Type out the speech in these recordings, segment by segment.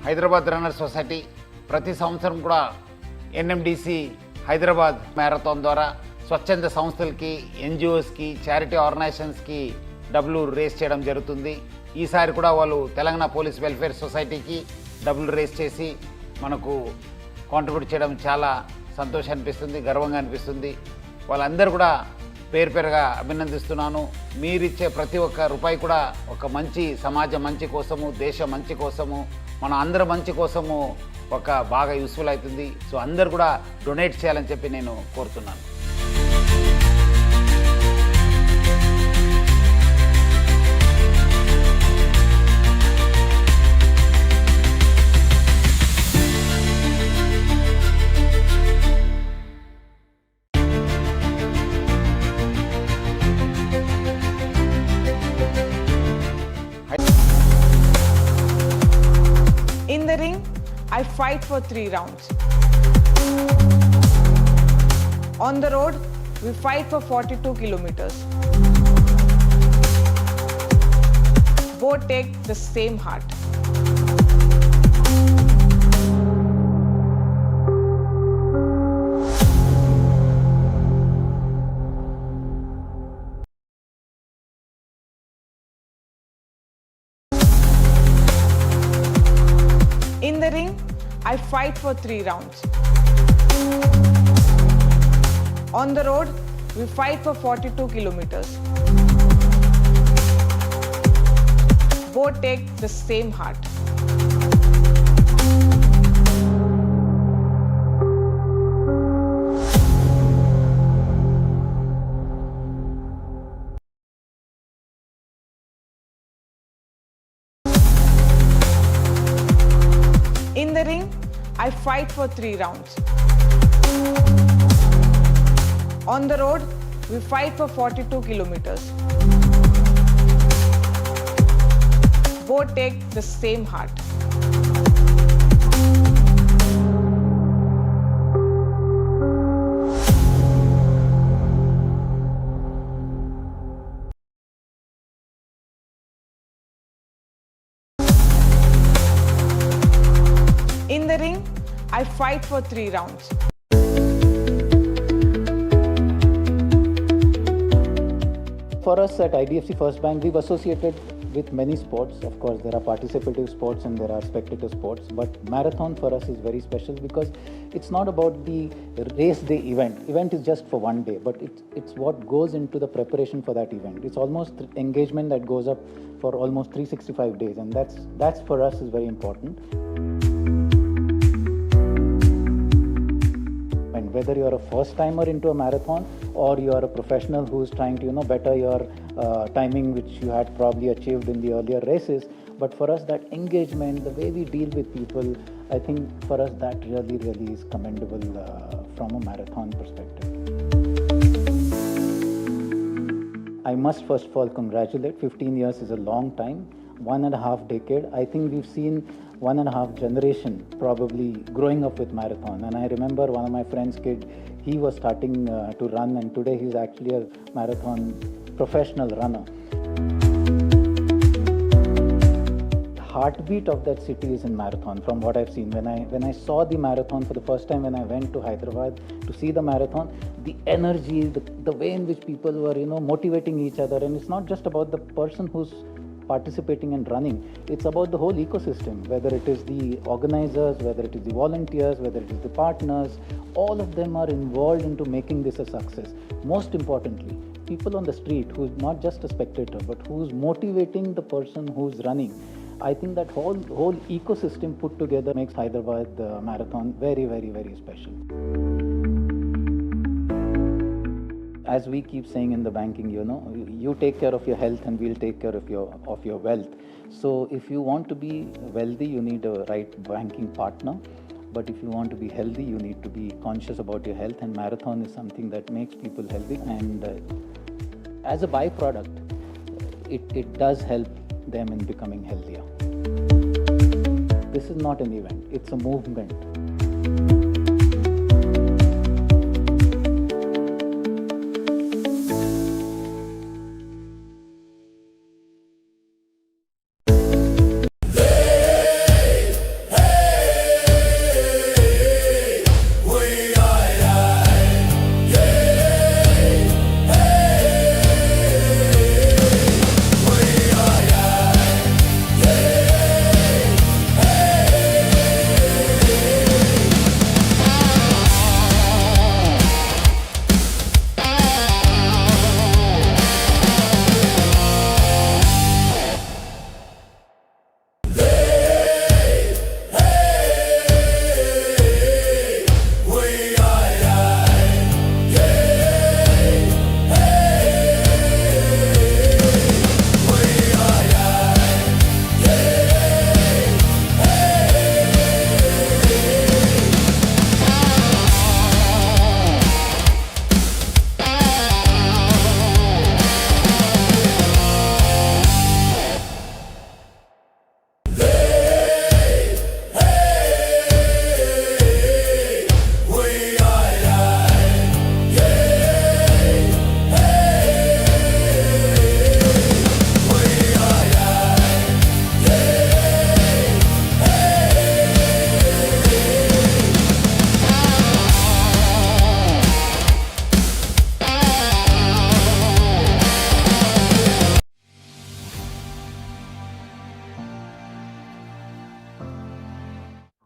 Hyderabad runner society ప్రతి సంవత్సరం కూడా NMDC హైదరాబాద్ మ్యారథాన్ ద్వారా స్వచ్ఛంద సంస్థలకి, NGOస్కి, చారిటీ ఆర్గనైజేషన్స్కి డబ్బులు రేస్ చేయడం జరుగుతుంది. ఈసారి కూడా వాళ్ళు తెలంగాణ పోలీస్ వెల్ఫేర్ సొసైటీకి డబ్బులు రేస్ చేసి మనకు కాంట్రిబ్యూట్ చేయడం చాలా సంతోషం అనిపిస్తుంది, గర్వంగా అనిపిస్తుంది. వాళ్ళందరూ కూడా పేరు పేరుగా అభినందిస్తున్నాను. మీరిచ్చే ప్రతి ఒక్క రూపాయి కూడా ఒక మంచి సమాజం మంచి కోసము, దేశం మంచి కోసము, మన అందరి మంచి కోసము ఒక బాగా యూస్ఫుల్ అవుతుంది. సో అందరు కూడా డొనేట్ చేయాలని చెప్పి నేను కోరుతున్నాను. In the ring, I fight for 3 rounds. On the road, we fight for 42 kilometers. Both take the same heart. In the ring, I fight for 3 rounds. On the road, we fight for 42 kilometers. Both take the same heart. In the ring, I fight for 3 rounds. On the road, we fight for 42 kilometers. Both take the same heart. In the ring, I fight for 3 rounds. For us at IDFC First Bank, we've associated with many sports. Of course, there are participative sports and there are spectator sports. But marathon for us is very special because it's not about the race day event. Event is just for one day, but it's what goes into the preparation for that event. It's almost engagement that goes up for almost 365 days, and that's for us is very important. And whether you're a first timer into a marathon or you're a professional who's trying to better your timing which you had probably achieved in the earlier races, but for us that engagement, the way we deal with people, I think for us that really is commendable from a marathon perspective. I must first of all congratulate. 15 years is a long time, 1.5 decade. I think we've seen 1.5 generation probably growing up with marathon. And I remember one of my friend's kid, he was starting to run, and today he's actually a marathon professional runner. Heartbeat of that city is in marathon from what I've seen. When I saw the marathon for the first time, when I went to Hyderabad to see the marathon, the energy, the way in which people were motivating each other. And it's not just about the person who's participating and running, it's about the whole ecosystem, whether it is the organizers, whether it is the volunteers, whether it is the partners, all of them are involved into making this a success. Most importantly, people on the street who's not just a spectator but who's motivating the person who's running. I think that whole ecosystem put together makes Hyderabad Marathon very special. As we keep saying in the banking, you take care of your health and we'll take care of your wealth. So if you want to be wealthy, you need a right banking partner. But if you want to be healthy, you need to be conscious about your health, and marathon is something that makes people healthy. And as a byproduct, it does help them in becoming healthier. This is not an event, it's a movement.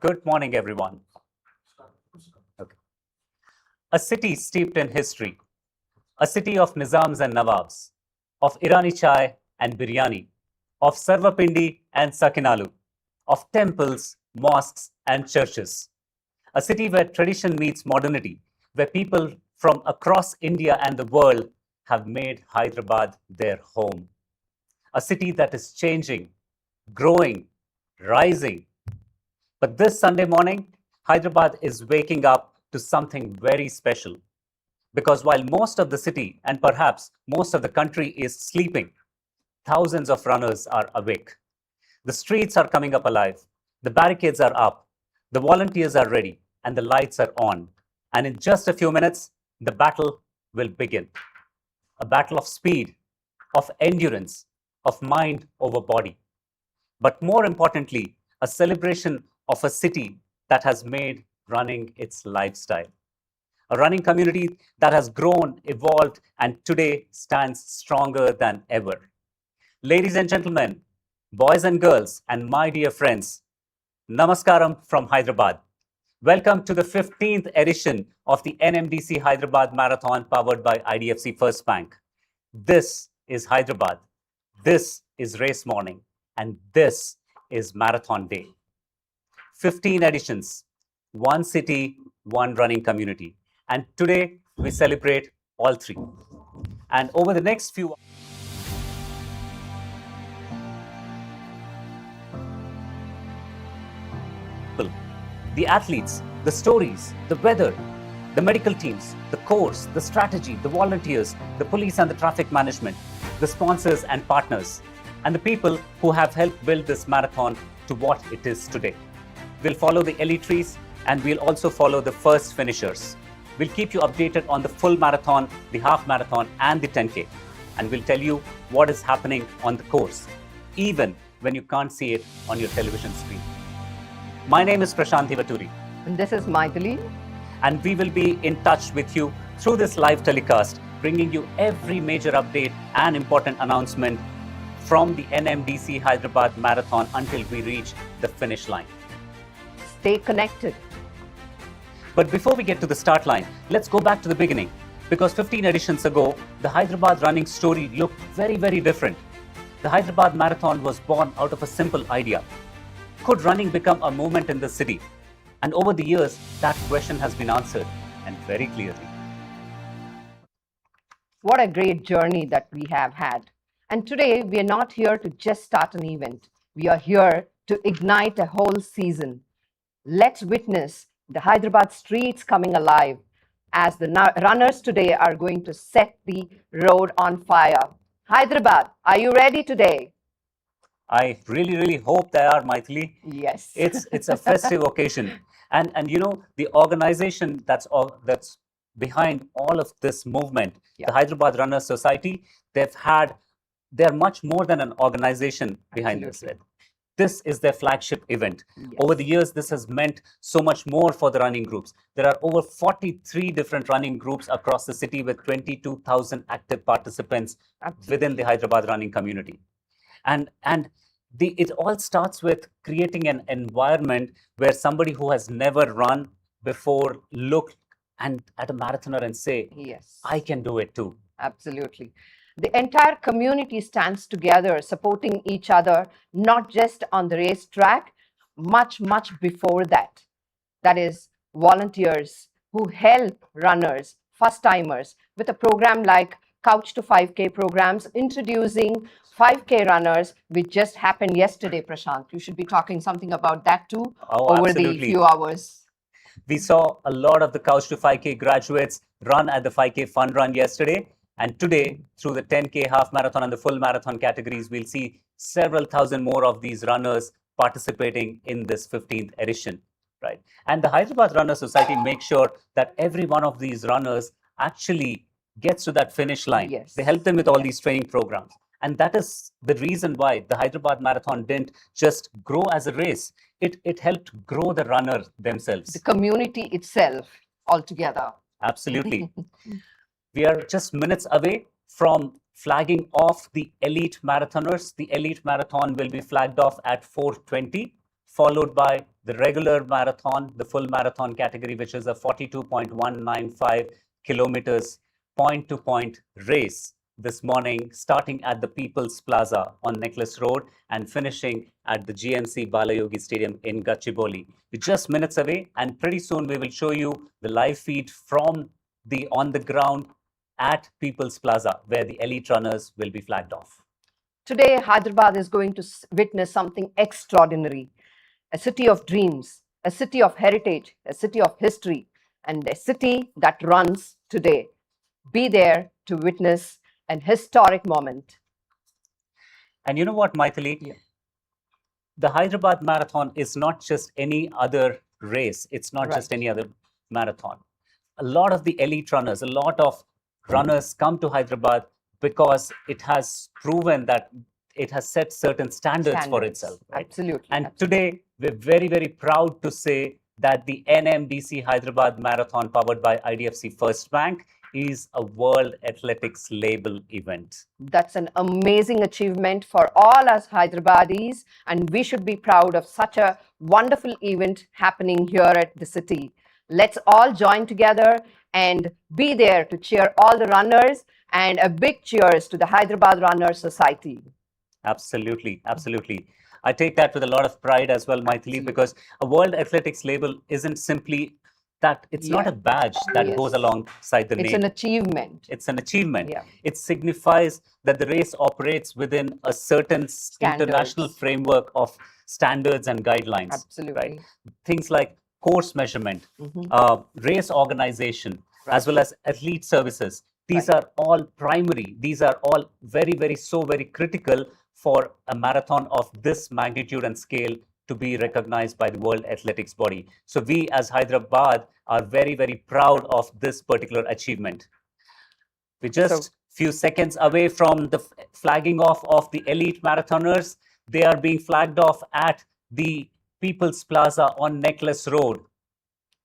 Good morning, everyone. Okay. A city steeped in history, a city of Nizams and Nawabs, of Irani chai and biryani, of Sarvapindi and Sakinalu, of temples, mosques, and churches. A city where tradition meets modernity, where people from across India and the world have made Hyderabad their home. A city that is changing, growing, rising. But this Sunday morning, Hyderabad is waking up to something very special. Because while most of the city and perhaps most of the country is sleeping, thousands of runners are awake. The streets are coming up alive. The barricades are up. The volunteers are ready and the lights are on. And in just a few minutes, the battle will begin. A battle of speed, of endurance, of mind over body. But more importantly, a celebration of a city that has made running its lifestyle. A running community that has grown, evolved, and today stands stronger than ever. Ladies and gentlemen, boys and girls, and my dear friends, Namaskaram from Hyderabad. Welcome to the 15th edition of the NMDC Hyderabad Marathon powered by IDFC First Bank. This is Hyderabad. This is race morning. And this is Marathon Day. 15 editions, one city, one running community. And today we celebrate all three. And over the next few the athletes, the stories, the weather, the medical teams, the course, the strategy, the volunteers, the police and the traffic management, the sponsors and partners, and the people who have helped build this marathon to what it is today. We'll follow the elite and we'll also follow the first finishers. We'll keep you updated on the full marathon, the half marathon, and the 10K. And we'll tell you what is happening on the course, even when you can't see it on your television screen. My name is Prashant Hivaturi. And this is Maithili. And we will be in touch with you through this live telecast, bringing you every major update and important announcement from the NMDC Hyderabad Marathon until we reach the finish line. Stay connected. But before we get to the start line, let's go back to the beginning. Because 15 editions ago, the Hyderabad running story looked very, very different. The Hyderabad Marathon was born out of a simple idea. Could running become a movement in the city? And over the years, that question has been answered, and very clearly. What a great journey that we have had. And today, we are not here to just start an event. We are here to ignite a whole season. Let's witness the Hyderabad streets coming alive as the runners today are going to set the road on fire. Hyderabad, are you ready today? I really, really hope they are, Maithili. Yes. It's a festive occasion. And you know, the organization that's behind all of this movement, the Hyderabad Runners Society, they're much more than an organization behind this. This is their flagship event. Yes. Over the years, this has meant so much more for the running groups. There are over 43 different running groups across the city with 22,000 active participants within the Hyderabad running community. And it all starts with creating an environment where somebody who has never run before look at a marathoner and say, yes, I can do it too. Absolutely. The entire community stands together, supporting each other, not just on the racetrack, much, much before that. That is, volunteers who help runners, first-timers, with a program like Couch to 5K programs, introducing 5K runners, which just happened yesterday, Prashant. You should be talking something about that too over absolutely. The few hours. We saw a lot of the Couch to 5K graduates run at the 5K fun run yesterday. And today, through the 10K half marathon and the full marathon categories, we'll see several thousand more of these runners participating in this 15th edition, right? And the Hyderabad Runner Society makes sure that every one of these runners actually gets to that finish line. Yes. They help them with all these training programs. And that is the reason why the Hyderabad Marathon didn't just grow as a race. It helped grow the runner themselves. The community itself altogether. Absolutely. We are just minutes away from flagging off the elite marathoners. The elite marathon will be flagged off at 4:20. followed by the regular marathon, the full marathon category, which is a 42.195 kilometers point-to-point race this morning, starting at the People's Plaza on Necklace Road and finishing at the GMC Balayogi Stadium in Gachibowli. We're just minutes away, and pretty soon we will show you the live feed from the on the ground at People's Plaza, where the elite runners will be flagged off. Today, Hyderabad is going to witness something extraordinary. A city of dreams, a city of heritage, a city of history, and a city that runs today. Be there to witness an historic moment. And you know what, Maithili? Yeah. The Hyderabad Marathon is not just any other race. It's not just Right. any other marathon. A lot of the elite runners, a lot of runners come to Hyderabad because it has proven that it has set certain standards for itself. Right? Absolutely. And absolutely. today, we're very, very proud to say that the NMDC Hyderabad Marathon, powered by IDFC First Bank, is a World Athletics label event. That's an amazing achievement for all us Hyderabadis, and we should be proud of such a wonderful event happening here at the city. Let's all join together and be there to cheer all the runners, and a big cheers to the Hyderabad Runners Society. Absolutely, absolutely. I take that with a lot of pride as well, Maithili, Absolutely. because a World Athletics label isn't simply that, it's not Yeah. a badge that Yes. goes alongside the It's name. an achievement. It's an achievement. Yeah. It signifies that the race operates within a certain international Standards. framework of standards and guidelines. Absolutely. Things like course measurement, Mhm. race organization, Right. as well as athlete services. These Right. are all primary. These are all very, very critical for a marathon of this magnitude and scale to be recognized by the World Athletics body. So we as Hyderabad are very, very proud of this particular achievement. We're just So- few seconds away from the flagging off of the elite marathoners. They are being flagged off at the People's Plaza on Necklace Road.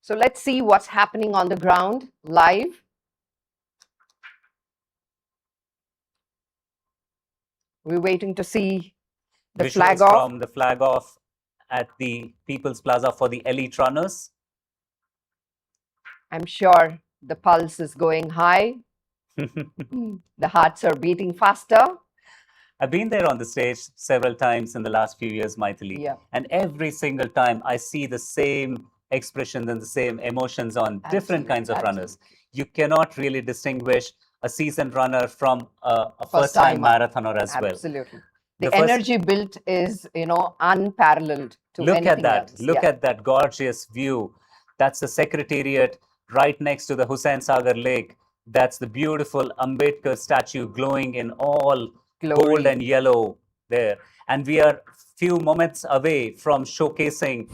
So let's see what's happening on the ground live. We're waiting to see the Visuals flag off. from the flag off at the People's Plaza for the elite runners. I'm sure the pulse is going high. The hearts are beating faster. I've been there on the stage several times in the last few years, Maithili. Yeah. And every single time I see the same expressions and the same emotions on different kinds of runners. You cannot really distinguish a seasoned runner from a first-time First-timer. marathoner as well. Absolutely. The The first- energy built is, unparalleled to Look anything at that. else. Look Yeah. at that gorgeous view. That's the Secretariat right next to the Hussain Sagar Lake. That's the beautiful Ambedkar statue glowing in all gold Glory. and yellow there. And we are few moments away from showcasing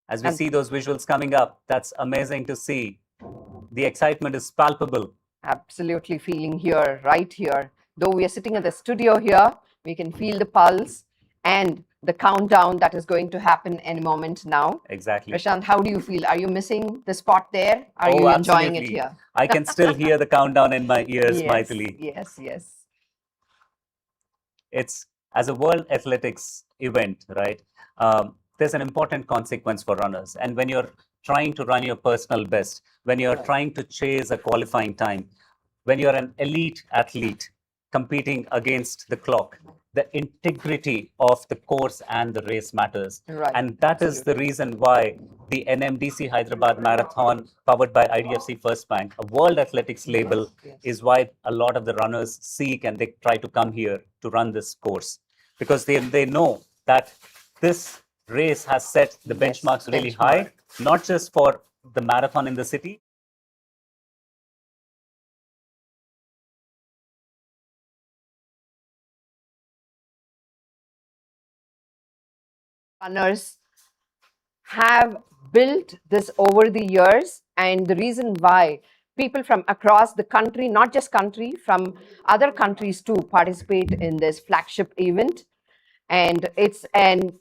as we And- see those visuals coming up. That's amazing to see. The excitement is palpable. Absolutely feeling here, right here. Though we are sitting at the studio here, we can feel the pulse and the countdown that is going to happen any moment now. Exactly. Prashant, how do you feel? Are you missing the spot there? Are Oh, you enjoying it absolutely. here? I can still hear the countdown in my ears, Yes, Maithili. yes. It's as a World Athletics event, right? There's an important consequence for runners. And when you're trying to run your personal best, when you're Right. trying to chase a qualifying time, when you're an elite athlete competing against the clock, the integrity of the course and the race matters. Right. And that is the reason why the NMDC Hyderabad Marathon, powered by IDFC First Bank, a World Athletics label, Yes. is why a lot of the runners seek and they try to come here to run this course, because they know that this race has set the Yes, benchmarks really high, not just for the marathon in the city. Runners have built this over the years, and the reason why people from across the country, not just country, from other countries too, participate in this flagship event. And it's an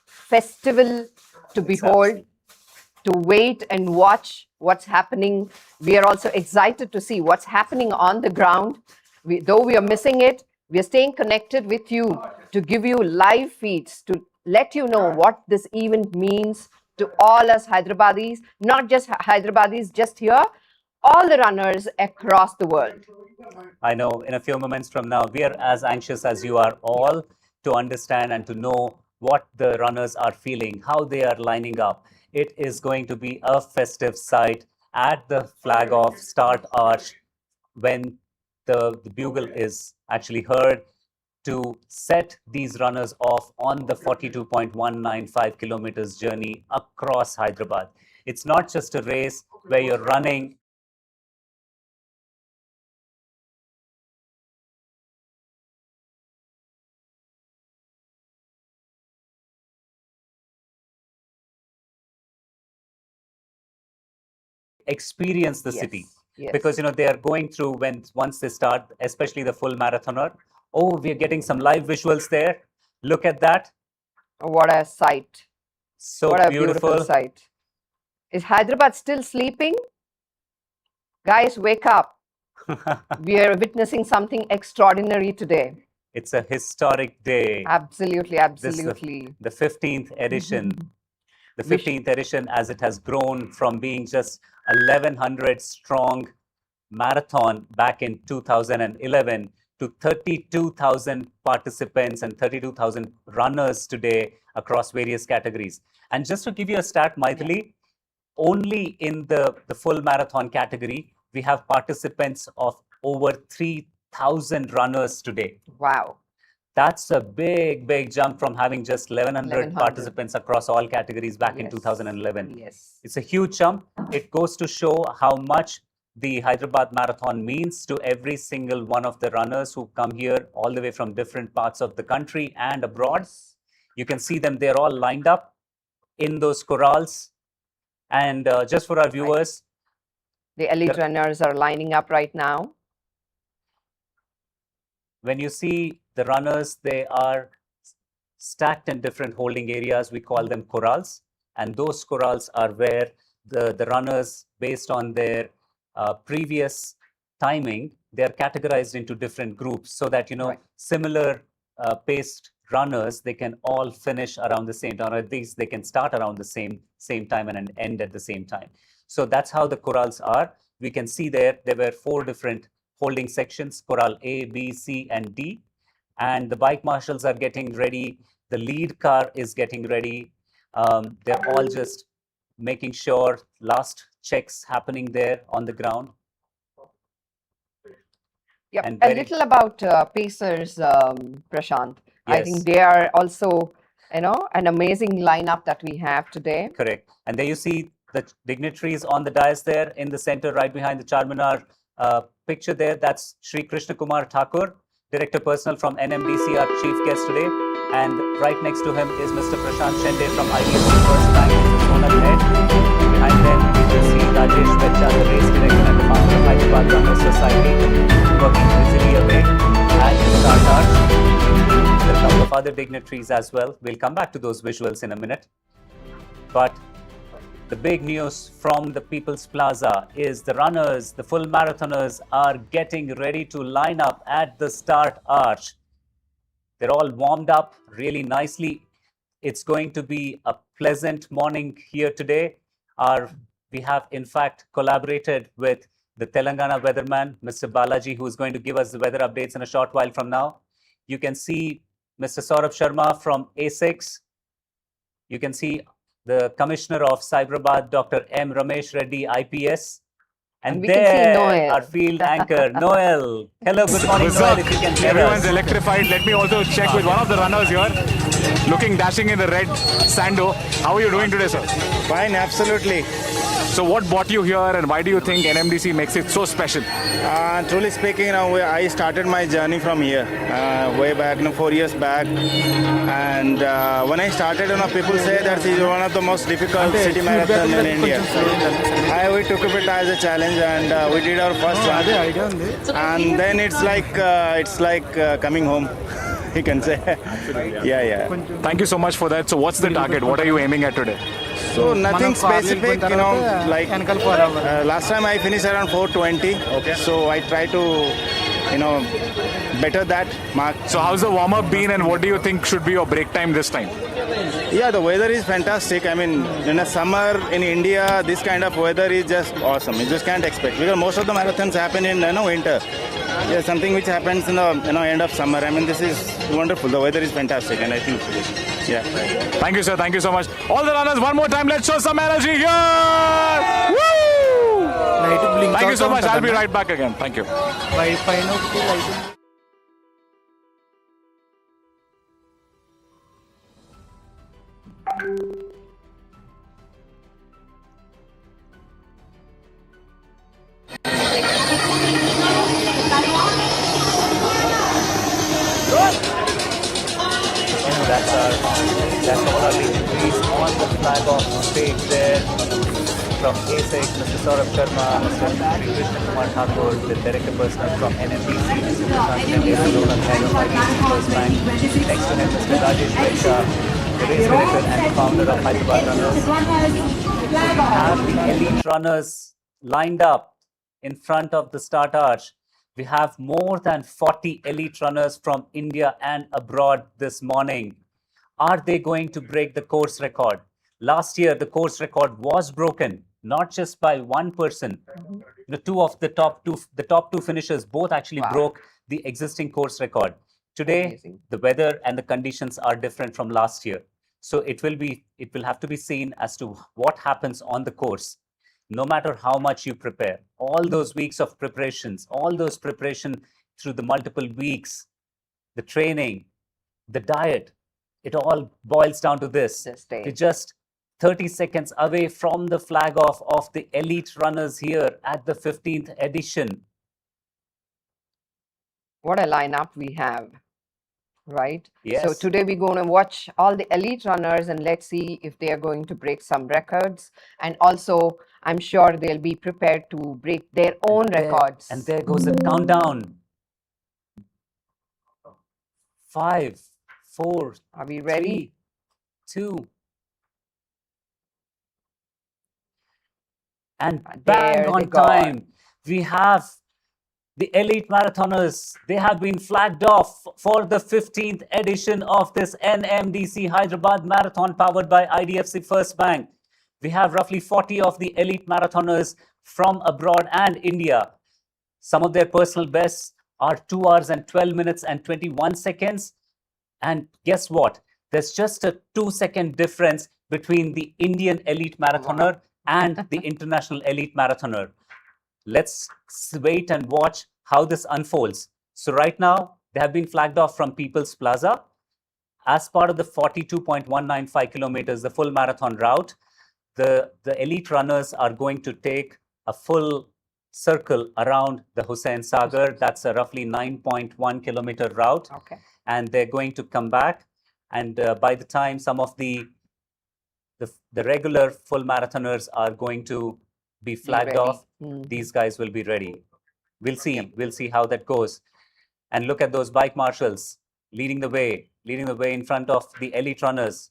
festival to behold. to wait and watch what's happening. We are also excited to see what's happening on the ground. Though we are missing it, we are staying connected with you to give you live feeds, to let you know what this event means to all us Hyderabadis, not just Hyderabadis, just here, all the runners across the world. I know in a few moments from now, we are as anxious as you are all to understand and to know what the runners are feeling, how they are lining up. It is going to be a festive sight at the flag off start arch when the bugle is actually heard to set these runners off on the 42.195 kilometers journey across Hyderabad. It's not just a race where you're running experience the city. Yes. Because they are going through once they start, especially the full marathoner. Oh, we're getting some live visuals there. Look at that. What a sight. So what a beautiful. Sight. Is Hyderabad still sleeping? Guys, wake up. We are witnessing something extraordinary today. It's a historic day. Absolutely, absolutely. The 15th edition. The 15th edition, as it has grown from being just 1,100 strong marathon back in 2011 to 32,000 participants and 32,000 runners today across various categories. And just to give you a stat, Maithili, only in the full marathon category, we have participants of over 3,000 runners today. Wow. That's a big, big jump from having just 1,100 participants across all categories back in 2011. Yes. It's a huge jump. It goes to show how much the Hyderabad Marathon means to every single one of the runners who come here all the way from different parts of the country and abroad. Yes. You can see them, they're all lined up in those corrals. And just for our viewers, the elite runners are lining up right now. When you see the runners, they are stacked in different holding areas. We call them corrals. And those corrals are where the runners, based on their previous timing, they're categorized into different groups so that, similar paced runners, they can all finish around the same time, or at least they can start around the same time and end at the same time. So that's how the corrals are. We can see there were 4 different holding sections, corral A, B, C, and D. And the bike marshals are getting ready. The lead car is getting ready. They're all just making sure last checks happening there on the ground. Yeah, And a little about Pacers, Prashant. I Yes. think they are also, an amazing lineup that we have today. Correct. And there you see the dignitaries on the dais there in the center, right behind the Charminar picture there. That's Shri Krishna Kumar Thakur, Director Personnel from NMDC, our chief guest today. And right next to him is Mr. Prashant Shende from IDFC First Bank, Zonal Head. Behind them, you will see Rajesh Vetcha, the race director and the founder of Hyderabad Runners Society, working busily away at the start arch. There are a couple of other dignitaries as well. We'll come back to those visuals in a minute. But the big news from the People's Plaza is the runners, the full marathoners are getting ready to line up at the start arch. They're all warmed up really nicely. It's going to be a pleasant morning here today. We have in fact collaborated with the Telangana weatherman, Mr. Balaji, who is going to give us the weather updates in a short while from now. You can see Mr. Saurabh Sharma from A6. You can see the Commissioner of Cyberabad, Dr. M. Ramesh Reddy, IPS. And we can see Noel. there, our field anchor, Noel. Hello, good morning, Noel, if you can hear Everyone's us. electrified. Let me also check with one of the runners here, looking dashing in the red sando. How are you doing today, sir? Fine, absolutely. So what brought you here and why do you think NMDC makes it so special? Truly speaking, I started my journey from here, way back, 4 years back. And when I started, people say that it's one of the most difficult city marathon in India. We took it as a challenge and we did our first one. And then it's like coming home, you can say. Yeah. Thank you so much for that. So what's the target? What are you aiming at today? So nothing specific, like last time I finished around 4:20. Okay. So I try to, better that mark. So how's the warm-up been and what do you think should be your break time this time? Yeah, the weather is fantastic. I mean, in a summer in India, this kind of weather is just awesome. You just can't expect, because most of the marathons happen in winter. Yeah, something which happens in the end of summer. I mean, this is wonderful. The weather is fantastic, and I think, yeah. Thank you, sir. Thank you so much. All the runners, one more time. Let's show some energy here. Woo! Thank you so much. I'll be right back again. Thank you. That's all our dignitaries on the flag off stage there. From ASIC, Mr. Saurabh Sharma, Mr. Shri Krishna Mohan, the Director Personal from NMDC, Mr. Nishant, Head of IDFC First Bank. Next to him, Mr. Rajesh Vetcha, the race director and founder of Hyderabad Runners. We have the elite runners lined up in front of the start arch. We have more than 40 elite runners from India and abroad this morning. Are they going to break the course record? Last year, the course record was broken, not just by one person. The top two finishers both actually broke the existing course record. Today, the weather and the conditions are different from last year. So it will have to be seen as to what happens on the course. No matter how much you prepare, all those weeks of preparations, all those preparation through the multiple weeks, the training, the diet, it all boils down to this. We're just 30 seconds away from the flag off of the elite runners here at the 15th edition. What a lineup we have, right? Yes. So today we're going to watch all the elite runners and let's see if they are going to break some records. And also, I'm sure they'll be prepared to break their own records. And there goes the countdown. 5, 4. Are we ready? 3, 2. And bang on time. We have the elite marathoners. They have been flagged off for the 15th edition of this NMDC Hyderabad Marathon powered by IDFC First Bank. We have roughly 40 of the elite marathoners from abroad and India. Some of their personal bests are 2 hours and 12 minutes and 21 seconds. And guess what? There's just a 2-second difference between the Indian elite marathoner and the international elite marathoner. Let's wait and watch how this unfolds. So right now, they have been flagged off from People's Plaza as part of the 42.195 kilometers, the full marathon route. The elite runners are going to take a full circle around the Hussain Sagar. That's a roughly 9.1 kilometer route. Okay. And they're going to come back. And by the time some of the regular full marathoners are going to be flagged off, these guys will be ready. We'll see. Yep. We'll see how that goes. And look at those bike marshals leading the way in front of the elite runners.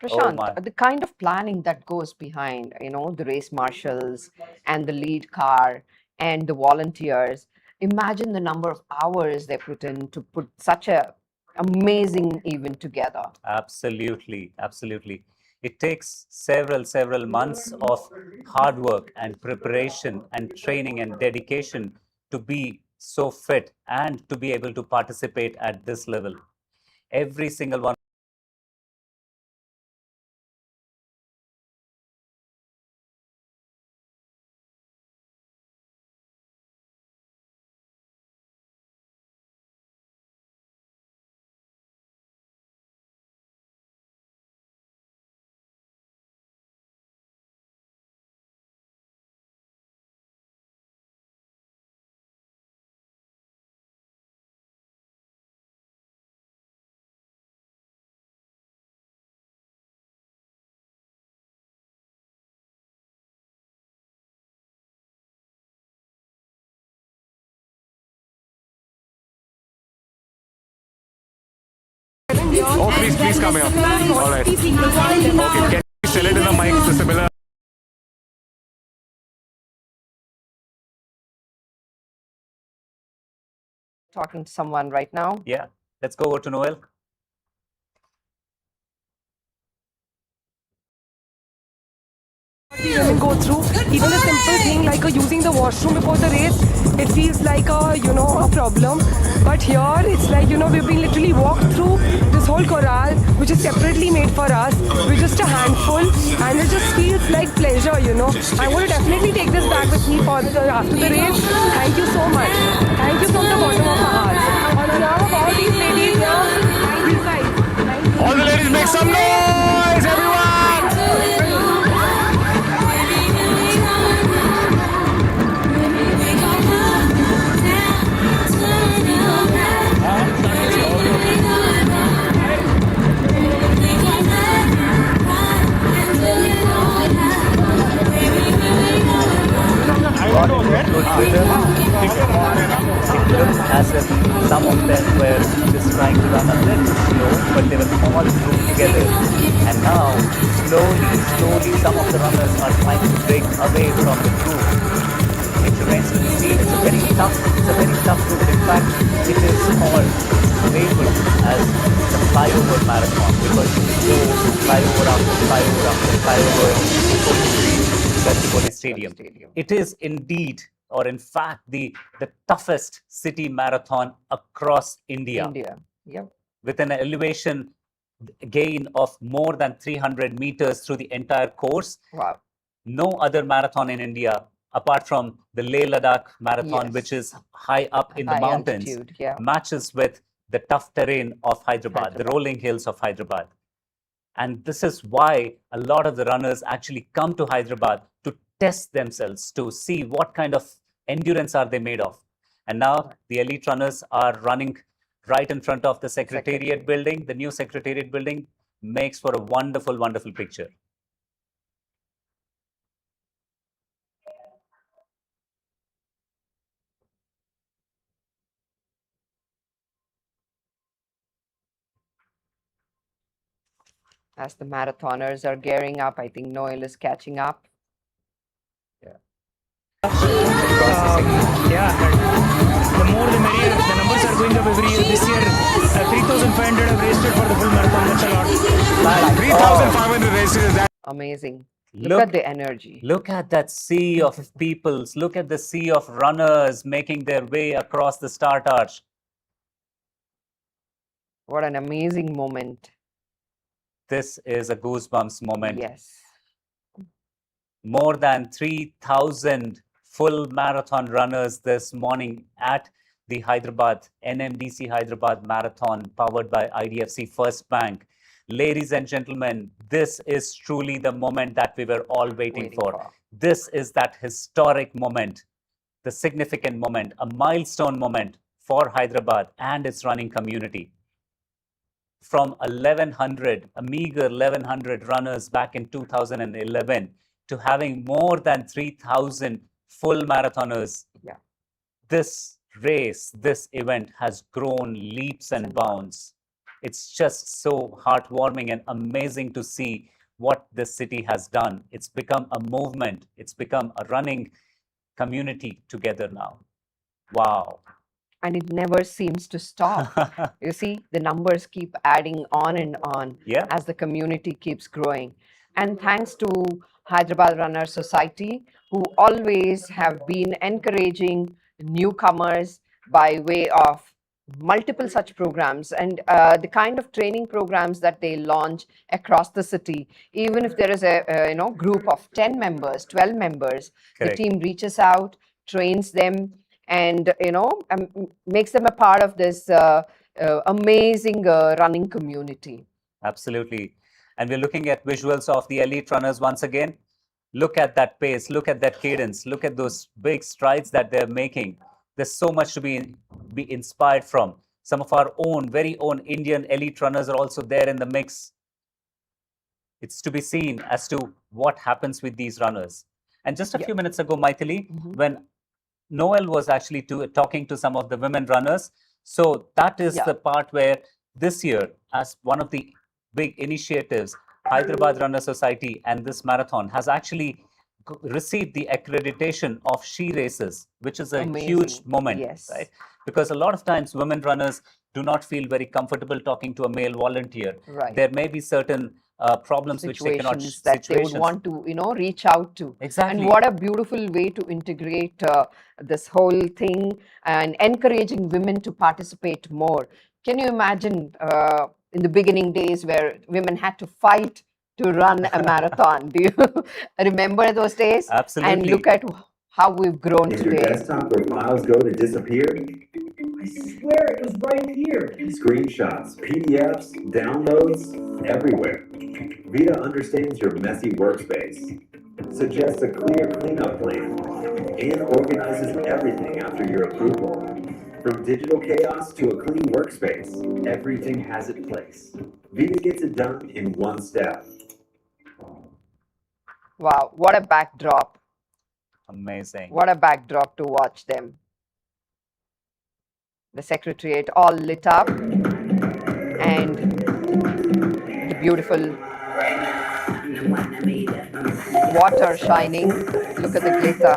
Prashant, the kind of planning that goes behind, the race marshals and the lead car and the volunteers. Imagine the number of hours they put in to put such a amazing event together. Absolutely, absolutely. It takes several months of hard work and preparation and training and dedication to be so fit and to be able to participate at this level. Every single one. Oh, please come here. All right. Okay, can you talking to someone right now. Yeah, let's go over to Noel. The women go through even a simple thing like using the washroom before the race, it feels like a problem, but here it's like we've been literally walked through this whole corral which is separately made for us. We're just a handful and it just feels like pleasure. I want to definitely take this back with me for after the race. Thank you so much. Thank you from the bottom of my heart. On behalf of all these ladies here, thank you guys. Thank you. All the ladies make some noise, everyone! Got into a good rhythm. It looks as if some of them were just trying to run a little slow, but they were all grouped together. And now, slowly, some of the runners are trying to break away from the group. It remains to be seen. It's a very tough route. In fact, it is called labeled as the flyover marathon because you go flyover after flyover after flyover before you reach Vetcha Stadium. It is indeed, or in fact, the toughest city marathon across India. Yep. With an elevation gain of more than 300 meters through the entire course. Wow. No other marathon in India, apart from the Leh Ladakh marathon, Yes. which is high up in the High mountains, altitude, yeah. matches with the tough terrain of Hyderabad, the rolling hills of Hyderabad. And this is why a lot of the runners actually come to Hyderabad to test themselves, to see what kind of endurance are they made of. And now the elite runners are running right in front of the Secretariat building. The new Secretariat building makes for a wonderful, wonderful picture. As the marathoners are gearing up, I think Noel is catching up. Yeah, the more the merrier. The numbers are going up every year. This year, 3,500 have registered for the full marathon. That's a lot. 3,500 races. That Amazing. Look at the energy. Look at that sea of peoples. Look at the sea of runners making their way across the start arch. What an amazing moment. This is a goosebumps moment. Yes. More than 3,000 full marathon runners this morning at the Hyderabad NMDC Hyderabad Marathon powered by IDFC First Bank. Ladies and gentlemen, this is truly the moment that we were all waiting for. This is that historic moment, the significant moment, a milestone moment for Hyderabad and its running community. From 1,100, a meager 1,100 runners back in 2011 to having more than 3,000 full marathoners. Yeah. This race, this event has grown leaps and bounds. It's just so heartwarming and amazing to see what this city has done. It's become a movement. It's become a running community together now. Wow. And it never seems to stop. You see, the numbers keep adding on and on as the community keeps growing. And thanks to Hyderabad Runner Society, who always have been encouraging newcomers by way of multiple such programs and the kind of training programs that they launch across the city. Even if there is a group of 10 members, 12 members, Correct. The team reaches out, trains them, and makes them a part of this amazing running community. Absolutely. And we're looking at visuals of the elite runners once again. Look at that pace, look at that cadence, look at those big strides that they're making. There's so much to be inspired from. Some of our own, very own Indian elite runners are also there in the mix. It's to be seen as to what happens with these runners. And just a few minutes ago, Maithili, when Noel was actually talking to some of the women runners. So that is the part where this year, as one of the big initiatives, Hyderabad Runner Society and this marathon has actually received the accreditation of Shri races, which is a Amazing. huge moment, Yes. right? Because a lot of times women runners do not feel very comfortable talking to a male volunteer. Right. There may be certain problems which they cannot Situations that they would want to, reach out to. Exactly. And what a beautiful way to integrate this whole thing and encouraging women to participate more. Can you imagine in the beginning days where women had to fight to run a marathon? Do you remember those days? Absolutely. And look at how we've grown Did your today. desktop or files go to disappear? I swear it was right here. Screenshots, PDFs, downloads, everywhere. Vita understands your messy workspace, suggests a clear cleanup plan, and organizes everything after your approval. From digital chaos to a clean workspace, everything has its place. Vita gets it done in one step. Wow, what a backdrop. Amazing. What a backdrop to watch them. The Secretariat all lit up and the beautiful water shining. Look at the glitter.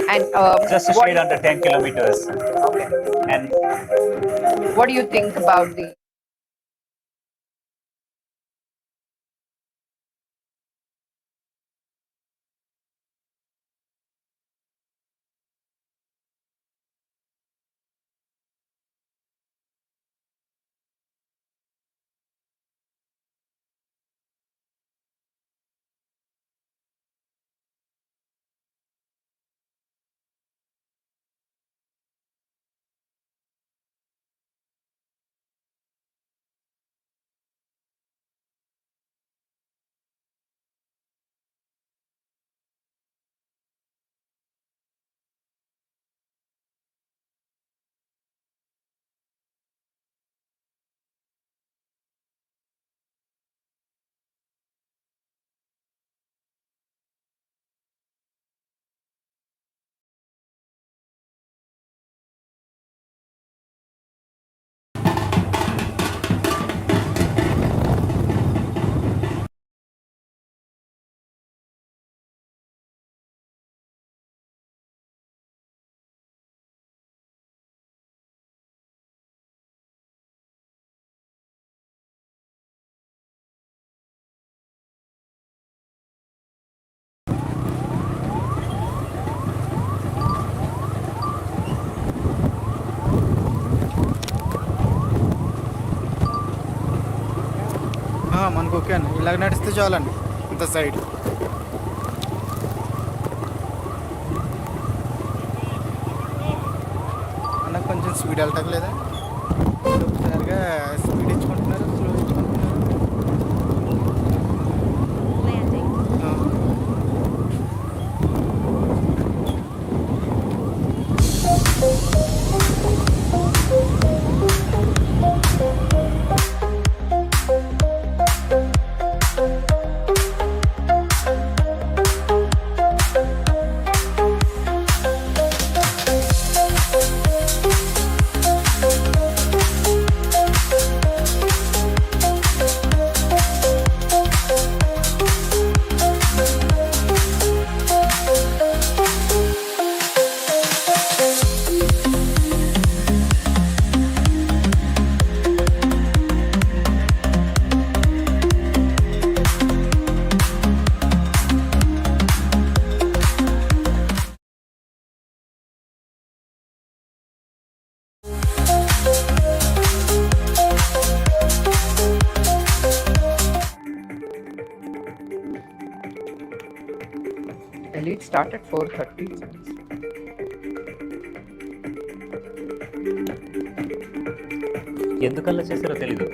And Just a shade under 10 kilometers. okay. And What do you think about the మనకు okay అండి ఇలాగ నడిస్తే చాలండి ఇంత side అన్నకు కొంచెం speed వెళ్ళటం ఒకసారిగా స్పీడ్ ఇచ్చుకుంటున్నారు స్లో ఇచ్చుకుంటున్నారు elite start at 4:30? ఎందుకల్లా చేశారో తెలీదు.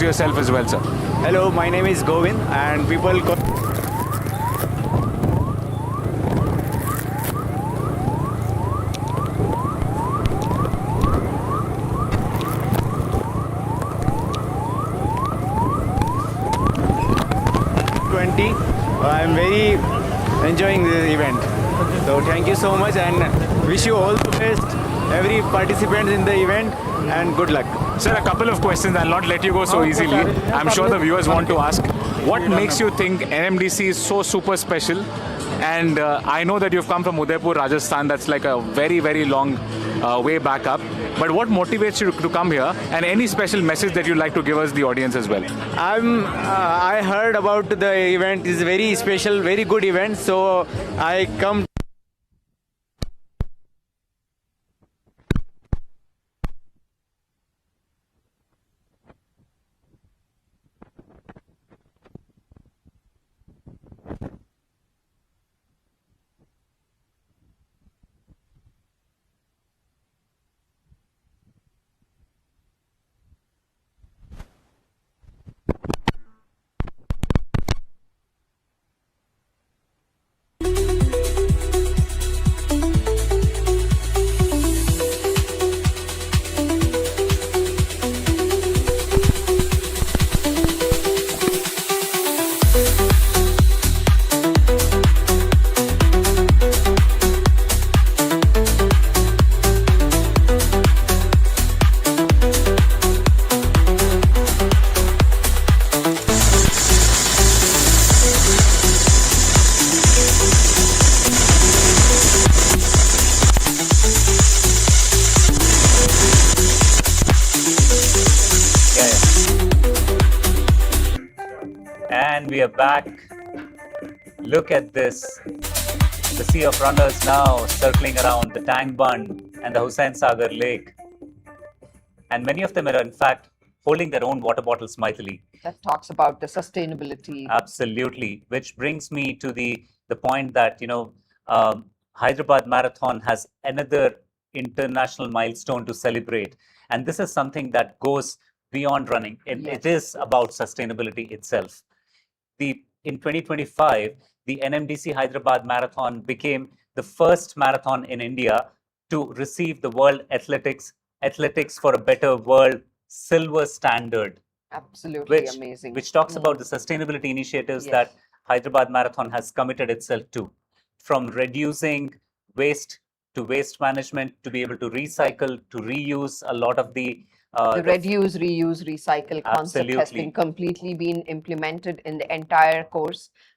yourself as well, sir. Hello, my name is Govind, and people call. I'm very enjoying this event. So thank you so much and wish you all the best, every participant in the event, and good luck. Sir, a couple of questions. I'll not let you go so easily. I'm sure the viewers want to ask. What makes you think NMDC is so super special? And I know that you've come from Udaipur, Rajasthan. That's like a very, very long way back up. But what motivates you to come here? And any special message that you'd like to give us, the audience, as well? I heard about the event. It's very special, very good event. So I come. We are back. Look at this. The sea of runners now circling around the Tang Bund and the Hussain Sagar Lake. And many of them are, in fact, holding their own water bottles mightily. That talks about the sustainability. Absolutely. Which brings me to the point that, Hyderabad Marathon has another international milestone to celebrate. And this is something that goes beyond running. It is about sustainability itself. In 2025, the NMDC Hyderabad Marathon became the first marathon in India to receive the World Athletics for a Better World Silver Standard. Absolutely amazing. Which talks about the sustainability initiatives that Hyderabad Marathon has committed itself to. From reducing waste to waste management, to be able to recycle, to reuse a lot of the reduce, reuse, recycle concept has completely been implemented in the entire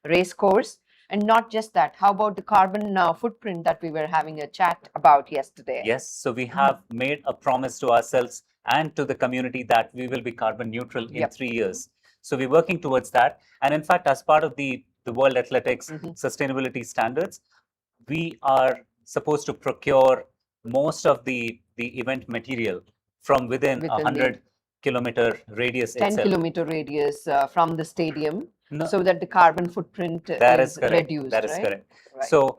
race course. And not just that, how about the carbon footprint that we were having a chat about yesterday? Yes, so we have made a promise to ourselves and to the community that we will be carbon neutral in 3 years. So we're working towards that. And in fact, as part of the World Athletics sustainability standards, we are supposed to procure most of the event material from within 100-kilometer radius 10-kilometer radius from the stadium, so that the carbon footprint is reduced. That is correct. Right. So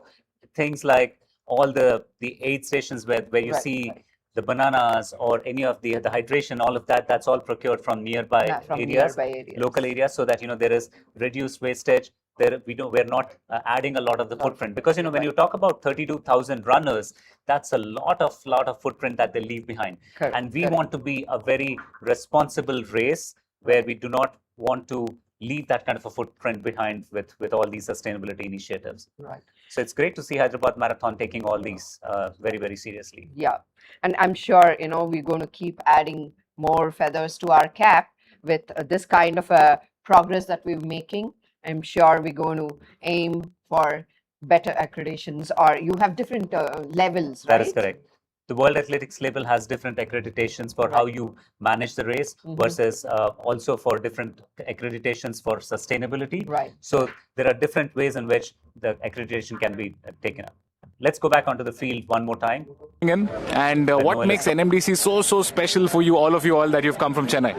things like all the aid stations where you see the bananas or any of the hydration, all of that, that's all procured from nearby areas, local areas, so that there is reduced wastage. We're not adding a lot of the footprint, because when you talk about 32,000 runners, that's a lot of footprint that they leave behind. And we want to be a very responsible race where we do not want to leave that kind of a footprint behind with all these sustainability initiatives. Right. So it's great to see Hyderabad Marathon taking all these very, very seriously. Yeah, and I'm sure we're going to keep adding more feathers to our cap with this kind of a progress that we're making. I'm sure we're going to aim for better accreditations, or you have different levels, right? That is correct. The World Athletics label has different accreditations for how you manage the race versus also for different accreditations for sustainability. Right. So there are different ways in which the accreditation can be taken up. Let's go back onto the field one more time. And what makes NMDC so special for you, all of you that you've come from Chennai?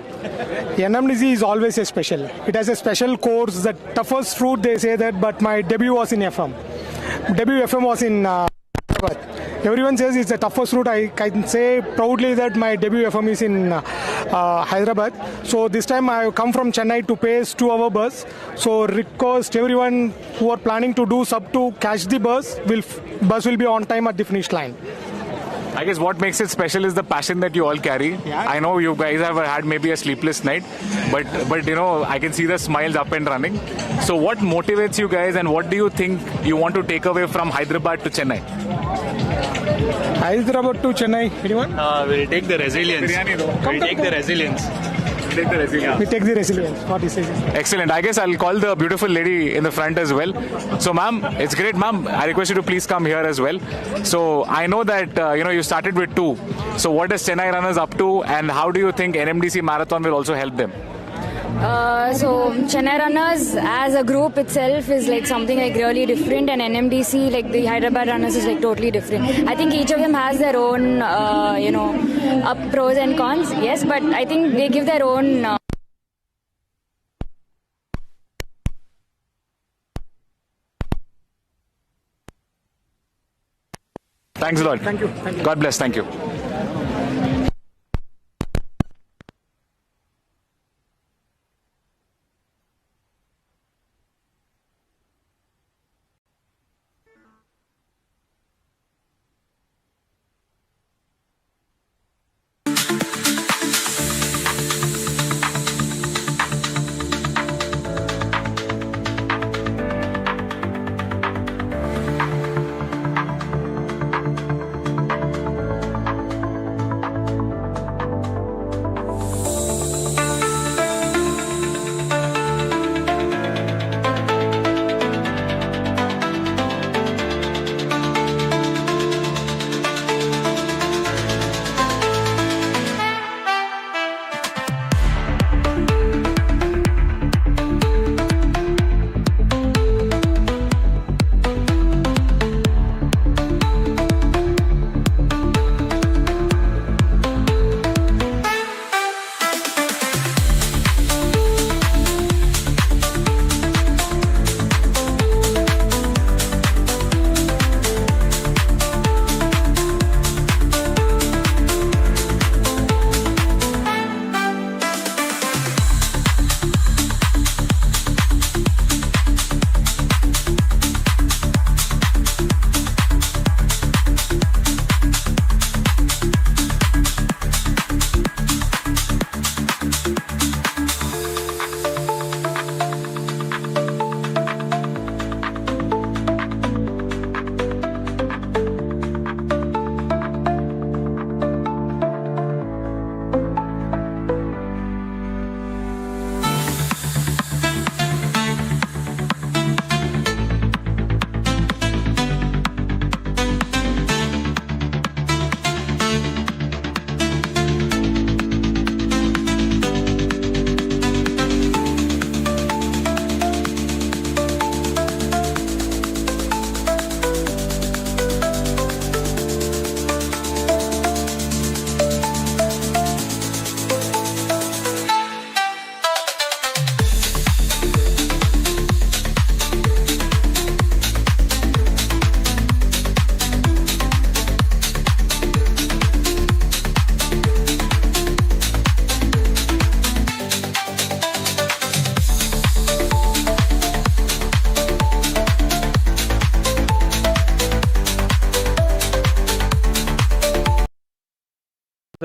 NMDC is always a special. It has a special course, the toughest fruit, they say that, but my debut was in FM. Debut FM was in Parambath. everyone says it's the toughest route. I can say proudly that my debut FM is in Hyderabad. So this time I have come from Chennai to pace 2-hour bus. So request everyone who are planning to do sub 2 catch the bus will be on time at the finish line. I guess what makes it special is the passion that you all carry. Yeah. I know you guys have had maybe a sleepless night, but I can see the smiles up and running. So what motivates you guys, and what do you think you want to take away from Hyderabad to Chennai? Hyderabad to Chennai, anyone? We'll take the resilience. We'll take the resilience. We take the resilience. What he says. Excellent. I guess I'll call the beautiful lady in the front as well. So, ma'am, it's great, ma'am. I request you to please come here as well. So, I know that you started with 2. So, what is Chennai runners up to, and how do you think NMDC Marathon will also help them? So Chennai runners as a group itself is like something like really different, and NMDC, like the Hyderabad runners, is like totally different. I think each of them has their own pros and cons, yes, but I think they give their own Thanks a lot. Thank you. God bless. Thank you.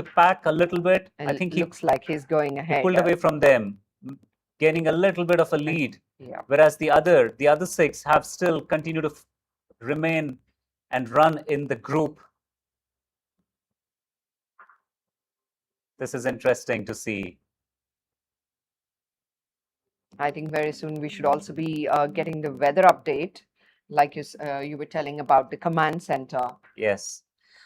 the pack a little bit. And I think he looks like he's going ahead. pulled away from them, gaining a little bit of a lead. Yeah. Whereas the other 6 have still continued to remain and run in the group. This is interesting to see. I think very soon we should also be getting the weather update, like you were telling about the command center. Yes.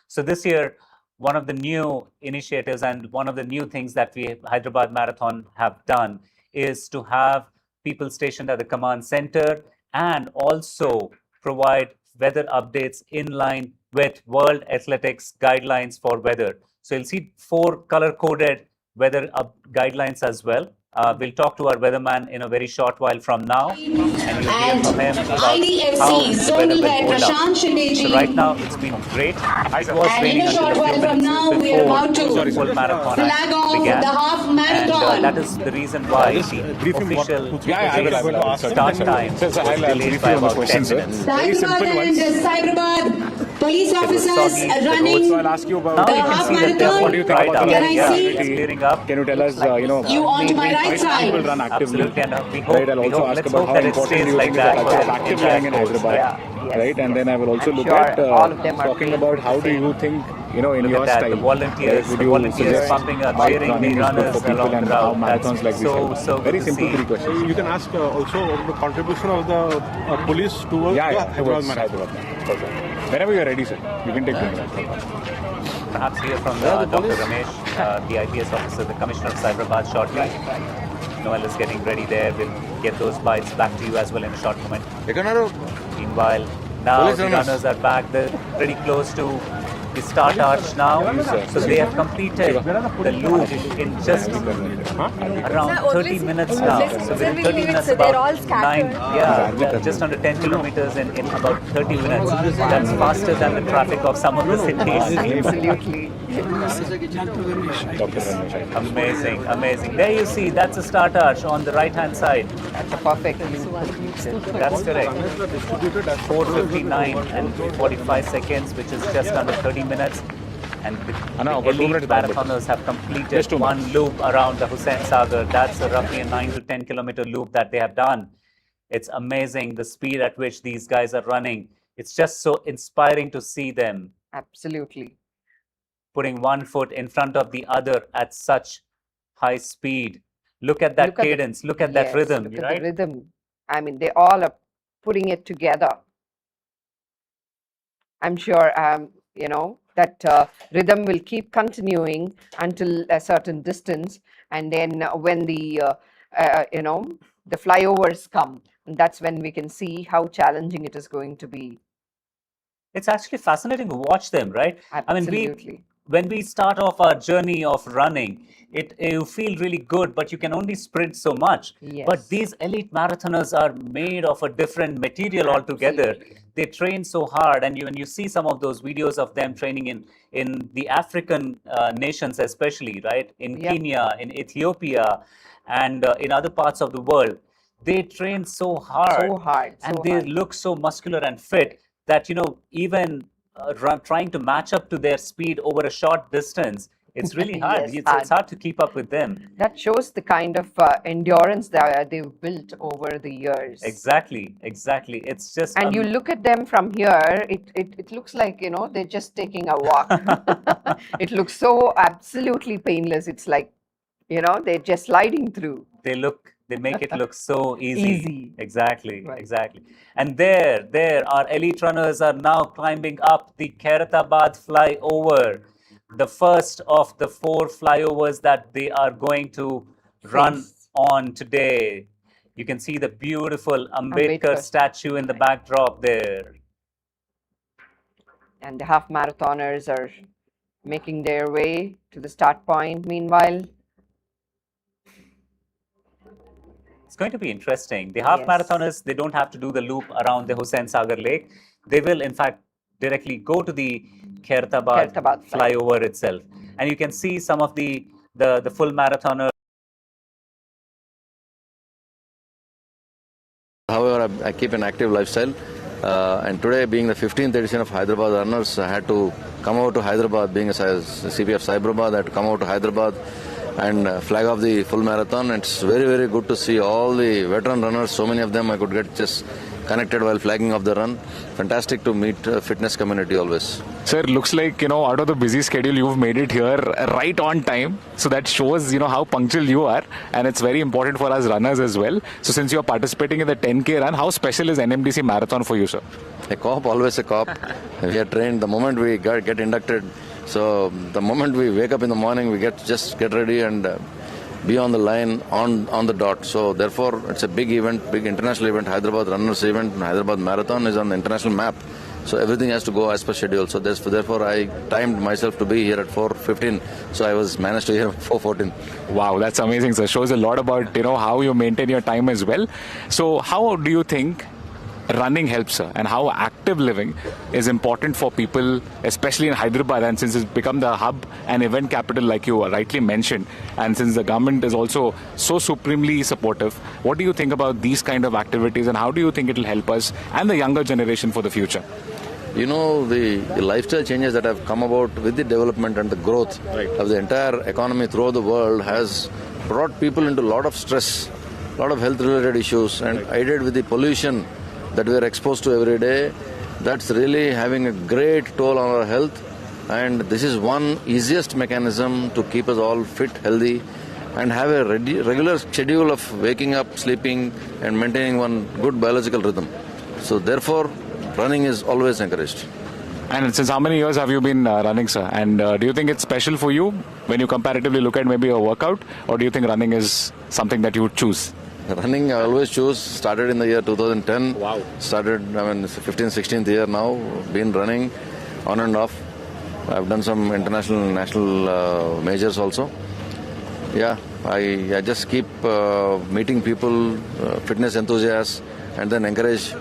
So this year, one of the new initiatives and one of the new things that we Hyderabad Marathon have done is to have people stationed at the command center and also provide weather updates in line with World Athletics guidelines for weather. So you'll see 4 color-coded weather guidelines as well. We'll talk to our weatherman in a very short while from now, and you'll hear from him about how the weather will hold up. So right now, it's been great. It was raining until a few minutes before the full marathon began, and that is the reason why the official start time was delayed by about 10 minutes. Very simple ones. Hyderabad police officers running So I'll ask you about the half marathon. What do you think about Can that? I see It's clearing up. Can you tell us, you on to my right side? people run actively? Absolutely, and we hope, Right, I'll also ask let's about hope how that it important stays you like think that is for the the active entire running in course. Hyderabad. Yeah, Right, and then I will also I'm look sure at all of them are talking trained about the how do same. you think, in Look your at that, style, the volunteers, would the you volunteers suggest pumping up, bike cheering running the is good runners for people along and the how route. marathons like That's this help? Very good to simple see. 3 questions. You can ask also the contribution of the police towards Yeah, the yeah, Hyderabad towards Marathon. Hyderabad. Perfect. Whenever you're ready, sir, you can take the Perhaps hear from Dr. Ramesh, the IPS officer, the Commissioner of Hyderabad shortly. Noel is getting ready there. We'll get those bites back to you as well in a short moment. Meanwhile, now the runners are back. They're pretty close to the start arch now. So they have completed the loop in just around 30 minutes now. So within 30 minutes, about 9, just under 10 kilometers in about 30 minutes. That's faster than the traffic of some of the cities. Absolutely. Amazing, amazing. There you see, that's the start arch on the right-hand side. That's a perfect loop. That's correct. 4:59 and 45 seconds, which is just under 30 minutes. And the elite marathoners have completed one loop around the Hussain Sagar. That's roughly a 9 to 10 kilometer loop that they have done. It's amazing the speed at which these guys are running. It's just so inspiring to see them. Absolutely. Putting one foot in front of the other at such high speed. Look at that cadence. Look at that rhythm. Look at the rhythm. I mean, they all are putting it together. I'm sure, that rhythm will keep continuing until a certain distance. And then when the flyovers come, that's when we can see how challenging it is going to be. It's actually fascinating to watch them, right? Absolutely. I mean, when we start off our journey of running, you feel really good, but you can only sprint so much. Yes. But these elite marathoners are made of a different material altogether. Absolutely. They train so hard, and when you see some of those videos of them training in the African nations, especially, right? In Kenya, in Ethiopia, and in other parts of the world, they train so hard. And they look so muscular and fit that, even trying to match up to their speed over a short distance, it's really hard. Yes, it's hard to keep up with them. That shows the kind of endurance that they've built over the years. Exactly. It's just... And you look at them from here, it looks like, they're just taking a walk. It looks so absolutely painless. It's like, they're just sliding through. They make it look so easy. Easy. Exactly. And there, our elite runners are now climbing up the Hyderabad flyover, the first of the 4 flyovers that they are going to run on today. You can see the beautiful Ambedkar statue in the backdrop there. And the half marathoners are making their way to the start point meanwhile. It's going to be interesting. The half marathoners, they don't have to do the loop around the Hussain Sagar Lake. They will, in fact, directly go to the Hyderabad flyover itself. And you can see some of the full marathoners. However, I keep an active lifestyle. And today, being the 15th edition of Hyderabad Runners, I had to come over to Hyderabad. Being a CP of Cyberabad, I had to come over to Hyderabad and flag off the full marathon. It's very, very good to see all the veteran runners. So many of them I could get just connected while flagging off the run. Fantastic to meet fitness community always. Sir, looks like, out of the busy schedule, you've made it here right on time. So that shows, how punctual you are. And it's very important for us runners as well. So since you're participating in the 10K run, how special is NMDC Marathon for you, sir? A cop, always a cop. We are trained the moment we get inducted. So the moment we wake up in the morning, we just get ready and be on the line on the dot. So therefore, it's a big event, big international event. Hyderabad Runners event, Hyderabad Marathon is on the international map. So everything has to go as per schedule. So therefore I timed myself to be here at 4:15. So I was managed to be here at 4:14. Wow, that's amazing, sir. Shows a lot about, how you maintain your time as well. So how do you think running helps, sir, and how active living is important for people, especially in Hyderabad, and since it's become the hub and event capital like you rightly mentioned, and since the government is also so supremely supportive, what do you think about these kind of activities, and how do you think it will help us and the younger generation for the future? The lifestyle changes that have come about with the development and the growth of the entire economy throughout the world has brought people into a lot of stress, a lot of health related issues, and aided with the pollution that we are exposed to every day. That's really having a great toll on our health, and this is one easiest mechanism to keep us all fit, healthy, and have a regular schedule of waking up, sleeping, and maintaining one good biological rhythm. So therefore, running is always encouraged. And since how many years have you been running, sir? And do you think it's special for you when you comparatively look at maybe a workout, or do you think running is something that you would choose? Running, I always choose. Started in the year 2010. Wow. It's 15th, 16th year now. Been running on and off. I've done some international, national majors also. Yeah, I just keep meeting people, fitness enthusiasts, and then encourage,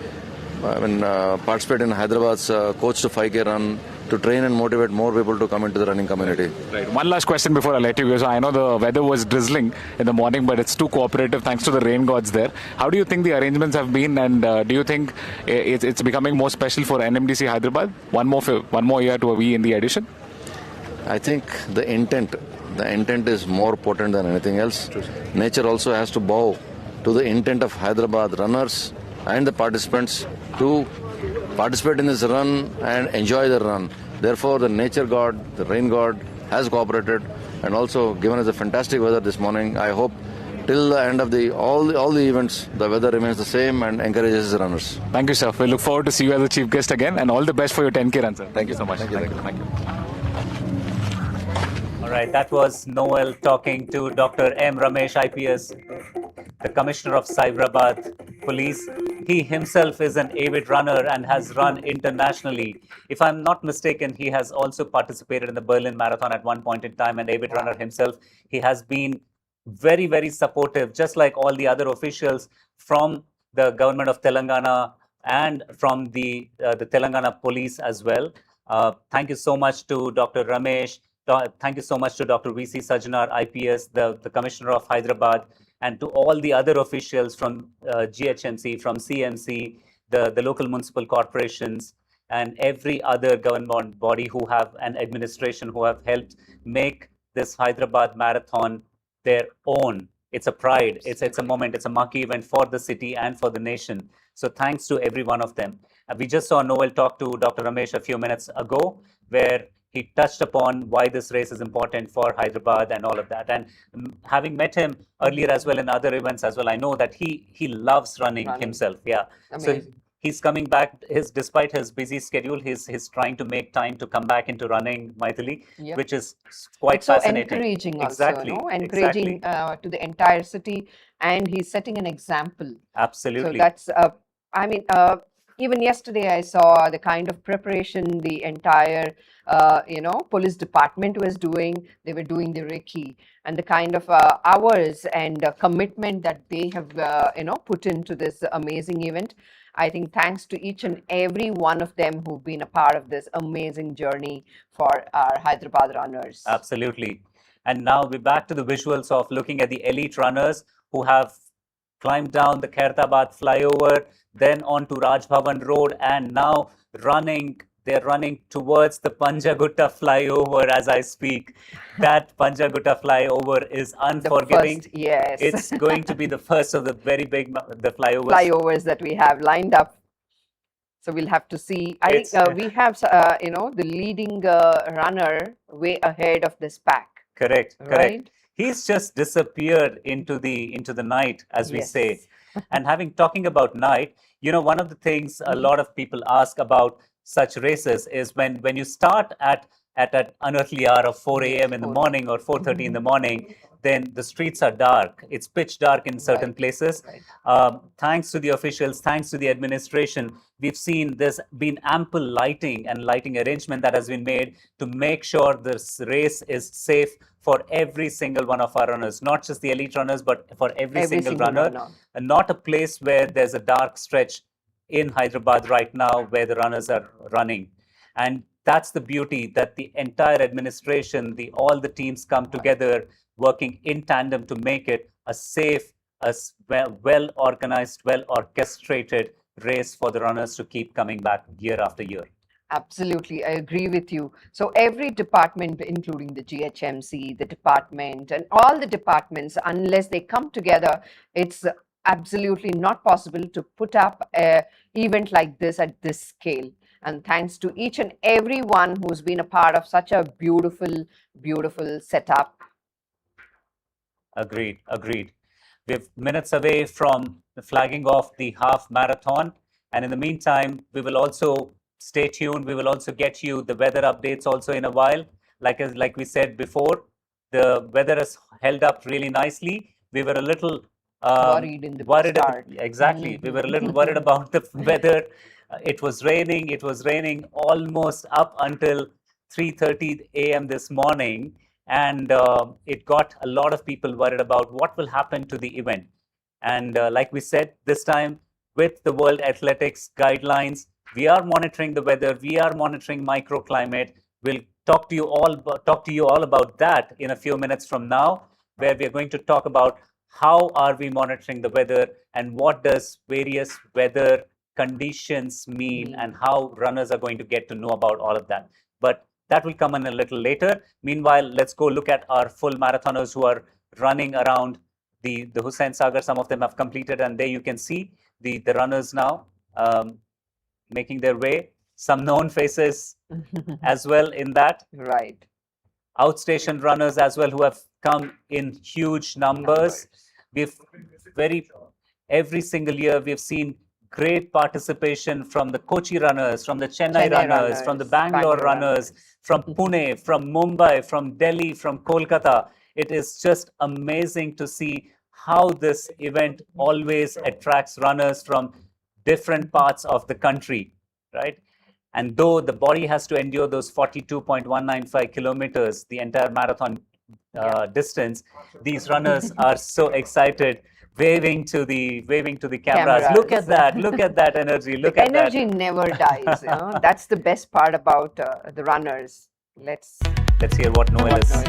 participate in Hyderabad's Coach to 5K run, to train and motivate more people to come into the running community. Right. One last question before I let you go. So I know the weather was drizzling in the morning, but it's too cooperative thanks to the rain gods there. How do you think the arrangements have been, and do you think it's becoming more special for NMDC Hyderabad? One more year to be in the edition? I think the intent is more potent than anything else. Nature also has to bow to the intent of Hyderabad runners and the participants to participate in this run and enjoy the run. Therefore, the nature god, the rain god, has cooperated and also given us a fantastic weather this morning. I hope till the end of all the events, the weather remains the same and encourages the runners. Thank you, sir. We look forward to see you as a chief guest again, and all the best for your 10K run, sir. Thank you so much. Thank you. All right, that was Noel talking to Dr. M. Ramesh, IPS, the Commissioner of Hyderabad Police. He himself is an avid runner and has run internationally. If I'm not mistaken, he has also participated in the Berlin Marathon at one point in time, an avid runner himself. He has been very, very supportive, just like all the other officials from the government of Telangana and from the Telangana police as well. Thank you so much to Dr. Ramesh. Thank you so much to Dr. V.C. Sajjanar, IPS, the Commissioner of Hyderabad, and to all the other officials from GHMC, from CMC, the local municipal corporations, and every other government body who have an administration who have helped make this Hyderabad Marathon their own. It's a pride, it's a moment, it's a marquee event for the city and for the nation. So thanks to every one of them. We just saw Noel talk to Dr. Ramesh a few minutes ago, where he touched upon why this race is important for Hyderabad and all of that. And having met him earlier as well in other events as well, I know that he loves running himself. Yeah. Amazing. So he's coming back. Despite his busy schedule, he's trying to make time to come back into running, Maithili, Yep. which is quite It's so fascinating. encouraging Exactly. also, no? Encouraging to the entire city, and he's setting an example. Absolutely. So that's, even yesterday I saw the kind of preparation the entire, police department was doing. They were doing the recce, and the kind of hours and commitment that they have, put into this amazing event. I think thanks to each and every one of them who've been a part of this amazing journey for our Hyderabad runners. Absolutely. And now we're back to the visuals of looking at the elite runners who have climbed down the Khairtabad flyover, then onto Raj Bhavan Road, and now they're running towards the Panjagutta flyover as I speak. That Panjagutta flyover is unforgiving. The first, yes. It's going to be the first of the very big flyovers that we have lined up. So we'll have to see. I think we have, the leading runner way ahead of this pack. Correct. Right? He's just disappeared into the night, as we Yes. say. And talking about night, one of the things a lot of people ask about such races is when you start at an unearthly hour of 4 a.m. in the morning or 4:30 in the morning, then the streets are dark. It's pitch dark in certain places. Thanks to the officials, thanks to the administration, we've seen there's been ample lighting and lighting arrangement that has been made to make sure this race is safe for every single one of our runners, not just the elite runners, but for every single runner. And not a place where there's a dark stretch in Hyderabad right now where the runners are running. And that's the beauty, that the entire administration, all the teams come together working in tandem to make it a safe, well-organized, well-orchestrated race for the runners to keep coming back year after year. Absolutely, I agree with you. So every department, including the GHMC, the department, and all the departments, unless they come together, it's absolutely not possible to put up an event like this at this scale. And thanks to each and every one who's been a part of such a beautiful, beautiful setup. Agreed. We're minutes away from the flagging of the half marathon. And in the meantime, we will also stay tuned. We will also get you the weather updates also in a while. Like we said before, the weather has held up really nicely. We were a little worried in the start. Exactly. We were a little worried about the weather. It was raining almost up until 3:30 a.m. this morning. And it got a lot of people worried about what will happen to the event. And like we said, this time with the World Athletics guidelines, we are monitoring the weather, we are monitoring microclimate. We'll talk to you all about that in a few minutes from now, where we are going to talk about how are we monitoring the weather and what does various weather conditions mean and how runners are going to get to know about all of that. But that will come in a little later. Meanwhile, let's go look at our full marathoners who are running around the Hussain Sagar. Some of them have completed, and there you can see the runners now making their way. Some known faces as well in that. Right. Outstation runners as well who have come in huge numbers. Every single year we've seen great participation from the Kochi runners, from the Chennai runners, from the Bangalore runners, from Pune, from Mumbai, from Delhi, from Kolkata. It is just amazing to see how this event always attracts runners from different parts of the country, right? And though the body has to endure those 42.195 kilometers, the entire marathon distance, these runners are so excited, waving to the cameras. Look at that energy. Look at that. Energy never dies. That's the best part about the runners. Let's hear what Noel is.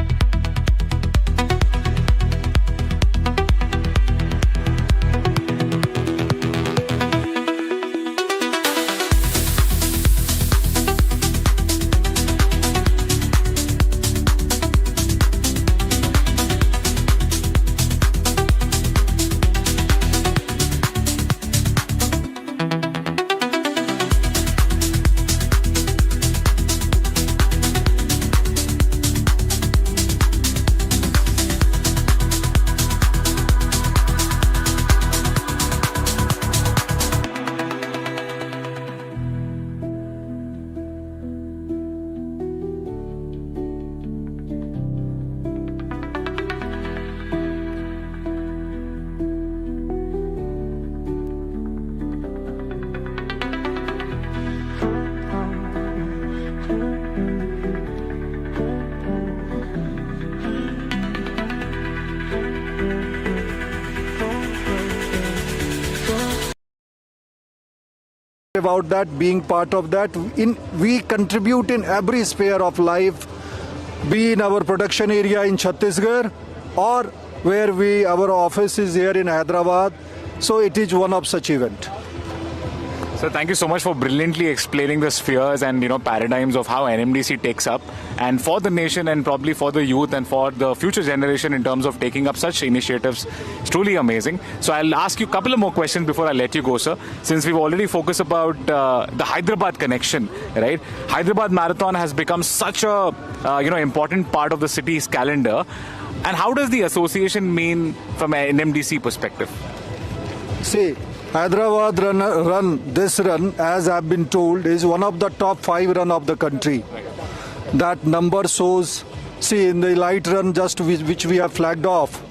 About that, being part of that, we contribute in every sphere of life, be in our production area in Chhattisgarh or where our office is here in Hyderabad. So it is one of such event. So thank you so much for brilliantly explaining the spheres and paradigms of how NMDC takes up, and for the nation and probably for the youth and for the future generation in terms of taking up such initiatives. It's truly amazing. So I'll ask you a couple of more questions before I let you go, sir. Since we've already focused about the Hyderabad connection, right? Hyderabad Marathon has become such a important part of the city's calendar. And how does the association mean from an NMDC perspective? See, Hyderabad run, as I've been told, is one of the top 5 run of the country. That number shows See, in the light run just which we have flagged off,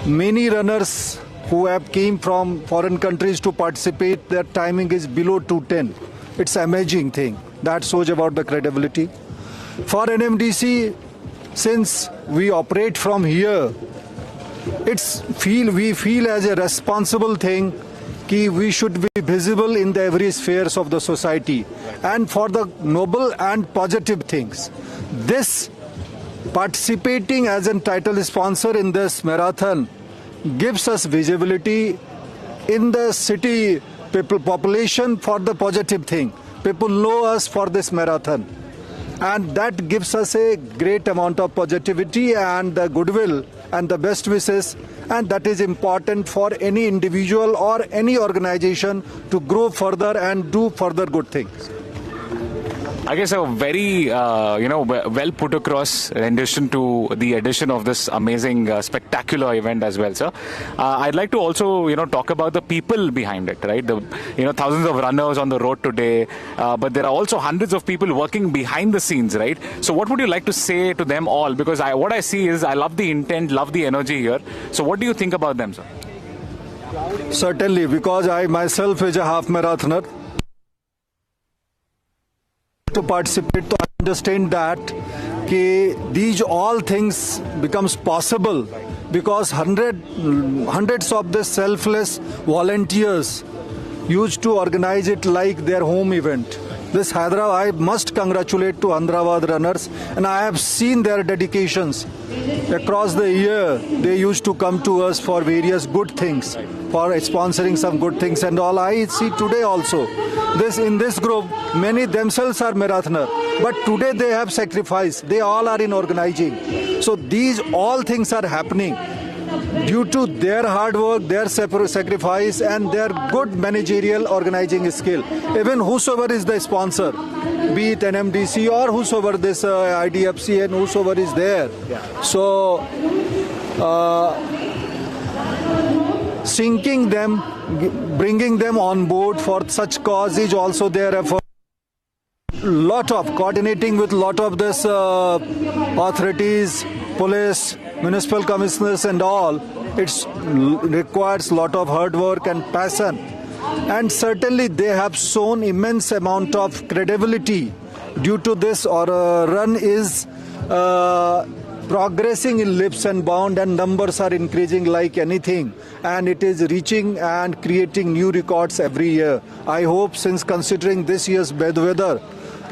many runners who have came from foreign countries to participate, their timing is below 2:10. It's an amazing thing. That shows about the credibility. For NMDC, since we operate from here, we feel as a responsible thing that we should be visible in the every spheres of the society and for the noble and positive things. This participating as a title sponsor in this marathon gives us visibility in the city population for the positive thing. People know us for this marathon, and that gives us a great amount of positivity and the goodwill and the best wishes, and that is important for any individual or any organization to grow further and do further good things. I guess a very, well put across rendition to the addition of this amazing, spectacular event as well, sir. I'd like to also, talk about the people behind it, right? The, thousands of runners on the road today, but there are also hundreds of people working behind the scenes, right? So what would you like to say to them all? Because what I see is I love the intent, love the energy here. So what do you think about them, sir? Certainly, because I myself is a half marathoner. To participate, to understand that these all things becomes possible because hundreds of the selfless volunteers used to organize it like their home event. This Hyderabad, I must congratulate to Hyderabad runners, and I have seen their dedications across the year. They used to come to us for various good things, for sponsoring some good things and all. I see today also, in this group, many themselves are marathoner, but today they have sacrificed. They all are in organizing. So these all things are happening due to their hard work, their sacrifice, and their good managerial organizing skill. Even whosoever is the sponsor, be it NMDC or whosoever this IDFC and whosoever is there. Yeah. So, sinking them, bringing them on board for such cause is also their effort. Lot of coordinating with lot of this authorities, police, municipal commissioners and all. It requires lot of hard work and passion, and certainly they have shown immense amount of credibility due to this run is progressing in leaps and bounds, and numbers are increasing like anything, and it is reaching and creating new records every year. I hope, since considering this year's bad weather,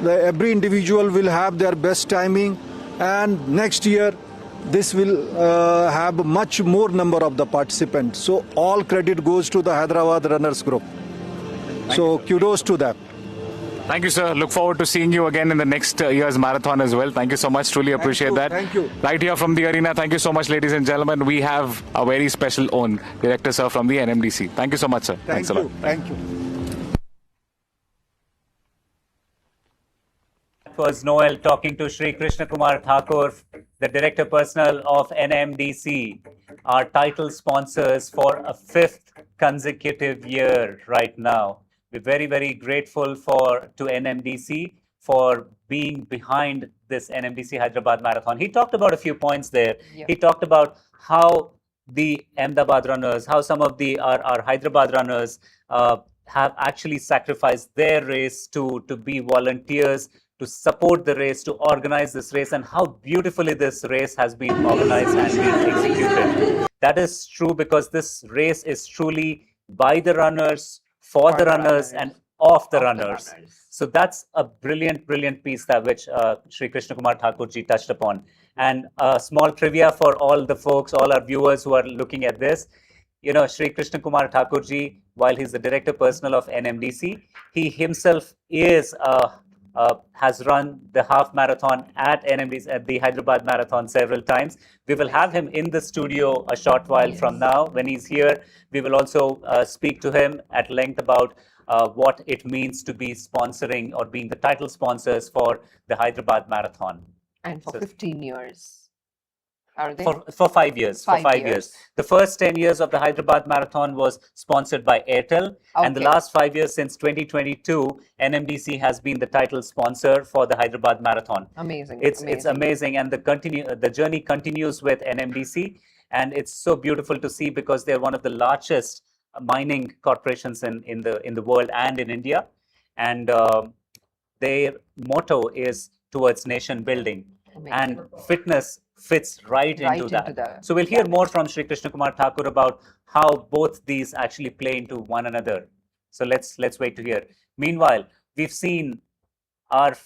every individual will have their best timing, and next year this will have much more number of the participants. So all credit goes to the Hyderabad Runners Group. So kudos to them. Thank you, sir. Look forward to seeing you again in the next year's marathon as well. Thank you so much. Truly appreciate that. Thank you. Right here from the arena. Thank you so much, ladies and gentlemen. We have a very special own director, sir, from the NMDC. Thank you so much, sir. Thanks a lot. Thank you. Was Noel talking to Shri Krishna Mohan Akbar, the Director Personnel of NMDC, our title sponsors for a 5th consecutive year right now. We're very, very grateful to NMDC for being behind this NMDC Hyderabad Marathon. He talked about a few points there. Yeah. He talked about how the Ahmedabad runners, how some of our Hyderabad runners have actually sacrificed their race to be volunteers, to support the race, to organize this race, and how beautifully this race has been organized and been executed. That is true because this race is truly by the runners, for the runners, and of the runners. So that's a brilliant, brilliant piece that which Shri Krishna Mohan Akbar ji touched upon. And a small trivia for all the folks, all our viewers who are looking at this. Shri Krishna Mohan Akbar ji, while he's the Director Personnel of NMDC, he himself has run the half marathon at NMDC, at the Hyderabad Marathon several times. We will have him in the studio a short while from now. When he's here, we will also speak to him at length about what it means to be sponsoring or being the title sponsors for the Hyderabad Marathon. And for 15 years. Are they? For 5 years. For 5 years. The first 10 years of the Hyderabad Marathon was sponsored by Airtel. And the last 5 years, since 2022, NMDC has been the title sponsor for the Hyderabad Marathon. Amazing. It's amazing. And the journey continues with NMDC. And it's so beautiful to see because they're one of the largest mining corporations in the world and in India. And their motto is towards nation building. Amazing. And fitness fits right into that. So we'll hear more from Shri Krishna Kumar Thakur about how both these actually play into one another. So let's wait to hear. Meanwhile, we've seen our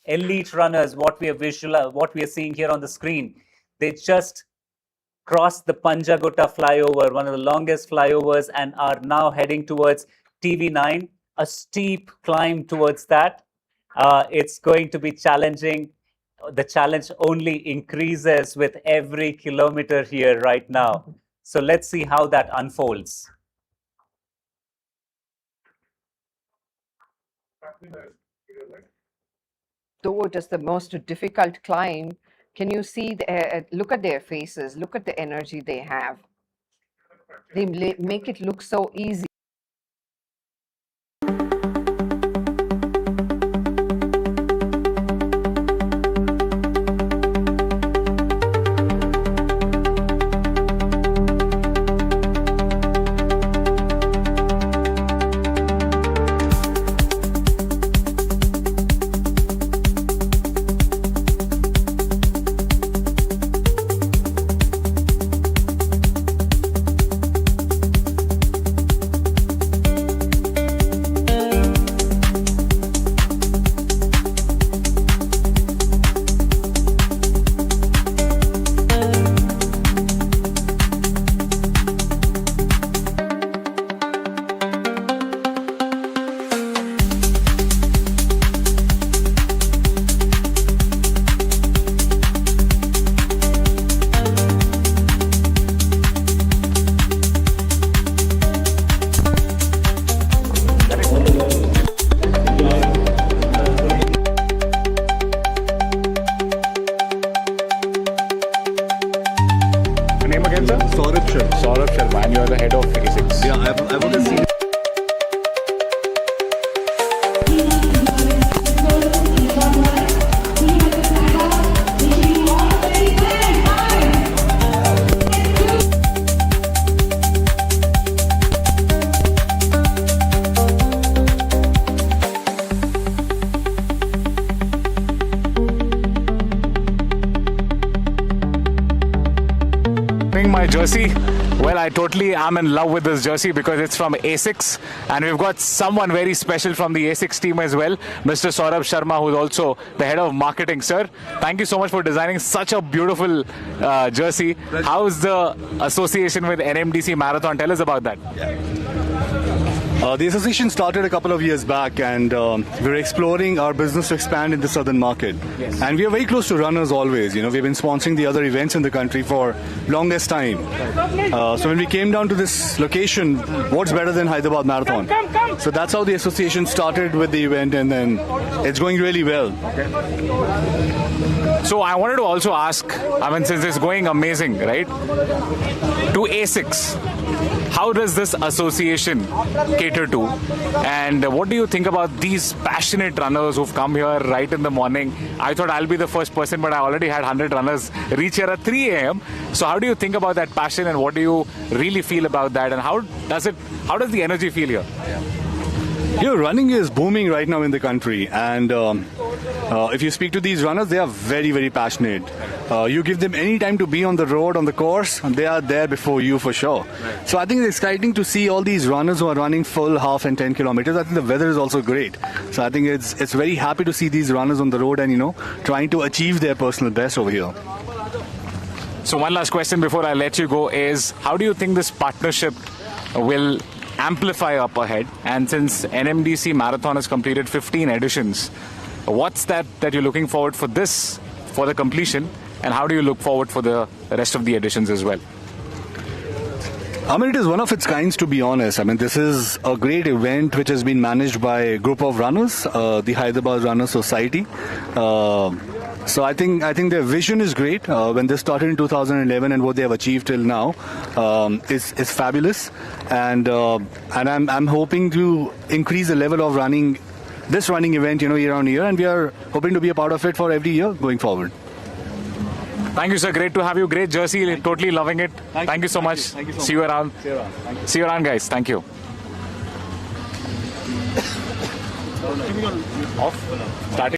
elite runners, what we are seeing here on the screen. They just crossed the Panjagutta flyover, one of the longest flyovers, and are now heading towards TV9, a steep climb towards that. It's going to be challenging. The challenge only increases with every kilometer here right now. So let's see how that unfolds. Though it is the most difficult climb, can you see, look at their faces, look at the energy they have. They make it look so easy. My jersey, well, I totally am in love with this jersey because it's from ASICS, and we've got someone very special from the ASICS team as well, Mr. Saurabh Sharma, who's also the head of marketing. Sir, thank you so much for designing such a beautiful jersey. How's the association with NMDC Marathon? Tell us about that. The association started a couple of years back, and we're exploring our business to expand in the southern market. Yes. And we are very close to runners always. You know, we've been sponsoring the other events in the country for longest time. So when we came down to this location, what's better than Hyderabad Marathon? So that's how the association started with the event, and then it's going really well. So I wanted to also ask, I mean, since it's going amazing, right? To ASICS, how does this association cater to? And what do you think about these passionate runners who've come here right in the morning? I thought I'll be the first person, but I already had 100 runners reach here at 3 a.m. So how do you think about that passion, and what do you really feel about that? And how does the energy feel here? You know, running is booming right now in the country, and if you speak to these runners, they are very, very passionate. You give them any time to be on the road, on the course, and they are there before you for sure. Right. So I think it's exciting to see all these runners who are running full, half and 10 kilometers. I think the weather is also great. So I think it's very happy to see these runners on the road and, you know, trying to achieve their personal best over here. So one last question before I let you go is, how do you think this partnership will amplify up ahead? And since NMDC Marathon has completed 15 editions, what's that you're looking forward for the completion, and how do you look forward for the rest of the editions as well? I mean, it is one of its kinds, to be honest. I mean, this is a great event which has been managed by a group of runners, the Hyderabad Runners Society. So I think their vision is great. When they started in 2011 and what they have achieved till now is fabulous. And I'm hoping to increase the level of this running event, year on year, and we are hoping to be a part of it for every year going forward. Thank you, sir. Great to have you. Great jersey. Totally loving it. Thank you so much. See you around. See you around, guys. Thank you. Off. Starting.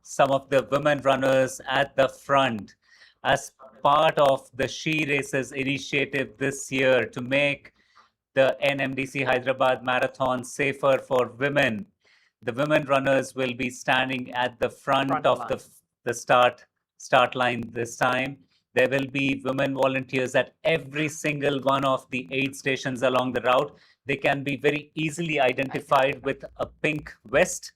Some of the women runners at the front as part of the Shri Races initiative this year to make the NMDC Hyderabad Marathon safer for women. The women runners will be standing at the front of the start line this time. There will be women volunteers at every single one of the 8 stations along the route. They can be very easily identified with a pink vest,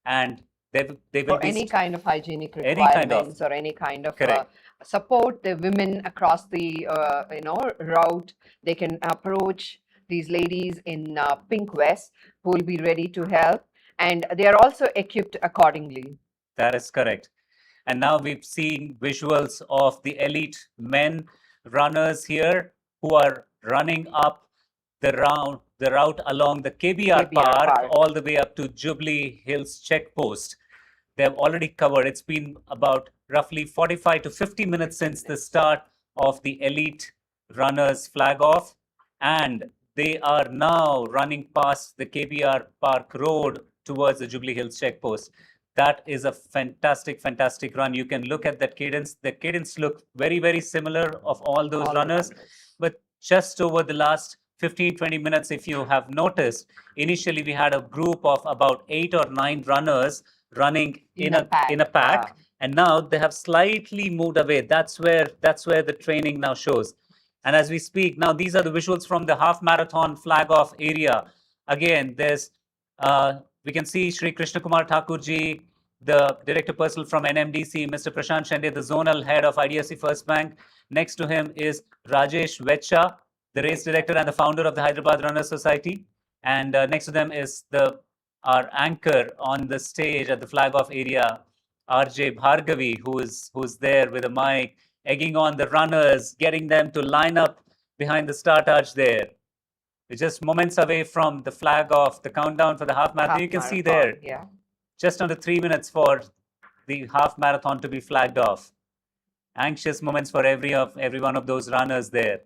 and they will for be any kind of hygienic any kind requirements or any kind of support the women across the route. They can approach these ladies in pink vests who will be ready to help, and they are also equipped accordingly. That is correct. And now we've seen visuals of the elite men runners here who are running up the route along the KBR Park all the way up to Jubilee Hills checkpost. They have already covered. It's been about roughly 45 to 50 minutes since the start of the elite runners flag off, and they are now running past the KBR Park Road towards the Jubilee Hills checkpost. That is a fantastic, fantastic run. You can look at that cadence. The cadence look very, very similar of all those runners, but just over the last 15-20 minutes, if you have noticed, initially we had a group of about 8 or 9 runners running in a pack, and now they have slightly moved away. That's where the training now shows. And as we speak now, these are the visuals from the half marathon flag off area. Again, there's we can see Shri Krishna Kumar Thakurji, the Director Personal from NMDC, Mr. Prashant Shende, the Zonal Head of IDFC First Bank. Next to him is Rajesh Vetcha, the Race Director and the founder of the Hyderabad Runners Society. And next to them is our anchor on the stage at the flag off area, RJ Bhargavi, who's there with a mic, egging on the runners, getting them to line up behind the start arch there. We're just moments away from the flag off, the countdown for the half marathon. You can see there, just under 3 minutes for the half marathon to be flagged off. Anxious moments for every one of those runners there.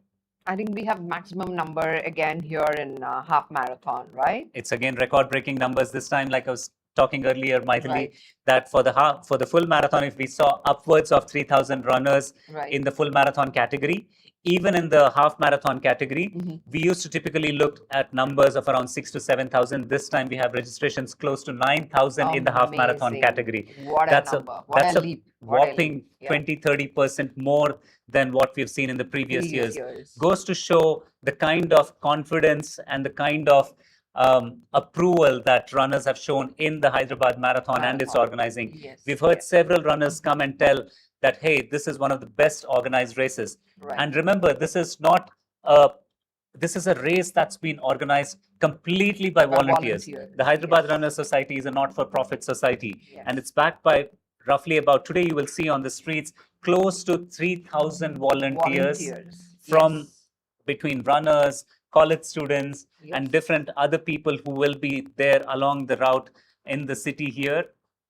I think we have maximum number again here in half marathon, right? It's again record-breaking numbers this time, like I was talking earlier, Maithili, Right. that for the full marathon, if we saw upwards of 3,000 runners Right. in the full marathon category, even in the half marathon category, we used to typically look at numbers of around 6 to 7,000. This time we have registrations close to 9,000 in the half marathon Amazing. category. What a That's number. What that's a a leap. What a leap. whopping Yeah. 20-30% more than what we've seen in the previous Previous years. years. Goes to show the kind of confidence and the kind of approval that runners have shown in the Hyderabad Marathon and its organizing. Yes, We've heard several runners come and tell that, hey, this is one of the best organized races. Right. And remember, this is a race that's been organized completely by volunteers. The Hyderabad Runners Society is a not-for-profit society, and it's backed by roughly about, today you will see on the streets, close to 3,000 volunteers from between runners, college students, and different other people who will be there along the route in the city here,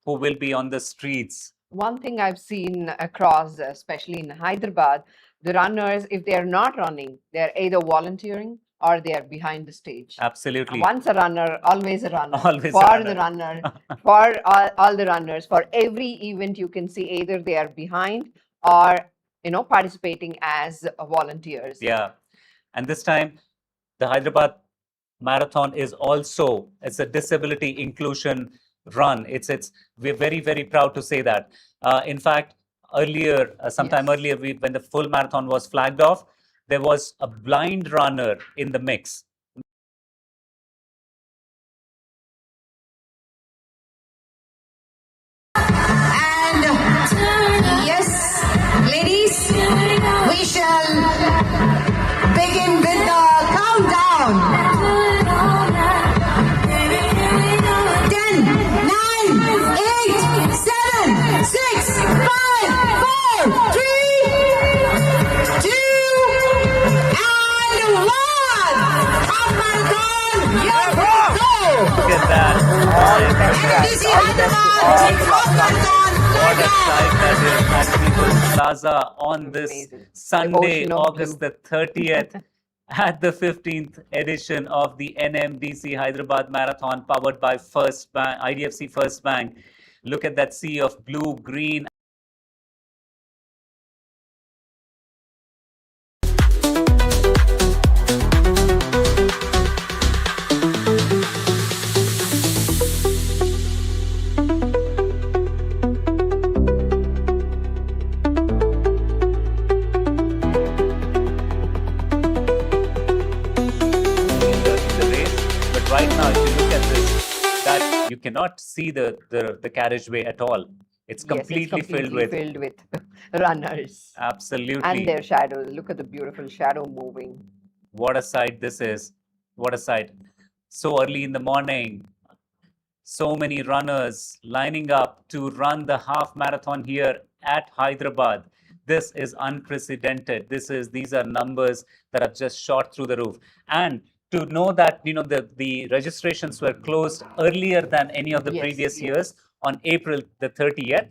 who will be on the streets. One thing I've seen across, especially in Hyderabad, the runners, if they are not running, they're either volunteering or they are behind the stage. Absolutely. Once a runner, always a runner. Always a for the runner. runner, for all the runners, for every event you can see either they are behind or participating as volunteers. Yeah. And this time, the Hyderabad Marathon is also, it's a disability inclusion run. We're very, very proud to say that. In fact, earlier, sometime earlier, when the full marathon was flagged off, there was a blind runner in the mix. And yes, ladies, we shall begin with the countdown. 10, 9, 8, 7, 6, 5, 4, 3, 2, and 1. Half marathon, here we go. Look at that. NMDC Hyderabad, half marathon. What a sight that is at People's Plaza on this Sunday, ocean of August the 30th, at the 15th edition of the NMDC Hyderabad Marathon, powered by First Bank, IDFC First Bank. Look at that sea of blue, green. Right now, if you look at this, that you cannot see the carriageway at all. It's completely, filled with runners. Absolutely. And their shadows. Look at the beautiful shadow moving. What a sight this is. What a sight. So early in the morning, so many runners lining up to run the half marathon here at Hyderabad. This is unprecedented. These are numbers that have just shot through the roof. And to know that the registrations were closed earlier than any of the previous years on April the 30th,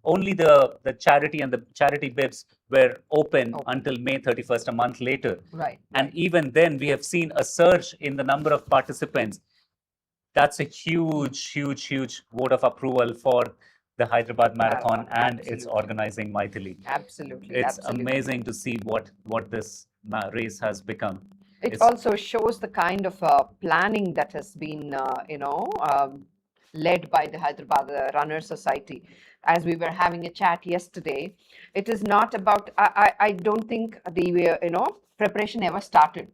only the charity and the charity bibs were open until May 31st, a month later. Right. And even then, we have seen a surge in the number of participants. That's a huge, huge, huge vote of approval for the Hyderabad Marathon and its organizing, Maithili. Absolutely. It's absolutely. amazing to see what this race has become. It also shows the kind of planning that has been, led by the Hyderabad Runner Society. As we were having a chat yesterday, it is not about, I don't think the, preparation ever started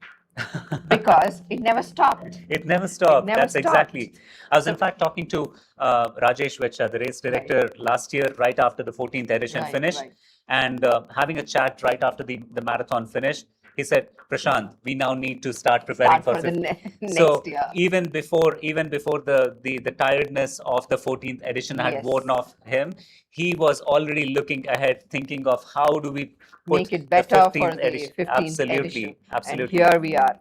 because it never stopped. It never stopped. never That's stopped. exactly. I was in fact talking to Rajesh Vetcha, the race director, last year, right after the 14th edition finished, and having a chat right after the marathon finished. He said, Prashant, we now need to start preparing for the 15th. next So year. even before the tiredness of the 14th edition had worn off him, he was already looking ahead, thinking of how do we put Make it better the for 15th the edition. 15th Absolutely, edition. absolutely. And here we are.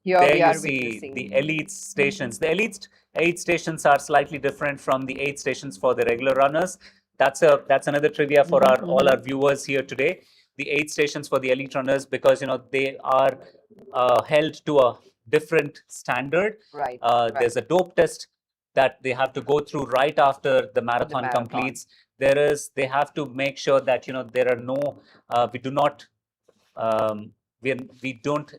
Here There we you are see witnessing. the elite stations. The elite 8 stations are slightly different from the 8 stations for the regular runners. that's another trivia for all our viewers here today. The aid stations for the elite runners, because they are held to a different standard. Right. There's a dope test that they have to go through right after the marathon completes. They have to make sure that there are no we do not we don't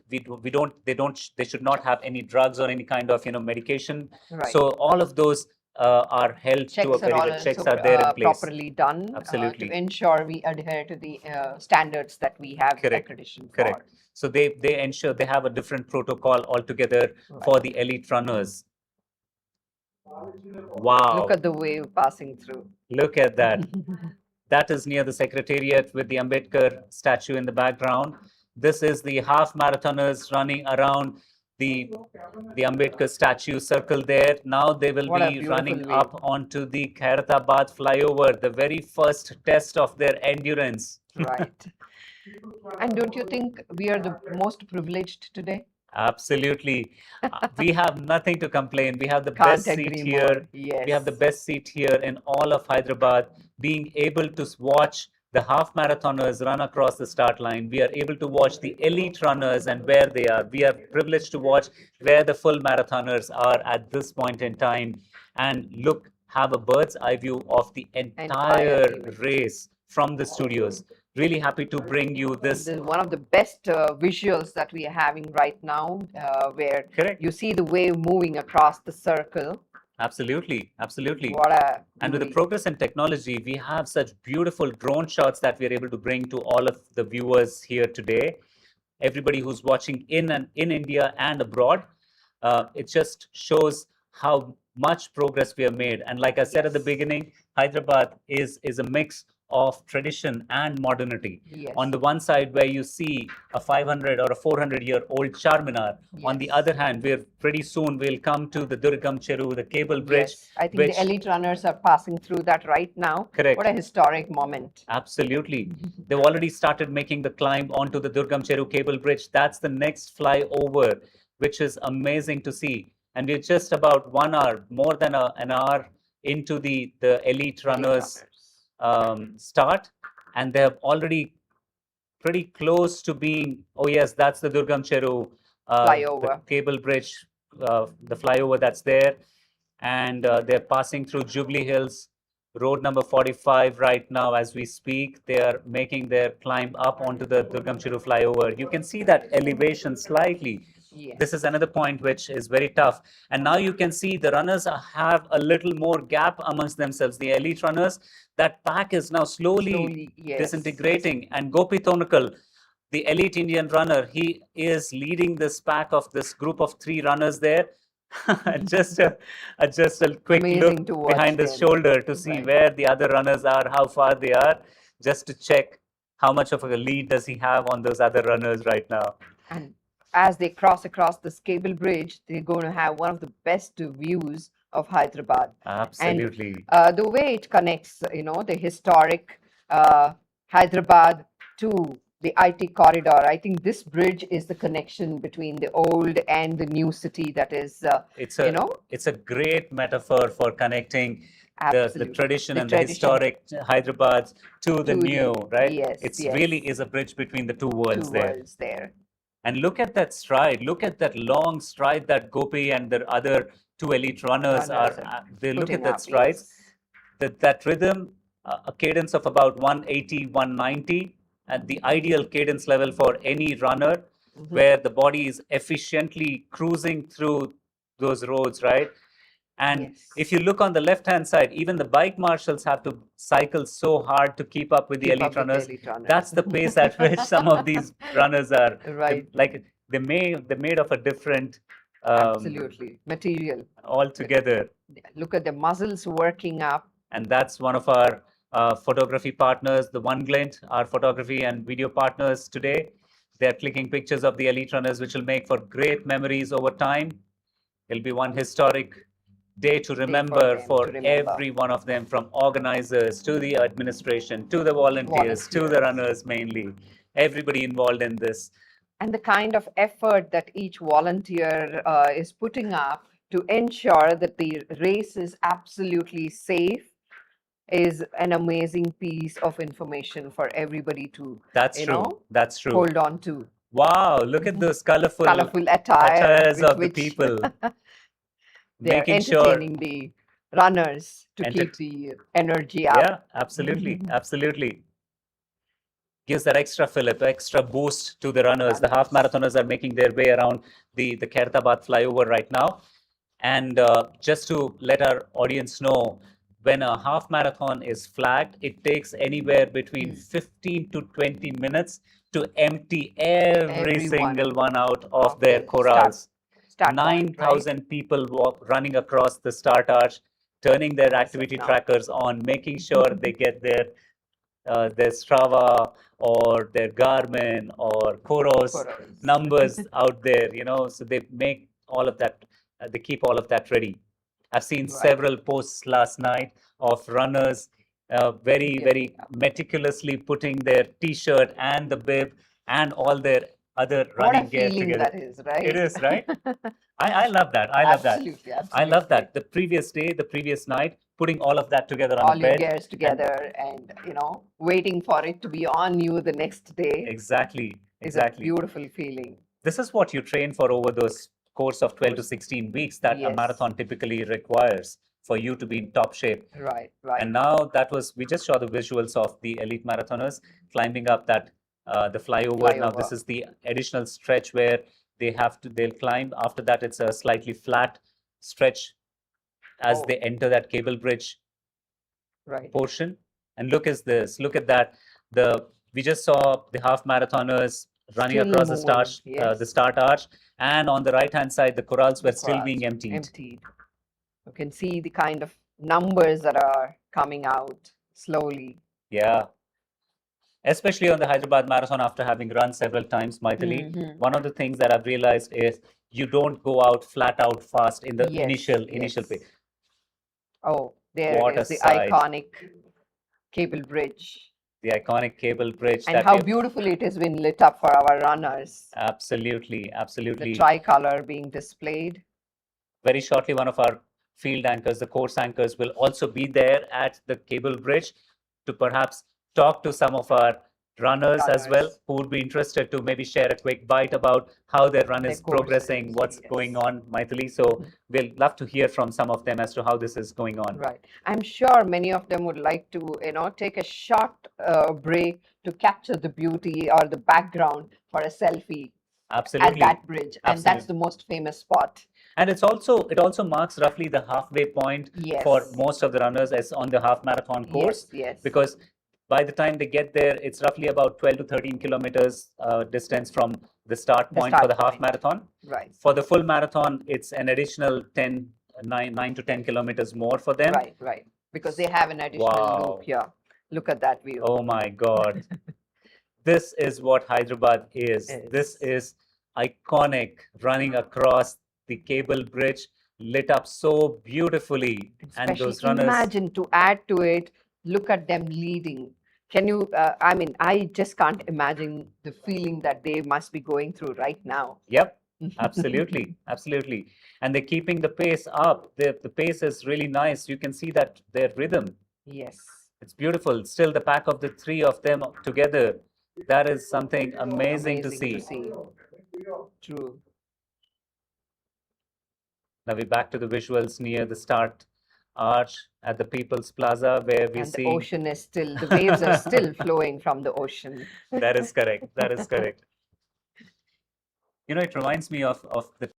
they should not have any drugs or any kind of medication. Right. So all of those are held to a very good checks are there in place. Properly done. Absolutely. To ensure we adhere to the standards that we have accreditation for. Correct. So they ensure they have a different protocol altogether for the elite runners. Wow. Look at the wave passing through. Look at that. That is near the Secretariat with the Ambedkar statue in the background. This is the half marathoners running around the Ambedkar statue circle there. Now they will be running up onto the Hyderabad flyover, the very first test of their endurance. Right. And don't you think we are the most privileged today? Absolutely. We have nothing to complain. We have the best seat here. Yes. We have the best seat here in all of Hyderabad. Being able to watch the half marathoners run across the start line. We are able to watch the elite runners and where they are. We are privileged to watch where the full marathoners are at this point in time. And look, have a bird's eye view of the entire race from the studios. Really happy to bring you this. This is one of the best visuals that we are having right now, where you see the wave moving across the circle. Absolutely, absolutely. And with the progress in technology, we have such beautiful drone shots that we are able to bring to all of the viewers here today. Everybody who's watching in India and abroad, it just shows how much progress we have made. And like I said at the beginning, Hyderabad is a mix of tradition and modernity. Yes. On the one side, where you see a 500 or a 400-year-old Charminar. Yes. On the other hand, pretty soon we'll come to the Durgam Cheru, the cable bridge. Yes. I think the elite runners are passing through that right now. Correct. What a historic moment. Absolutely. They've already started making the climb onto the Durgam Cheru cable bridge. That's the next flyover, which is amazing to see. And we're just about 1 hour, more than an hour into the elite runners start, and they're already pretty close to being, oh yes, that's the Durgam Cheru flyover, the cable bridge, the flyover that's there, and they're passing through Jubilee Hills, road number 45 right now as we speak. They are making their climb up onto the Durgam Cheru flyover. You can see that elevation slightly. Yes. This is another point which is very tough. And now you can see the runners have a little more gap amongst themselves. The elite runners, that pack is now slowly disintegrating. And Gopi Tonakal, the elite Indian runner, he is leading this pack of this group of 3 runners there. just a quick Amazing look behind his shoulder to see where the other runners are, how far they are, just to check how much of a lead does he have on those other runners right now. And as they cross across this cable bridge, they're going to have one of the best views of Hyderabad. Absolutely. And the way it connects, the historic Hyderabad to the IT corridor. I think this bridge is the connection between the old and the new city. That is, it's a great metaphor for connecting the tradition and the historic Hyderabad to the new, right? Yes, It's really is a bridge between the two worlds there. And look at that stride. Look at that long stride that Gopi and the other 2 elite runners are. They look at that stride. That rhythm, a cadence of about 180, 190, and the ideal cadence level for any runner, where the body is efficiently cruising through those roads, right? And if you look on the left-hand side, even the bike marshals have to cycle so hard to keep up with the elite runners. That's the pace at which some of these runners are. Right. Like they're made of a different absolutely material altogether. Look at the muscles working up. And that's one of our photography partners, the One Glint, our photography and video partners today. They're clicking pictures of the elite runners, which will make for great memories over time. It'll be one historic day to remember for every one of them, from organizers to the administration, to the volunteers, to the runners mainly, everybody involved in this. And the kind of effort that each volunteer is putting up to ensure that the race is absolutely safe is an amazing piece of information for everybody to, That's you true. know, That's true. hold on to. Wow, look at those colorful Attire attires with of the which people. They're Making sure. entertaining the runners to keep the energy up. Yeah, absolutely. Absolutely. Gives that extra fillip, extra boost to the runners. The half marathoners are making their way around the Hyderabad flyover right now. And just to let our audience know, when a half marathon is flagged, it takes anywhere between 15 to 20 minutes to empty every single one out of their corrals. 9,000 people running across the start arch, turning their activity trackers on, making sure they get their Strava or their Garmin or Koros numbers out there, you know, so they make all of that, they keep all of that ready. I've seen several posts last night of runners very meticulously putting their t-shirt and the bib and all their other running gear together. That is, right? It is, right? I love that. I love Absolutely, that. I love that. The previous day, the previous night, putting all of that together on all the bed. your gears together and, you know, waiting for it to be on you the next day. Exactly. Is a beautiful feeling. This is what you train for over those course of 12 to 16 weeks that a marathon typically requires for you to be in top shape. Right. And now we just saw the visuals of the elite marathoners climbing up that the flyover. Now this is the additional stretch where they'll climb. After that, it's a slightly flat stretch as they enter that cable bridge portion. And look at this, look at that. We just saw the half marathoners running Still across moving, the start arch, and on the right hand side the corrals were still being emptied. You can see the kind of numbers that are coming out slowly. Yeah. Especially on the Hyderabad Marathon, after having run several times, Maithili, one of the things that I've realized is you don't go out flat out fast in the initial pace. Oh, there What is a the sight. iconic cable bridge. The iconic cable bridge. And how beautifully it has been lit up for our runners. Absolutely. The tricolor being displayed. Very shortly, one of our field anchors, the course anchors, will also be there at the cable bridge to perhaps talk to some of our runners as well, who would be interested to maybe share a quick bite about how their run is progressing, what's going on, Maithili. So we'll love to hear from some of them as to how this is going on. Right. I'm sure many of them would like to, you know, take a short break to capture the beauty or the background for a selfie. Absolutely. At that bridge. And that's the most famous spot. And it also marks roughly the halfway point for most of the runners as on the half marathon course. Because by the time they get there, it's roughly about 12 to 13 kilometers distance from the start point for the half marathon. Right. For the full marathon, it's an additional 9 to 10 kilometers more for them. Right. Because they have an additional loop here. Look at that view. Oh my God. This is what Hyderabad is. This is iconic, running across the cable bridge, lit up so beautifully. And those runners. Imagine, to add to it, look at them leading. Can you, I mean, I just can't imagine the feeling that they must be going through right now. Yep, absolutely. And they're keeping the pace up. The pace is really nice. You can see that their rhythm. Yes. It's beautiful. Still the pack of the three of them together. That is something amazing to see. True. Now we're back to the visuals near the start arch at the People's Plaza, where we see the ocean is still, the waves are still flowing from the ocean. That is correct. You know, it reminds me of the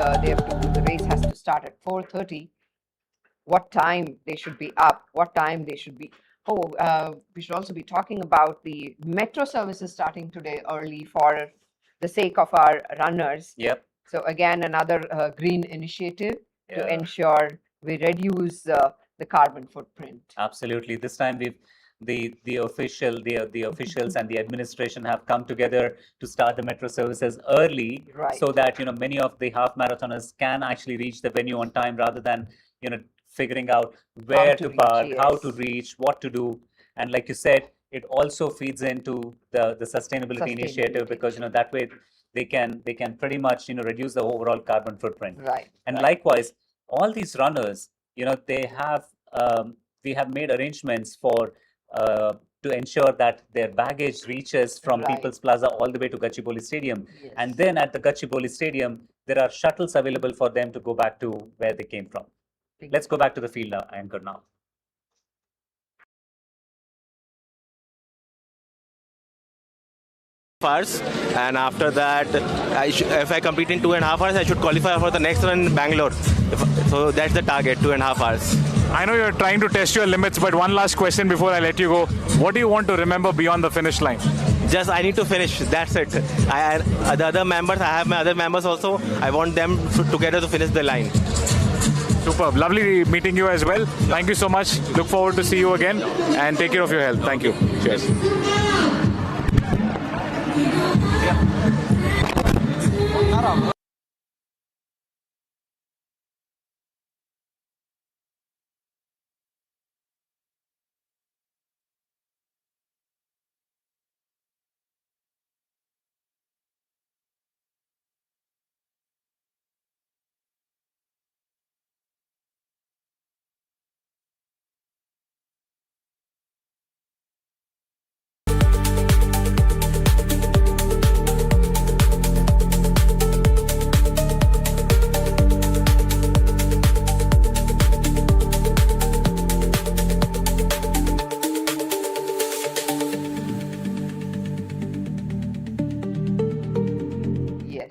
the race has to start at 4:30. What time they should be up? What time they should be? We should also be talking about the metro services starting today early for the sake of our runners. Yep. So again, another green initiative to ensure we reduce the carbon footprint. Absolutely. This time the officials and the administration have come together to start the metro services early, Right. so that many of the half marathoners can actually reach the venue on time, rather than figuring out where to reach, park, how yes. to reach, what to do. And like you said, it also feeds into the sustainability initiative, because that way they can pretty much reduce the overall carbon footprint. Right. And likewise, all these runners, they have we have made arrangements for to ensure that their baggage reaches from Right. People's Plaza all the way to Gachibowli Stadium. Yes. And then at the Gachibowli Stadium, there are shuttles available for them to go back to where they came from. Let's go back to the field anchor now. hours, and after that, if I complete in 2.5 hours, I should qualify for the next run in Bangalore. So that's the target, 2.5 hours. I know you're trying to test your limits, but one last question before I let you go. What do you want to remember beyond the finish line? Just I need to finish. That's it. The other members, I have my other members also. I want them together to finish the line. Superb. Lovely meeting you as well. Thank you so much. Look forward to see you again, and take care of your health. Thank you. Cheers.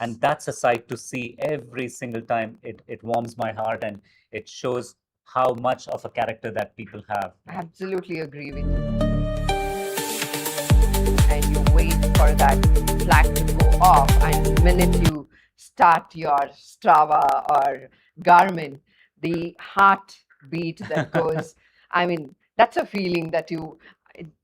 And that's a sight to see every single time. It warms my heart, and it shows how much of a character that people have. I absolutely agree with you. And you wait for that flag to go off, and the minute you start your Strava or Garmin, the heartbeat that goes, I mean, that's a feeling that you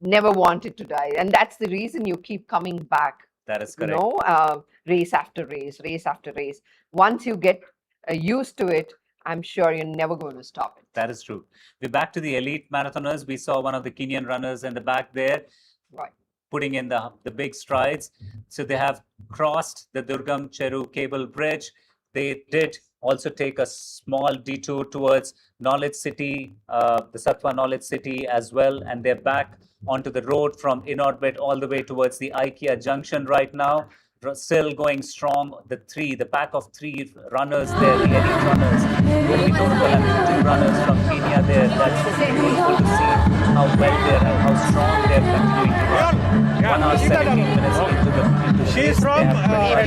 never wanted to die. And that's the reason you keep coming back. That is correct. Race after race, race after race. Once you get used to it, I'm sure you're never going to stop it. That is true. We're back to the elite marathoners. We saw one of the Kenyan runners in the back there, right, putting in the big strides. So they have crossed the Durgam Cheru cable bridge. They did also take a small detour towards Knowledge City, the Satwa Knowledge City as well, and they're back onto the road from in-orbit all the way towards the IKEA junction right now. Still going strong, the pack of three runners there, the elite runners, very notable, and 2 runners from Kenya there. That's beautiful to see how well they're and how strong they're continuing to run. 1 hour 17 minutes into the race.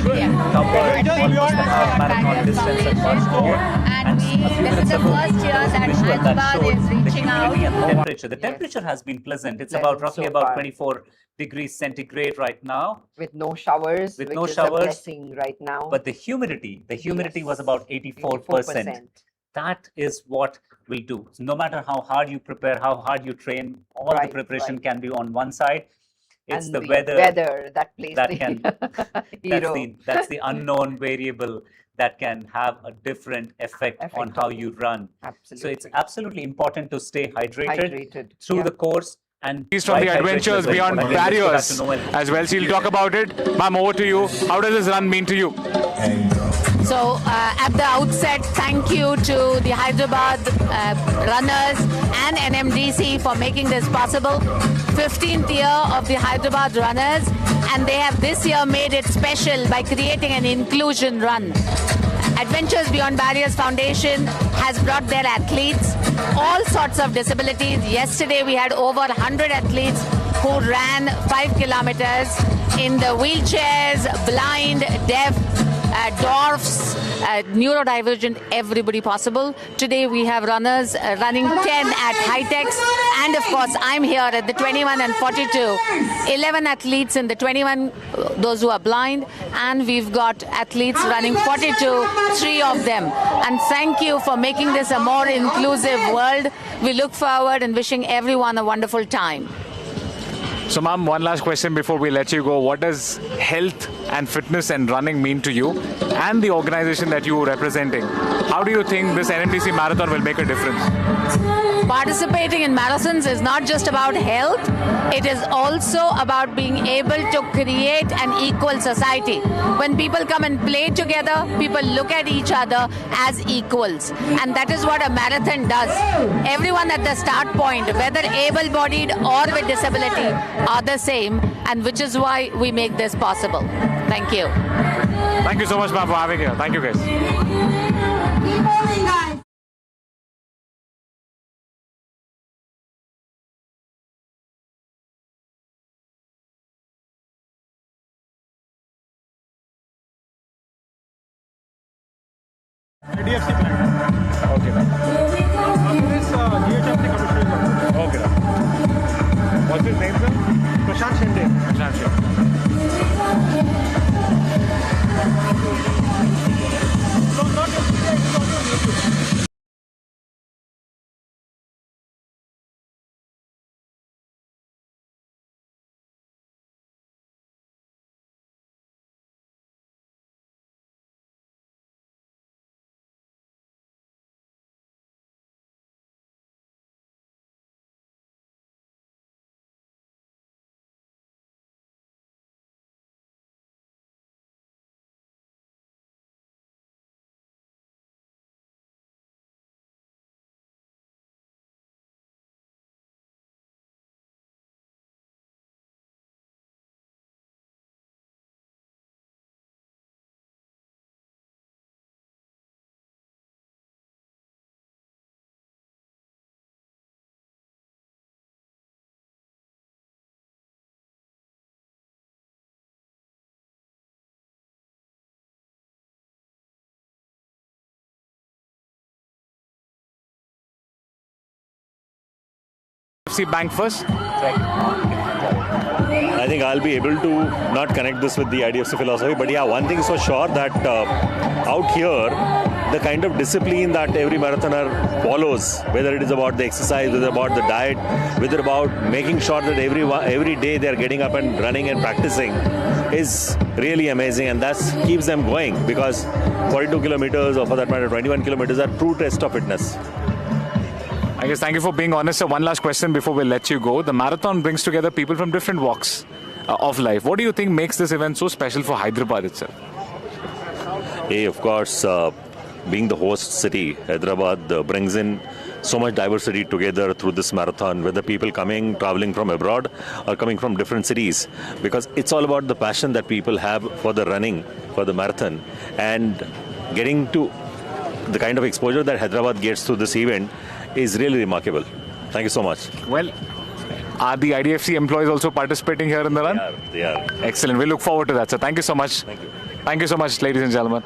They have covered almost the half marathon distance and much more. And a few minutes ago, there was a visual that showed the humidity and the temperature. The temperature has been pleasant. It's about roughly about 24 degrees centigrade right now. With no showers, with which no is showers, a blessing right now. But the humidity was about 84%. That is what we'll do. So no matter how hard you prepare, how hard you train, all the preparation can be on one side. It's and the weather that plays that the can hero. that's the unknown variable that can have a different effect on how you run. Absolutely. So it's absolutely important to stay hydrated through the course. And he's from the Adventures Beyond Barriers as well. So he'll talk about it. Ma'am, over to you. How does this run mean to you? So at the outset, thank you to the Hyderabad runners and NMDC for making this possible. 15th year of the Hyderabad runners, and they have this year made it special by creating an inclusion run. Adventures Beyond Barriers Foundation has brought their athletes, all sorts of disabilities. Yesterday we had over 100 athletes who ran 5 kilometers in the wheelchairs, blind, deaf, dwarfs, neurodivergent, everybody possible. Today we have runners running 10 at High-Techs, and of course I'm here at the 21 and 42. 11 athletes in the 21, those who are blind, and we've got athletes running 42, 3 of them. And thank you for making this a more inclusive world. We look forward and wishing everyone a wonderful time. So, ma'am, one last question before we let you go. What does health and fitness and running mean to you and the organization that you are representing? How do you think this NMDC marathon will make a difference? Participating in marathons is not just about health, it is also about being able to create an equal society. When people come and play together, people look at each other as equals. And that is what a marathon does. Everyone at the start point, whether able-bodied or with disability, are the same, and which is why we make this possible. Thank you. Thank you so much, ma'am, for having you. Thank you, guys. NDFC bank. Okay, ma'am. This DHFC commissioner. Okay, ma'am. What's his name, sir? Prashant Shende. Prashant Shende. Bank first? I think I'll be able to not connect this with the IDFC philosophy, but yeah, one thing is for sure that out here, the kind of discipline that every marathoner follows, whether it is about the exercise, whether about the diet, whether about making sure that every day they are getting up and running and practicing, is really amazing, and that keeps them going, because 42 kilometers, or for that matter 21 kilometers, are true test of fitness. I guess thank you for being honest. So one last question before we let you go. The marathon brings together people from different walks of life. What do you think makes this event so special for Hyderabad itself? Hey, of course, being the host city, Hyderabad brings in so much diversity together through this marathon, whether people traveling from abroad or coming from different cities, because it's all about the passion that people have for the running, for the marathon, and getting to the kind of exposure that Hyderabad gets through this event is really remarkable. Thank you so much. Well, are the IDFC employees also participating here in the run? They are. Excellent. We look forward to that. So thank you so much. Thank you. Thank you so much, ladies and gentlemen.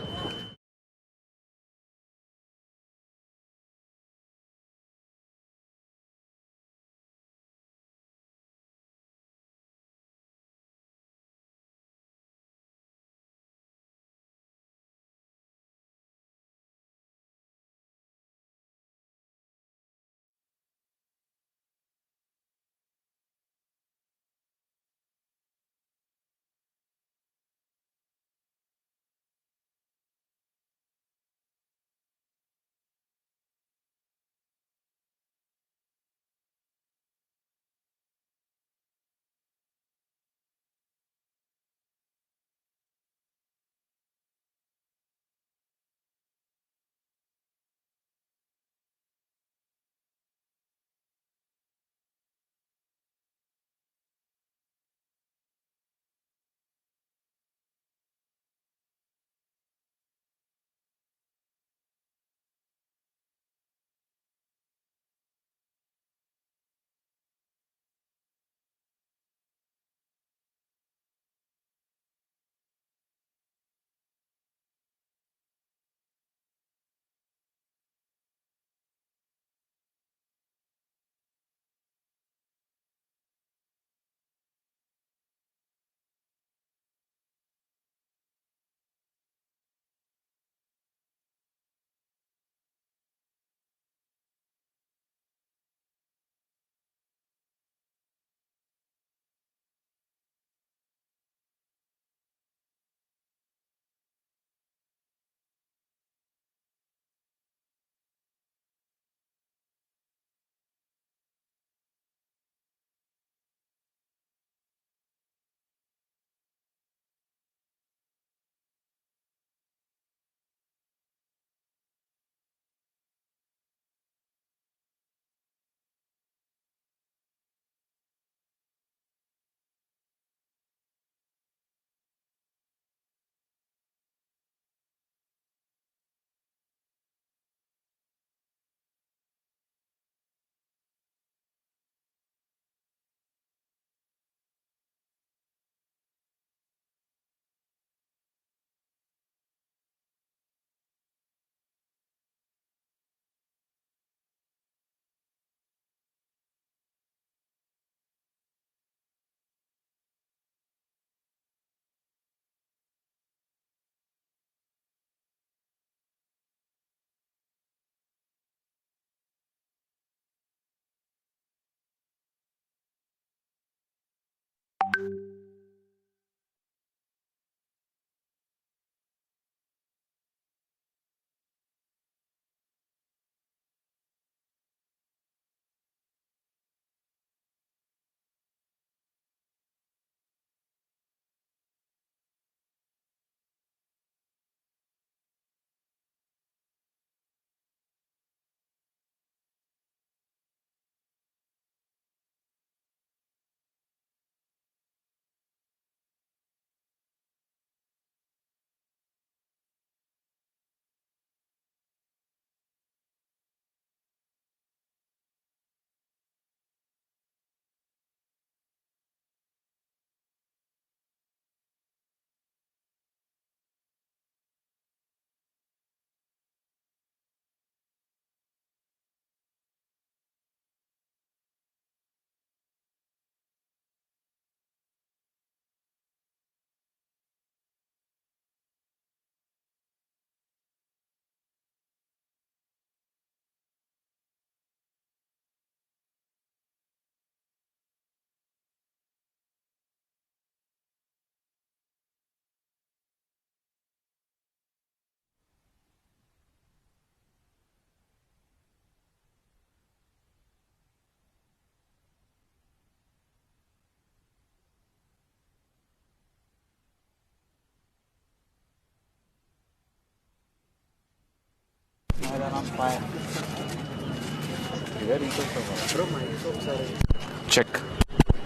Check.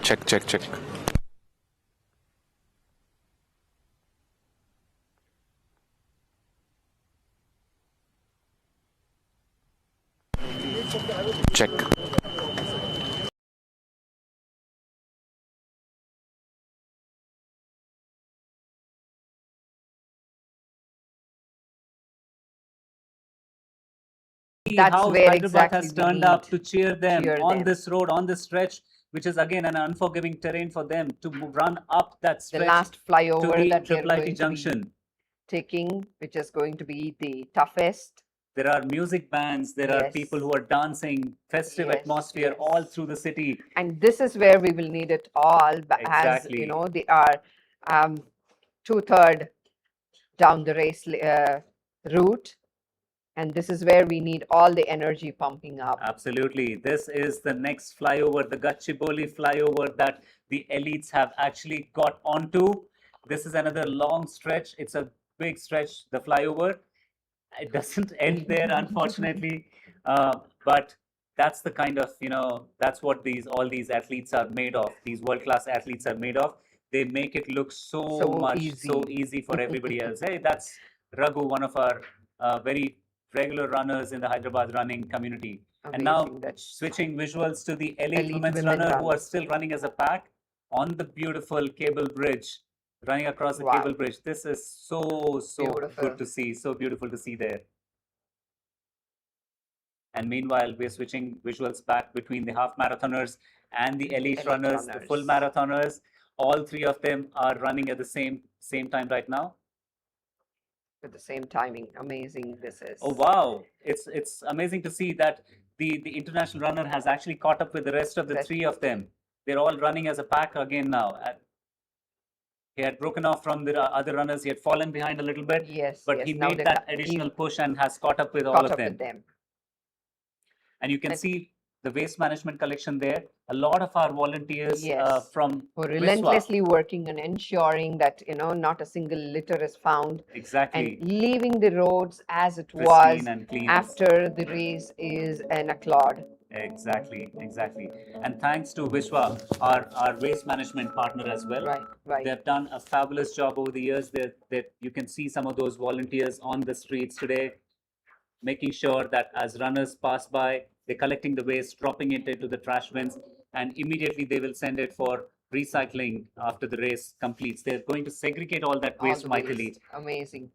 Check, check, check. Check. That's how where Hyderabad exactly has we turned need up to cheer them cheer on them. this road, on this stretch, which is again an unforgiving terrain for them to run up that The stretch last to flyover the that they're Triple IT going to junction. be taking, which is going to be the toughest. There are music bands, there are Yes. people who are dancing, festive Yes, atmosphere yes. all through the city. And this is where we will need it all, as Exactly. you know, they are 2/3 down the race route, and this is where we need all the energy pumping up. Absolutely. This is the next flyover, the Gachibowli flyover that the elites have actually got onto. This is another long stretch. It's a big stretch, the flyover. It doesn't end there, unfortunately. But that's the kind of, that's what all these athletes are made of. These world-class athletes are made of. They make it look so easy for everybody else. Hey, that's Raghu, one of our very regular runners in the Hyderabad running community. And now Amazing. That's switching visuals to the elite elite women's women runner who are runners. still running as a pack on the beautiful cable bridge, running across the Wow. cable bridge. This is so Beautiful. good to see, so beautiful to see there. And meanwhile, we're switching visuals back between the half marathoners and the elite runners, the full marathoners. All three of them are running at the same time right now. With the same timing. Amazing this is. Oh wow, it's amazing to see that the international runner has actually caught up with the rest of the three of them. They're all running as a pack again now. He had broken off from the other runners. He had fallen behind a little bit. Yes, but yes. he Now made they that got- additional push and has caught up with all Caught of up them. with them. And you can see the waste management collection there. A lot of our volunteers Yes. from We're Viswa. relentlessly working on ensuring that not a single litter is found, Exactly. and leaving the roads as it Pristine was and clean. after the race is an applaud. Exactly. And thanks to Vishwa, our waste management partner as well. Right. They've done a fabulous job over the years. That you can see some of those volunteers on the streets today, making sure that as runners pass by, they're collecting the waste, dropping it into the trash bins, and immediately they will send it for recycling after the race completes. They're going to segregate all that All waste the mightily. waste. Amazing.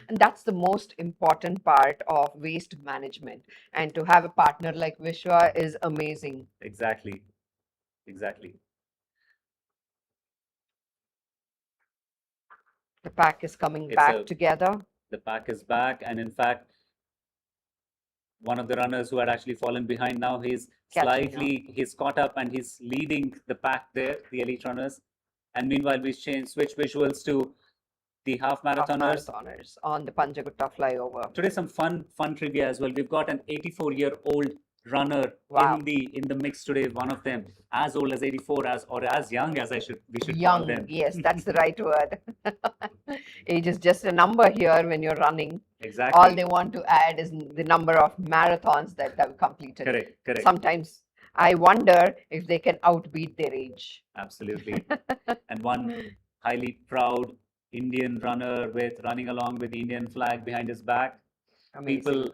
And that's the most important part of waste management. And to have a partner like Vishwa is amazing. Exactly. The pack is coming It's back together. The pack is back, and in fact, one of the runners who had actually fallen behind now, he's caught up and he's leading the pack there, the elite runners. And meanwhile, we switch visuals to the half marathoners on the Panjagutta flyover. Today, some fun trivia as well. We've got an 84-year-old runner Wow. in the mix today. One of them as old as 84, or as young as we should call Young, them. yes, that's the right word. Age is just a number here when you're running. Exactly. All they want to add is the number of marathons that they've completed. Correct. Sometimes I wonder if they can outbeat their age. Absolutely. And one highly proud Indian runner running along with the Indian flag behind his back. Amazing. People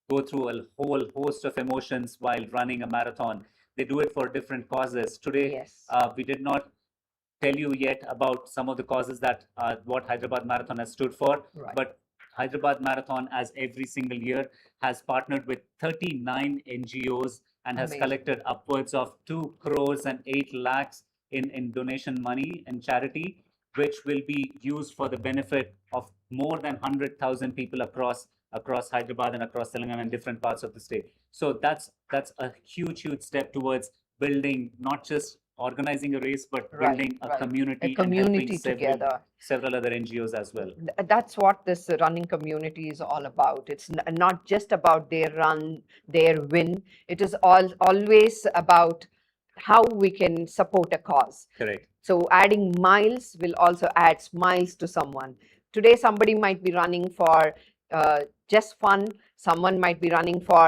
go through a whole host of emotions while running a marathon. They do it for different causes. Today, we did not tell you yet about some of the causes that what Hyderabad Marathon has stood for. Right. But Hyderabad Marathon, as every single year, has partnered with 39 NGOs and has Amazing. collected upwards of 2 crores and 8 lakhs in donation money and charity, which will be used for the benefit of more than 100,000 people across Hyderabad and across Telangana and different parts of the state. So that's a huge step towards building, not just organizing a race, but building a community and helping together. several other NGOs as well. That's what this running community is all about. It's not just about their run, their win. It is always about how we can support a cause. Correct. So adding miles will also add smiles to someone. Today, somebody might be running for just fun. Someone might be running for,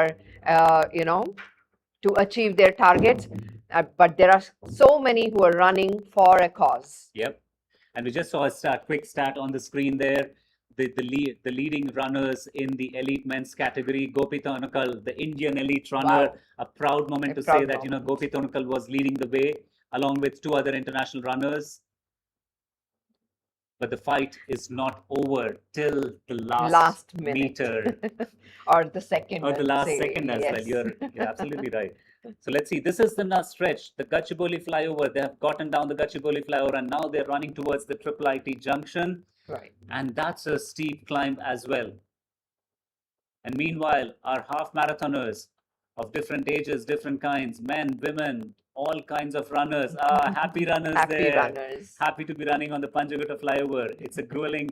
to achieve their targets. But there are so many who are running for a cause. Yep. And we just saw a quick stat on the screen there. The leading runners in the elite men's category, Gopi Tonakal, the Indian elite runner. Wow. A proud moment to say that, Gopi Tonakal was leading the way along with 2 other international runners. But the fight is not over till the last meter. Or the second. Or the last second as well. You're absolutely right. So let's see. This is the stretch, the Gachibowli flyover. They have gotten down the Gachibowli flyover and now they're running towards the Triple IT junction. Right. And that's a steep climb as well. And meanwhile, our half marathoners of different ages, different kinds, men, women, all kinds of runners. Happy runners Happy there. runners. Happy to be running on the Panjagutta flyover. It's a grueling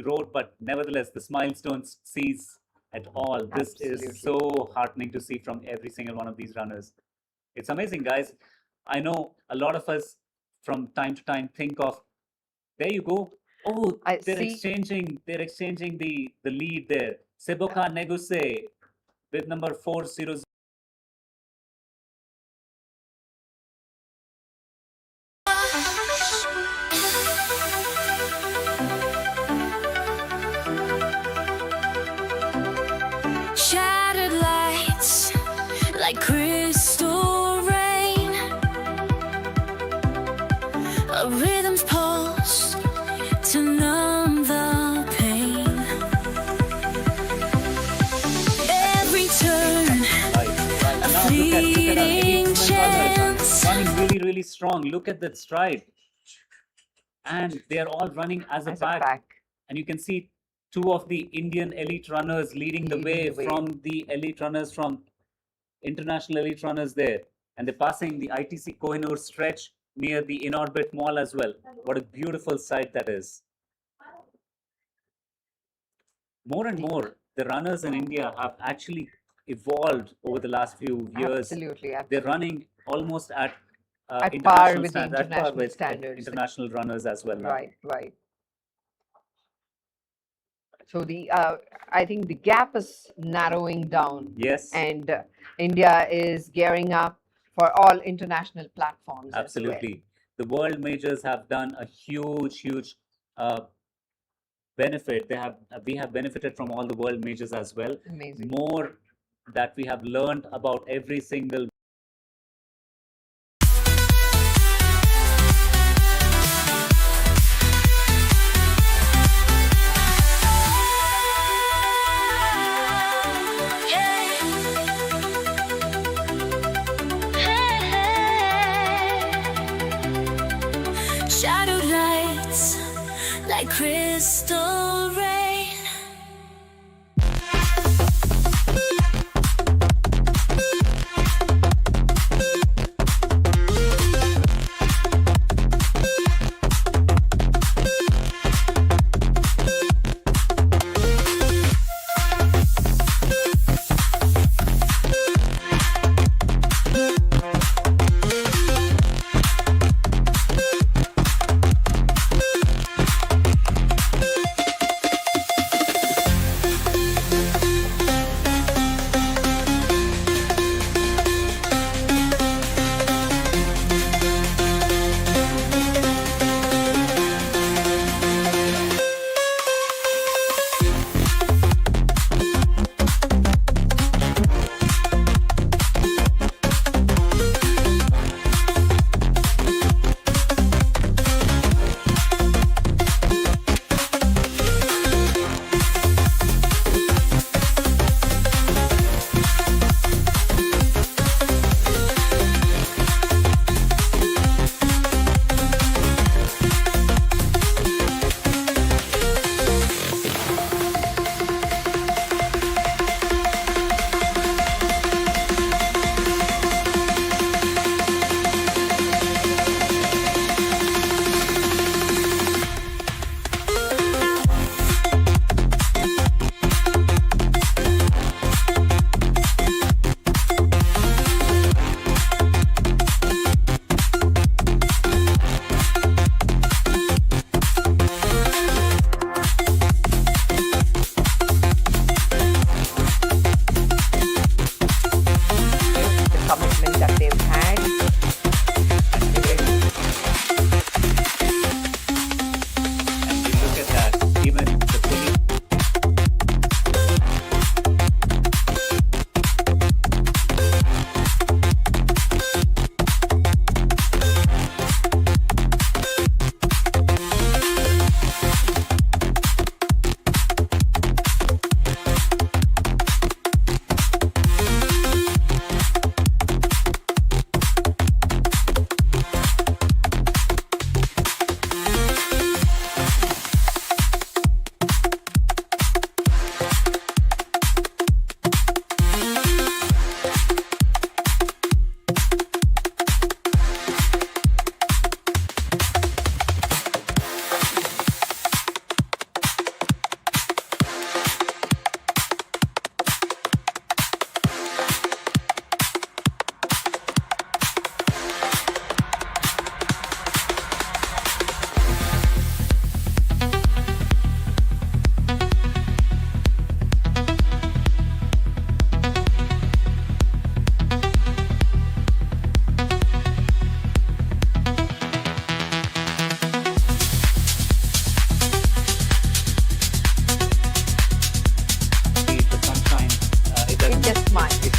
road, but nevertheless, the smiles don't cease at all. This is so heartening to see from every single one of these runners. It's amazing, guys. I know a lot of us from time to time think of, there you go. Oh, they're exchanging the lead there. Seboka Neguse with number 400. Shattered lights like crystal rain, a rhythm's pulse to numb the pain. Every turn a fleeting chance. Running really strong. Look at that stride. And they are all running as a pack. And you can see 2 of the Indian elite runners leading the way from the elite runners, from international elite runners there. And they're passing the ITC Kohinoor stretch near the In-Orbit Mall as well. What a beautiful sight that is. More and more, the runners in India have actually evolved over the last few years. Absolutely. They're running almost at par with the international standards. International runners as well now. Right. So I think the gap is narrowing down. Yes. And India is gearing up for all international platforms. Absolutely. The world majors have done a huge benefit. We have benefited from all the world majors as well. Amazing. More that we have learned about every single Shadowed lights like crystal rain.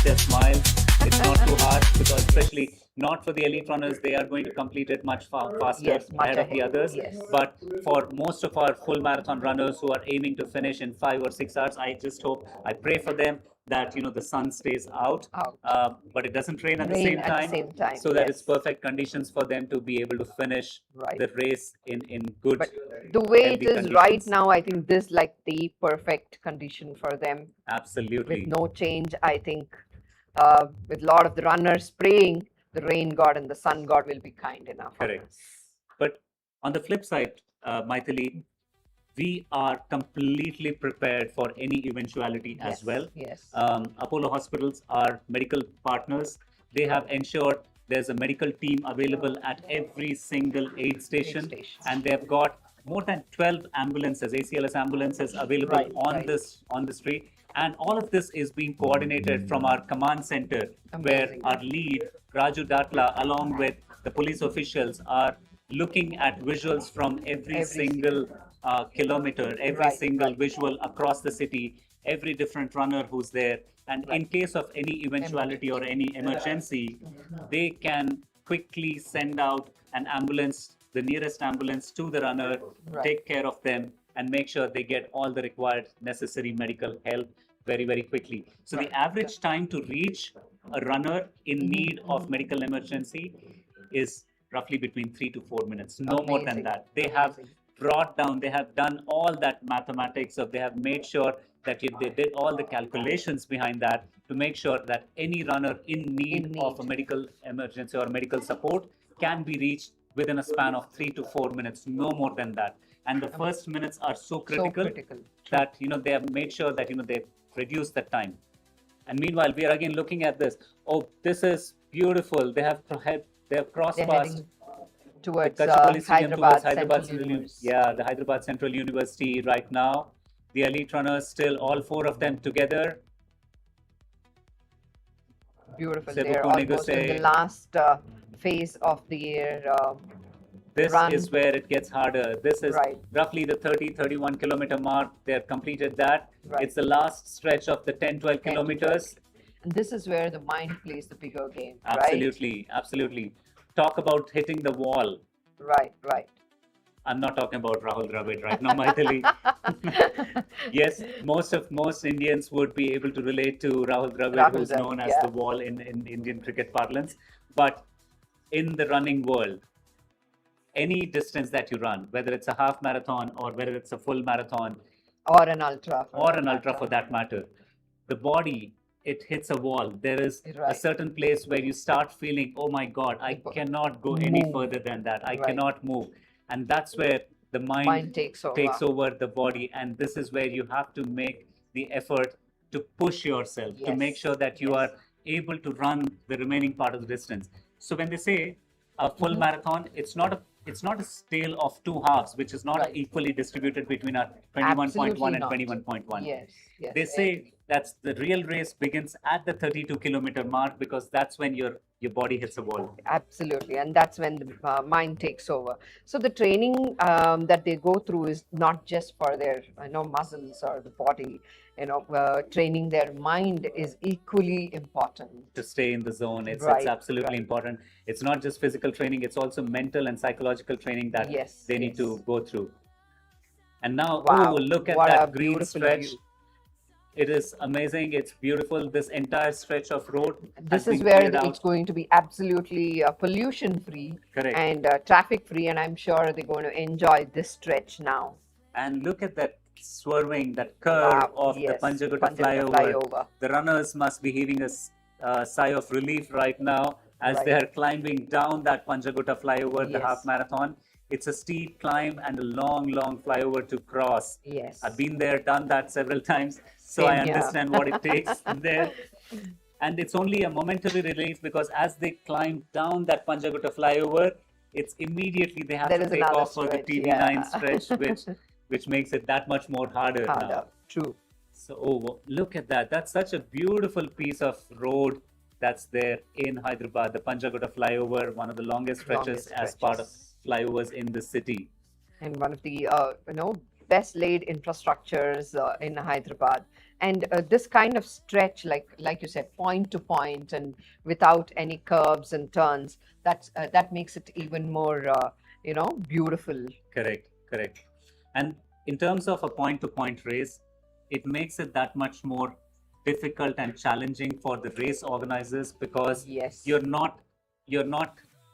their smiles. It's not too hard because especially not for the elite runners, they are going to complete it much faster Yes, much ahead of the ahead, others. yes. But for most of our full marathon runners who are aiming to finish in 5 or 6 hours, I just hope, I pray for them that the sun stays out, but it doesn't rain at the same time, so that it's perfect conditions for them to be able to finish the race in good. But the way it healthy is conditions. right now, I think this like the perfect condition for them. Absolutely. With no change, I think with a lot of the runners praying, the rain god and the sun god will be kind enough. Correct. But on the flip side, Maithili, we are completely prepared for any eventuality as well. Yes. Apollo hospitals are medical partners. They have ensured there's a medical team available at every single aid station, and they've got more than 12 ambulances, ACLS ambulances available on the street. And all of this is being coordinated from our command center, where our lead, Raju Datla, along with the police officials, are looking at visuals from every single kilometer, every single visual across the city, every different runner who's there. And in case of any eventuality or any emergency, they can quickly send out an ambulance, the nearest ambulance to the runner, take care of them, and make sure they get all the required necessary medical help very, very quickly. So the average time to reach a runner in need of medical emergency is roughly between 3 to 4 minutes, no more than that. They have brought down, they have done all that mathematics, of they have made sure that they did all the calculations behind that to make sure that any runner in need of a medical emergency or medical support can be reached within a span of 3 to 4 minutes, no more than that. And the first minutes are so critical, that they have made sure that they reduce the time. And meanwhile, we are again looking at this. Oh, this is beautiful. They have crossed past towards the Kachipalli Stadium, towards Hyderabad Hyderabad Central University. Yeah, the Hyderabad Central University right now. The elite runners, still all 4 of them together. Beautiful. C'est They're beaucoup almost in the négocié. last phase of the year. This run. is where it gets harder. This is roughly the 31 kilometer mark. They've completed that. It's the last stretch of the 10-12 kilometers. And this is where the mind plays the bigger game, Absolutely, absolutely. Talk about hitting the wall. right? Right. I'm not talking about Rahul Dravid right now, Maithili. Yes, most Indians would be able to relate to Rahul Dravid, who's known as the wall in Indian cricket parlance. But in the running world, any distance that you run, whether it's a half marathon or whether it's a full marathon, Or an ultra. for that matter, the body, it hits a wall. There is a certain place where you start feeling, oh my God, I cannot go any further than that. I cannot move. And that's where the mind takes over the body. And this is where you have to make the effort to push yourself, to make sure that you are able to run the remaining part of the distance. So when they say a full marathon, it's not a scale of 2 halves, which is not equally distributed between our 21.1 and 21.1. Yes. They say that's the real race begins at the 32 kilometer mark, because that's when your body hits a wall. Absolutely, and that's when the mind takes over. So the training that they go through is not just for their muscles or the body. Training their mind is equally important. To stay in the zone, it's absolutely important. It's not just physical training; it's also mental and psychological training that they need to go through. And now, look at that green stretch. View. It is amazing. It's beautiful. This entire stretch of road. This is where it's going to be absolutely pollution free and traffic free, and I'm sure they're going to enjoy this stretch now. And look at that swerving, that curve of the Panjagutta flyover. The runners must be heaving a sigh of relief right now as they are climbing down that Panjagutta flyover, the half marathon. It's a steep climb and a long, long flyover to cross. Yes. I've been there, done that several times, so I understand what it takes there. And it's only a momentary relief, because as they climb down that Panjagutta flyover, it's immediately they have to take off for the TV9 stretch, which makes it that much more harder now. True. So look at that. That's such a beautiful piece of road that's there in Hyderabad. The Panjagutta flyover, one of the longest stretches as part of flyovers in the city. And one of the best laid infrastructures in Hyderabad. And this kind of stretch, like you said, point to point and without any curves and turns, that makes it even more, beautiful. Correct. And in terms of a point-to-point race, it makes it that much more difficult and challenging for the race organizers, because you're not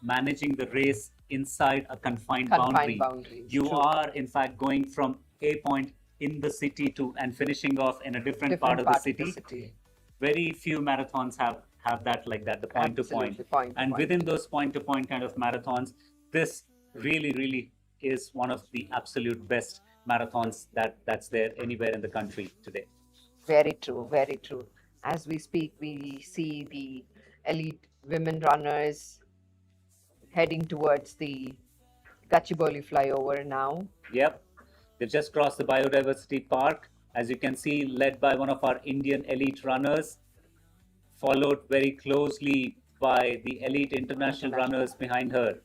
managing the race inside a confined boundary. You are in fact going from a point in the city and finishing off in a different part of the city. Very few marathons have that like that, the point to point. And within those point to point kind of marathons, this really is one of the absolute best marathons that's there anywhere in the country today. Very true. As we speak, we see the elite women runners heading towards the Gachibowli flyover now. Yep, they've just crossed the biodiversity park, as you can see, led by one of our Indian elite runners, followed very closely by the elite international runners behind her.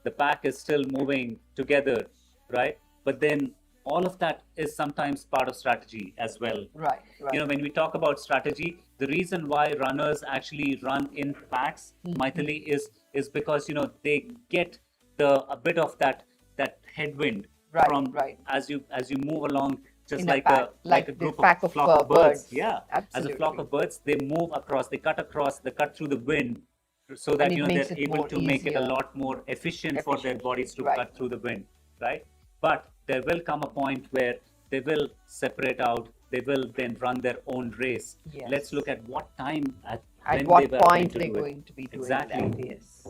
The pack is still moving together, right? But then all of that is sometimes part of strategy as well. Right. When we talk about strategy, the reason why runners actually run in packs, Maithili, is because they get a bit of that headwind from as you move along, just In like a group of flock of birds. Yeah, absolutely. as a flock of birds, they move across, they cut through the wind, so that they're able to make it a lot more efficient for their bodies to cut through the wind, right? But there will come a point where they will separate out, they will then run their own race. Yes. Let's look at what time, at what point they're going to be doing exactly. that. Yes.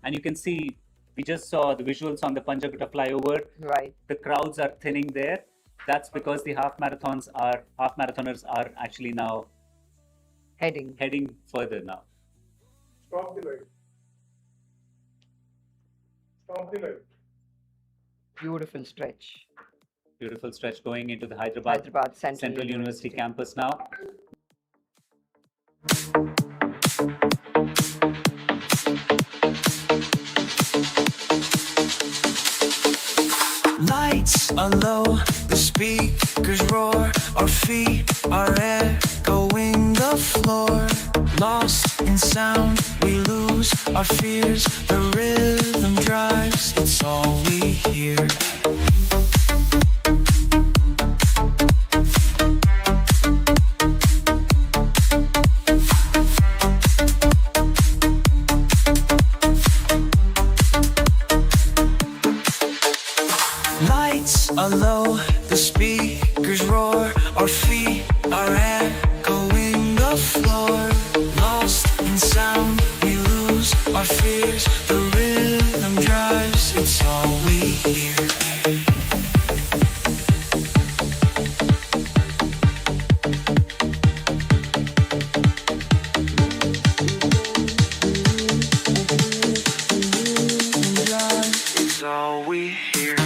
And you can see, we just saw the visuals on the Panjagutta flyover. Right. The crowds are thinning there. That's because the half marathoners are actually now heading further now. Stop the light. Beautiful stretch. Beautiful stretch going into the Hyderabad Central University campus now. Lights are low, the speakers roar, our feet are echoing the floor. Lost in sound, we lose our fears, the rhythm drives, it's all we hear. Lights are low, the speakers roar, our feet are echoing the floor. Lost in sound, we lose our fears, the rhythm drives, it's all we hear. It's all we hear.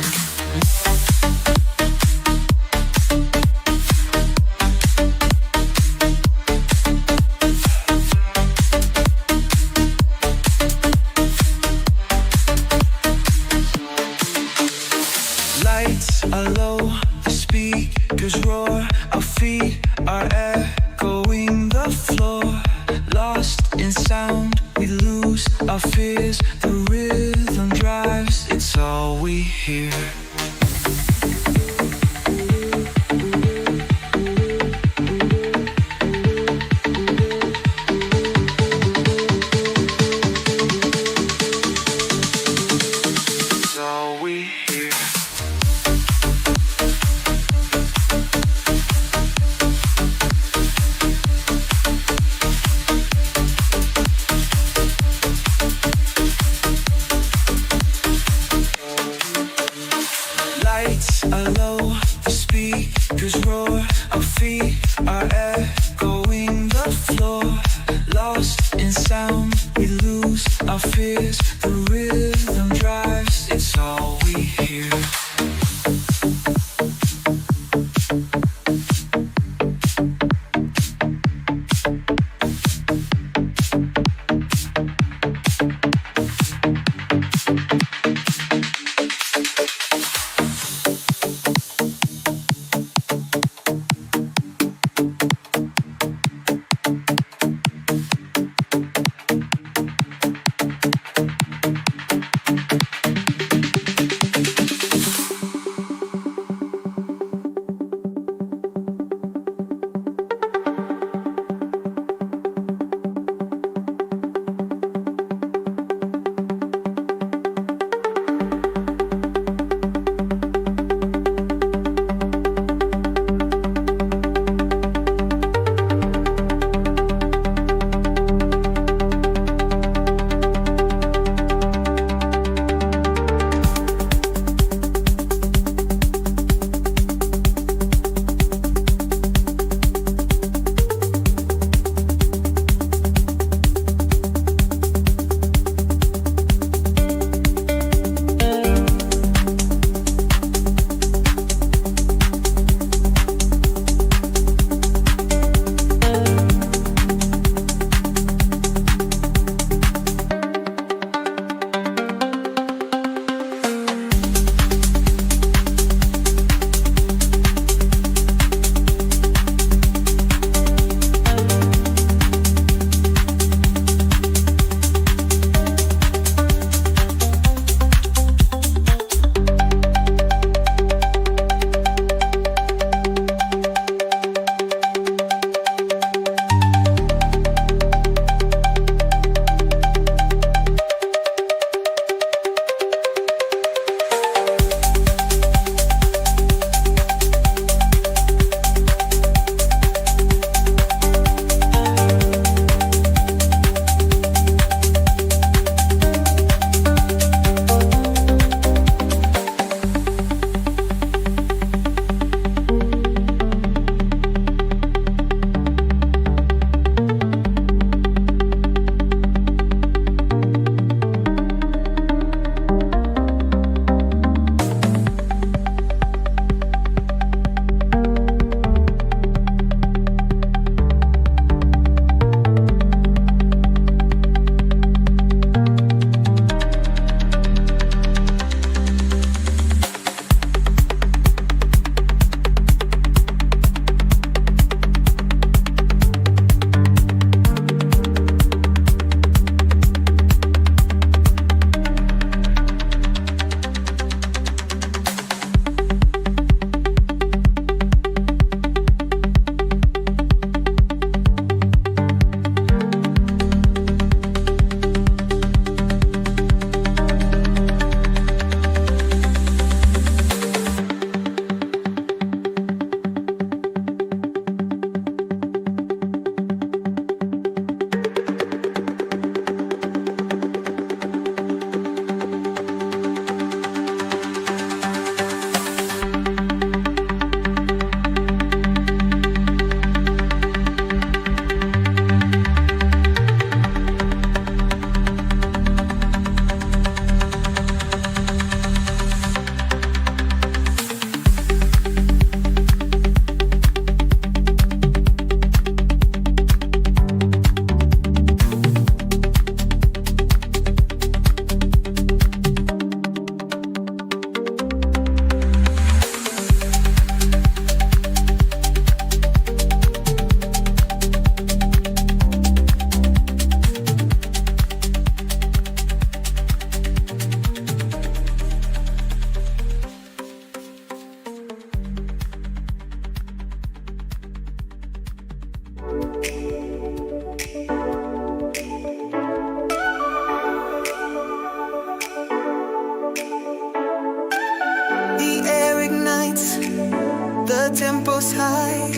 tempos high,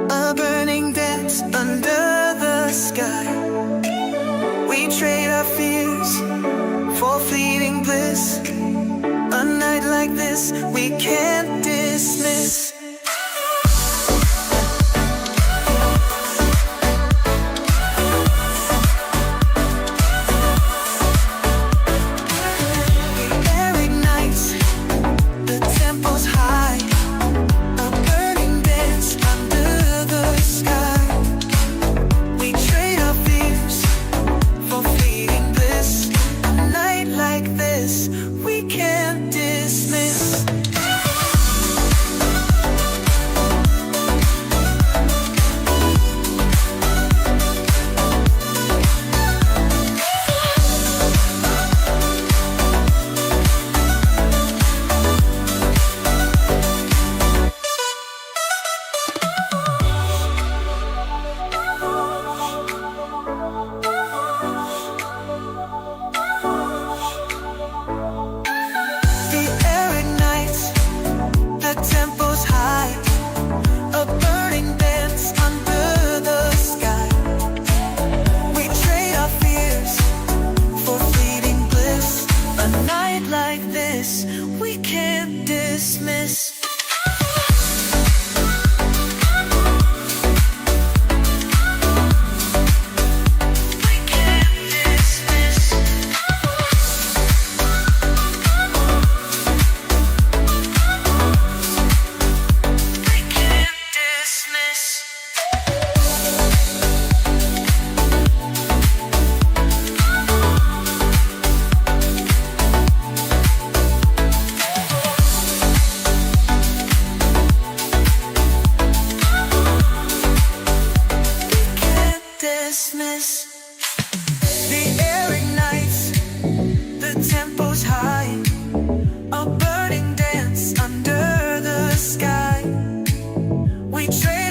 a burning dance under the sky. We trade our fears for fleeting bliss. A night like this we can't dismiss.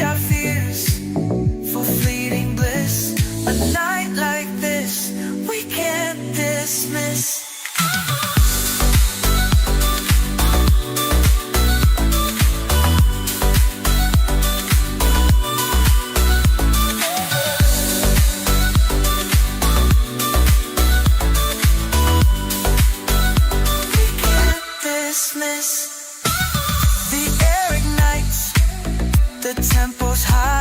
our fears for fleeting bliss. A night like this, we can't dismiss. The air ignites, the tempo's high.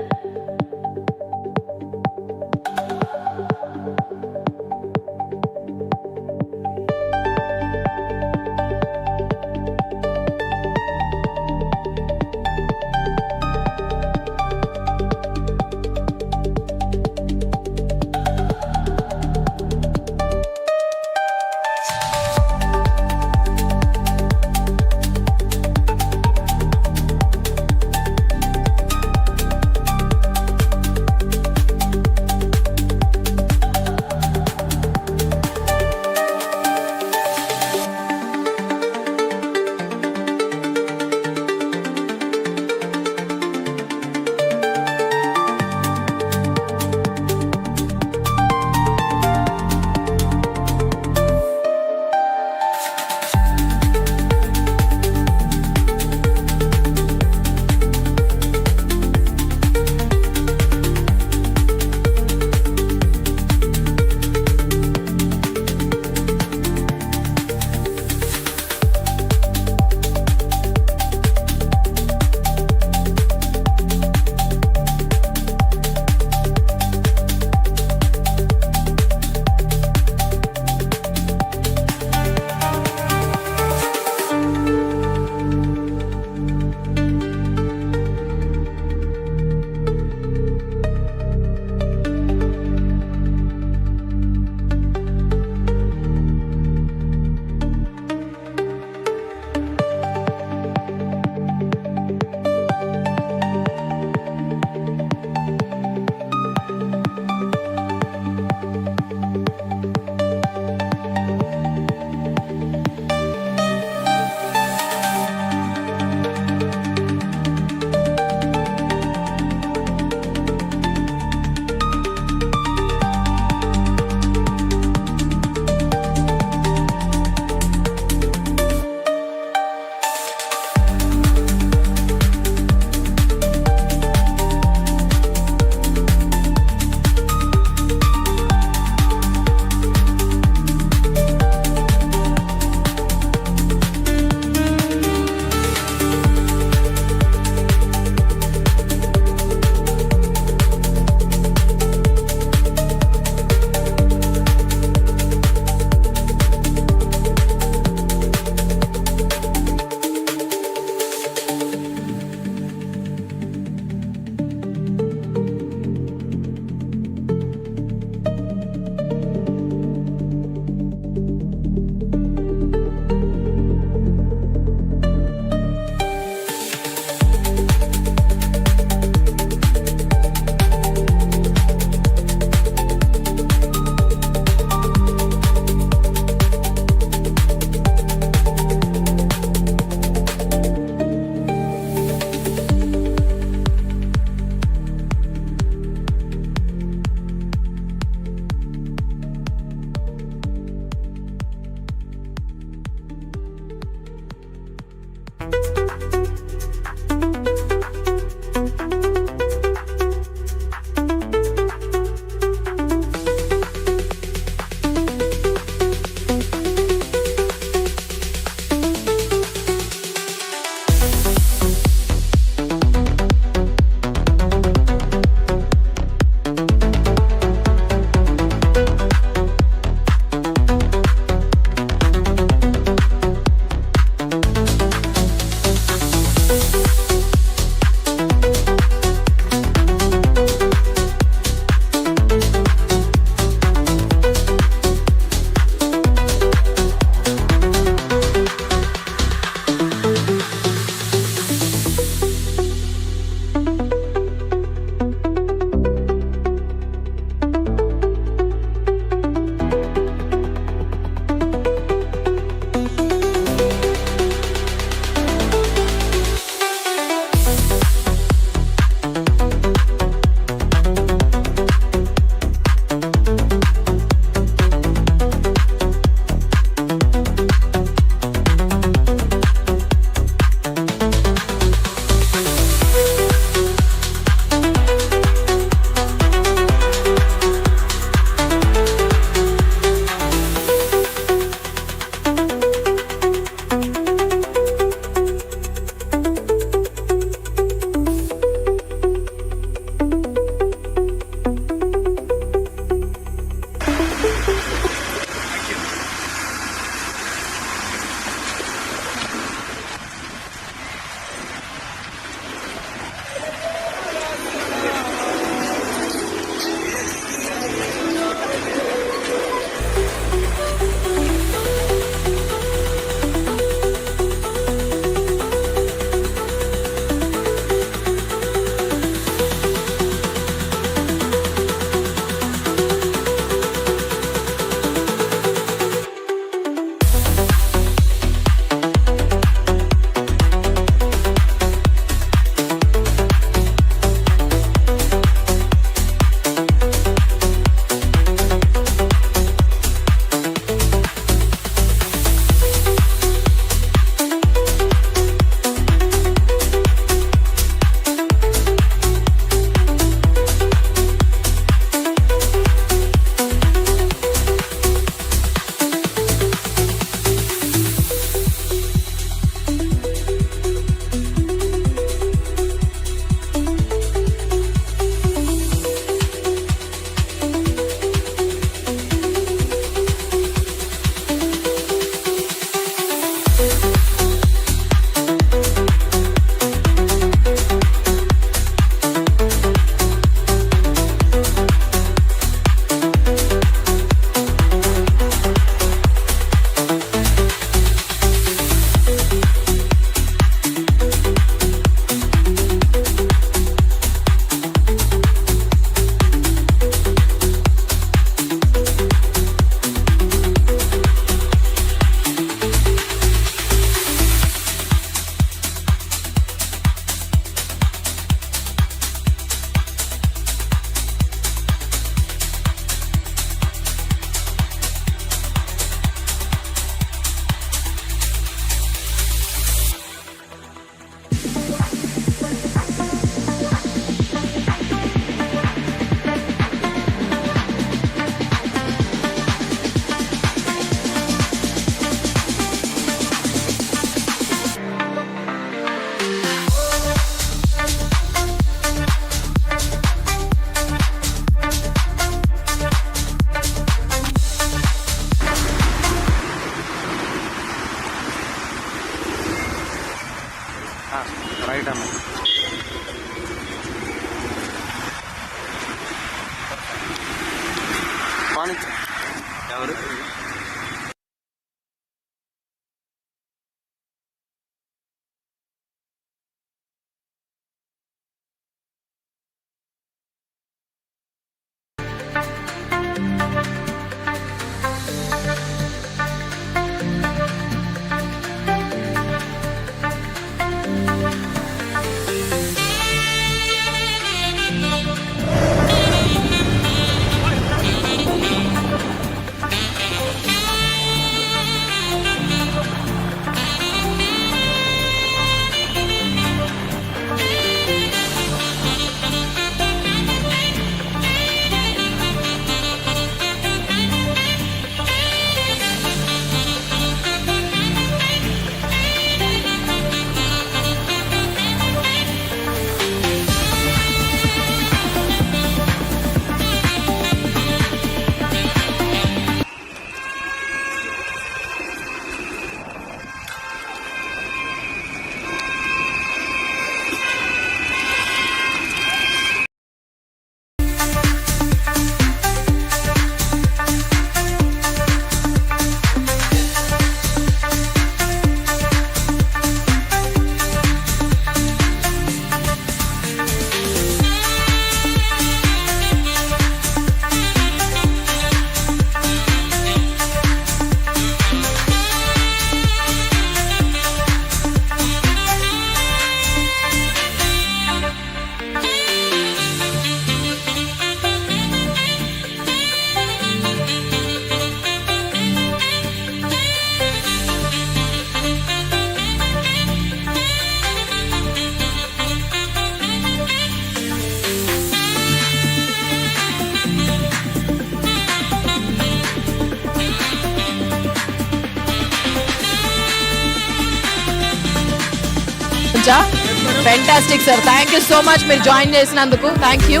Fantastic, sir. Thank you so much. మీరు join చేసినందుకు thank you.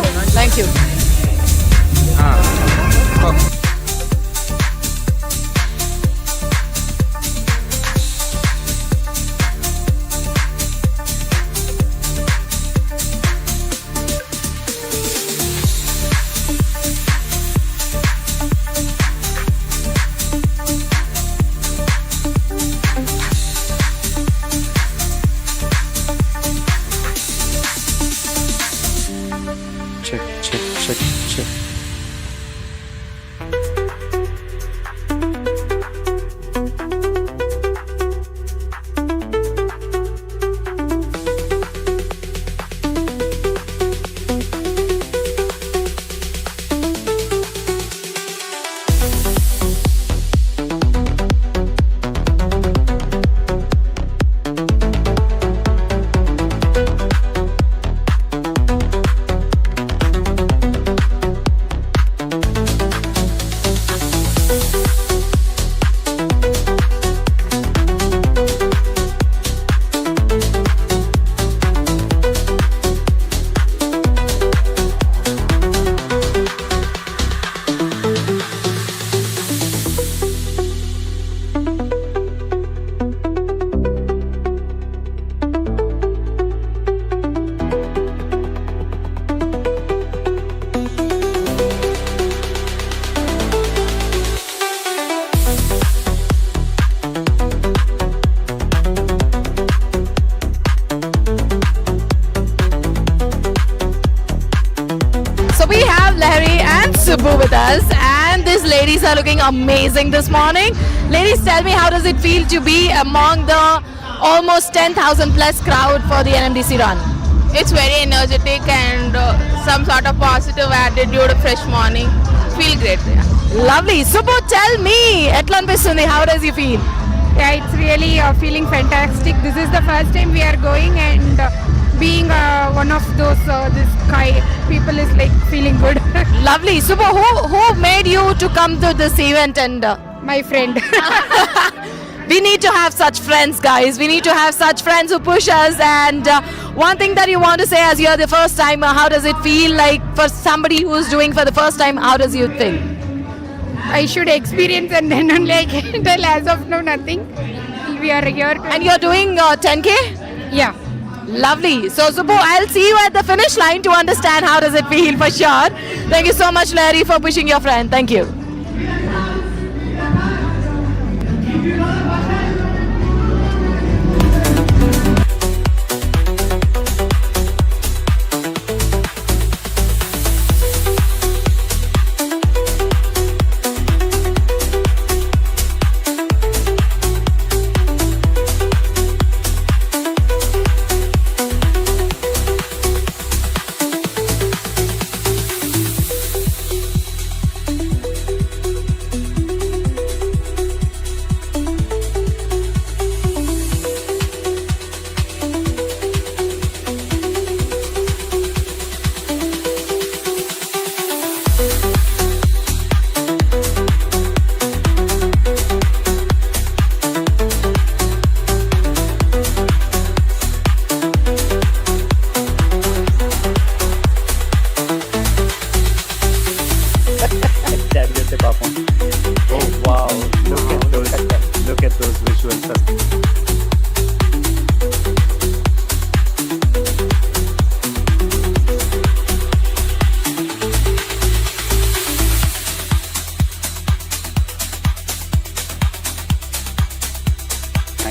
check. With us, and these ladies are looking amazing this morning. Ladies, tell me, how does it feel to be among the almost 10,000 plus crowd for the NMDC run? It's very energetic and some sort of positive attitude, fresh morning. Feel great. Yeah. Lovely. Subbu, tell me, Etlan Pisundi, how does you feel? Yeah, it's really feeling fantastic. This is the first time we are going, and being one of those this people is like feeling good. Lovely. Subbu, who made you to come to this event? And my friend. We need to have such friends, guys. We need to have such friends who push us. And one thing that you want to say, as you're the first timer, how does it feel like for somebody who's doing for the first time? How does you think? I should experience, and then only I can tell. As of now, nothing. We are here. And you're doing 10K? Yeah. Lovely. So, Subbu, I'll see you at the finish line to understand how does it feel for sure. Thank you so much, Larry, for pushing your friend. Thank you.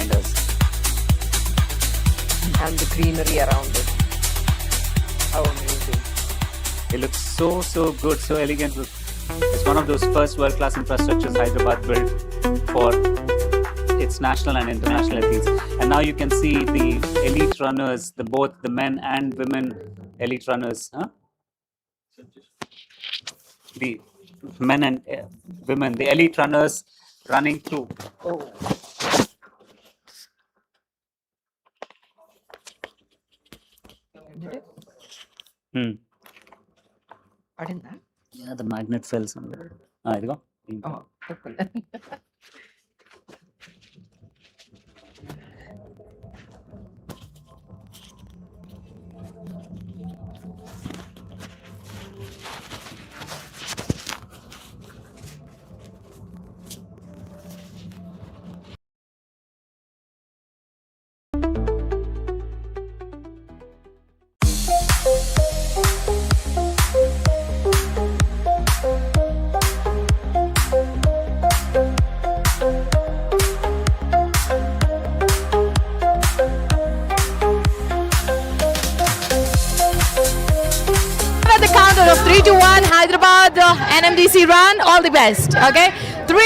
behind us. And the greenery around it. How amazing. It looks so, so good, so elegant. It's one of those first world-class infrastructures Hyderabad built for its national and international athletes. And now you can see the elite runners, both the men and women elite runners. The men and women, the elite runners running through. Oh. Yeah, the magnet fell somewhere. There you go. Oh, okay. Of 3, 2, 1, Hyderabad NMDC run. All the best. Okay, 3,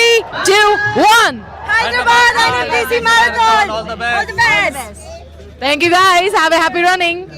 2, 1. Hyderabad NMDC Marathon. All the best. All the best. Thank you guys. Have a happy running.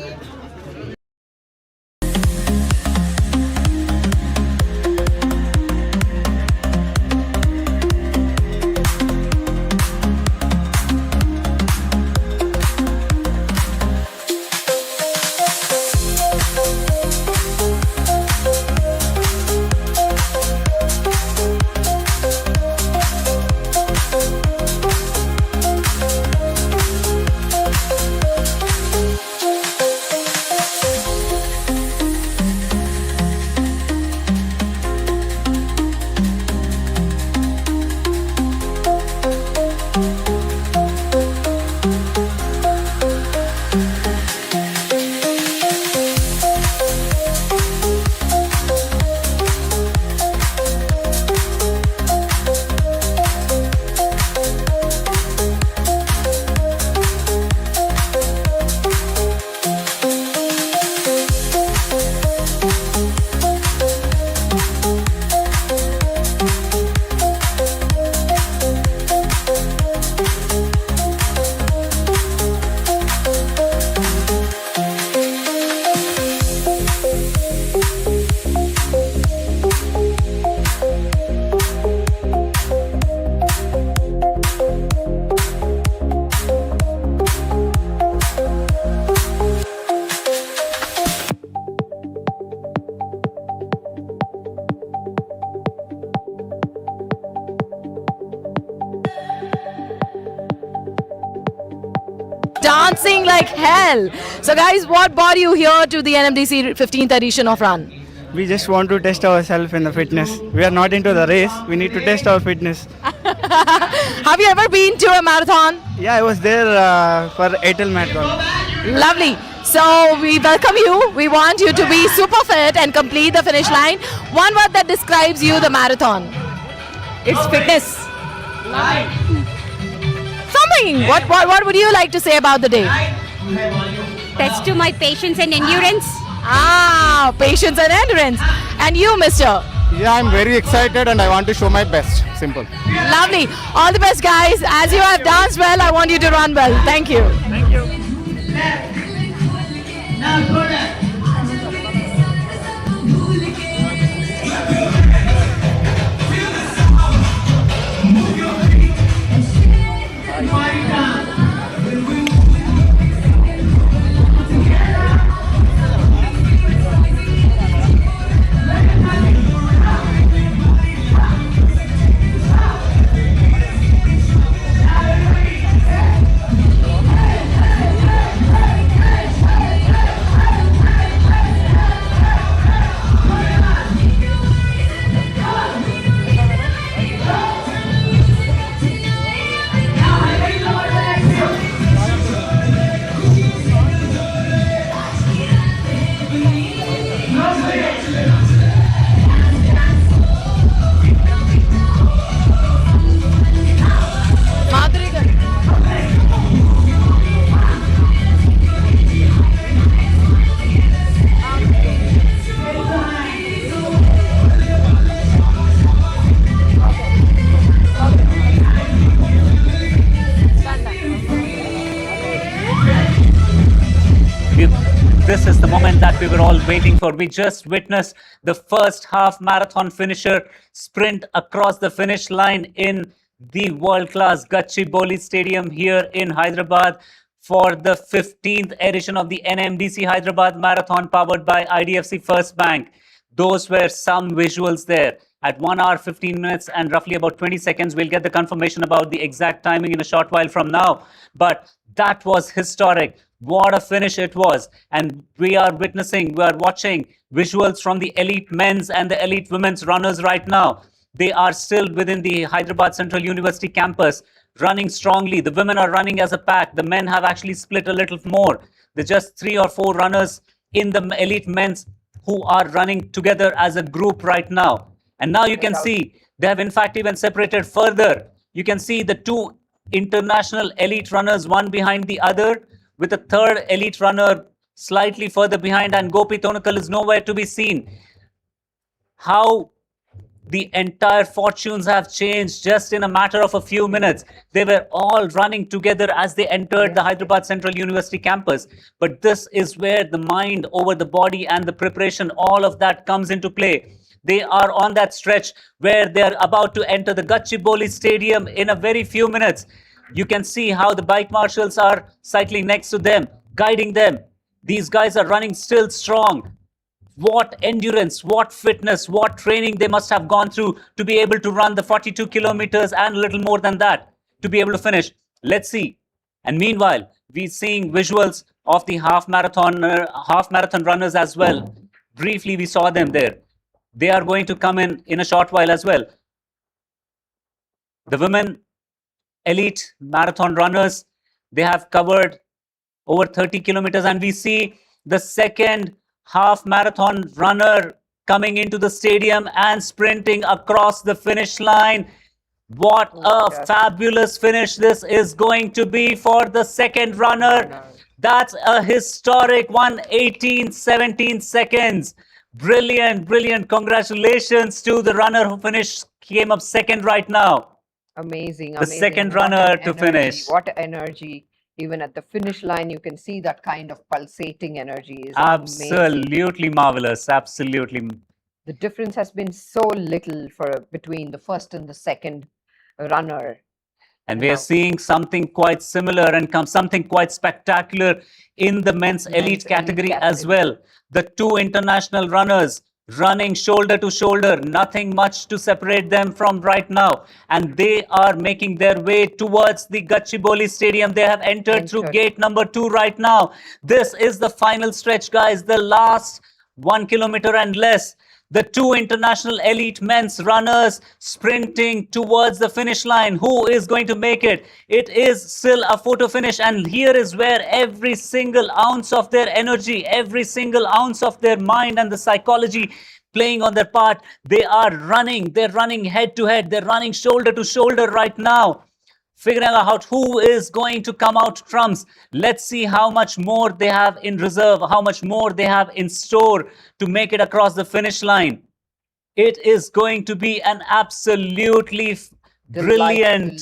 Dancing like hell. So guys, what brought you here to the NMDC 15th edition of Run? We just want to test ourselves in the fitness. We are not into the race. We need to test our fitness. Have you ever been to a marathon? Yeah, I was there for Airtel Marathon. Lovely. So we welcome you. We want you to be super fit and complete the finish line. One word that describes you, the marathon. It's fitness. Something. What would you like to say about the day? Test to my patience and endurance. Ah, patience and endurance. And you, mister? Yeah, I'm very excited and I want to show my best. Simple. Lovely. All the best, guys. As you have danced well, I want you to run well. Thank you. Thank you. this is the moment that we were all waiting for. We just witnessed the first half marathon finisher sprint across the finish line in the world-class Gachibowli Stadium here in Hyderabad for the 15th edition of the NMDC Hyderabad Marathon powered by IDFC First Bank. Those were some visuals there. At 1 hour, 15 minutes and roughly about 20 seconds, we'll get the confirmation about the exact timing in a short while from now. But that was historic. What a finish it was. And we are watching visuals from the elite men's and the elite women's runners right now. They are still within the Hyderabad Central University campus, running strongly. The women are running as a pack. The men have actually split a little more. There's just 3 or 4 runners in the elite men's who are running together as a group right now. And now you can see they have in fact even separated further. You can see the 2 international elite runners, one behind the other, with a 3rd elite runner slightly further behind, and Gopi Tonakal is nowhere to be seen. How the entire fortunes have changed just in a matter of a few minutes. They were all running together as they entered the Hyderabad Central University campus. But this is where the mind over the body and the preparation, all of that comes into play. They are on that stretch where they're about to enter the Gachibowli Stadium in a very few minutes. You can see how the bike marshals are cycling next to them, guiding them. These guys are running still strong. What endurance, what fitness, what training they must have gone through to be able to run the 42 kilometers and a little more than that to be able to finish. Let's see. And meanwhile, we're seeing visuals of the half marathon runners as well. Briefly, we saw them there. They are going to come in a short while as well. The women elite marathon runners, they have covered over 30 kilometers, and we see the second half marathon runner coming into the stadium and sprinting across the finish line. What a fabulous finish this is going to be for the second runner. That's a historic 1:18:17 seconds. Brilliant, brilliant. Congratulations to the runner who came up second right now. Amazing. The second runner to finish. What energy. Even at the finish line, you can see that kind of pulsating energy. Is absolutely marvelous. Absolutely. The difference has been so little between the first and the second runner. And we are seeing something quite similar and something quite spectacular in the men's elite category as well. The 2 international runners running shoulder to shoulder, nothing much to separate them from right now. And they are making their way towards the Gachibowli Stadium. They have entered through gate number 2 right now. This is the final stretch, guys. The last 1 kilometer and less. The 2 international elite men's runners sprinting towards the finish line. Who is going to make it? It is still a photo finish, and here is where every single ounce of their energy, every single ounce of their mind and the psychology playing on their part, they are running. They're running head to head. They're running shoulder to shoulder right now, figuring out who is going to come out trumps. Let's see how much more they have in reserve, how much more they have in store to make it across the finish line. It is going to be an absolutely brilliant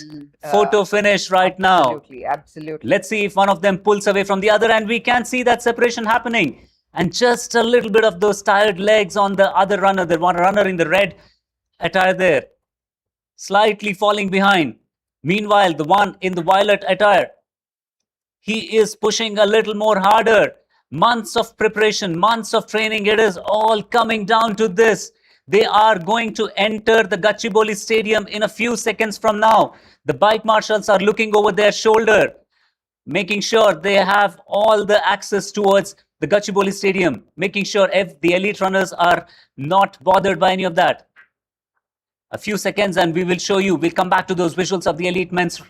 photo finish right now. Absolutely. Let's see if one of them pulls away from the other, and we can see that separation happening. And just a little bit of those tired legs on the other runner, the one runner in the red attire there, slightly falling behind. Meanwhile, the one in the violet attire, he is pushing a little more harder. Months of preparation, months of training, it is all coming down to this. They are going to enter the Gachibowli Stadium in a few seconds from now. The bike marshals are looking over their shoulder, making sure they have all the access towards the Gachibowli Stadium, making sure the elite runners are not bothered by any of that. A few seconds and we will show you. We'll come back to those visuals of the elite men's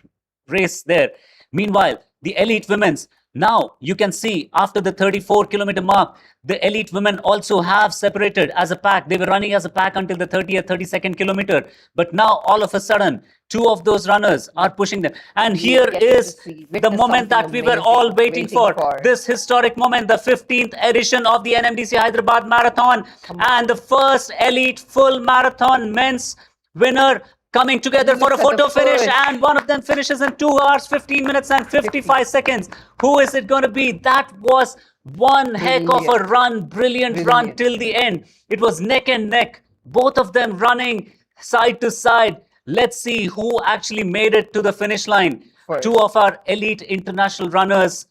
race there. Meanwhile, the elite women's, now you can see after the 34-kilometer mark, the elite women also have separated as a pack. They were running as a pack until the 32nd kilometer. But now all of a sudden, 2 of those runners are pushing them. And here is the moment that we were all waiting for. This historic moment, the 15th edition of the NMDC Hyderabad Marathon. And the first elite full marathon men's winner coming together for a photo finish, and one of them finishes in 2 hours, 15 minutes and 55 seconds. Who is it going to be? That was One heck of a run, brilliant run till the end. It was neck and neck, both of them running side to side. Let's see who actually made it to the finish line. Two of our elite international runners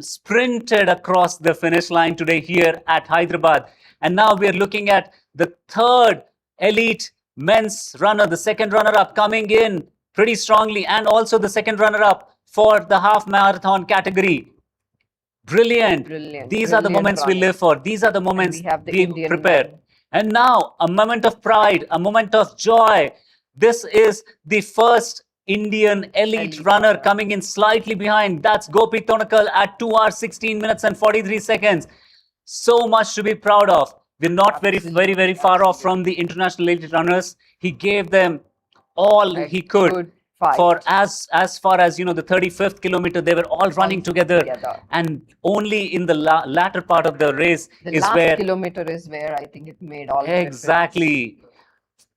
sprinted across the finish line today here at Hyderabad. And now we're looking at the third elite men's runner, the second runner-up coming in pretty strongly, and also the second runner-up for the half marathon category. Brilliant. These are the moments we live for. These are the moments we prepare. And now a moment of pride, a moment of joy. This is the first Indian elite runner coming in slightly behind. That's Gopi Tonakal at 2 hours, 16 minutes and 43 seconds. So much to be proud of. We're not very far off from the international elite runners. He gave them all he could. For as far as, the 35th kilometer, they were all running together. And only in the latter part of the race the last kilometer is where I think it made all the difference.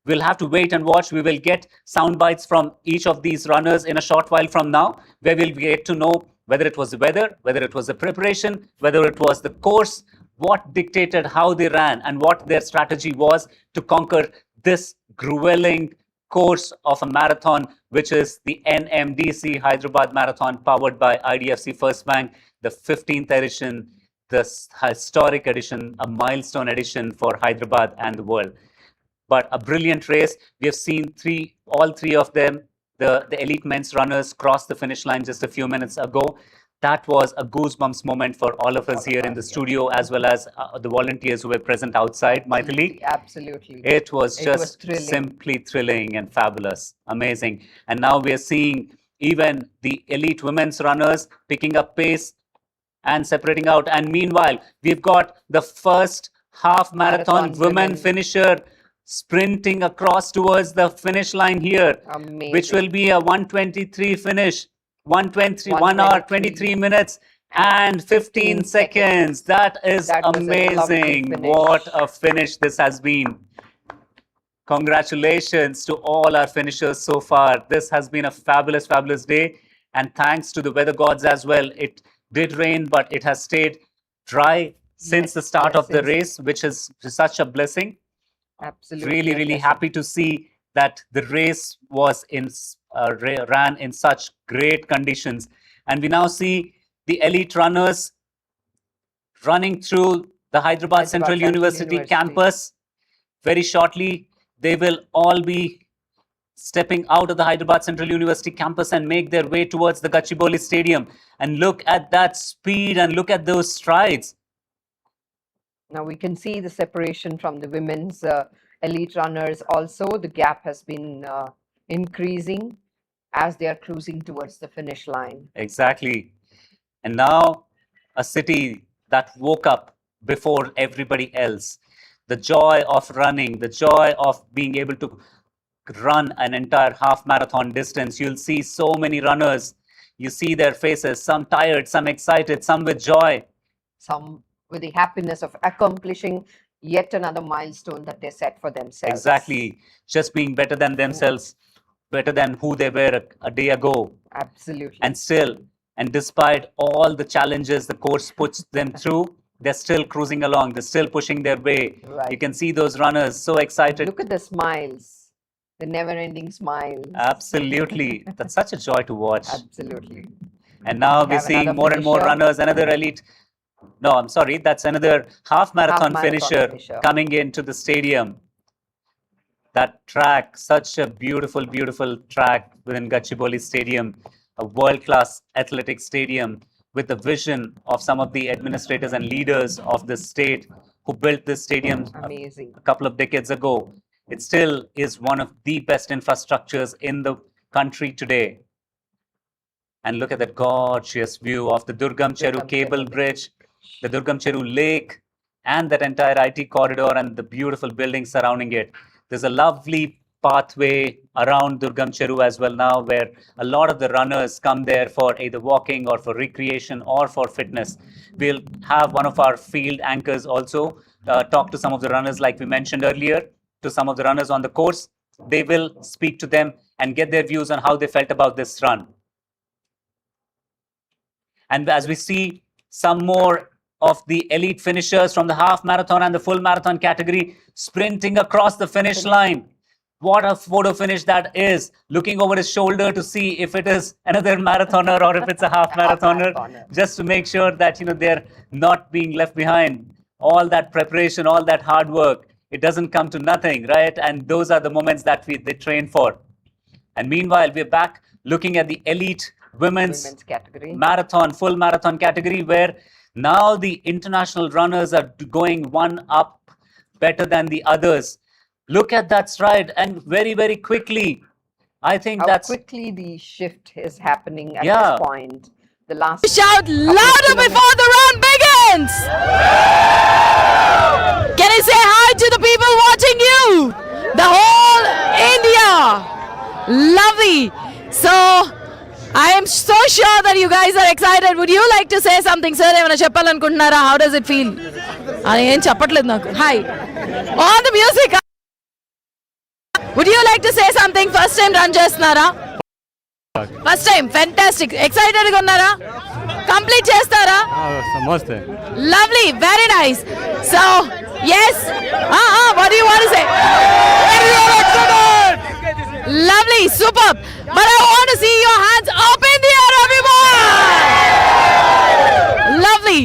We'll have to wait and watch. We will get sound bites from each of these runners in a short while from now, where we'll get to know whether it was the weather, whether it was the preparation, whether it was the course, what dictated how they ran, and what their strategy was to conquer this grueling course of a marathon, which is the NMDC Hyderabad Marathon, powered by IDFC First Bank, the 15th edition, the historic edition, a milestone edition for Hyderabad and the world. But a brilliant race. We have seen all three of them, the elite men's runners, cross the finish line just a few minutes ago. That was a goosebumps moment for all of us here in the studio, as well as the volunteers who were present outside, Maithili. Absolutely. It was just simply thrilling and fabulous. Amazing. And now we are seeing even the elite women's runners picking up pace and separating out. And meanwhile, we've got the first half marathon women finisher sprinting across towards the finish line here, which will be a 1:23 finish. 1 hour, 23 minutes and 15 seconds. That is amazing. What a finish this has been. Congratulations to all our finishers so far. This has been a fabulous day. And thanks to the weather gods as well. It did rain, but it has stayed dry since the start of the race, which is such a blessing. Absolutely. Really happy to see that the race was ran in such great conditions. And we now see the elite runners running through the Hyderabad Central University campus. Very shortly, they will all be stepping out of the Hyderabad Central University campus and make their way towards the Gachibowli Stadium. And look at that speed and look at those strides. Now we can see the separation from the women's elite runners. Also, the gap has been increasing as they are cruising towards the finish line. Exactly. And now a city that woke up before everybody else. The joy of running, the joy of being able to run an entire half marathon distance. You'll see so many runners. You see their faces, some tired, some excited, some with joy. Some with the happiness of accomplishing yet another milestone that they set for themselves. Exactly. Just being better than themselves, better than who they were a day ago. Absolutely. And despite all the challenges the course puts them through, they're still cruising along. They're still pushing their way. Right. You can see those runners so excited. Look at the smiles, the never-ending smiles. Absolutely. That's such a joy to watch. Absolutely. And now we're seeing more and more runners, another elite. No, I'm sorry. That's another half marathon finisher coming into the stadium. That track, such a beautiful track within Gachibowli Stadium, a world-class athletic stadium with the vision of some of the administrators and leaders of the state who built this stadium a couple of decades ago. It still is one of the best infrastructures in the country today. And look at that gorgeous view of the Durgam Cheru cable bridge, the Durgam Cheru lake, and that entire IT corridor and the beautiful buildings surrounding it. There's a lovely pathway around Durgam Cheru as well now, where a lot of the runners come there for either walking or for recreation or for fitness. We'll have one of our field anchors also talk to some of the runners, like we mentioned earlier, to some of the runners on the course. They will speak to them and get their views on how they felt about this run. And as we see some more of the elite finishers from the half marathon and the full marathon category sprinting across the finish line. What a photo finish that is. Looking over his shoulder to see if it is another marathoner or if it's a half marathoner, just to make sure that, they're not being left behind. All that preparation, all that hard work, it doesn't come to nothing, right? And those are the moments that they train for. And meanwhile, we're back looking at the elite women's category, marathon, full marathon category, where now the international runners are going one up better than the others. Look at that stride, and very, very quickly. I think how quickly the shift is happening at Yeah. this point. The last Shout louder before the run begins! Can I say hi to the people watching you? The whole India! Lovely! So, I am so sure that you guys are excited. Would you like to say something, sir? How does it feel? Hi. On the music. Would you like to say something? First time run chestunara? First time. Fantastic. Excited gunnara? Complete chestara? Lovely. Very nice. So, yes. What do you want to say? Lovely. Superb. But I want to see your hands up in the air, everyone. Lovely.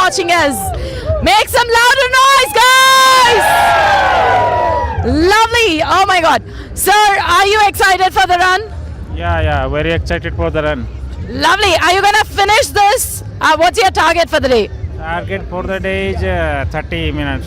Watching us. Make some louder noise, guys! Lovely. Oh my God. Sir, are you excited for the run? Yeah, very excited for the run. Lovely. Are you going to finish this? What's your target for the day? Target for the day is 30 minutes.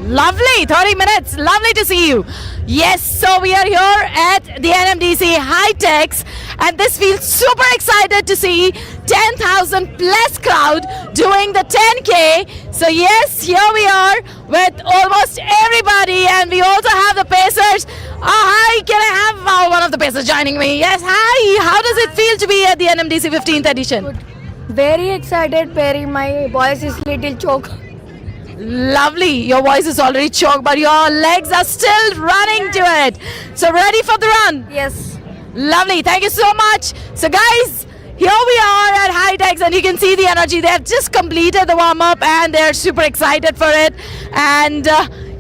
Lovely. 30 minutes. Lovely to see you. Yes, so we are here at the NMDC High-Techs, and this feels super excited to see 10,000 plus crowd doing the 10K. So yes, here we are with almost everybody, and we also have the Pacers. Hi, can I have one of the Pacers joining me? Yes, hi. How does it feel to be at the NMDC 15th edition? Good. Very excited, Perry. My voice is little choke. Lovely. Your voice is already choked, but your legs are still running to it. So ready for the run? Yes. Lovely. Thank you so much. So guys, here we are at High-Techs, and you can see the energy. They have just completed the warm-up and they're super excited for it. And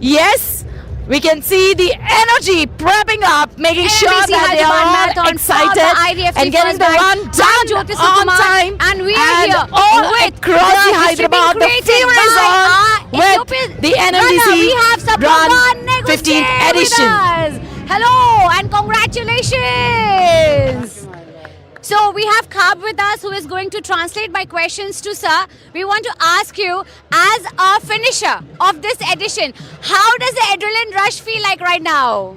yes, we can see the energy prepping up, making sure that they are all excited and getting the run done on time. And we are here all across the Hyderabad. The fever is on with the NMDC Run 15th edition. Hello and congratulations. So we have Kab with us, who is going to translate my questions to sir. We want to ask you, as a finisher of this edition, how does the adrenaline rush feel like right now?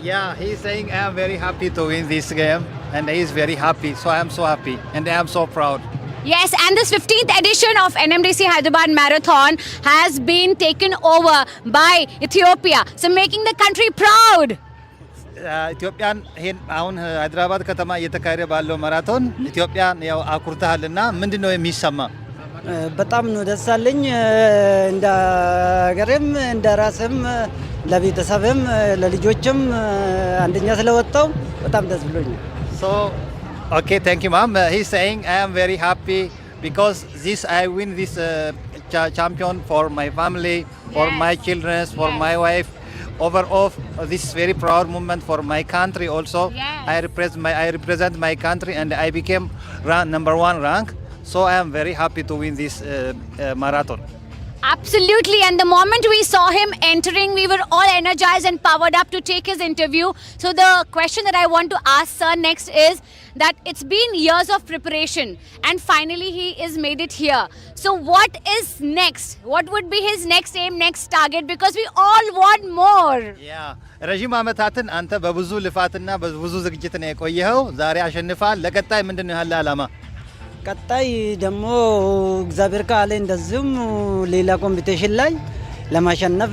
Yeah, he's saying I am very happy to win this game, and he is very happy. So I am so happy, and I am so proud. Yes, and this 15th edition of NMDC Hyderabad Marathon has been taken over by Ethiopia, so making the country proud. ኢትዮጵያን ይሄን አሁን ሃይድራባድ ከተማ እየተካሄደ ባለው ማራቶን ኢትዮጵያን ያው አኩርተሃልና ምንድነው የሚሰማ? በጣም ነው ደስ አለኝ እንደ ሀገርም እንደ ራስም ለቤተሰብም ለልጆችም አንደኛ ስለወጣው በጣም ደስ ብሎኛል። So okay, thank you, ma'am. He's saying I am very happy because I win this champion for my family, for my children, for my wife. Overall, this is very proud moment for my country also. I represent my country, and I became number 1 rank. So I am very happy to win this marathon. Absolutely, and the moment we saw him entering, we were all energized and powered up to take his interview. So the question that I want to ask sir next is that it's been years of preparation, and finally he is made it here. So what is next? What would be his next aim, next target? Because we all want more. Yeah. ረዥም ዓመታትን አንተ በብዙ ልፋትና በብዙ ዝግጅት ነው የቆየኸው። ዛሬ አሸንፋል። ለቀጣይ ምንድነው ያለ ዓላማ? ቀጣይ ደግሞ እግዚአብሔር ካለ እንደዚሁም ሌላ ኮምፒቲሽን ላይ ለማሸነፍ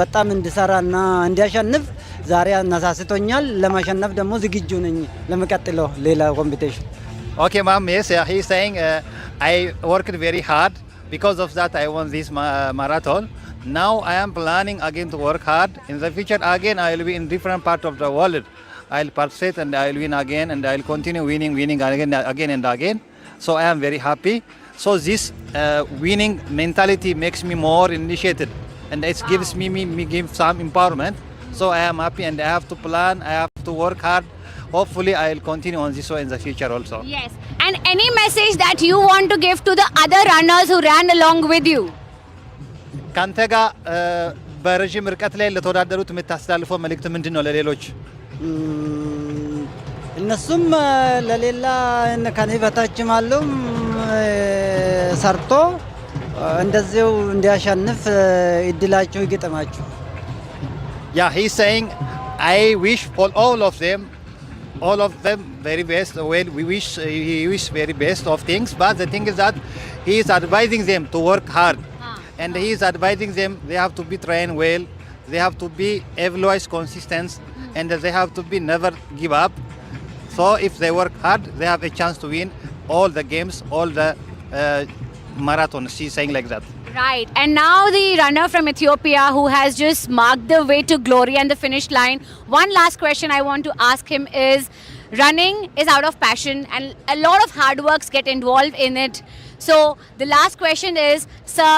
በጣም እንድሰራና እንዲያሸንፍ ዛሬ አነሳስቶኛል። ለማሸነፍ ደግሞ ዝግጁ ነኝ ለመቀጥለው ሌላ ኮምፒቲሽን። Okay, ma'am. Yes, he's saying I worked very hard. Because of that, I won this marathon. Now I am planning again to work hard. In the future, again, I will be in different part of the world. I'll participate and I'll win again, and I'll continue winning again and again. So I am very happy. So this winning mentality makes me more initiated, and it gives me give some empowerment. So I am happy, and I have to plan. I have to work hard. Hopefully, I will continue on this way in the future also. Yes. And any message that you want to give to the other runners who ran along with you? ካንተ ጋር በረዥም ርቀት ላይ ለተወዳደሩት የምታስተላልፈው መልእክት ምንድን ነው ለሌሎች? እነሱም ለሌላ ከኔ በታችም አሉም ሰርቶ እንደዚሁ እንዲያሸንፍ እድላቸው ይገጠማችሁ። Yeah, he's saying I wish for all of them very best. Well, he wish very best of things, but the thing is that he is advising them to work hard, and he is advising them they have to be trained well, they have to be always consistent, and they have to be never give up. So if they work hard, they have a chance to win all the games, all the marathons. She's saying like that. Right. And now the runner from Ethiopia who has just marked the way to glory and the finish line. One last question I want to ask him is, running is out of passion and a lot of hard works get involved in it. So the last question is, sir,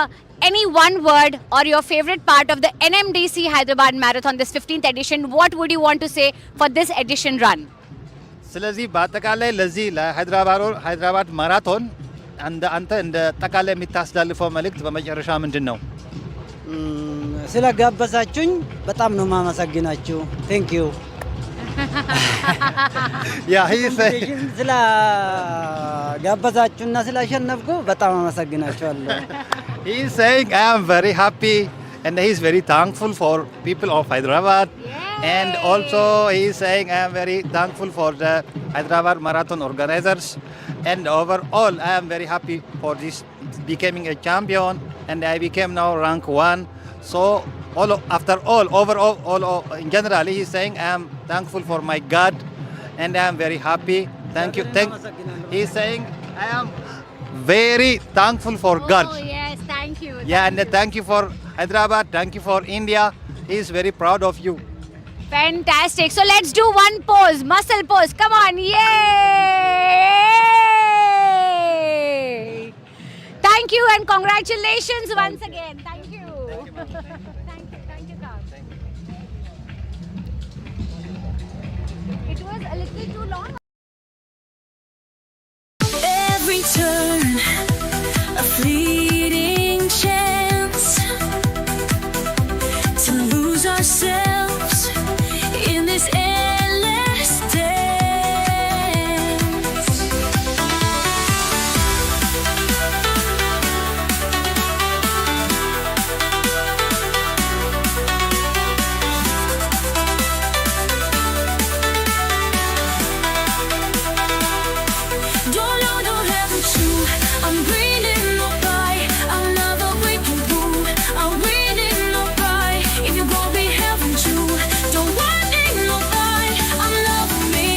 any one word or your favorite part of the NMDC Hyderabad Marathon, this 15th edition, what would you want to say for this edition run? ስለዚህ በአጠቃላይ ለዚህ ለሃይድራባድ ማራቶን አንተ እንደ ጠቃላይ የምታስተላልፈው መልእክት በመጨረሻ ምንድን ነው? ስለጋበዛችሁኝ በጣም ነው የማመሰግናችሁ። ቴንክ ዩ። ስለጋበዛችሁና ስላሸነፍኩ በጣም አመሰግናችኋለሁ። He is saying I am very happy, and he is very thankful for people of Hyderabad. And also he is saying I am very thankful for the Hyderabad Marathon organizers. And overall, I am very happy for this becoming a champion, and I became now rank 1. So overall, in general, he is saying I am thankful for my God, and I am very happy. Thank you. He is saying I am very thankful for God. Oh yes, thank you. Yeah, and thank you for Hyderabad. Thank you for India. He is very proud of you. Fantastic. So let's do one pose, muscle pose. Come on. Yay! Thank you and congratulations once again. Thank you. Thank you, Kak. It was a little too long. Every turn, a fleeting chance to lose ourselves in this endless dance. Don't know, don't have a clue. I'm breathing no by. I'm never waking through. I'm breathing no by. If you gon' be having you, don't want it no by. I'm loving me.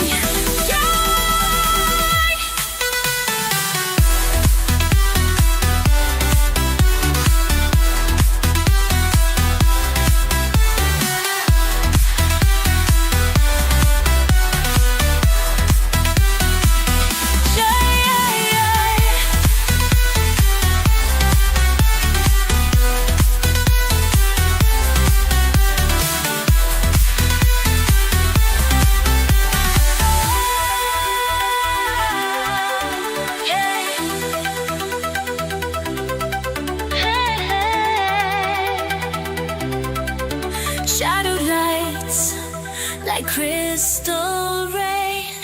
Shadowed lights like crystal rain.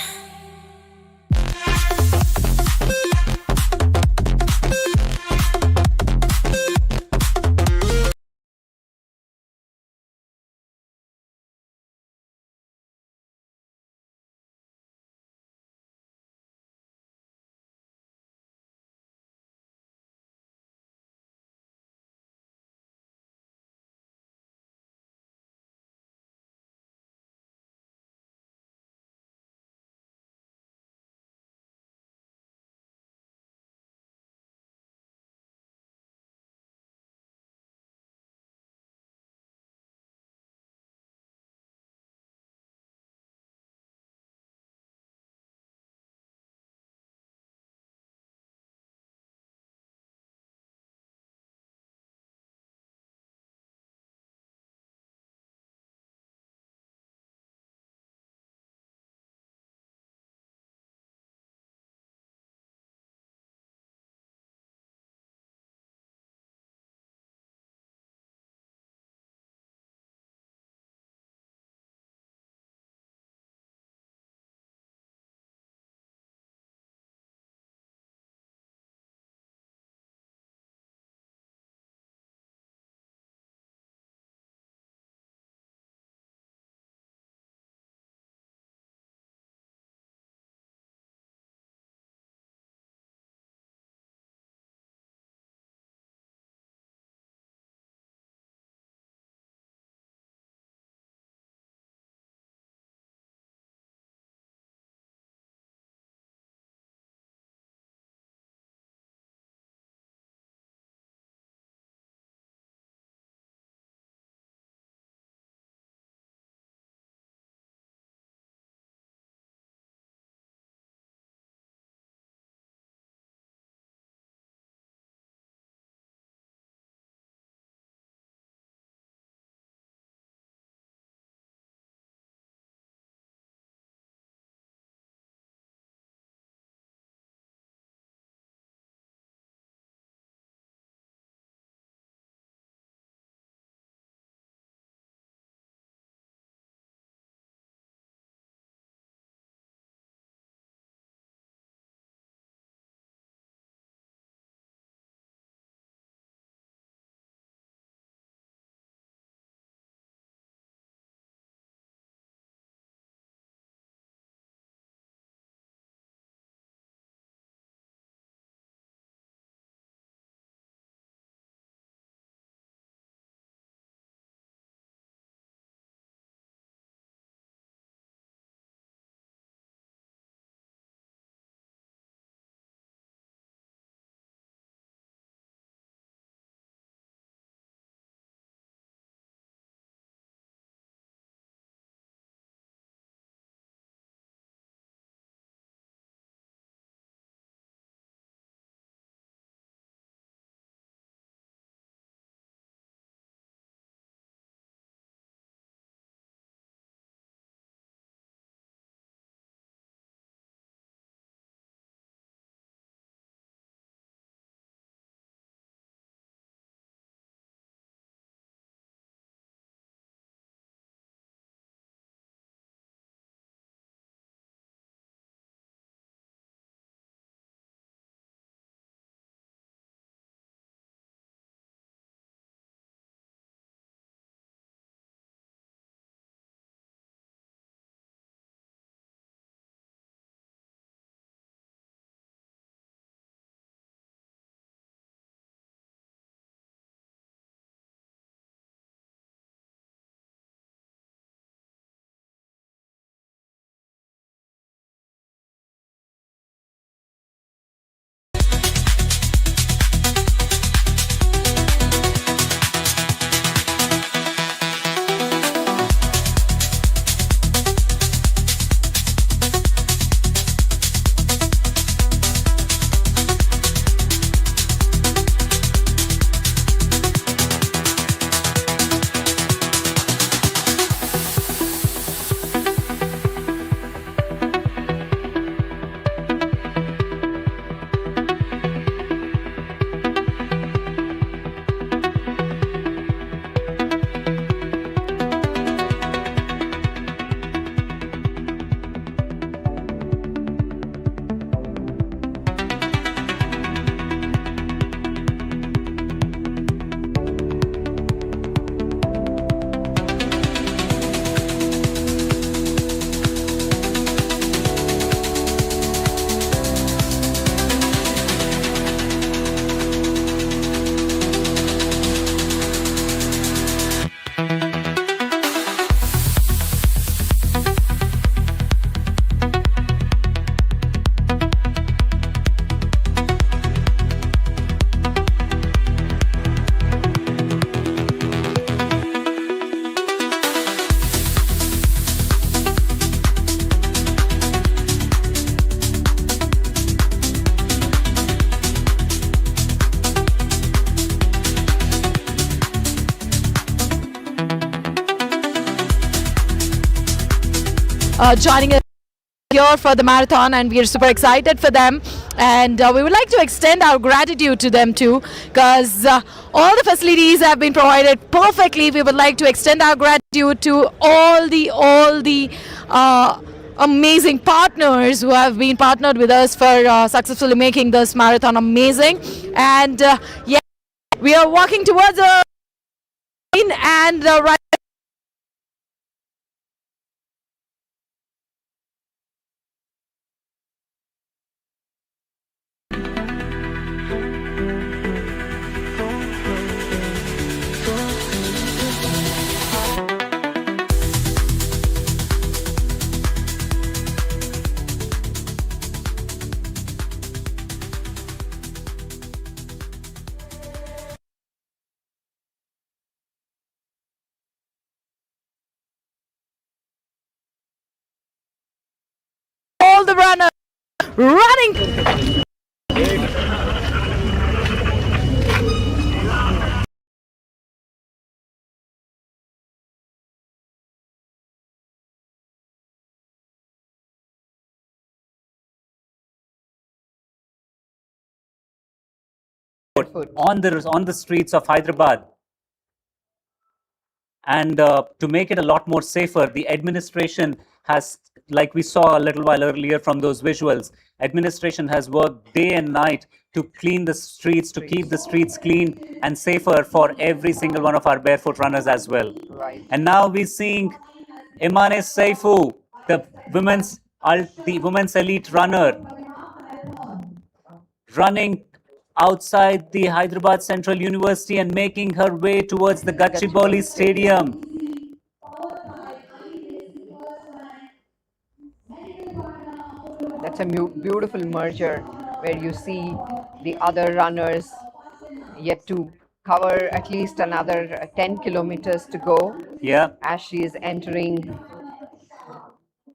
joining us here for the marathon, and we are super excited for them, and we would like to extend our gratitude to them too, because all the facilities have been provided perfectly. We would like to extend our gratitude to all the amazing partners who have been partnered with us for successfully making this marathon amazing. And yeah, we are walking towards a and right. All the runners running. On the streets of Hyderabad. And to make it a lot more safer, the administration has, like we saw a little while earlier from those visuals, administration has worked day and night to clean the streets, to keep the streets clean and safer for every single one of our barefoot runners as well. Right. And now we're seeing Imane Saifu, the women's elite runner, running outside the Hyderabad Central University and making her way towards the Gachibowli Stadium. That's a beautiful merger where you see the other runners yet to cover at least another 10 kilometers to go. Yeah. As she is entering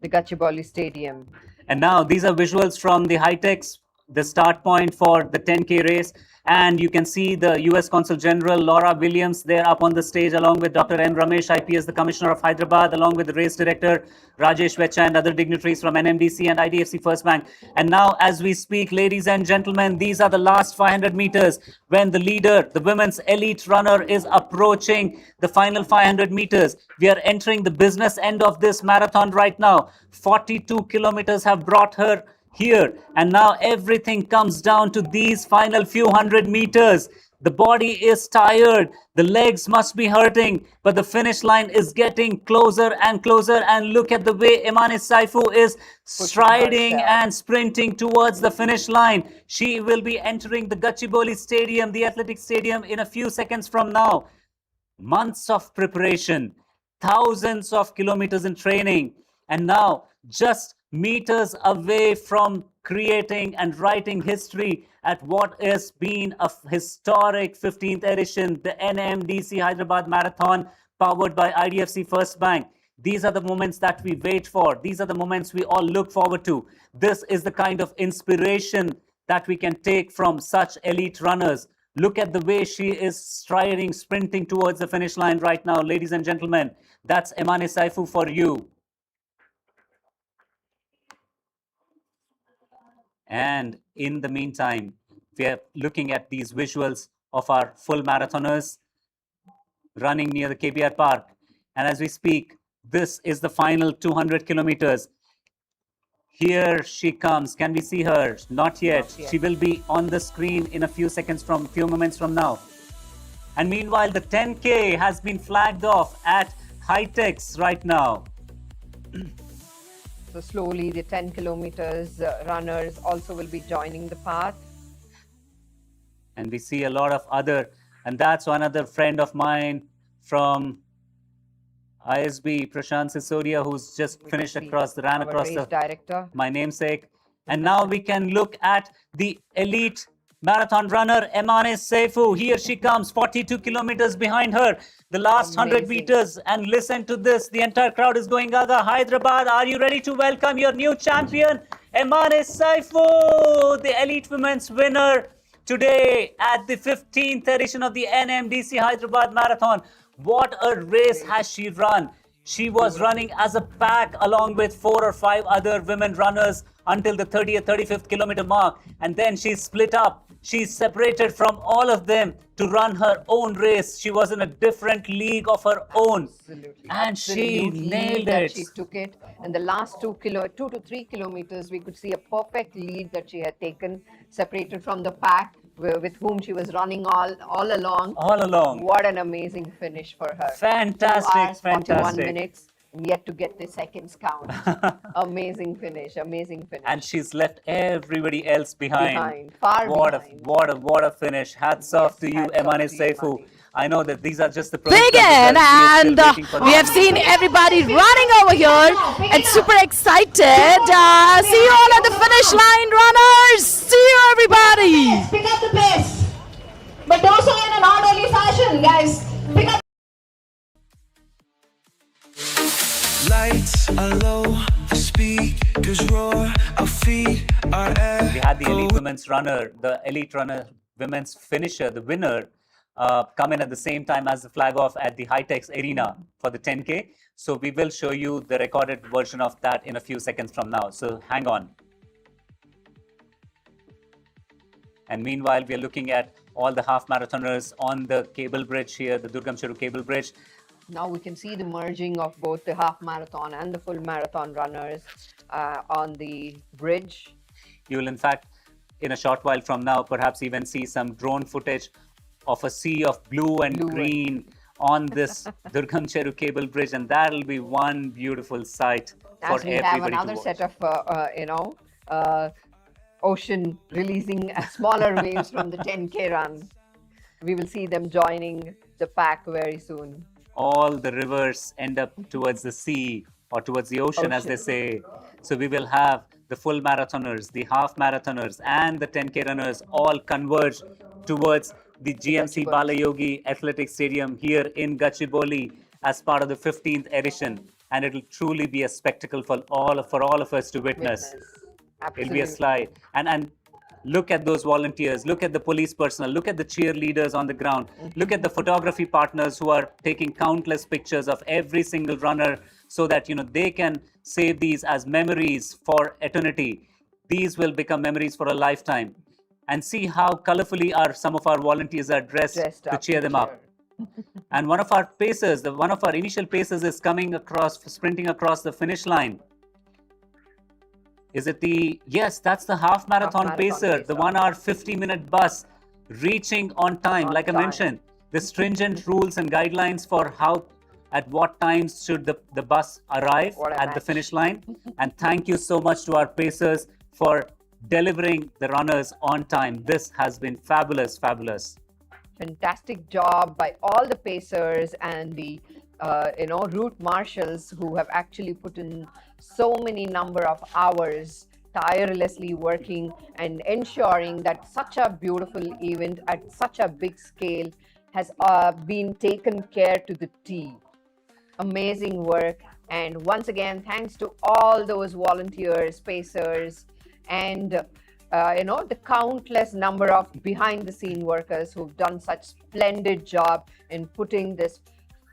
the Gachibowli Stadium. And now these are visuals from the High-Techs, the start point for the 10K race. And you can see the US Consul General Laura Williams there up on the stage, along with Dr. N. Ramesh, IPS, the Commissioner of Hyderabad, along with the race director Rajesh, Vetcha, and other dignitaries from NMDC and IDFC First Bank. And now, as we speak, ladies and gentlemen, these are the last 500 meters when the leader, the women's elite runner, is approaching the final 500 meters. We are entering the business end of this marathon right now. 42 kilometers have brought her here, and now everything comes down to these final few hundred meters. The body is tired, the legs must be hurting, but the finish line is getting closer and closer. And look at the way Imane Saifu is striding and sprinting towards the finish line. She will be entering the Gachibowli Stadium, the athletic stadium, in a few seconds from now. Months of preparation, thousands of kilometers in training, and now just meters away from creating and writing history at what has been a historic 15th edition, the NMDC Hyderabad Marathon, powered by IDFC First Bank. These are the moments that we wait for. These are the moments we all look forward to. This is the kind of inspiration that we can take from such elite runners. Look at the way she is striding, sprinting towards the finish line right now, ladies and gentlemen. That's Imane Saifu for you. And in the meantime, we are looking at these visuals of our full marathoners running near the KBR Park. And as we speak, this is the final 200 kilometers. Here she comes. Can we see her? Not yet. She will be on the screen in a few moments from now. And meanwhile, the 10K has been flagged off at High-Techs right now. So slowly the 10 kilometers runners also will be joining the path. And we see a lot of other, and that's another friend of mine from ISB, Prashant Sisodia, who's just finished ran across my namesake. And now we can look at the elite marathon runner, Imane Saifu. Here she comes, 42 kilometers behind her. The last 100 meters, and listen to this. The entire crowd is going gaga. Hyderabad, are you ready to welcome your new champion, Imane Saifu, the elite women's winner today at the 15th edition of the NMDC Hyderabad Marathon. What a race has she run. She was running as a pack along with 4 or 5 other women runners until the 30th, 35th kilometer mark. And then she split up. She separated from all of them to run her own race. She was in a different league of her own. Absolutely. And she nailed it. She took it. In the last 2 to 3 kilometers, we could see a perfect lead that she had taken, separated from the pack with whom she was running all along. All along. What an amazing finish for her. Fantastic, 2 hours, 41 fantastic. minutes, and yet to get the seconds count. Amazing finish, amazing finish. And she's left everybody else behind. Far behind. What a finish. Hats off to you, Emane Saifu. I know that these are just the Begin, and we have seen everybody running over here and super excited. See you all at the finish line, runners. See you, everybody. Pick up the pace, but also in an orderly fashion, guys. Pick up. Lights are low, the speakers roar, our feet are air. We had the elite women's runner, the elite runner women's finisher, the winner, come in at the same time as the flag off at the High-Techs Arena for the 10K. So we will show you the recorded version of that in a few seconds from now. So hang on. And meanwhile, we are looking at all the half marathoners on the cable bridge here, the Durgam Cheru cable bridge. Now we can see the merging of both the half marathon and the full marathon runners on the bridge. You will in fact, in a short while from now, perhaps even see some drone footage of a sea of blue and green on this Durgam Cheru cable bridge, and that'll be one beautiful sight for As we everybody have another to watch. set of, ocean releasing smaller waves from the 10K run. We will see them joining the pack very soon. All the rivers end up towards the sea or towards the ocean, as they say. So we will have the full marathoners, the half marathoners, and the 10K runners all converge towards the GMC Balayogi Athletic Stadium here in Gachibowli as part of the 15th edition. And it'll truly be a spectacle for all of us to witness. It'll be a slide. And look at those volunteers, look at the police personnel, look at the cheerleaders on the ground, look at the photography partners who are taking countless pictures of every single runner so that they can save these as memories for eternity. These will become memories for a lifetime. And see how colorfully some of our volunteers are dressed to cheer them up. And one of our pacers, one of our initial pacers is sprinting across the finish line. Is it yes, that's the half marathon pacer, the 1 hour 50-minute bus reaching on time. Like I mentioned, the stringent rules and guidelines for at what times should the bus arrive at the finish line. And thank you so much to our pacers for delivering the runners on time. This has been fabulous, fabulous. Fantastic job by all the pacers and the route marshals who have actually put in so many number of hours tirelessly working and ensuring that such a beautiful event at such a big scale has been taken care to the T. Amazing work. And once again, thanks to all those volunteers, pacers, and the countless number of behind the scene workers who've done such splendid job in putting this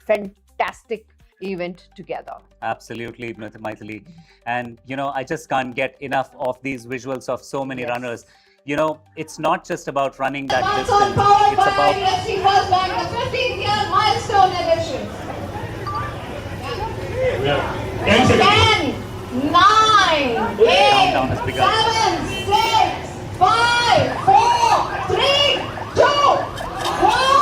fantastic event together. Absolutely, Maithili. And I just can't get enough of these visuals of so many runners. It's not just about running that distance. It's about First Bank, the 15th-year milestone edition. 10, 9, 8, 7, 6, 5, 4, 3, 2, 1.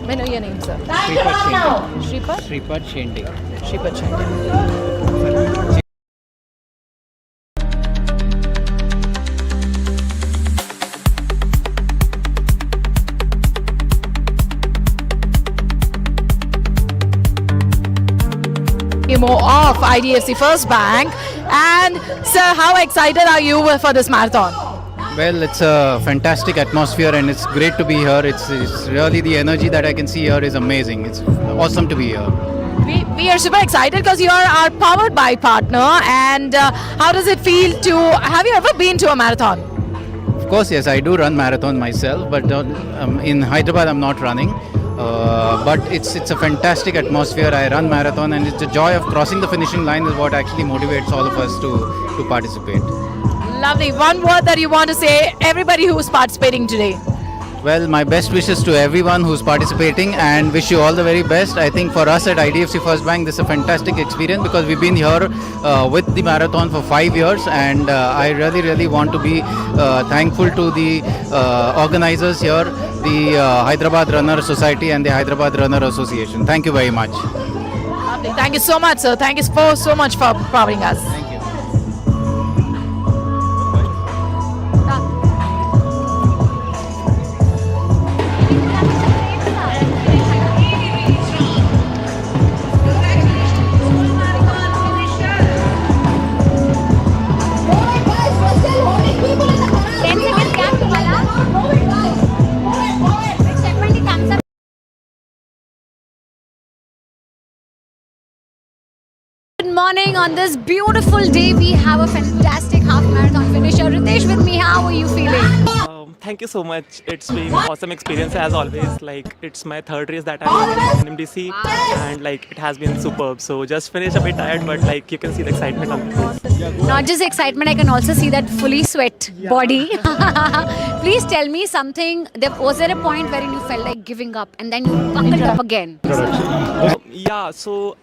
May I know your name, sir? Shripad Shende. Shripad Shende. Of IDFC First Bank. And sir, how excited are you for this marathon? Well, it's a fantastic atmosphere and it's great to be here. It's really the energy that I can see here is amazing. It's awesome to be here. We are super excited because you are our powered by partner. And how does it feel to, have you ever been to a marathon? Of course, yes, I do run marathon myself, but in Hyderabad I'm not running. But it's a fantastic atmosphere. I run marathon and it's the joy of crossing the finishing line is what actually motivates all of us to participate. Lovely. One word that you want to say, everybody who is participating today. Well, my best wishes to everyone who's participating and wish you all the very best. I think for us at IDFC First Bank, this is a fantastic experience because we've been here with the marathon for 5 years, and I really want to be thankful to the organizers here, the Hyderabad Runner Society and the Hyderabad Runner Association. Thank you very much. Lovely. Thank you so much, sir. Thank you so much for powering us. Thank you. Good morning. On this beautiful day, we have a fantastic half marathon finisher. Ritesh with me, how are you feeling? Thank you so much. It's been an awesome experience as always. Like, it's my third race that I'm in NMDC, and like it has been superb. So just finished a bit tired, but like you can see the excitement on the face. Not just excitement, I can also see that fully sweat body. Please tell me something. Was there a point wherein you felt like giving up and then you buckled up again? Yeah, so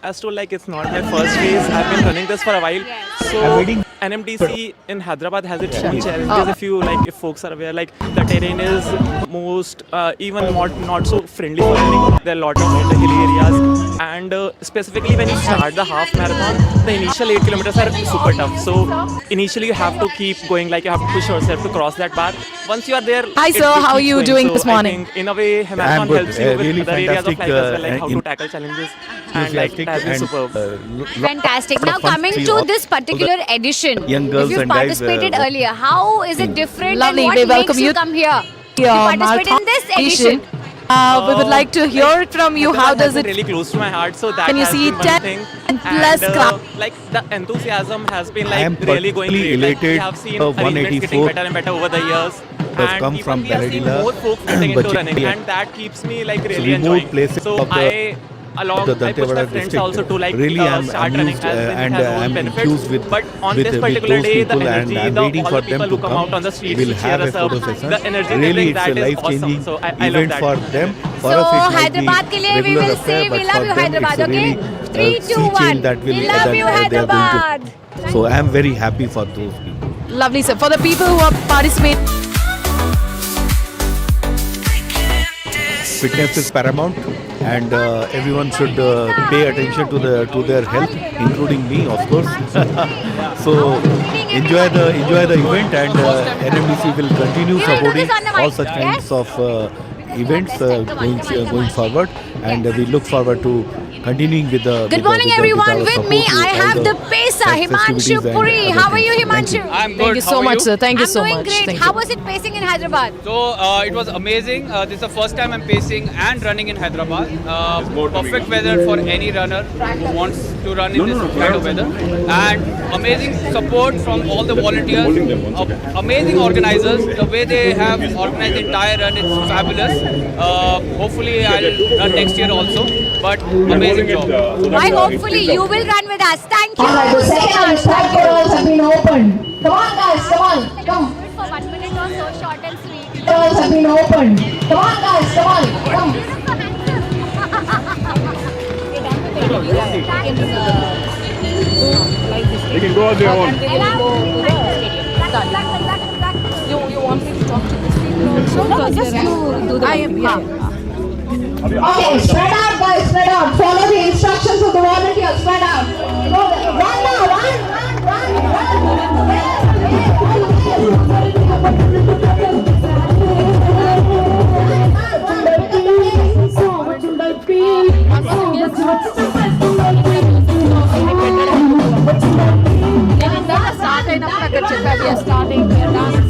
as told, like it's not my first race. I've been running this for a while. So NMDC in Hyderabad has its own challenges. If folks are aware, like the terrain is most even not so friendly for running. There are a lot of the hilly areas, and specifically when you start the half marathon, the initial 8 kilometers are super tough. So initially you have to keep going, like you have to push yourself to cross that bar. Once you are there, hi sir, how are you doing this morning? I think in a way, marathon helps you with really other areas of life as well, like how to tackle challenges, and like it has been superb. Fantastic. Now coming to this particular edition, if you participated earlier, how is it different? Lovely, and we what welcome makes you come here to participate in this edition? We would like to hear it from you. How does it? Really close to my heart. So that can you see 10 plus crowd? Like the enthusiasm has been like really going great. Like, we have seen arrangements getting better and better over the years. Have come from we have seen more folks getting into running, and that keeps me like really enjoying. So I push my friends also to like start running as it has own benefits. But on this particular day, the energy, all the people who come out on the streets to cheer us up, the energy they bring, that is awesome. So I love that. For them, for so us it might Hyderabad ke liye we will say we love you Hyderabad, okay? 3, 2, 1. We love you Hyderabad. So I am very happy for those people. Lovely sir. For the people who are participating, fitness is paramount, and everyone should pay attention to their health, including me, of course. So enjoy the event, and NMDC will continue supporting all such kinds of events going forward, and we look forward to continuing with the. Good morning, everyone. With me, I have the Pesa, Himanshu Puri. How are you, Himanshu? I'm good. Thank you so much, sir. Thank you so much. I'm doing great. How was it pacing in Hyderabad? So it was amazing. This is the first time I'm pacing and running in Hyderabad. Perfect weather for any runner who wants to run in this kind of weather. And amazing support from all the volunteers. Amazing organizers. The way they have organized the entire run is fabulous. Hopefully I'll run next year also. But amazing job. Why hopefully you will run with us. Thank you. Alright, the second and third portals have been opened. Come on guys, come on, come. For 1 minute or so, short and sweet. Portals have been opened. Come on guys, come on, come. They can go out there on. you want me to talk to these people also? No, just to do the I am here. Okay, spread out guys, spread out. Follow the instructions of the volunteers, spread out. Go there. Run now, We are starting.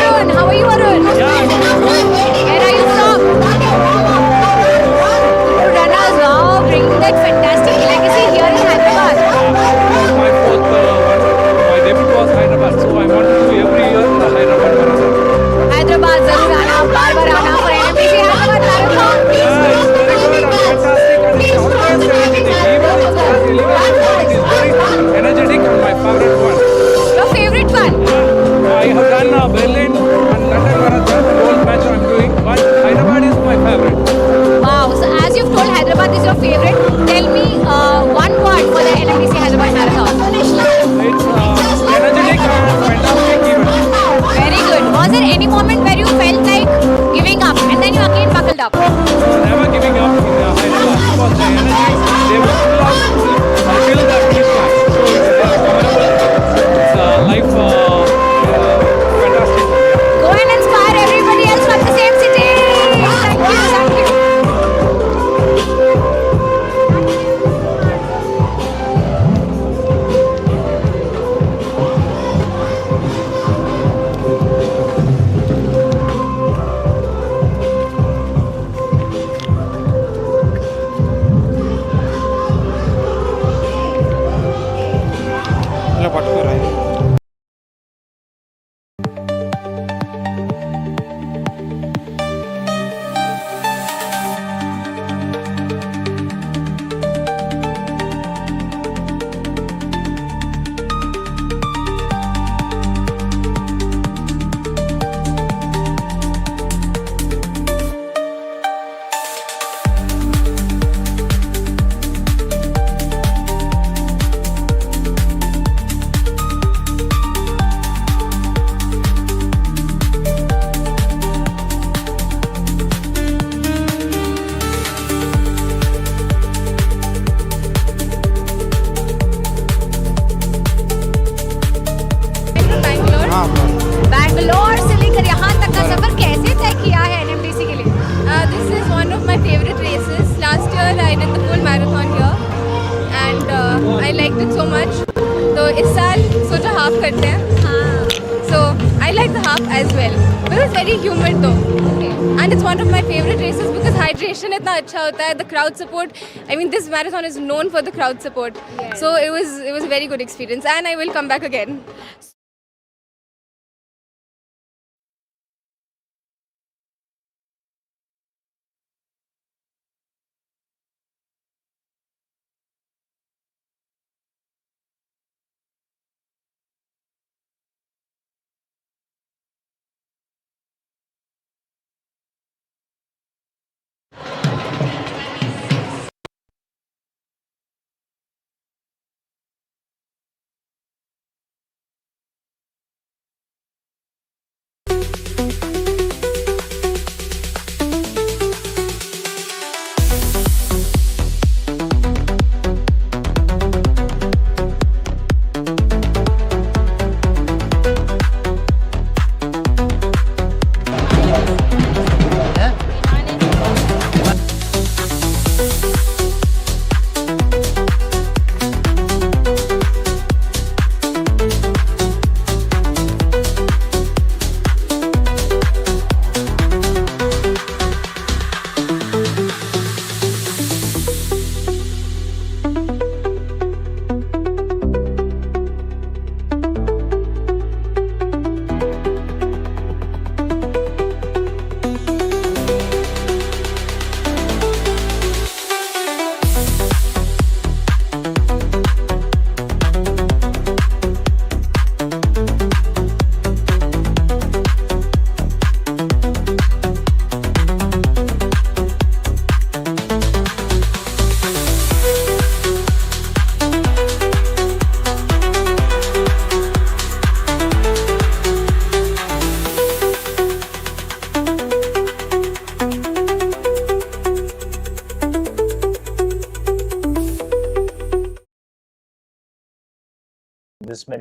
Arun, how are you, Arun? Where are you from? Runners, wow, bringing that fantastic legacy here in Hyderabad. My fourth my debut was Hyderabad, so I want to do every year the Hyderabad Marathon. Hyderabad, zarur aana, baar baar aana for NMDC Hyderabad Marathon. Yeah, it's very good and fantastic and it's always energetic. Even it's class 11 it is very energetic and my favorite one. Your favorite one? I have done Berlin and London Marathon, the whole match I'm doing, but Hyderabad is my favorite. Wow, so as you've told Hyderabad is your favorite, tell me one word for the NMDC Hyderabad Marathon. It's energetic and fantastic event. Very good. Was there any moment where you felt like giving up and then you again buckled up? Never giving up in Hyderabad because the energy, they will pull up until the finish line. So it's memorable. It's life fantastic. Go and inspire everybody else from the same city. Thank you, thank you. Bangalore से लेकर यहाँ तक का सफर कैसे तय किया है NMDC के लिए? This is one of my favorite races. Last year I did the full marathon here and I liked it so much. तो इस साल सोचा हाफ करते हैं. So I like the half as well. But it's very humid though. And it's one of my favorite races because hydration इतना अच्छा होता है. The crowd support. I mean this marathon is known for the crowd support. So it was a very good experience and I will come back again.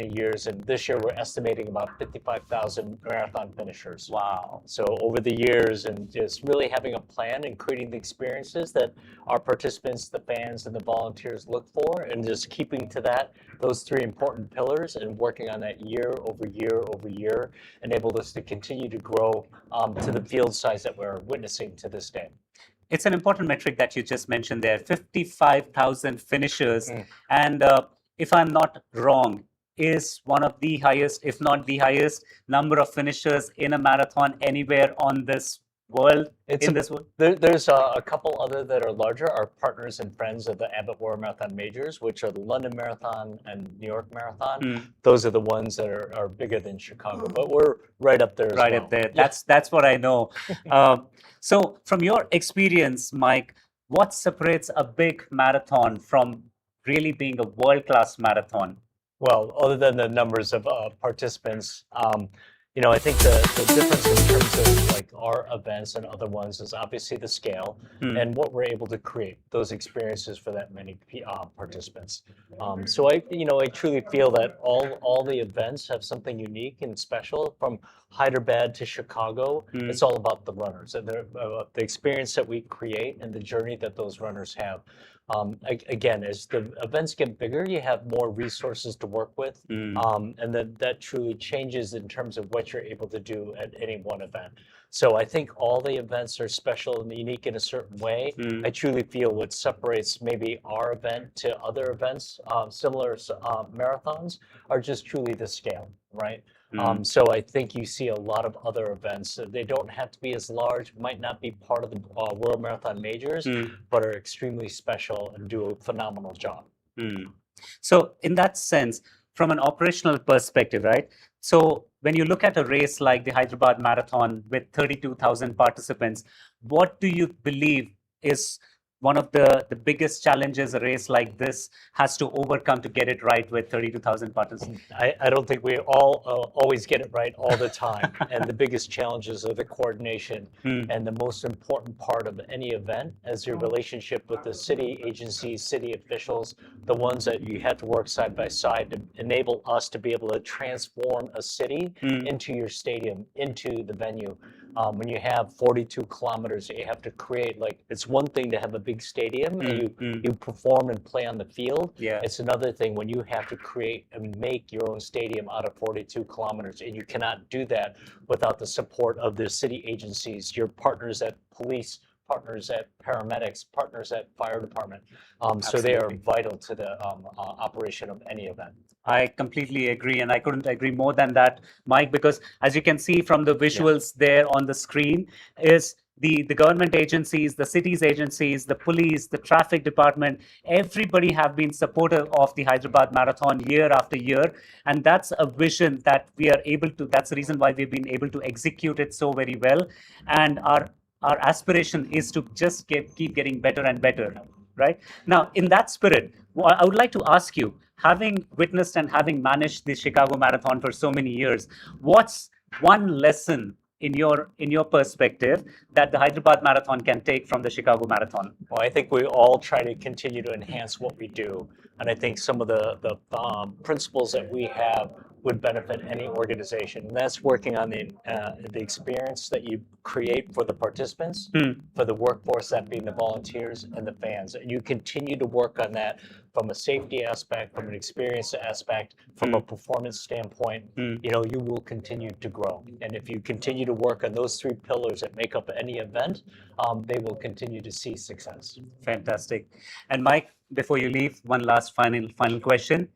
many years, and this year we're estimating about 55,000 marathon finishers. Wow. So over the years, and just really having a plan and creating the experiences that our participants, the fans, and the volunteers look for, and just keeping to that, those three important pillars, and working on that year over year over year, enabled us to continue to grow to the field size that we're witnessing to this day. It's an important metric that you just mentioned there, 55,000 finishers. And if I'm not wrong, is one of the highest, if not the highest, number of finishers in a marathon anywhere on this world. There's a couple other that are larger. Our partners and friends of the Abbott World Marathon Majors, which are the London Marathon and New York Marathon. Those are the ones that are bigger than Chicago, but we're right up there as right well. up there. That's what I know. So from your experience, Mike, what separates a big marathon from really being a world-class marathon? Well, other than the numbers of participants, you know, I think the difference in terms of like our events and other ones is obviously the scale and what we're able to create, those experiences for that many participants. So I truly feel that all the events have something unique and special. From Hyderabad to Chicago, it's all about the runners and the experience that we create and the journey that those runners have. Again, as the events get bigger, you have more resources to work with, and that truly changes in terms of what you're able to do at any one event. So I think all the events are special and unique in a certain way. I truly feel what separates maybe our event to other events, similar marathons, are just truly the scale, right? So I think you see a lot of other events. They don't have to be as large, might not be part of the World Marathon Majors, but are extremely special and do a phenomenal job. So in that sense, from an operational perspective, right? So when you look at a race like the Hyderabad Marathon with 32,000 participants, what do you believe is one of the biggest challenges a race like this has to overcome to get it right with 32,000 participants? I don't think we all always get it right all the time. And the biggest challenges are the coordination. And the most important part of any event is your relationship with the city agencies, city officials, the ones that you have to work side by side to enable us to be able to transform a city into your stadium, into the venue. When you have 42 kilometers that you have to create, like, it's one thing to have a big stadium and you perform and play on the field. It's another thing when you have to create and make your own stadium out of 42 kilometers, and you cannot do that without the support of the city agencies, your partners at police, partners at paramedics, partners at fire department. So they are vital to the operation of any event. I completely agree, and I couldn't agree more than that, Mike, because as you can see from the visuals there on the screen, is the government agencies, the city's agencies, the police, the traffic department, everybody have been supportive of the Hyderabad Marathon year after year. And that's a vision that we are able to, that's the reason why we've been able to execute it so very well. And our aspiration is to just keep getting better and better, right? Now, in that spirit, I would like to ask you, having witnessed and having managed the Chicago Marathon for so many years, what's one lesson in your perspective that the Hyderabad Marathon can take from the Chicago Marathon? Well, I think we all try to continue to enhance what we do. And I think some of the principles that we have would benefit any organization. And that's working on the experience that you create for the participants, for the workforce, that being the volunteers and the fans. And you continue to work on that from a safety aspect, from an experience aspect, from a performance standpoint. You know, you will continue to grow. And if you continue to work on those three pillars that make up any event, they will continue to see success. Fantastic. And Mike, before you leave, one last final question.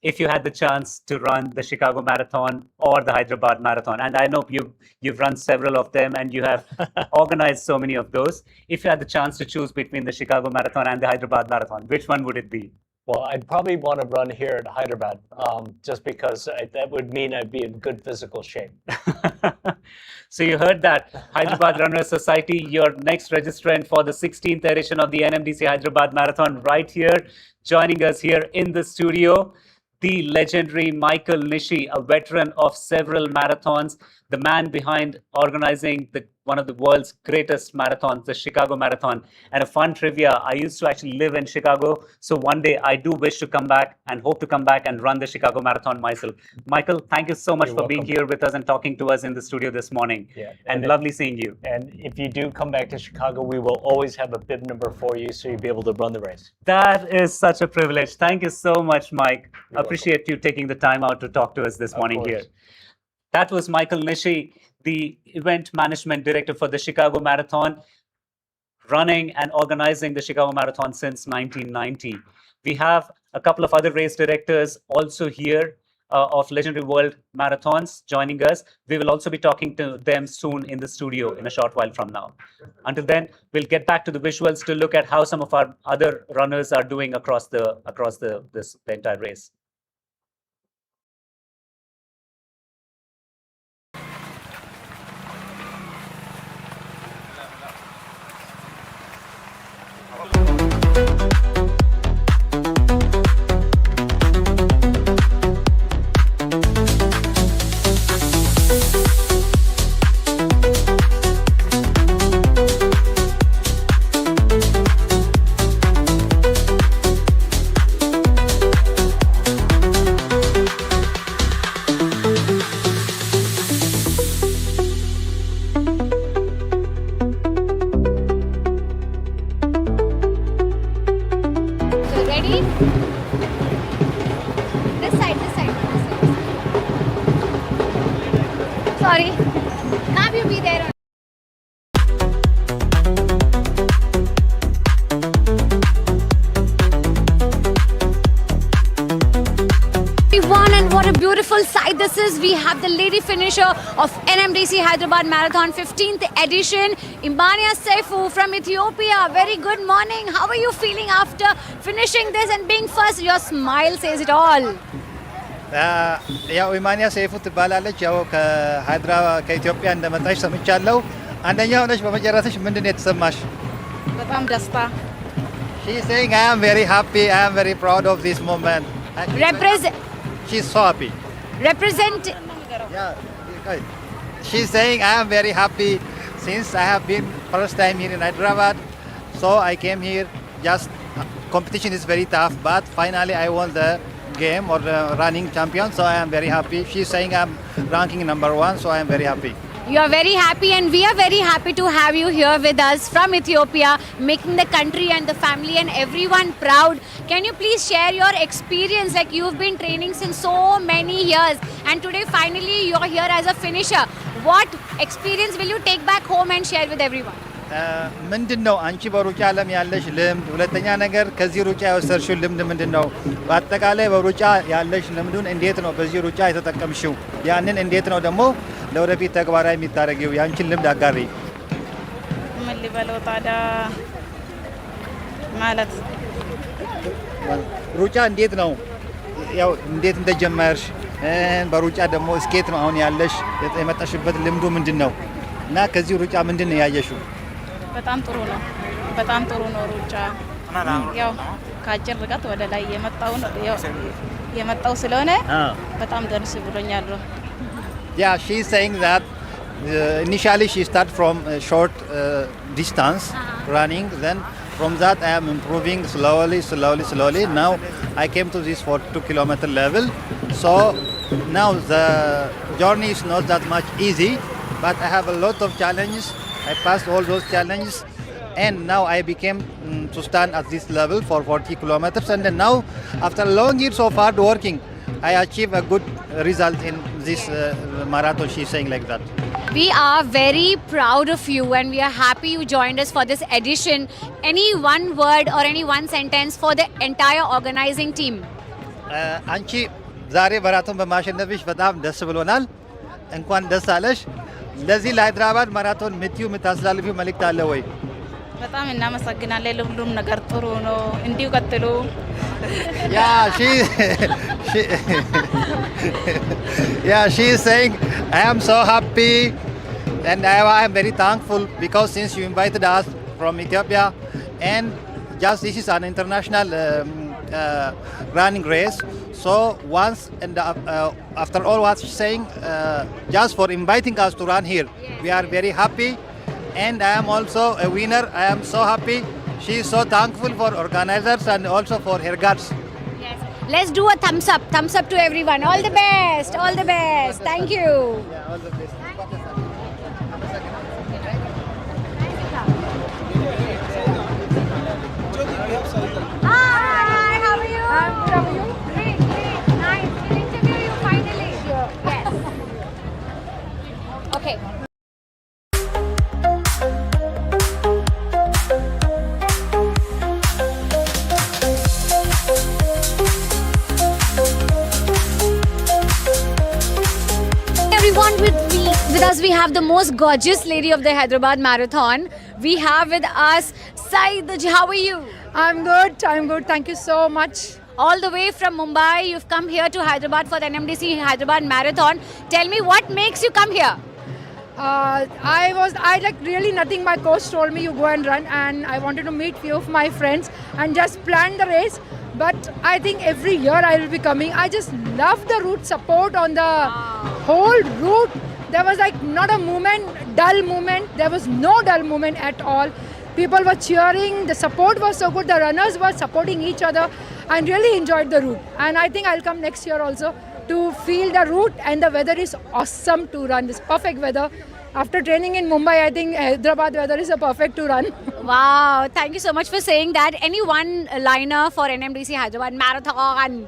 If you had the chance to run the Chicago Marathon or the Hyderabad Marathon, and I know you've run several of them and you have organized so many of those, if you had the chance to choose between the Chicago Marathon and the Hyderabad Marathon, which one would it be? Well, I'd probably want to run here at Hyderabad, just because that would mean I'd be in good physical shape. So you heard that, Hyderabad Runners Society, your next registrant for the 16th edition of the NMDC Hyderabad Marathon, right here, joining us here in the studio, the legendary Michael Nishi, a veteran of several marathons, the man behind organizing one of the world's greatest marathons, the Chicago Marathon. And a fun trivia, I used to actually live in Chicago. So one day I do wish to come back and hope to come back and run the Chicago Marathon myself. Michael, thank you so much You're for being welcome. here with us and talking to us in the studio this morning. Yeah, and lovely seeing you. And if you do come back to Chicago, we will always have a bib number for you so you'll be able to run the race. That is such a privilege. Thank you so much, Mike. Appreciate you taking the time out to talk to us this morning here. That was Michael Nishi, the event management director for the Chicago Marathon, running and organizing the Chicago Marathon since 1990. We have a couple of other race directors also here of Legendary World Marathons joining us. We will also be talking to them soon in the studio in a short while from now. Until then, we'll get back to the visuals to look at how some of our other runners are doing across the entire race. Sorry. Now you be there. Everyone, and what a beautiful sight this is. We have the lady finisher of NMDC Hyderabad Marathon 15th edition, Imania Saifu from Ethiopia. Very good morning. How are you feeling after finishing this and being first? Your smile says it all. ያው ኢማንያ ሰይፉ ትባላለች። ያው ከኢትዮጵያ እንደመጣች ሰምቻለሁ። አንደኛ ሆነሽ በመጨረስሽ ምንድን ነው የተሰማሽ? በጣም ደስታ። She is saying I am very happy. I am very proud of this moment. She is so happy. Represent. Yeah. She is saying I am very happy since I have been first time here in Hyderabad. So I came here. Just competition is very tough, but finally I won the game or the running champion, so I am very happy. She's saying I'm ranking number 1, so I am very happy. You are very happy, and we are very happy to have you here with us from Ethiopia, making the country and the family and everyone proud. Can you please share your experience? Like, you've been training since so many years, and today finally you are here as a finisher. What experience will you take back home and share with everyone? ምንድን ነው አንቺ በሩጫ ዓለም ያለሽ ልምድ? ሁለተኛ ነገር ከዚህ ሩጫ የወሰድሽው ልምድ ምንድን ነው? በአጠቃላይ በሩጫ ያለሽ ልምዱን እንዴት ነው በዚህ ሩጫ የተጠቀምሽው? ያንን እንዴት ነው ደግሞ ለወደፊት ተግባራዊ የሚታረጊው? ያንቺን ልምድ አጋሪ። ምን ልበለው ታዲያ ማለት ሩጫ እንዴት ነው ያው እንዴት እንደጀመርሽ በሩጫ ደግሞ እስኬት ነው አሁን ያለሽ የመጣሽበት ልምዱ ምንድን ነው? እና ከዚህ ሩጫ ምንድን ነው ያየሽው? በጣም ጥሩ ነው። በጣም ጥሩ ነው ሩጫ። ያው ከአጭር ርቀት ወደ ላይ የመጣው ስለሆነ በጣም ደስ ብሎኛል። Yeah, she is saying that initially she started from short distance running, then from that I am improving slowly. Now I came to this 42-kilometer level. So now the journey is not that much easy, but I have a lot of challenges. I passed all those challenges, and now I became to stand at this level for 40 kilometers. And then now, after long years of hard working, I achieved a good result in this marathon. She's saying like that. We are very proud of you, and we are happy you joined us for this edition. Any one word or any one sentence for the entire organizing team? አንቺ ዛሬ ማራቶን በማሸነፍሽ በጣም ደስ ብሎናል። እንኳን ደስ አለሽ። ለዚህ ለሃይድራባድ ማራቶን የምታስተላልፊው መልእክት አለ ወይ? በጣም እናመሰግናለን። ለሁሉም ነገር ጥሩ ነው። እንዲሁ ቀጥሉ። She is saying I am so happy and I am very thankful because since you invited us from Ethiopia, and just this is an international running race. So once and after all what she's saying, just for inviting us to run here, we are very happy and I am also a winner. I am so happy. She is so thankful for organizers and also for her guards. Let's do a thumbs up. Thumbs up to everyone. All the best. All the best. Thank you. All the best. Hi, how are you? How are you? Great, great. Nice. We'll interview you finally. Yes. Okay. Everyone with us, we have the most gorgeous lady of the Hyderabad Marathon. We have with us Said. How are you? I'm good. I'm good. Thank you so much. All the way from Mumbai, you've come here to Hyderabad for the NMDC Hyderabad Marathon. Tell me, what makes you come here? I like really nothing. My coach told me you go and run, and I wanted to meet few of my friends and just plan the race. But I think every year I will be coming. I just love the route support on the whole route. There was like not a dull moment. There was no dull moment at all. People were cheering. The support was so good. The runners were supporting each other. I really enjoyed the route. And I think I'll come next year also to feel the route. And the weather is awesome to run. This perfect weather. After training in Mumbai, I think Hyderabad weather is a perfect to run. Wow, thank you so much for saying that. Any one-liner for NMDC Hyderabad Marathon?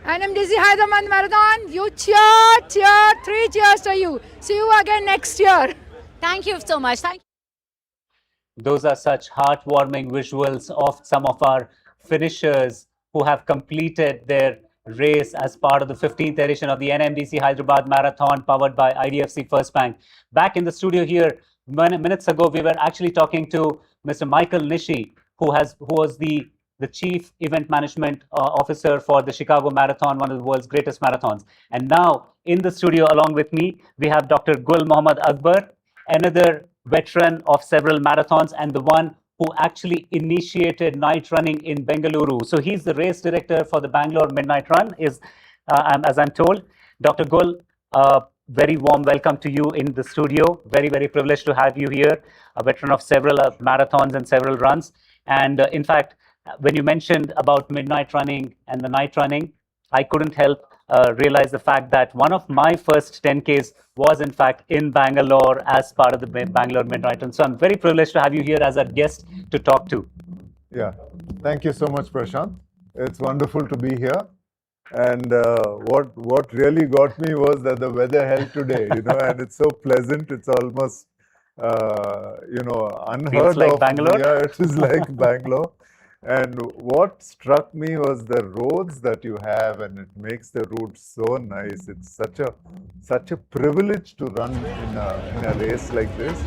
NMDC Hyderabad Marathon, you cheer, 3 cheers to you. See you again next year. Thank you so much. Thank you. Those are such heartwarming visuals of some of our finishers who have completed their race as part of the 15th edition of the NMDC Hyderabad Marathon powered by IDFC First Bank. Back in the studio here, minutes ago, we were actually talking to Mr. Michael Nishi, who was the Chief Event Management Officer for the Chicago Marathon, one of the world's greatest marathons. And now in the studio along with me, we have Dr. Gul Mohamed Akbar, another veteran of several marathons and the one who actually initiated night running in Bengaluru. So he's the race director for the Bangalore Midnight Run, as I'm told. Dr. Gul, very warm welcome to you in the studio. Very, very privileged to have you here, a veteran of several marathons and several runs. And in fact, when you mentioned about midnight running and the night running, I couldn't help realize the fact that one of my first 10Ks was in fact in Bangalore as part of the Bangalore Midnight Run. So I'm very privileged to have you here as a guest to talk to. Yeah, thank you so much, Prashant. It's wonderful to be here. And what really got me was that the weather held today, and it's so pleasant. It's almost, unheard Feels like of. Bangalore? Yeah, it is like Bangalore. And what struck me was the roads that you have, and it makes the route so nice. It's such a privilege to run in a race like this,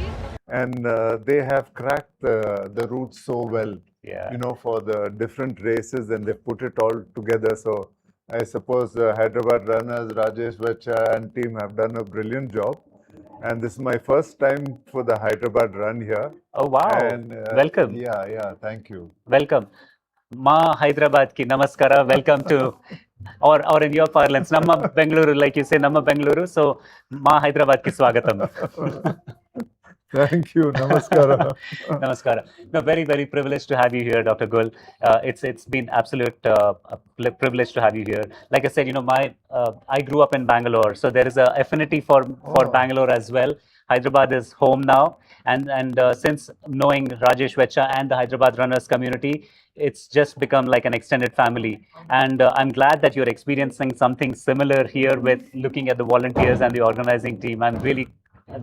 and they have cracked the route so well. Yeah. For the different races, and they put it all together. So I suppose Hyderabad runners, Rajesh, Vetcha, and team have done a brilliant job. And this is my first time for the Hyderabad run here. Oh, wow. And, welcome. Yeah, thank you. Welcome. Ma Hyderabad ki namaskara. Welcome to, or in your parlance, Namma Bengaluru, like you say, Namma Bengaluru. So, Ma Hyderabad ki swagatam. Thank you. Namaskara. Namaskara. No, very, very privileged to have you here, Dr. Gul. It's been absolute privilege to have you here. Like I said, I grew up in Bangalore, so there is a affinity for Bangalore as well. Hyderabad is home now, and since knowing Rajesh Vetcha and the Hyderabad runners community, it's just become like an extended family. And I'm glad that you're experiencing something similar here with looking at the volunteers and the organizing team. I'm really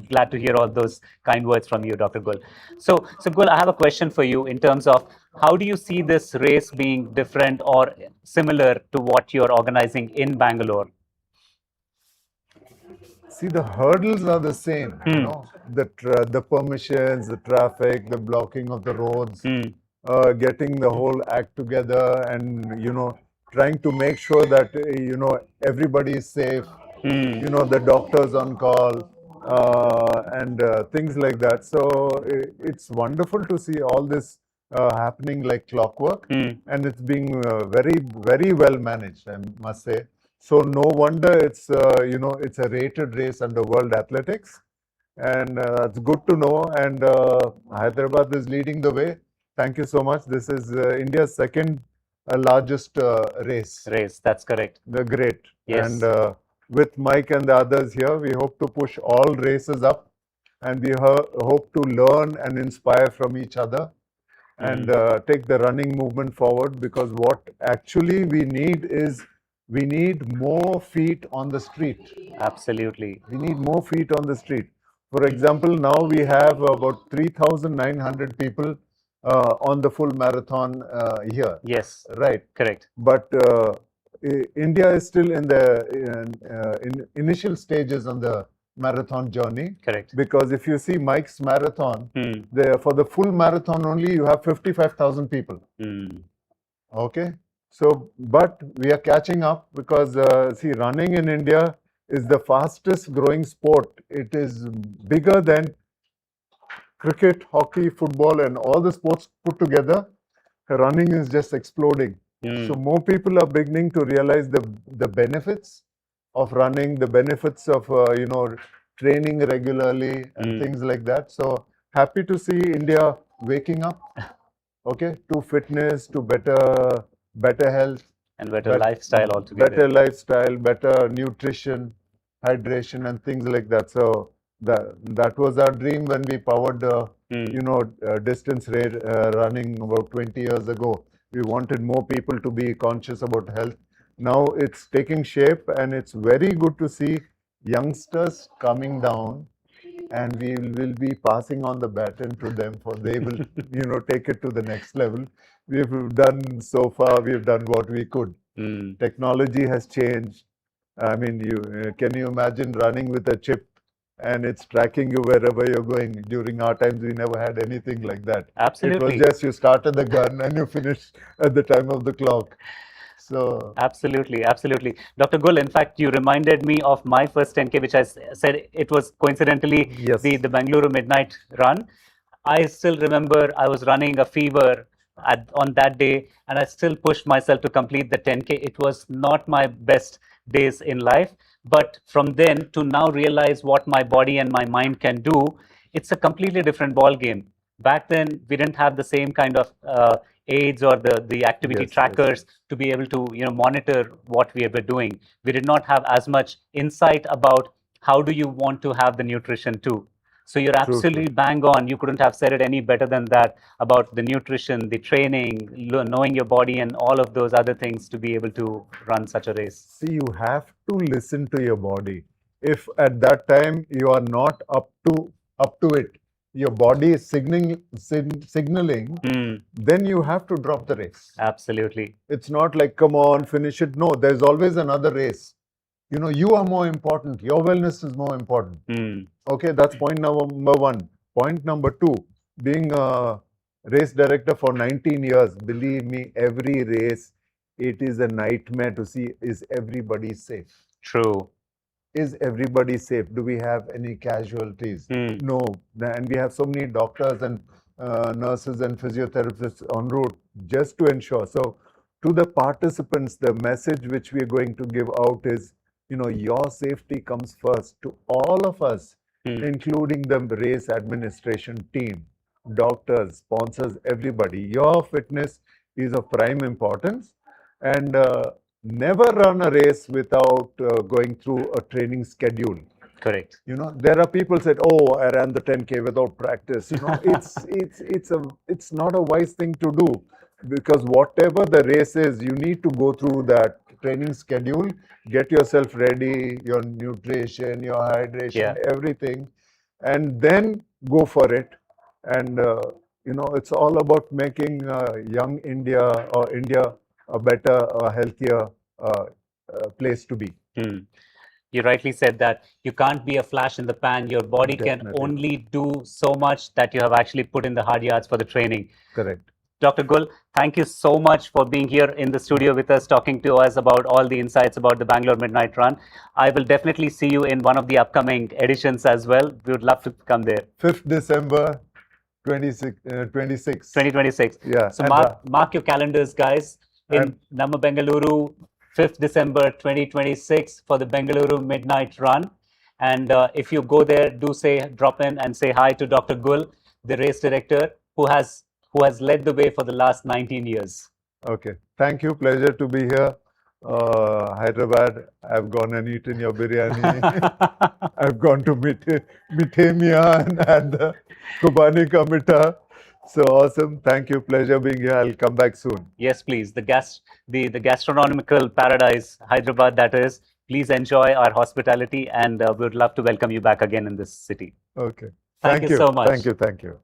glad to hear all those kind words from you, Dr. Gul. So Gul, I have a question for you in terms of how do you see this race being different or similar to what you're organizing in Bangalore? See, the hurdles are the same. The permissions, the traffic, the blocking of the roads, getting the whole act together, and trying to make sure that everybody is safe. The doctors on call. And things like that. So it's wonderful to see all this happening like clockwork, and it's being very, very well managed, I must say. So no wonder it's it's a rated race under World Athletics, and it's good to know. And Hyderabad is leading the way. Thank you so much. This is India's second largest race. That's correct. The great. Yes. And with Mike and the others here, we hope to push all races up, and we hope to learn and inspire from each other, and take the running movement forward, because what actually we need is, we need more feet on the street. Absolutely. We need more feet on the street. For example, now we have about 3,900 people on the full marathon here. Yes. Right. Correct. But India is still in the initial stages on the marathon journey. Correct. Because if you see Mike's marathon, for the full marathon only you have 55,000 people. Okay. So, but we are catching up, because see, running in India is the fastest growing sport. It is bigger than cricket, hockey, football, and all the sports put together. Running is just exploding. So more people are beginning to realize the benefits of running, the benefits of training regularly and things like that. So happy to see India waking up, okay, to fitness, to better health and better lifestyle altogether. Better lifestyle, better nutrition, hydration, and things like that. So that was our dream when we powered the distance running about 20 years ago. We wanted more people to be conscious about health. Now it's taking shape, and it's very good to see youngsters coming down, and we will be passing on the baton to them, for they will take it to the next level. We've done so far, we've done what we could. Technology has changed. I mean, can you imagine running with a chip and it's tracking you wherever you're going? During our times, we never had anything like that. Absolutely. It was just you started the gun and you finished at the time of the clock. So absolutely. Dr. Gul, in fact, you reminded me of my first 10K, which I said it was coincidentally the Bengaluru midnight run. I still remember I was running a fever on that day, and I still pushed myself to complete the 10K. It was not my best days in life, but from then to now realize what my body and my mind can do, it's a completely different ball game. Back then, we didn't have the same kind of aids or the activity trackers to be able to monitor what we were doing. We did not have as much insight about how do you want to have the nutrition too. So you're absolutely bang on. You couldn't have said it any better than that about the nutrition, the training, knowing your body, and all of those other things to be able to run such a race. See, you have to listen to your body. If at that time you are not up to it, your body is signaling, then you have to drop the race. Absolutely. It's not like, come on, finish it. No, there's always another race. You are more important. Your wellness is more important. Okay, that's point number one. Point number two, being a race director for 19 years, believe me, every race, it is a nightmare to see, is everybody safe? True. Is everybody safe? Do we have any casualties? No. And we have so many doctors and nurses and physiotherapists en route just to ensure. So to the participants, the message which we are going to give out is, your safety comes first to all of us, including the race administration team, doctors, sponsors, everybody. Your fitness is of prime importance, and never run a race without going through a training schedule. Correct. There are people said, "Oh, I ran the 10K without practice." It's not a wise thing to do, because whatever the race is, you need to go through that training schedule, get yourself ready, your nutrition, your hydration, everything, and then go for it. And it's all about making young India or India a better, a healthier place to be. You rightly said that you can't be a flash in the pan. Your body can only do so much that you have actually put in the hard yards for the training. Correct. Dr. Gul, thank you so much for being here in the studio with us, talking to us about all the insights about the Bangalore Midnight Run. I will definitely see you in one of the upcoming editions as well. We would love to come there. 5th December 2026. 2026. Yeah. So mark your calendars, guys. In Namma Bengaluru, 5th December 2026 for the Bengaluru Midnight Run. And if you go there, drop in and say hi to Dr. Gul, the race director, who has led the way for the last 19 years. Okay. Thank you. Pleasure to be here. Hyderabad, I've gone and eaten your biryani. I've gone to Mithemia and the Kubani ka Mitha. So awesome. Thank you. Pleasure being here. I'll come back soon. Yes, please. The gastronomical paradise, Hyderabad, that is. Please enjoy our hospitality, and we would love to welcome you back again in this city. Okay. Thank you so much. Thank you. Thank you.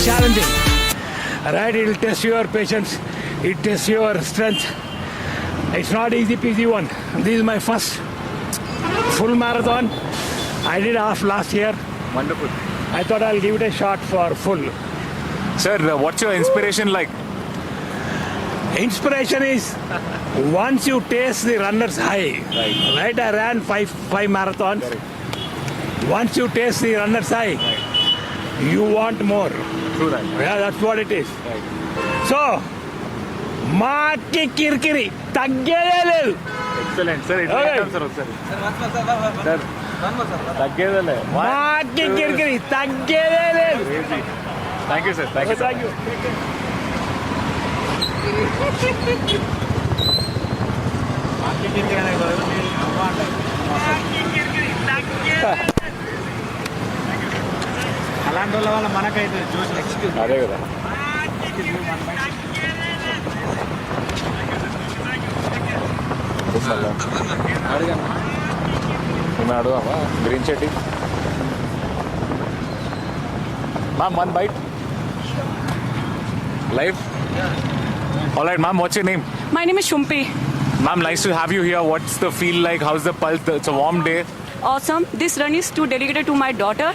Challenging, right? It will test your patience, it tests your strength. It's not easy peasy one. This is my first full marathon. I did half last year. Wonderful. I thought I'll give it a shot for full. Sir, what's your inspiration like? Inspiration is once you taste the runner's high, right? I ran five marathons. Correct. Once you taste the runner's high, you want more. True that. Yeah, that's what it is. Right. So, Maki Kirkiri, Taggedelu. Excellent, sir. It's Okay. sir. Sir, Taggedelu. Maki Kirkiri, Taggedelu. Crazy. Thank you, sir. Thank you. Thank you. అలాంటి వాళ్ళ మనకైతే చూసి అదే కదా అడిగాను మేము అడుగుదామా green చెట్టి ma'am one bite live all right ma'am what's your name My name is Shumpi. Ma'am, nice to have you here. What's the feel like? How's the pulse? It's a warm day. Awesome. This run is to dedicated to my daughter.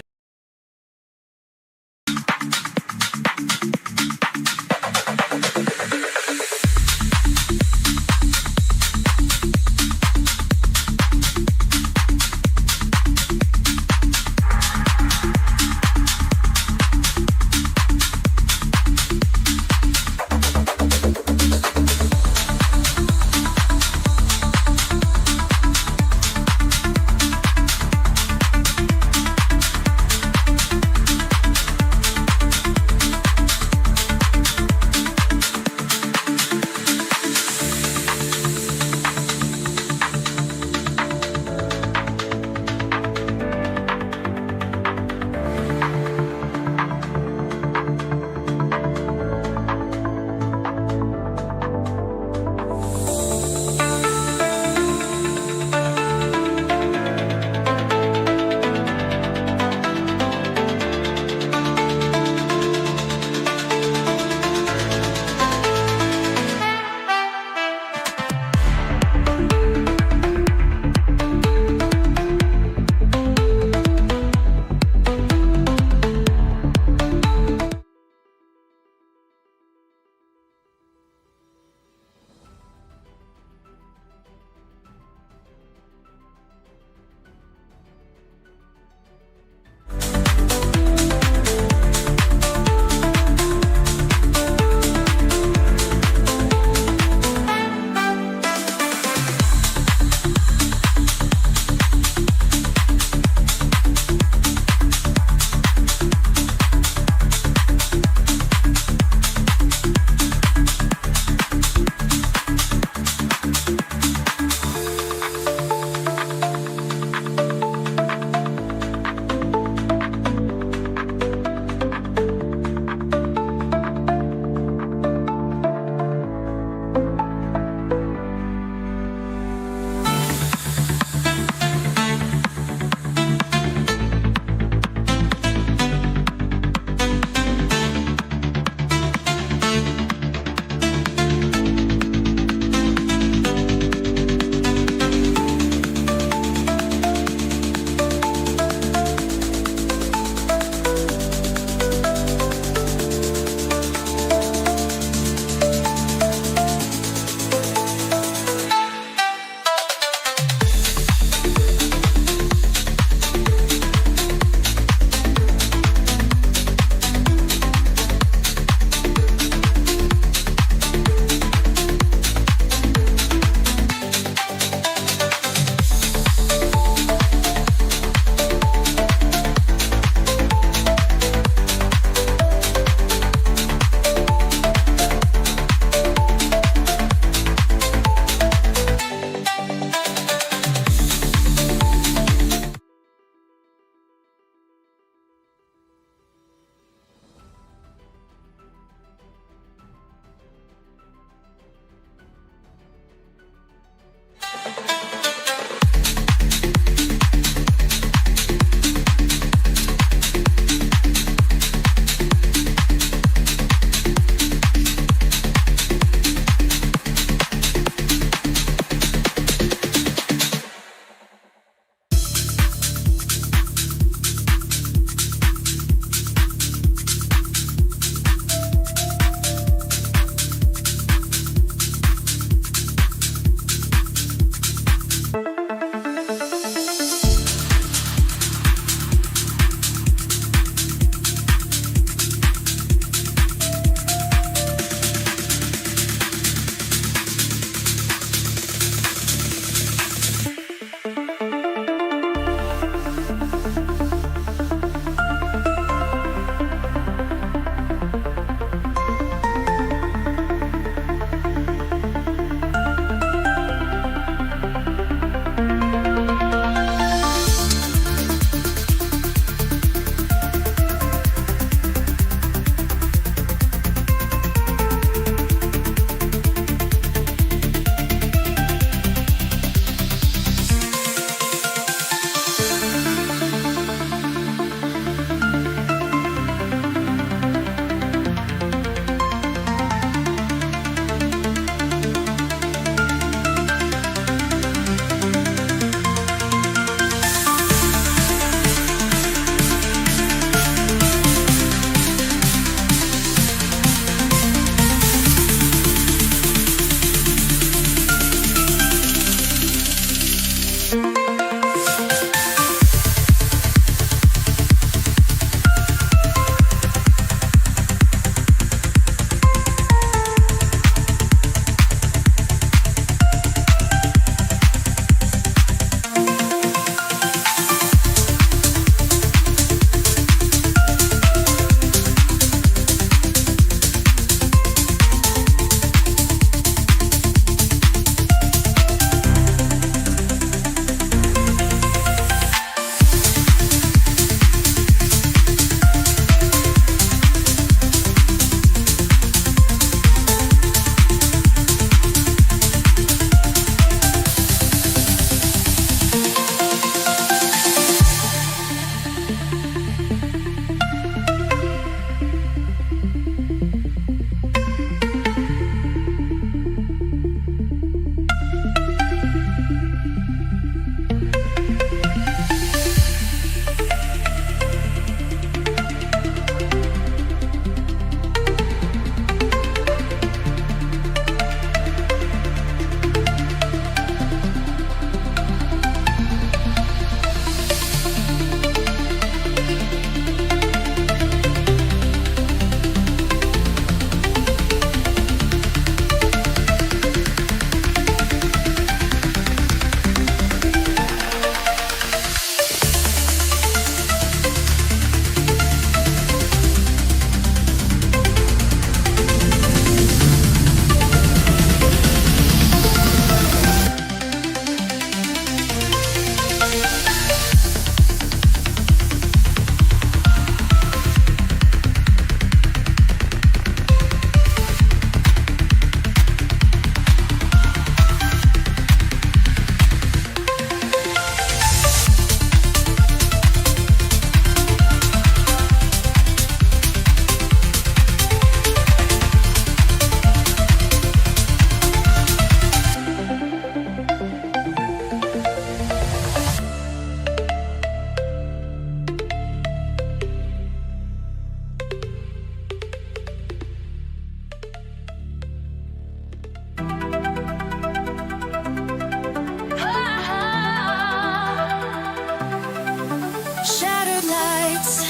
Shattered lights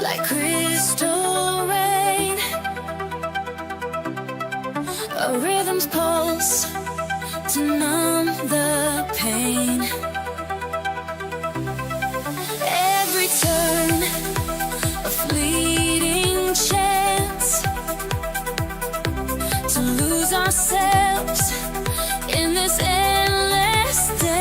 like crystal rain. A rhythm's pulse to numb the pain. Every turn a fleeting chance to lose ourselves in this endless dance.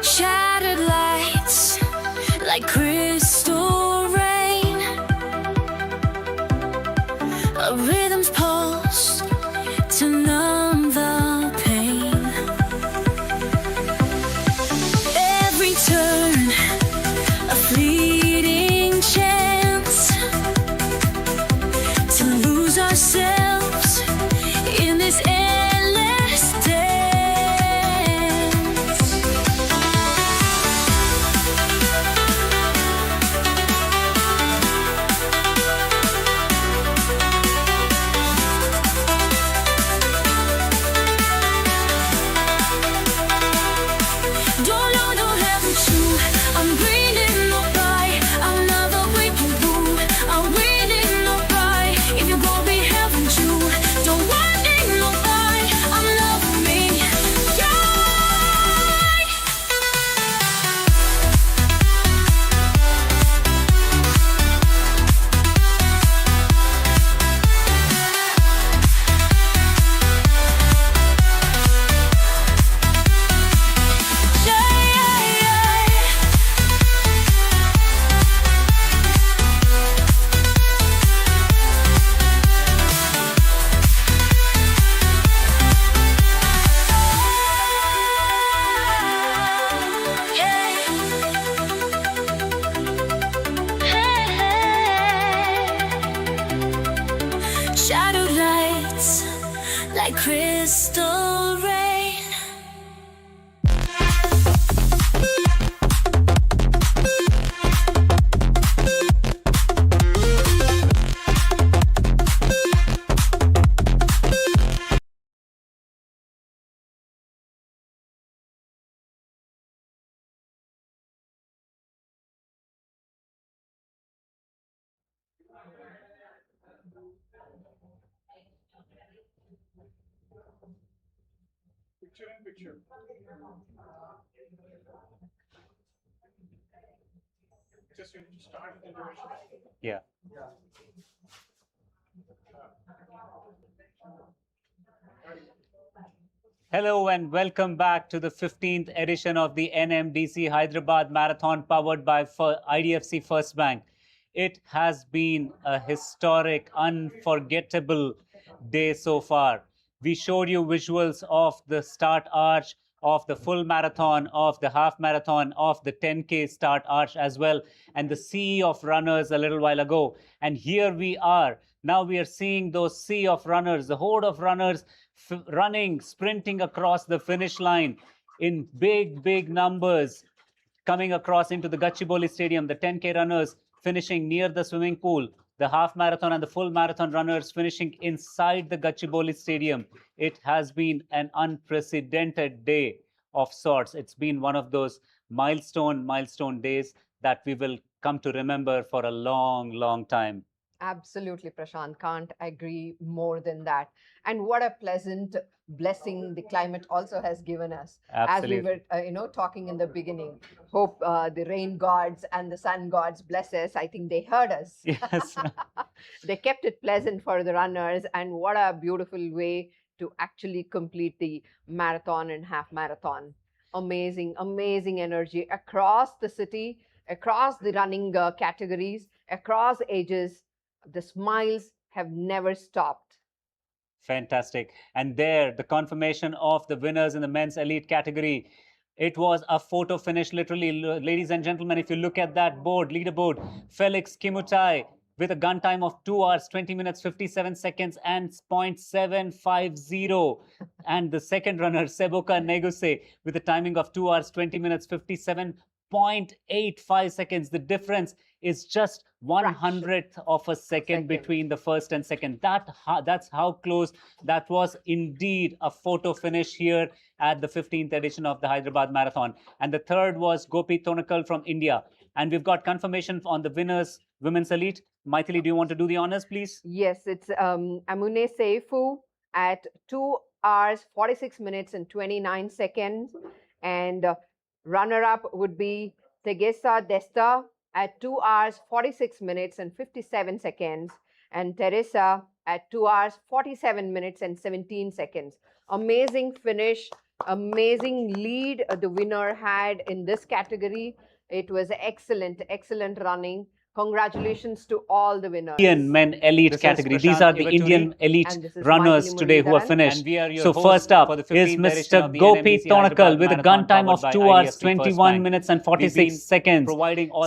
Shattered lights like crystal rain. A rhythm's pulse to numb the pain. Every turn a fleeting chance to lose ourselves in this endless dance. Don't know, don't have to choose. I'm breathing no by. I'll never wake you boom. I'm breathing no by. If you go be heaven you. Don't want it no by. I'm loving me. Shadowed lights like crystal rain. Yeah. Hello and welcome back to the 15th edition of the NMDC Hyderabad Marathon powered by IDFC First Bank. It has been a historic, unforgettable day so far. We showed you visuals of the start arch, of the full marathon, of the half marathon, of the 10K start arch as well, and the sea of runners a little while ago. And here we are. Now we are seeing those sea of runners, the horde of runners running, sprinting across the finish line in big, big numbers, coming across into the Gachibowli Stadium, the 10K runners finishing near the swimming pool, the half marathon and the full marathon runners finishing inside the Gachibowli Stadium. It has been an unprecedented day of sorts. It's been one of those milestone days that we will come to remember for a long, long time. Absolutely, Prashant. Can't agree more than that. And what a pleasant blessing the climate also has given us. As we were, talking in the beginning. Hope the rain gods and the sun gods bless us. I think they heard us. Yes. They kept it pleasant for the runners. And what a beautiful way to actually complete the marathon and half marathon. Amazing, amazing energy across the city, across the running categories, across ages. The smiles have never stopped. Fantastic. And there, the confirmation of the winners in the men's elite category. It was a photo finish, literally. Ladies and gentlemen, if you look at that board, leaderboard, Felix Kimutai with a gun time of 2 hours, 20 minutes, 57 seconds and 0.750. And the second runner, Seboka Neguse, with a timing of 2 hours, 20 minutes, 57.85 seconds. The difference is just 1/100th of a second between the first and second. That's how close. That was indeed a photo finish here at the 15th edition of the Hyderabad Marathon. And the third was Gopi Tonakal from India. And we've got confirmation on the winners, Women's Elite. Maithili, do you want to do the honors, please? Yes, it's Amune Seifu at 2 hours, 46 minutes and 29 seconds. And runner-up would be Tegesa Desta at 2 hours, 46 minutes and 57 seconds. And Teresa at 2 hours, 47 minutes and 17 seconds. Amazing finish, amazing lead the winner had in this category. It was excellent, excellent running. Congratulations to all the winners. Indian men elite category. These are the Indian elite runners today who have finished. So first up is Mr. Gopi Tonakal with a gun time of 2 hours, 21 minutes and 46 seconds.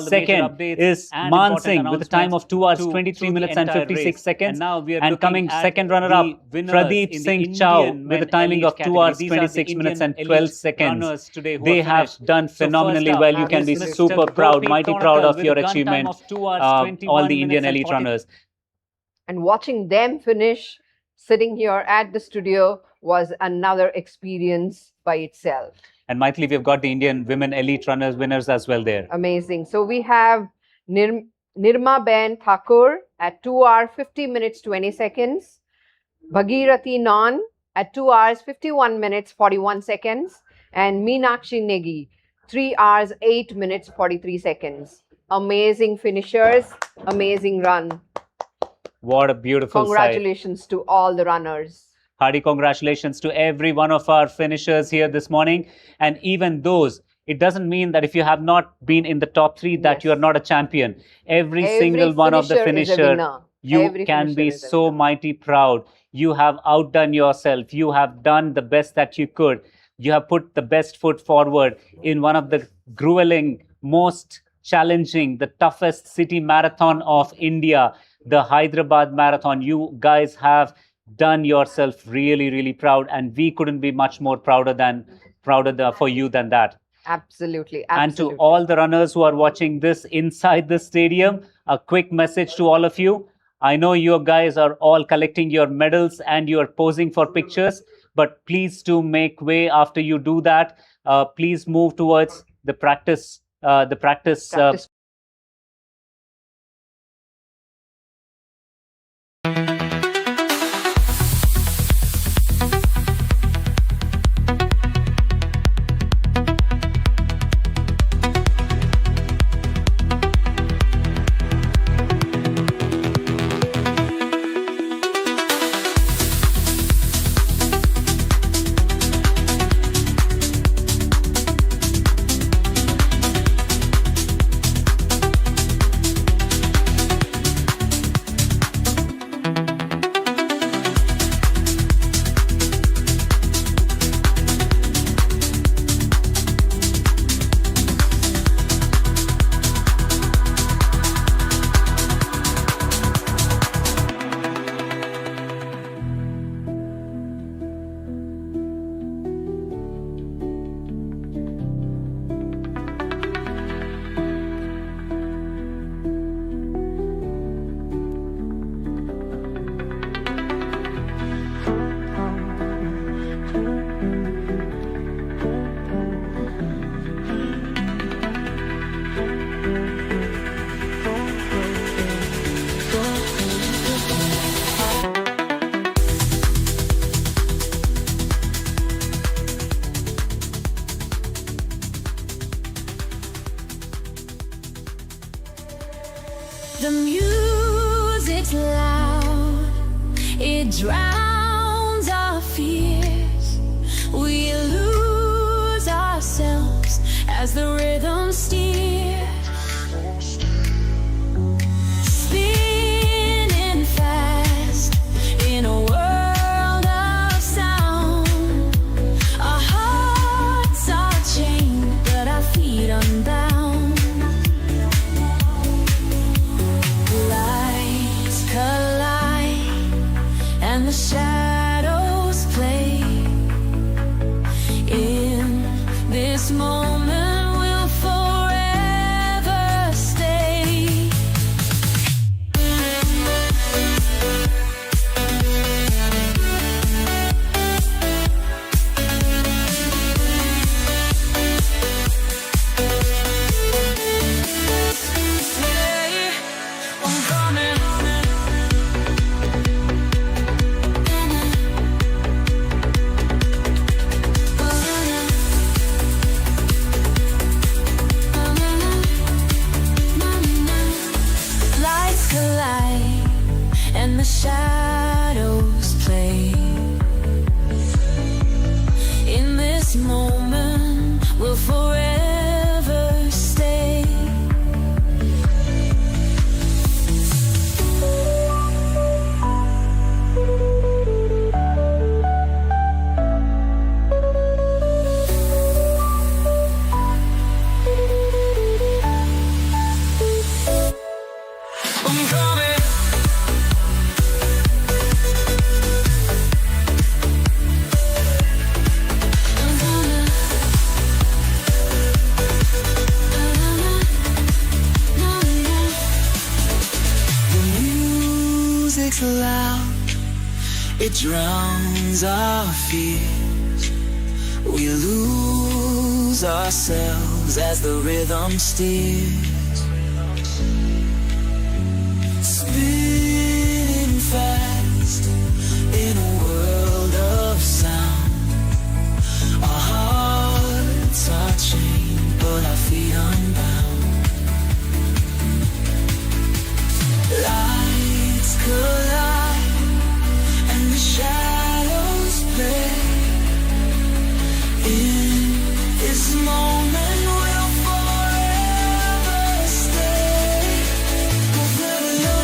Second is Man Singh with a time of 2 hours, 23 minutes and 56 seconds. And coming second runner-up, Pradeep Singh Chow with a timing of 2 hours, 26 minutes and 12 seconds. They have done phenomenally well. You can be super proud, mighty proud of your achievement. All the Indian elite runners. And watching them finish, sitting here at the studio, was another experience by itself. And Maithili, we've got the Indian women elite runners winners as well there. Amazing. So we have Nirma Ben Thakur at 2 hours, 50 minutes, 20 seconds. Bhagirathi Nan at 2 hours, 51 minutes, 41 seconds. And Meenakshi Negi, 3 hours, 8 minutes, 43 seconds. Amazing finishers, amazing run. What a beautiful Congratulations to all the runners. Hearty congratulations to every one of our finishers here this morning. And even those, it doesn't mean that if you have not been in the top 3 that you are not a champion. Every single one of the finisher, you can be so mighty proud. You have outdone yourself. You have done the best that you could. You have put the best foot forward in one of the grueling, most challenging, the toughest city marathon of India, the Hyderabad Marathon. You guys have done yourself really, really proud, and we couldn't be much more prouder for you than that. Absolutely, absolutely. And to all the runners who are watching this inside the stadium, a quick message to all of you. I know you guys are all collecting your medals and you are posing for pictures, but please do make way after you do that. Please move towards the practice. It drowns our fears. We lose ourselves as the rhythm steers. Spinning fast in a world of sound. Our hearts are chained, but our feet unbound. Lights collide and the shadows play. In this moment we'll forever stay. Hey, I'm coming. Lights collide and the shadows play. In this moment, we'll forever stay. I'm coming. The music's loud, it drowns our fears. We lose ourselves as the rhythm steers. Spinning fast in a world of sound. Our hearts are chained, but our feet unbound. Lights collide and the shadows play. In this moment we'll forever stay. We'll never know.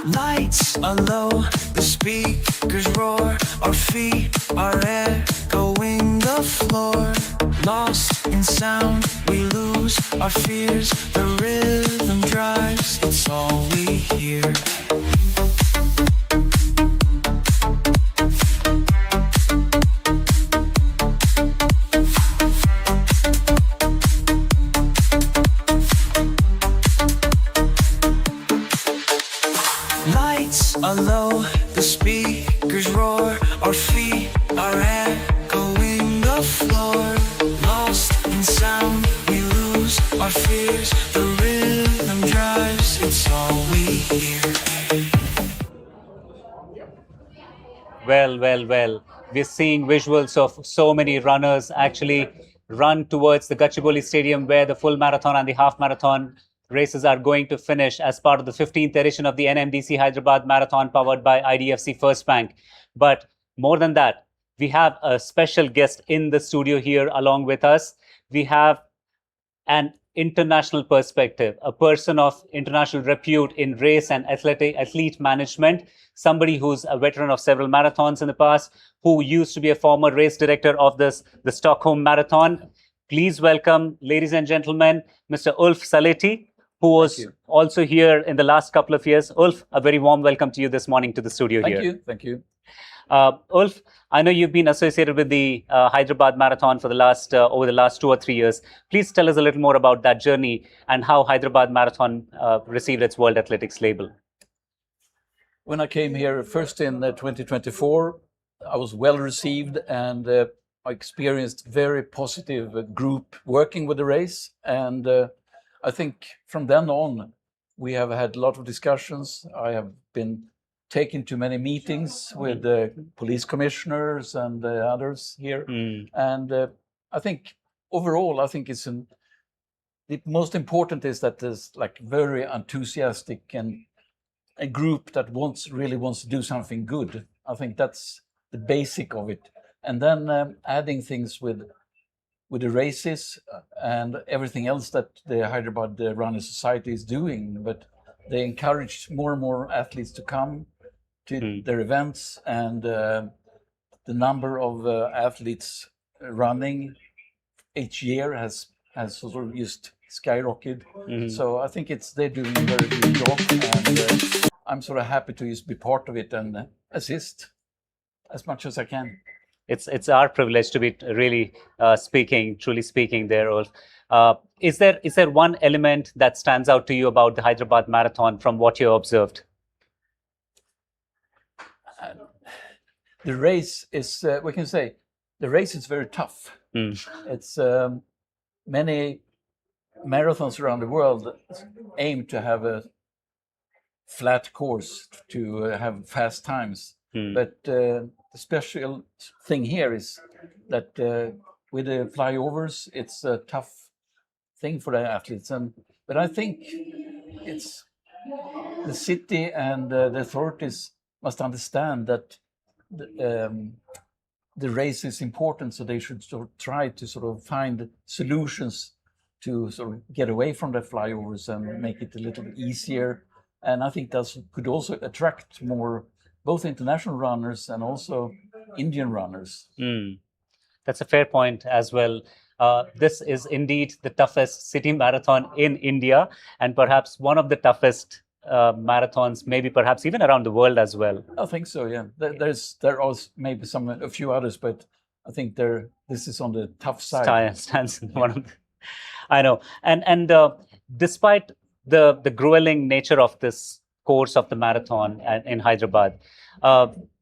Lights are low, the speakers roar, our feet are echoing the floor. Lost in sound, we lose our fears. The rhythm drives, it's all we hear. Lights are low, the speakers roar, our feet are echoing the floor. Lost in sound, we lose our fears. The rhythm drives, it's all we hear. Well, well, well. We're seeing visuals of so many runners actually run towards the Gachibowli Stadium where the full marathon and the half marathon races are going to finish as part of the 15th edition of the NMDC Hyderabad Marathon powered by IDFC First Bank. But more than that, we have a special guest in the studio here along with us. We have an international perspective, a person of international repute in race and athlete management, somebody who's a veteran of several marathons in the past, who used to be a former race director of the Stockholm Marathon. Please welcome, ladies and gentlemen, Mr. Ulf Saletti, who was also here in the last couple of years. Ulf, a very warm welcome to you this morning to the studio here. Thank you. Ulf, I know you've been associated with the Hyderabad Marathon for the last over the last 2 or 3 years. Please tell us a little more about that journey and how Hyderabad Marathon received its World Athletics label. When I came here first in 2024, I was well received, and I experienced very positive group working with the race. And I think from then on, we have had a lot of discussions. I have been taken to many meetings with the police commissioners and others here. And I think overall, I think the most important is that there's like very enthusiastic and a group that really wants to do something good. I think that's the basic of it. And then adding things with the races and everything else that the Hyderabad Running Society is doing. But they encourage more and more athletes to come to their events, and the number of athletes running each year has sort of just skyrocketed. So I think they're doing a very good job, and I'm sort of happy to just be part of it and assist as much as I can. It's our privilege to be really truly speaking there, Ulf. Is there one element that stands out to you about the Hyderabad Marathon from what you observed? The race is, we can say, the race is very tough. It's many marathons around the world aim to have a flat course, to have fast times. But the special thing here is that with the flyovers, it's a tough thing for the athletes. But I think it's the city and the authorities must understand that the race is important, so they should sort of try to sort of find solutions to sort of get away from the flyovers and make it a little bit easier. And I think that could also attract more both international runners and also Indian runners. That's a fair point as well. This is indeed the toughest city marathon in India, and perhaps one of the toughest marathons, maybe perhaps even around the world as well. I think so, yeah. There are maybe a few others, but I think this is on the tough side. Stands one of the, I know. And despite the grueling nature of this course of the marathon in Hyderabad,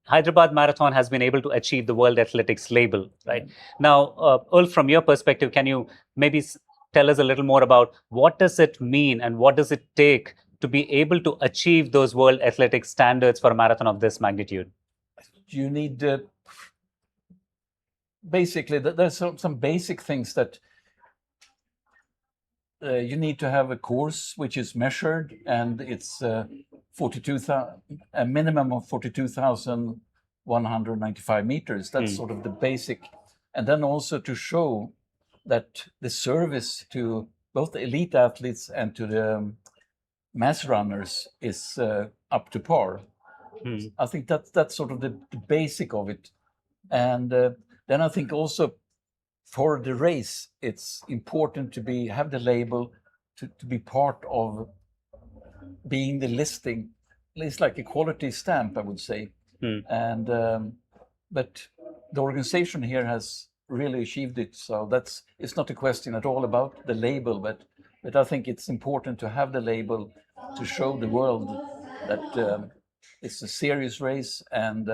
Hyderabad Marathon has been able to achieve the World Athletics label, right? Now, Ulf, from your perspective, can you maybe tell us a little more about what does it mean and what does it take to be able to achieve those World Athletics standards for a marathon of this magnitude? You need, basically, there's some basic things that you need to have a course which is measured, and it's a minimum of 42,195 meters. That's sort of the basic. And then also to show that the service to both the elite athletes and to the mass runners is up to par. I think that's sort of the basic of it. And then I think also for the race, it's important to have the label, to be part of being the listing. It's like a quality stamp, I would say. And but the organization here has really achieved it. So it's not a question at all about the label, but I think it's important to have the label to show the world that it's a serious race, and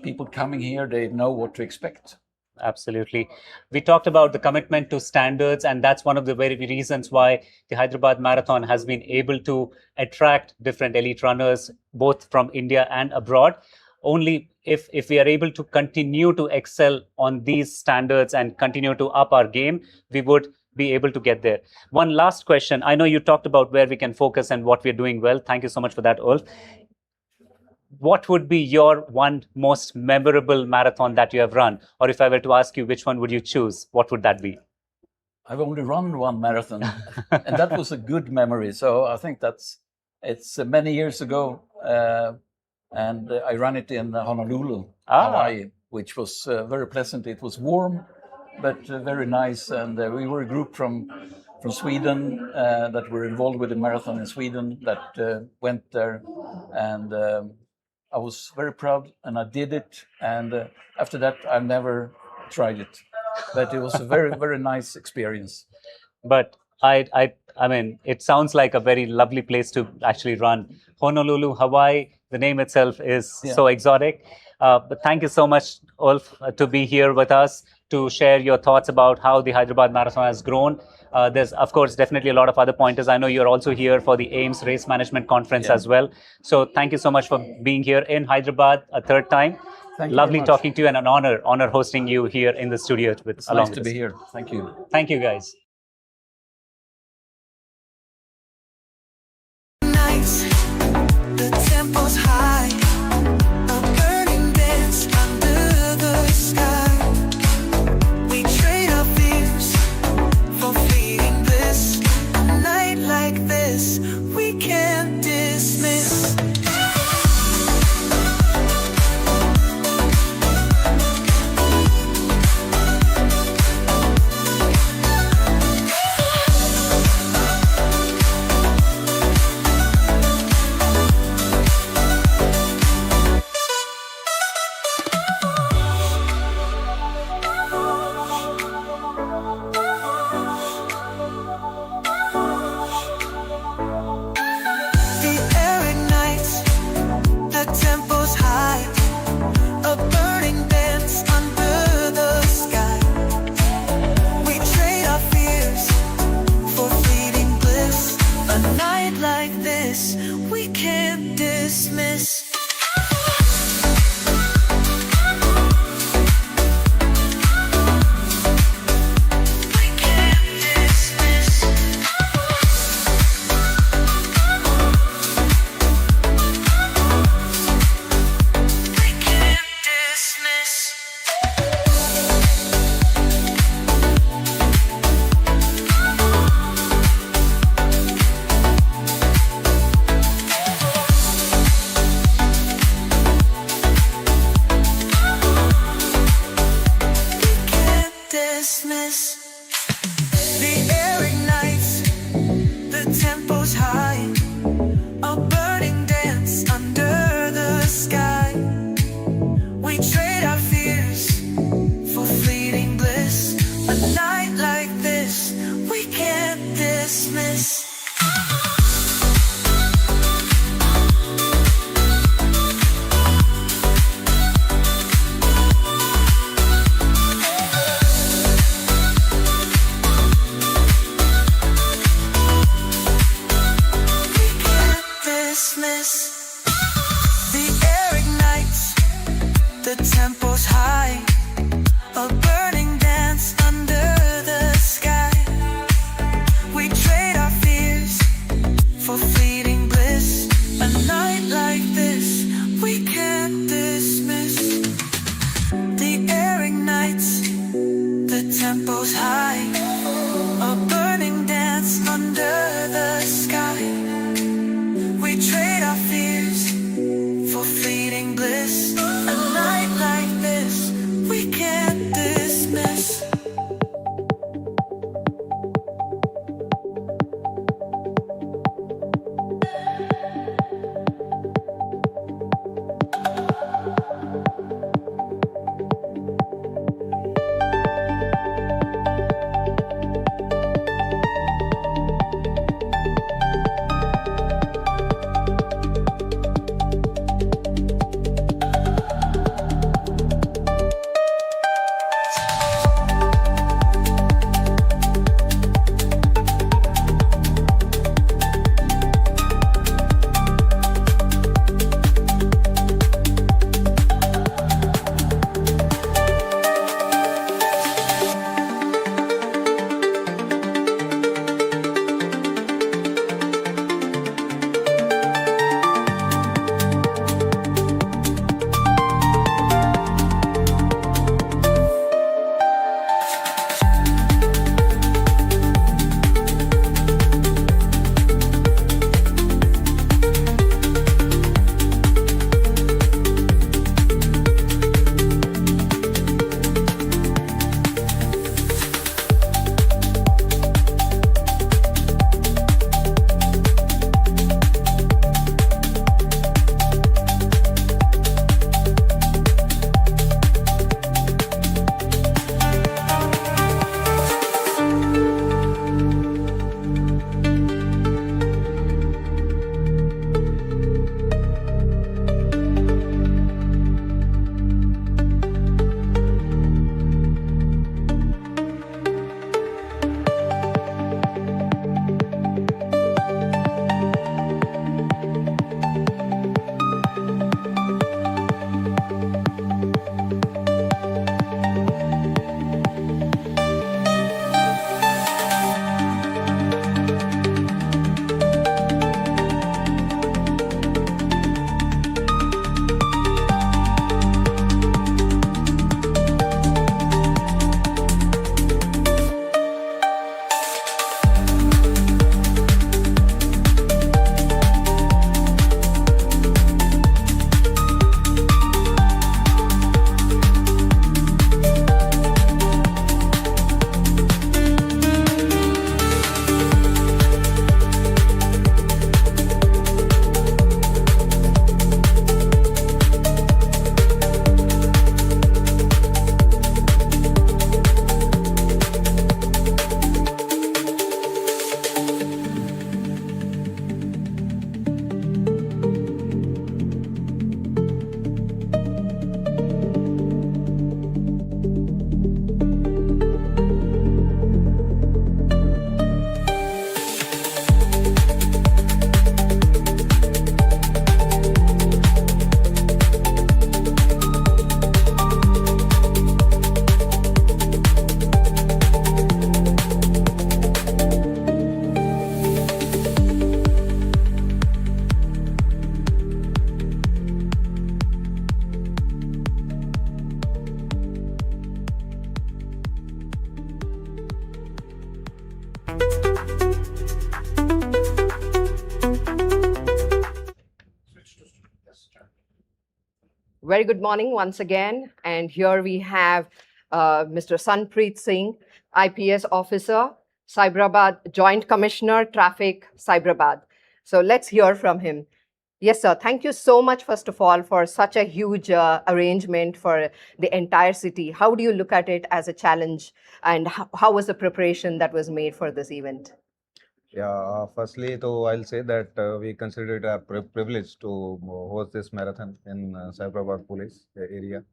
people coming here, they know what to expect. Absolutely. We talked about the commitment to standards, and that's one of the very reasons why the Hyderabad Marathon has been able to attract different elite runners, both from India and abroad. Only if we are able to continue to excel on these standards and continue to up our game, we would be able to get there. One last question. I know you talked about where we can focus and what we're doing well. Thank you so much for that, Ulf. What would be your one most memorable marathon that you have run? Or if I were to ask you which one would you choose, what would that be? I've only run one marathon, and that was a good memory. So I think it's many years ago, and I ran it in Honolulu, Hawaii, which was very pleasant. It was warm, but very nice. And we were a group from Sweden that were involved with the marathon in Sweden that went there, and I was very proud, and I did it. And after that, I've never tried it, but it was a very, very nice experience. But I mean, it sounds like a very lovely place to actually run. Honolulu, Hawaii, the name itself is so exotic. But thank you so much, Ulf, to be here with us, to share your thoughts about how the Hyderabad Marathon has grown. There's, of course, definitely a lot of other pointers. I know you're also here for the AIMS Race Management Conference as well. So thank you so much for being here in Hyderabad a third time. Lovely talking to you, and an honor hosting you here in the studio with It's nice to be here. Thank you. Thank you, guys. The tempo's high, a burning dance under the sky. We trade our fears for fleeting bliss. A night like this, we can't dismiss. Very good morning once again. And here we have Mr. Sunpreeth Singh, IPS officer, Hyderabad Joint Commissioner, Traffic, Hyderabad. So let's hear from him. Yes, sir. Thank you so much, first of all, for such a huge arrangement for the entire city. How do you look at it as a challenge, and how was the preparation that was made for this event? Yeah, firstly, though, I'll say that we consider it a privilege to host this marathon in Hyderabad police area,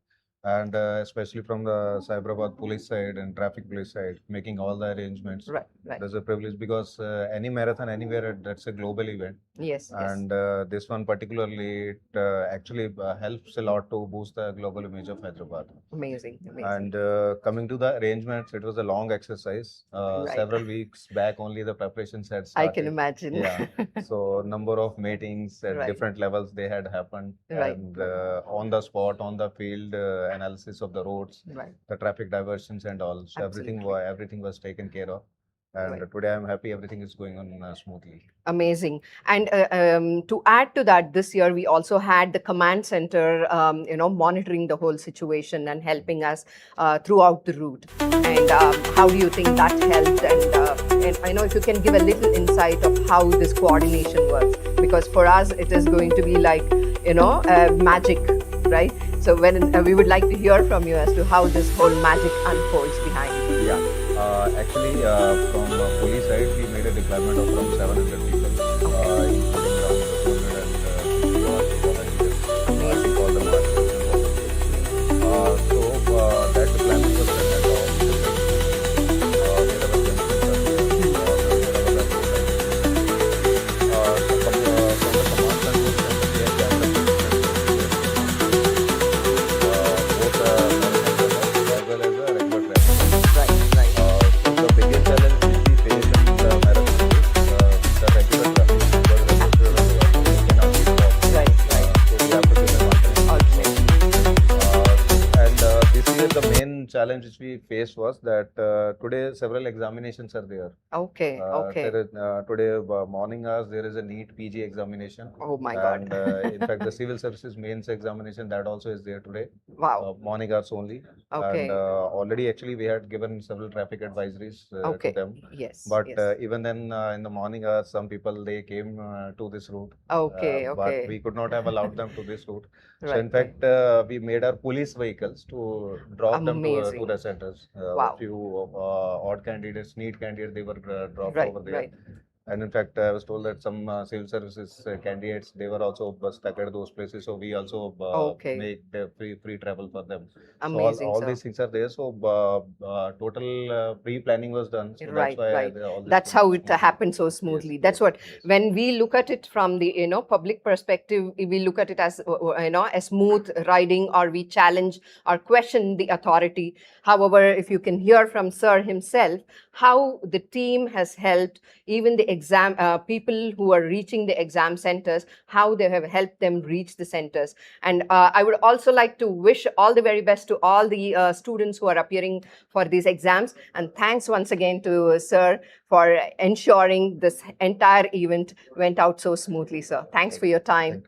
and especially from the Hyderabad police side and traffic police side, making all the arrangements. Right, right. That's a privilege because any marathon anywhere, that's a global event. Yes, And this one particularly, it actually helps a lot to boost the global image of Hyderabad. Amazing, amazing. And coming to the arrangements, it was a long exercise. Right. Several weeks back only the preparations had I started. can imagine. Yeah. So number of meetings at Right. different levels they had happened. Right. And on the spot, on the field, analysis of the roads, Right. the traffic diversions and all. So everything was taken care of. And today I'm happy everything is going on smoothly. Amazing. And to add to that, this year we also had the command center, monitoring the whole situation and helping us throughout the route. And how do you think that helped? And I know if you can give a little insight of how this coordination works, because for us it is going to be like, magic, right? So when we would like to hear from you as to how this whole magic unfolds behind it. Yeah. Actually, from police side, we made a deployment of around 700 people, including around 250 volunteers. I think all the marshals and volunteers. So that deployment was done at all. Challenge which we faced was that today several examinations are there. Okay, okay. There is, today morning hours there is a NEET PG examination. Oh my God. And in fact the civil services mains examination that also is there today. Wow. Morning hours only. Okay. And already actually we had given several traffic advisories to them. Yes. But yes. even then in the morning hours some people they came to this route. Okay, okay. But we could not have allowed them to this route. So Right, in fact we made our police vehicles to drop them to the centers. Wow. A few odd candidates, NEET candidates, they were dropped Right, over there. right. And in fact, I was told that some civil services candidates, they were also stuck at those places. So we also make free travel for them. Amazing, So all sir. these things are there. So total pre-planning was done. So Right, that's why right. all this That's how it happened so smoothly. That's what, when we look at it from the public perspective, we look at it as a smooth riding, or we challenge or question the authority. However, if you can hear from Sir himself, how the team has helped even the exam people who are reaching the exam centers, how they have helped them reach the centers. And I would also like to wish all the very best to all the students who are appearing for these exams. And thanks once again to Sir for ensuring this entire event went out so smoothly, sir. Thanks for your time.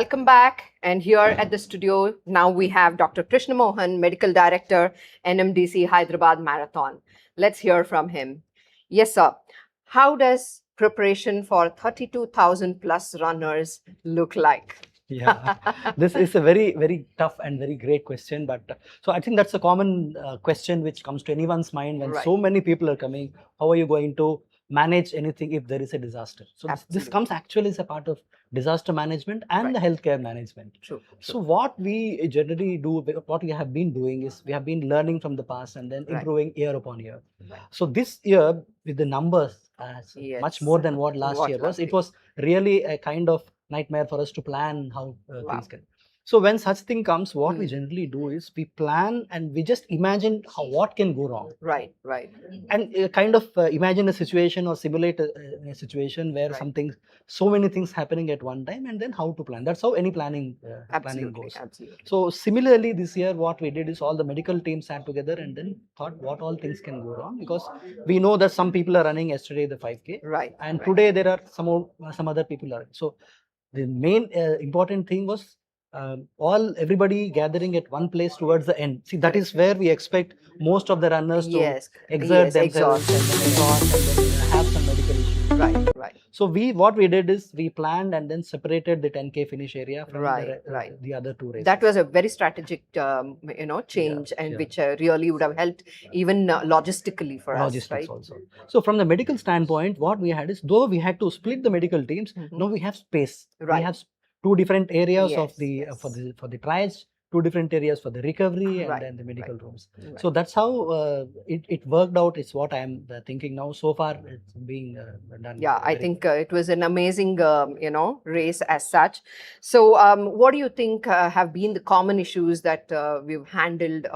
Welcome back. And here at the studio, now we have Dr. Krishna Mohan, Medical Director, NMDC Hyderabad Marathon. Let's hear from him. Yes, sir. How does preparation for 32,000 plus runners look like? Yeah, this is a very, very tough and very great question. But so I think that's a common question which comes to anyone's mind when so many people are coming. How are you going to manage anything if there is a disaster? So this comes actually as a part of disaster management and the healthcare management. True. So what we generally do, what we have been doing is we have been learning from the past and then improving year upon year. So this year with the numbers much more than what last year was, it was really a kind of nightmare for us to plan how things can. So when such thing comes, what we generally do is we plan and we just imagine what can go wrong. Right. And kind of imagine a situation or simulate a situation where so many things happening at one time, and then how to plan. That's how any planning goes. Absolutely. So similarly, this year what we did is all the medical teams sat together and then thought what all things can go wrong, because we know that some people are running yesterday the 5K, and today there are some other people are. So the main important thing was everybody gathering at one place towards the end. See, that is where we expect most of the runners to exert themselves and then exhaust and then have some medical issues. Right. So what we did is we planned and then separated the 10K finish area from the other two races. That was a very strategic, change, and which really would have helped even logistically for us, right? Also. So from the medical standpoint, what we had is, though we had to split the medical teams, now we have space. We have two different areas of the for the trials, two different areas for the recovery, and then the medical rooms. So that's how it worked out. It's what I am thinking now. So far, it's being done. Yeah, I think it was an amazing, race as such. So what do you think have been the common issues that we've handled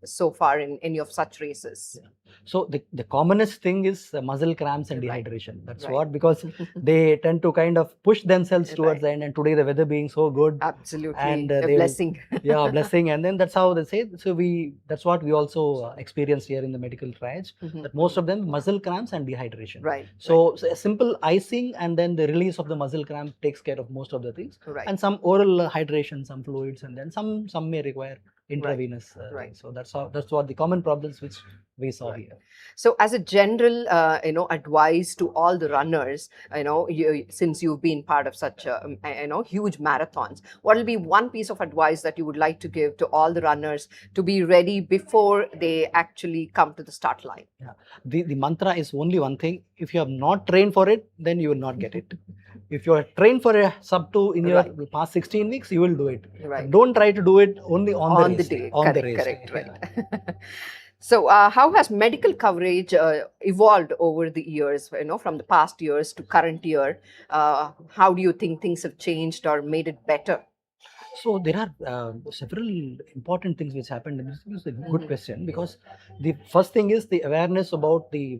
so far in any of such races? Yeah. So the commonest thing is muscle cramps and dehydration. That's what, because they tend to kind of push themselves towards the end, and today the weather being so good. Absolutely. And a blessing. Yeah, blessing. And then that's how they say. So that's what we also experienced here in the medical trials, that most of them muscle cramps and dehydration. So a simple icing and then the release of the muscle cramp takes care of most of the things. And some oral hydration, some fluids, and then some may require intravenous. So that's what the common problems which we saw here. So as a general, advice to all the runners, since you've been part of such, huge marathons, what will be one piece of advice that you would like to give to all the runners to be ready before they actually come to the start line? Yeah. The mantra is only one thing. If you have not trained for it, then you will not get it. If you are trained for a sub-2 in your past 16 weeks, you will do it. Don't try to do it only on the day. On the race. Correct. So how has medical coverage evolved over the years, from the past years to current year? How do you think things have changed or made it better? So there are several important things which happened. And this is a good question, because the first thing is the awareness about the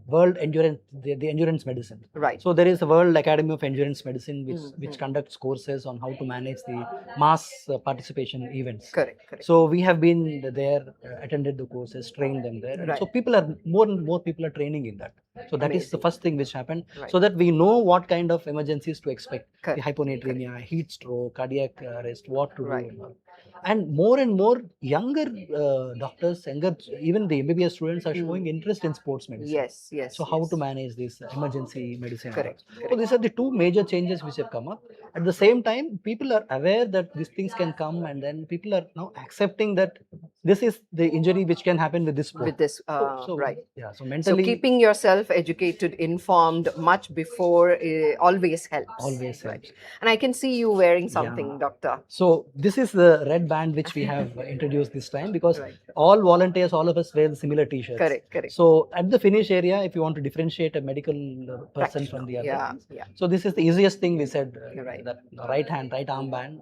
world endurance, the endurance medicine. So there is a World Academy of Endurance Medicine which conducts courses on how to manage the mass participation events. Correct. So we have been there, attended the courses, trained them there. And so people are more and more people are training in that. So that is the first thing which happened, so that we know what kind of emergencies to expect. The hyponatremia, heat stroke, cardiac arrest, what to do. And more younger doctors, even the MBBS students are showing interest in sports medicine. Yes. So how to manage this emergency medicine. Correct. So these are the two major changes which have come up. At the same time, people are aware that these things can come, and then people are now accepting that this is the injury which can happen with this sport. With this, Yeah, so mentally. So keeping yourself educated, informed much before always helps. Always helps. And I can see you wearing something, Doctor. So this is the red band which we have introduced this time, because all volunteers, all of us wear similar t-shirts. Correct. So at the finish area, if you want to differentiate a medical person from the other, so this is the easiest thing we said. That right arm band.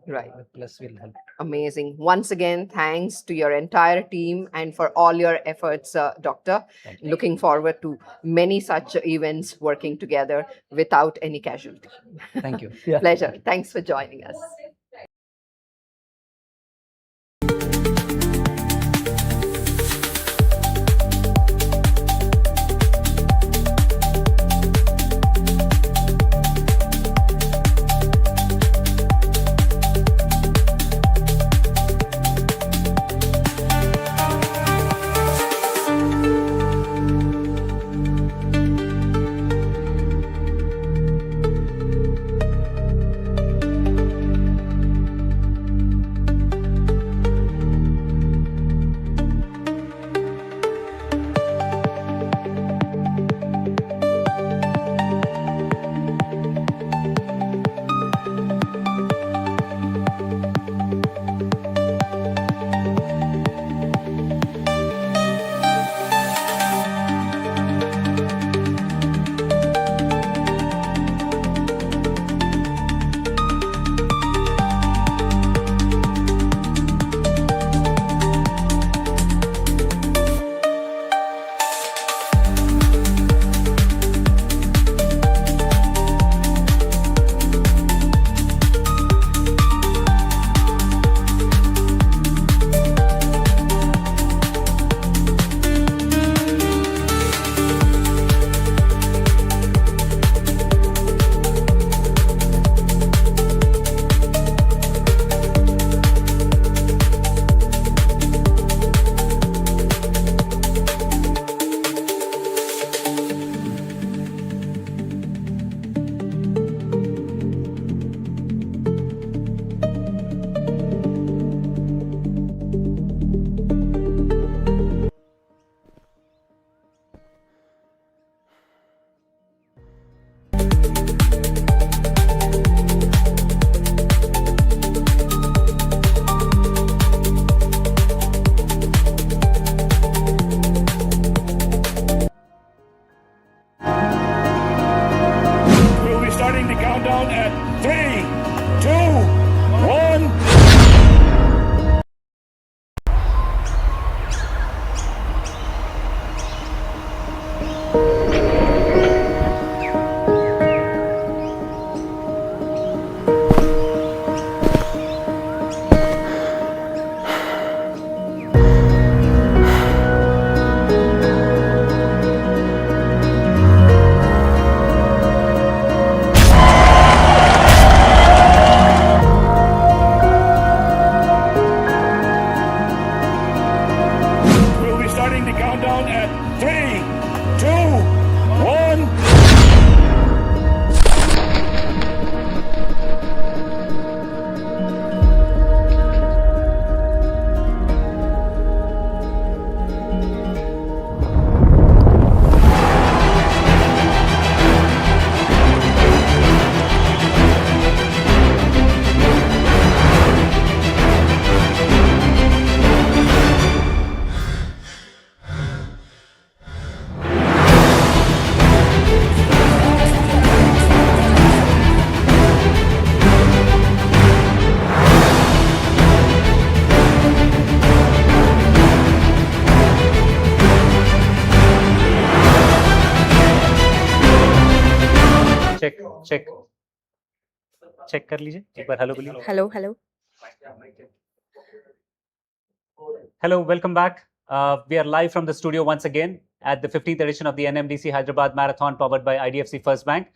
Plus will help. Amazing. Once again, thanks to your entire team and for all your efforts, Doctor. Looking forward to many such events working together without any casualty. Thank you. Pleasure. Thanks for joining us. starting the countdown at 3, 2, 1. Check कर लीजिए एक बार hello बोलिए hello hello Hello, welcome back. We are live from the studio once again at the 15th edition of the NMDC Hyderabad Marathon powered by IDFC First Bank.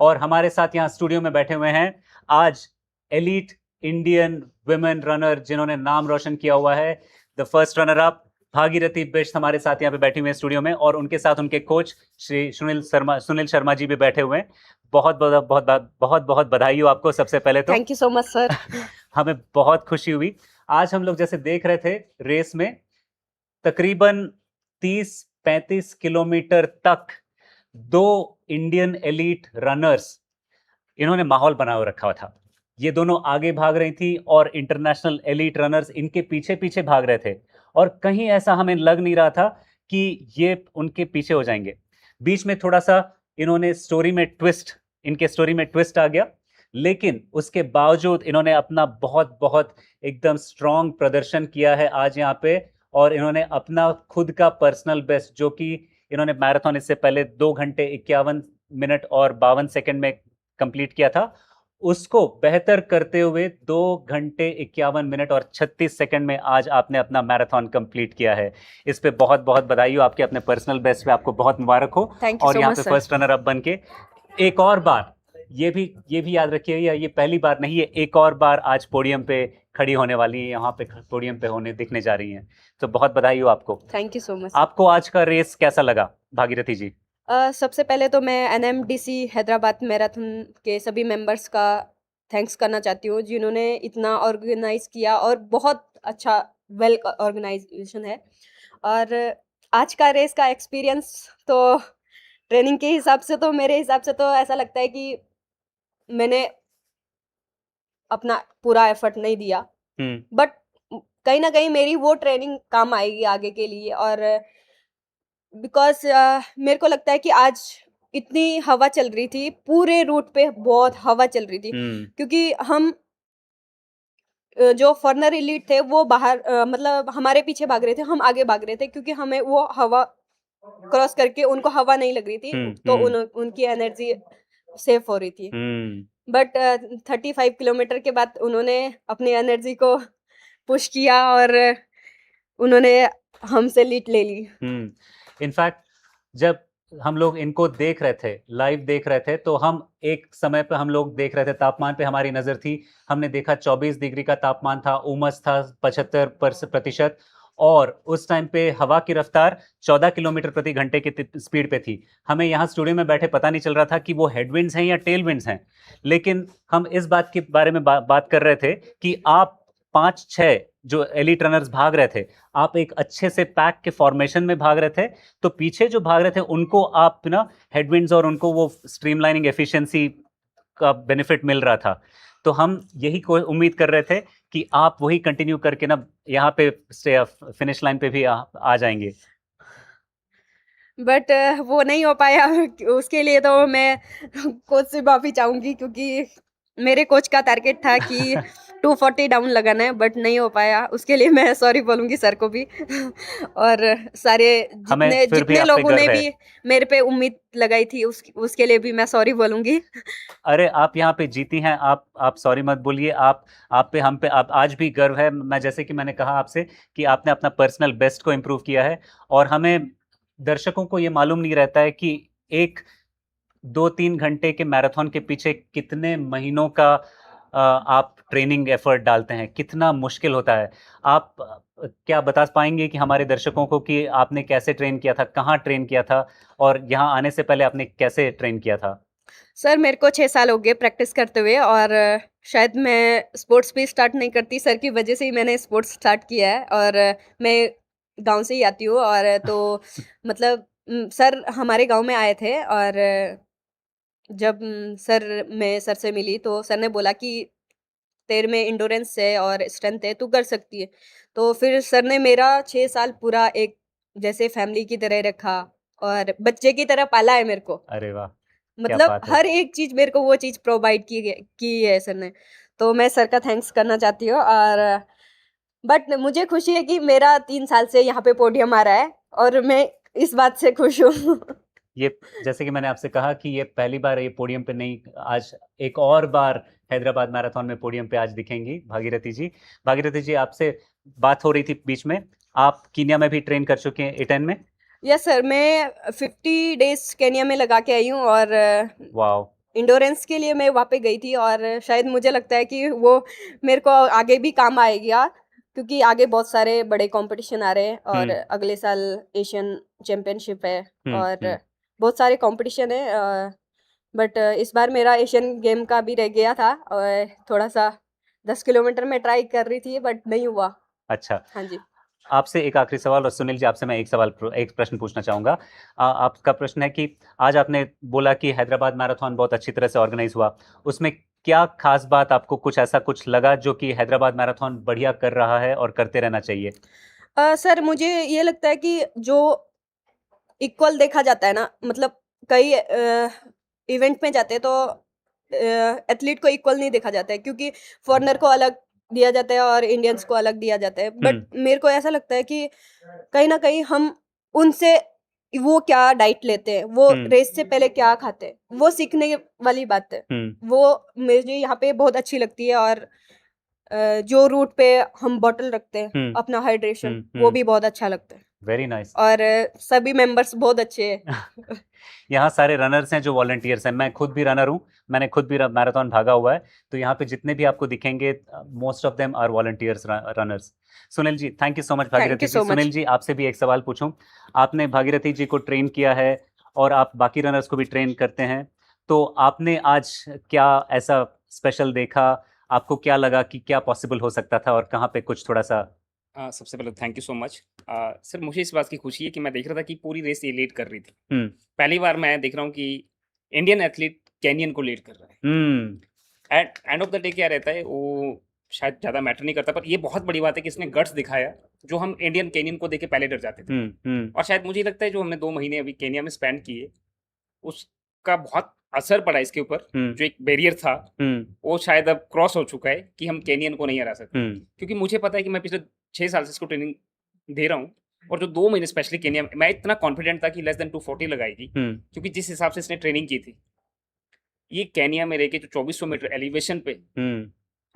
और हमारे साथ यहाँ studio में बैठे हुए हैं आज एलीट इंडियन वुमेन रनर जिन्होंने नाम रोशन किया हुआ है, the first runner up Bhagirathi Bisht हमारे साथ यहाँ पे बैठी हुई है स्टूडियो में, और उनके साथ उनके कोच श्री सुनील शर्मा जी भी बैठे हुए हैं। बहुत बहुत बधाई हो आपको सबसे पहले तो। Thank you so much sir. हमें बहुत खुशी हुई। आज हम लोग जैसे देख रहे थे रेस में तकरीबन 30-35 किलोमीटर तक दो इंडियन एलीट रनर्स इन्होंने माहौल बना रखा था। ये दोनों आगे भाग रही थी और इंटरनेशनल एलीट रनर्स इनके पीछे पीछे भाग रहे थे, और कहीं ऐसा हमें लग नहीं रहा था कि ये उनके पीछे हो जाएंगे। बीच में थोड़ा सा इनके स्टोरी में ट्विस्ट आ गया, लेकिन उसके बावजूद इन्होंने अपना बहुत एकदम स्ट्रॉन्ग प्रदर्शन किया है आज यहाँ पे, और इन्होंने अपना खुद का पर्सनल बेस्ट जो कि इन्होंने मैराथन इससे पहले 2 घंटे 51 मिनट और 52 सेकंड में कंप्लीट किया था, उसको बेहतर करते हुए 2 घंटे 51 मिनट और 36 सेकंड में आज आपने अपना मैराथन कंप्लीट किया है। इस पे बहुत बधाई हो आपके अपने पर्सनल बेस्ट पे, आपको बहुत मुबारक हो। और यहाँ पे फर्स्ट रनर अप बन के एक और बार ये भी याद रखिए, ये पहली बार नहीं है, एक और बार आज पोडियम पे खड़ी होने वाली है, यहाँ पे पोडियम पे दिखने जा रही हैं, तो बहुत बधाई हो आपको। Thank you so much. आपको आज का रेस कैसा लगा भागीरथी जी? सबसे पहले तो मैं एनएमडीसी हैदराबाद मैराथन के सभी मेंबर्स का थैंक्स करना चाहती हूँ जिन्होंने इतना ऑर्गेनाइज किया, और बहुत अच्छा वेल ऑर्गेनाइजेशन है। और आज का रेस का एक्सपीरियंस तो ट्रेनिंग के हिसाब से तो मेरे हिसाब से तो ऐसा लगता है कि मैंने अपना पूरा एफर्ट नहीं दिया, बट कहीं ना कहीं मेरी वो ट्रेनिंग काम आएगी आगे के लिए। और बिकॉज मेरे को लगता है कि आज इतनी हवा चल रही थी, पूरे रूट पे बहुत हवा चल रही थी, क्योंकि हम जो फॉरनर एलीट थे वो बाहर मतलब हमारे पीछे भाग रहे थे, हम आगे भाग रहे थे, क्योंकि हमें वो हवा क्रॉस करके उनको हवा नहीं लग रही थी, तो उनकी एनर्जी सेव हो रही थी। बट 35 किलोमीटर के बाद उन्होंने अपनी एनर्जी को पुश किया और उन्होंने हमसे लीड ले ली। इनफैक्ट जब हम लोग इनको देख रहे थे, लाइव देख रहे थे, तो हम एक समय पे हम लोग देख रहे थे, तापमान पे हमारी नजर थी, हमने देखा 24 डिग्री का तापमान था, उमस था 75%, और उस टाइम पे हवा की रफ्तार 14 किलोमीटर प्रति घंटे की स्पीड पे थी। हमें यहाँ स्टूडियो में बैठे पता नहीं चल रहा था कि वो हेडविंड्स हैं या टेलविंड्स हैं, लेकिन हम इस बात के बारे में बात कर रहे थे कि आप 5-6 जो एलीट रनर्स भाग रहे थे, आप एक अच्छे से पैक के फॉर्मेशन में भाग रहे थे, तो पीछे जो भाग रहे थे उनको आप ना हेडविंड्स और उनको वो स्ट्रीमलाइनिंग एफिशिएंसी का बेनिफिट मिल रहा था। तो हम यही उम्मीद कर रहे थे कि आप वही कंटिन्यू करके ना यहाँ पे फिनिश लाइन पे भी आ जाएंगे, बट वो नहीं हो पाया। उसके लिए तो मैं कोच से माफी चाहूंगी, क्योंकि मेरे कोच का टारगेट था कि 240 डाउन लगाना है, बट नहीं हो पाया। उसके लिए मैं सॉरी बोलूंगी सर को भी, और सारे जितने लोगों ने भी मेरे पे उम्मीद लगाई थी उसके लिए भी मैं सॉरी बोलूंगी। अरे आप यहाँ पे जीती हैं, आप सॉरी मत बोलिए। आप पे हम पे आप आज भी गर्व है। मैं जैसे कि मैंने कहा आपसे कि आपने अपना पर्सनल बेस्ट को इम्प्रूव किया है, और हमें दर्शकों को ये मालूम नहीं रहता है कि एक 2-3 घंटे के मैराथन के पीछे कितने महीनों का आप ट्रेनिंग एफर्ट डालते हैं, कितना मुश्किल होता है। आप क्या बता पाएंगे कि हमारे दर्शकों को कि आपने कैसे ट्रेन किया था, कहाँ ट्रेन किया था और यहाँ आने से पहले आपने कैसे ट्रेन किया था? सर मेरे को 6 साल हो गए प्रैक्टिस करते हुए और शायद मैं स्पोर्ट्स भी स्टार्ट नहीं करती, सर की वजह से ही मैंने स्पोर्ट्स स्टार्ट किया है। और मैं गांव से ही आती हूँ और तो मतलब सर हमारे गांव में आए थे और जब मैं सर से मिली तो सर ने बोला कि तेरे में इंडोरेंस है और स्ट्रेंथ है, तू कर सकती है। तो फिर सर ने मेरा 6 साल पूरा एक जैसे फैमिली की तरह रखा और बच्चे की तरह पाला है मेरे को। अरे वाह, क्या मतलब बात है। हर एक चीज मेरे को वो चीज प्रोवाइड की है सर ने, तो मैं सर का थैंक्स करना चाहती हूँ। और बट मुझे खुशी है कि मेरा 3 साल से यहाँ पे पोडियम आ रहा है और मैं इस बात से खुश हूँ। ये जैसे कि मैंने आपसे कहा कि ये पहली बार ये पोडियम पे नहीं, आज एक और बार हैदराबाद मैराथन में पोडियम पे आज दिखेंगी भागीरथी जी। भागीरथी जी, आपसे बात हो रही थी बीच में, आप कीनिया में भी ट्रेन कर चुके हैं A10 में? यस सर, मैं 50 डेज केनिया में लगा के आई हूँ और वाओ, इंडोरेंस के लिए मैं वहाँ पे गई थी और शायद मुझे लगता है कि वो मेरे को आगे भी काम आएगा क्योंकि आगे बहुत सारे बड़े कंपटीशन आ रहे हैं और अगले साल एशियन चैंपियनशिप है और बहुत सारे कंपटीशन है। बट इस बार मेरा एशियन गेम का भी रह गया था और थोड़ा सा 10 किलोमीटर में ट्राई कर रही थी बट नहीं हुआ। अच्छा। हाँ जी। आपसे एक आखिरी सवाल, और सुनील जी आपसे मैं एक प्रश्न पूछना चाहूँगा। आपका प्रश्न है कि आज आपने बोला कि हैदराबाद मैराथन बहुत अच्छी तरह से ऑर्गेनाइज हुआ, उसमें क्या खास बात आपको कुछ ऐसा कुछ लगा जो कि हैदराबाद मैराथन बढ़िया कर रहा है और करते रहना चाहिए? सर मुझे ये लगता है कि जो इक्वल देखा जाता है ना, मतलब कई इवेंट में जाते हैं तो एथलीट को इक्वल नहीं देखा जाता है क्योंकि फॉरेनर को अलग दिया जाता है और इंडियंस को अलग दिया जाता है। बट मेरे को ऐसा लगता है कि कहीं ना कहीं हम उनसे वो क्या डाइट लेते हैं, वो रेस से पहले क्या खाते हैं, वो सीखने वाली बात है। वो मुझे यहाँ पे बहुत अच्छी लगती है और जो रूट पे हम बॉटल रखते हैं अपना हाइड्रेशन, वो भी बहुत अच्छा लगता है। Very nice. और सभी मेंबर्स बहुत अच्छे हैं। यहाँ सारे रनर्स हैं जो वॉलंटियर्स हैं, मैं खुद भी रनर हूँ, मैंने खुद भी मैराथन भागा हुआ है, तो यहाँ पे जितने भी आपको दिखेंगे most of them are volunteers runners. Sunil ji, thank you so much. Bhagirathi ji, Sunil ji आपसे भी एक सवाल पूछूं, आपने भागीरथी जी को ट्रेन किया है और आप बाकी रनर्स को भी ट्रेन करते हैं, तो आपने आज क्या ऐसा स्पेशल देखा, आपको क्या लगा कि क्या पॉसिबल हो सकता था और कहाँ पे कुछ थोड़ा सा? सबसे पहले thank you so much sir. मुझे इस बात की खुशी है कि मैं देख रहा था कि पूरी रेस ये लीड कर रही थी। पहली बार मैं देख रहा हूँ कि इंडियन एथलीट केनियन को लीड कर रहा है। At end of the day क्या रहता है वो शायद ज़्यादा मैटर नहीं करता, पर ये बहुत बड़ी बात है कि इसने गट्स दिखाया जो हम इंडियन केनियन को देख के पहले डर जाते थे। और शायद मुझे लगता है जो हमने 2 महीने अभी केनिया में स्पेंड किए उसका बहुत असर पड़ा इसके ऊपर। जो एक बैरियर था वो शायद अब क्रॉस हो चुका है कि हम केनियन को नहीं हरा सकते, क्योंकि मुझे पता है कि मैं पिछले 6 साल से इसको ट्रेनिंग दे रहा हूँ और जो 2 महीने स्पेशली केनिया में मैं इतना कॉन्फिडेंट था कि लेस देन 240 लगाएगी, क्योंकि जिस हिसाब से इसने ट्रेनिंग की थी। ये केनिया में रह के जो 2400 मीटर एलिवेशन पे,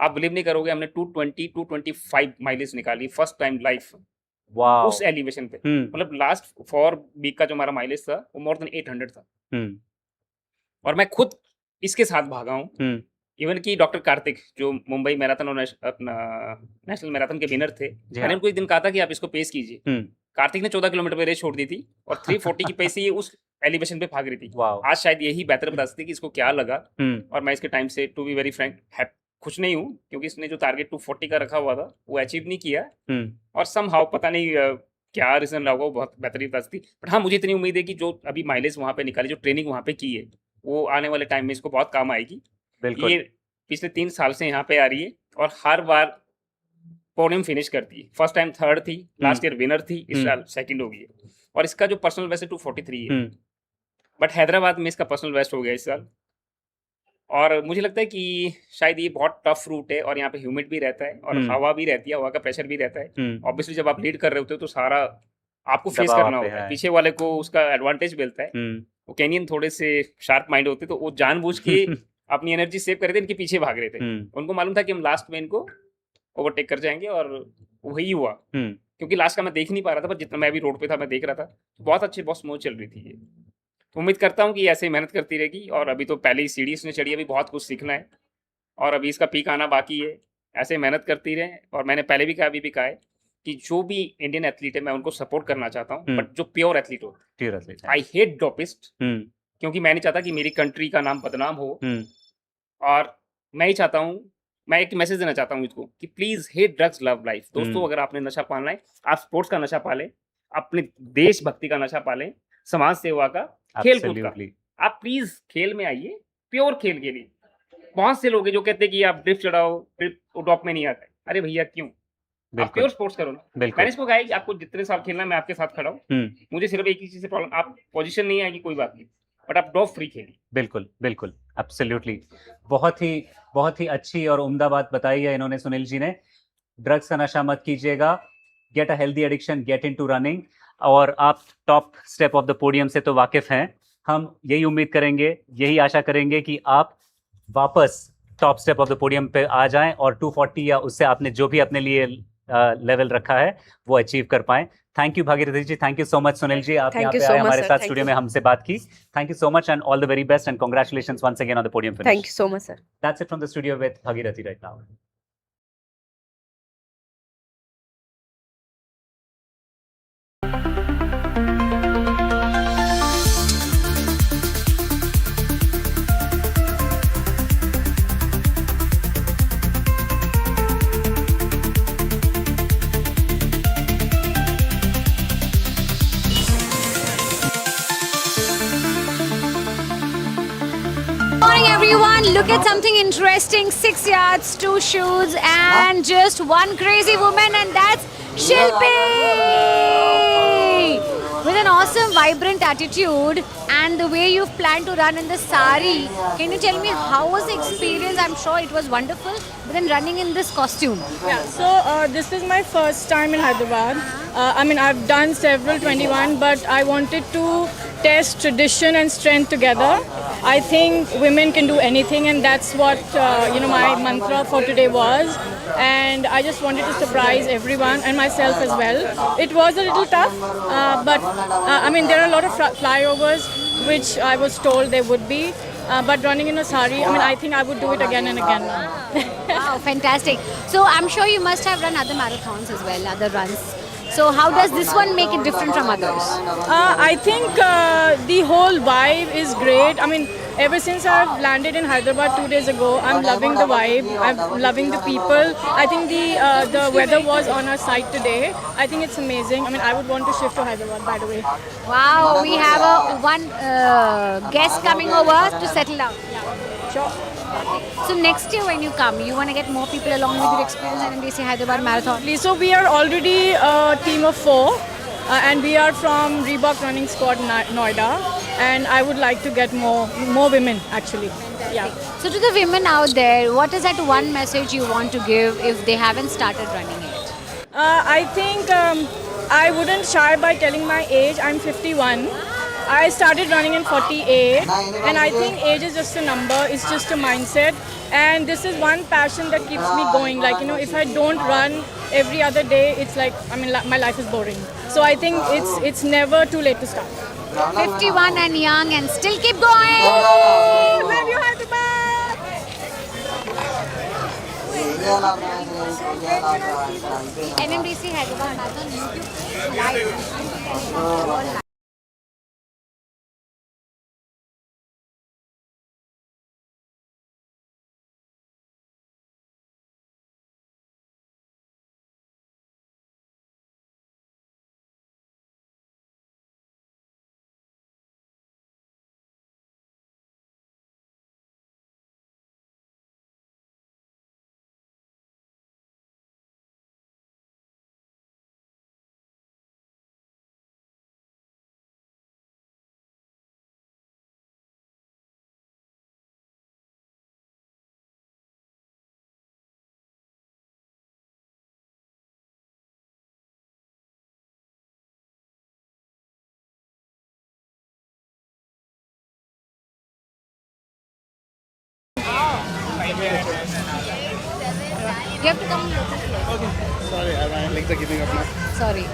आप बिलीव नहीं करोगे, हमने 220-225 माइलेज निकाली फर्स्ट टाइम लाइफ उस एलिवेशन पे। मतलब लास्ट 4 वीक का जो हमारा माइलेज था वो मोर देन 800 था। और मैं खुद इसके साथ भागा हूँ। इवन कि डॉक्टर कार्तिक जो मुंबई मैराथन और नेशनल मैराथन के विनर थे, मैंने उनको एक दिन कहा था कि आप इसको पेस कीजिए। कार्तिक ने 14 किलोमीटर पे रेस छोड़ दी थी और 340 की पेस से ये उस एलिवेशन पे भाग रही थी। आज शायद यही बेहतर बता सकती कि इसको क्या लगा। और मैं इसके टाइम से टू बी वेरी फ्रैंक खुश नहीं हूँ, क्योंकि इसने जो टारगेट 240 का रखा हुआ था वो अचीव नहीं किया। और समहाउ पता नहीं क्या रीजन रहा होगा, वो बहुत बेहतरीन बता सकती। बट हाँ, मुझे इतनी उम्मीद है कि जो अभी माइलेज वहाँ पे निकाली, जो ट्रेनिंग वहाँ पे की है, वो आने वाले टाइम में इसको बहुत काम आएगी। ये पिछले 3 साल से यहाँ पे आ रही है और हर बार पोडियम फिनिश करती है। फर्स्ट टाइम 3rd थी, लास्ट ईयर विनर थी, इस साल 2nd हो गई है। और इसका जो पर्सनल बेस्ट है 243 है, बट हैदराबाद में इसका पर्सनल बेस्ट हो गया इस साल। और मुझे लगता है कि शायद ये बहुत टफ रूट है और यहाँ पे ह्यूमिड भी रहता है और हवा भी रहती है, हवा का प्रेशर भी रहता है। ऑब्वियसली जब आप लीड कर रहे होते हो तो सारा आपको फेस करना होता है, पीछे वाले को उसका एडवांटेज मिलता है। वो केनियन थोड़े से शार्प माइंड होते, तो वो जानबूझ के अपनी एनर्जी सेव कर रहे थे, इनके पीछे भाग रहे थे। उनको मालूम था कि हम लास्ट में इनको ओवरटेक कर जाएंगे और वही हुआ। क्योंकि लास्ट का मैं देख नहीं पा रहा था, पर जितना मैं भी रोड पे था मैं देख रहा था, बहुत अच्छी बहुत स्मूथ चल रही थी ये। तो उम्मीद करता हूँ कि ऐसे ही मेहनत करती रहेगी। और अभी तो पहले ही सीढ़ी इसने चढ़ी, अभी बहुत कुछ सीखना है और अभी इसका पीक आना बाकी है। ऐसे मेहनत करती रहे। और मैंने पहले भी कहा, अभी भी कहा है कि जो भी इंडियन एथलीट है मैं उनको सपोर्ट करना चाहता हूँ, हम्म। बट जो प्योर एथलीट होते प्योर एथलीट आई हेट ड्रॉपिस्ट, हम्म क्योंकि मैं नहीं चाहता कि मेरी कंट्री का नाम बदनाम हो। हम्म और मैं ही चाहता हूँ, मैं एक मैसेज देना चाहता हूँ इसको कि please hate drugs love life. दोस्तों, अगर आपने नशा पालना है, आप स्पोर्ट्स का नशा पालें, अपने देशभक्ति का नशा पालें, समाज सेवा का, खेल कूद का। Absolutely. आप प्लीज खेल में आइए, प्योर खेल के लिए। बहुत से लोग हैं जो कहते हैं कि आप ड्रिफ्ट चढ़ाओ, ड्रिफ्ट ड्रॉप में नहीं आता है। अरे भैया क्यों, आप बिल्कुल। प्योर स्पोर्ट्स करो ना। बिल्कुल। मैंने इसको कहा है कि आपको जितने साल खेलना है मैं आपके साथ खड़ा हूँ। मुझे सिर्फ एक ही चीज से प्रॉब्लम, आप पोजीशन नहीं आएगी कोई बात नहीं, बट आप ड्रॉप फ्री खेलिए। बिल्कुल बिल्कुल एब्सोल्युटली। बहुत ही अच्छी और उम्दा बात बताई है इन्होंने, सुनील जी ने। ड्रग्स का नशा मत कीजिएगा, get a healthy addiction, get into running. और आप top step of the podium से तो वाकिफ हैं, हम यही उम्मीद करेंगे, यही आशा करेंगे कि आप वापस top step of the podium पे आ जाएं और 240 या उससे आपने जो भी अपने लिए लेवल रखा है वो अचीव कर पाएं। Thank you Bhagirathi ji, thank you so much Sunil ji, आप यहाँ पे आए हमारे साथ स्टूडियो में हमसे बात की। Thank you so much and all the very best and congratulations once again on the podium finish. Thank you so much, sir. That's it from the studio with Bhagirathi right now. Morning everyone, look at something interesting. 6 yards, 2 shoes and just one crazy woman, and that's Shilpi! With an awesome vibrant attitude and the way you've planned to run in the sari, can you tell me how was the experience? I'm sure it was wonderful, but then running in this costume. Yeah, so this is my first time in Hyderabad. I mean, I've done several 21, but I wanted to test tradition and strength together. I think women can do anything, and that's what my mantra for today was. And I just wanted to surprise everyone and myself as well. It was a little tough, but I mean, there are a lot of flyovers which I was told there would be. But running in a sari, I mean, I think I would do it again and again now. Wow, fantastic. So I'm sure you must have run other marathons as well, other runs. So how does this one make it different from others? I think the whole vibe is great. I mean, ever since I've landed in Hyderabad 2 days ago, I'm loving the vibe. I'm loving the people. I think the weather was on our side today. I think it's amazing. I mean, I would want to shift to Hyderabad, by the way. Wow, we have one guest coming over to settle down. Sure. So next year when you come, you want to get more people along with your experience in NMDC Hyderabad Marathon? So we are already a team of 4 and we are from Reebok Running Squad Noida, and I would like to get more women actually. Yeah. So to the women out there, what is that one message you want to give if they haven't started running yet? I think I wouldn't shy by telling my age. I'm 51. I started running in 48, and I think age is just a number, it's just a mindset, and this is one passion that keeps me going. Like, if I don't run every other day, it's like, I mean, my life is boring. So I think it's never too late to start. 51 and young and still keep going! Love you, Hyderabad! NMDC Hyderabad Marathon YouTube live. You have to come local. Sorry, my legs are giving up now. Sorry.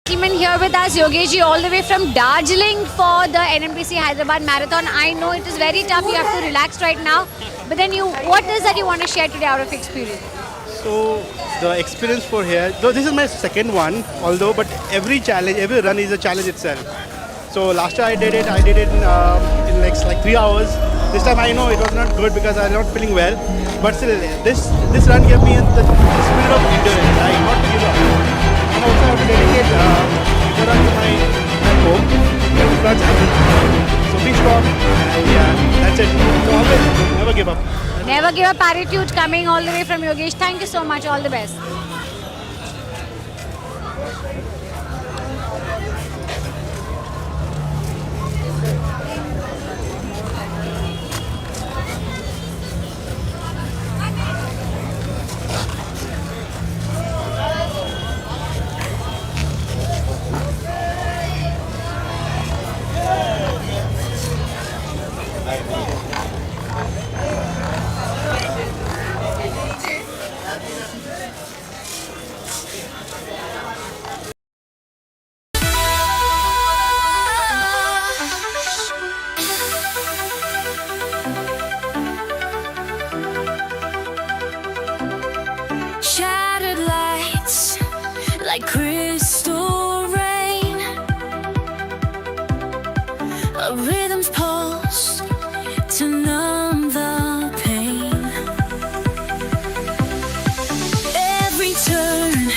Team in here with us, Yogesh ji, all the way from Darjeeling for the NMDC Hyderabad Marathon. I know it is very tough, you have to relax right now. But then what is that you want to share today out of experience? So the experience for here, though this is my second one, but every challenge, every run is a challenge itself. So last year I did it in like 3 hours. This time I know it was not good because I was not feeling well. But still, this run gave me the spirit of endurance, right? Not to give up. And also I have to dedicate the run to my home. So be strong, and yeah, that's it. So always never give up. Never give up attitude coming all the way from Yogesh. Thank you so much. All the best. Shattered lights like crystal rain. A rhythm's pulse to numb the pain. Every turn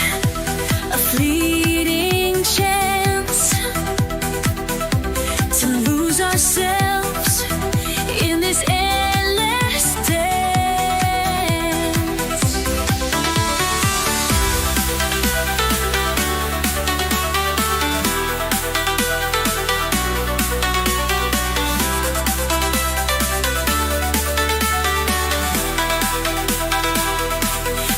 a fleeting chance to lose ourselves in this endless dance.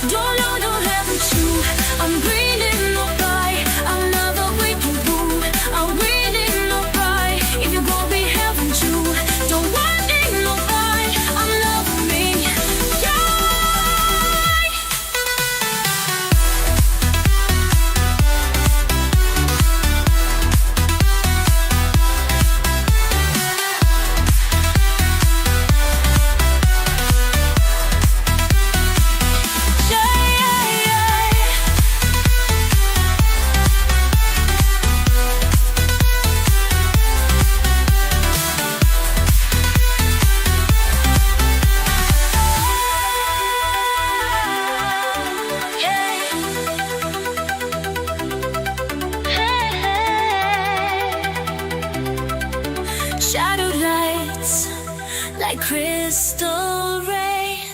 Don't have to choose. I'm breathing no by. Another way to do. I'm breathing no by. If you gon' be having you, don't want it no by. I'm loving me. Shadow lights like crystal rain.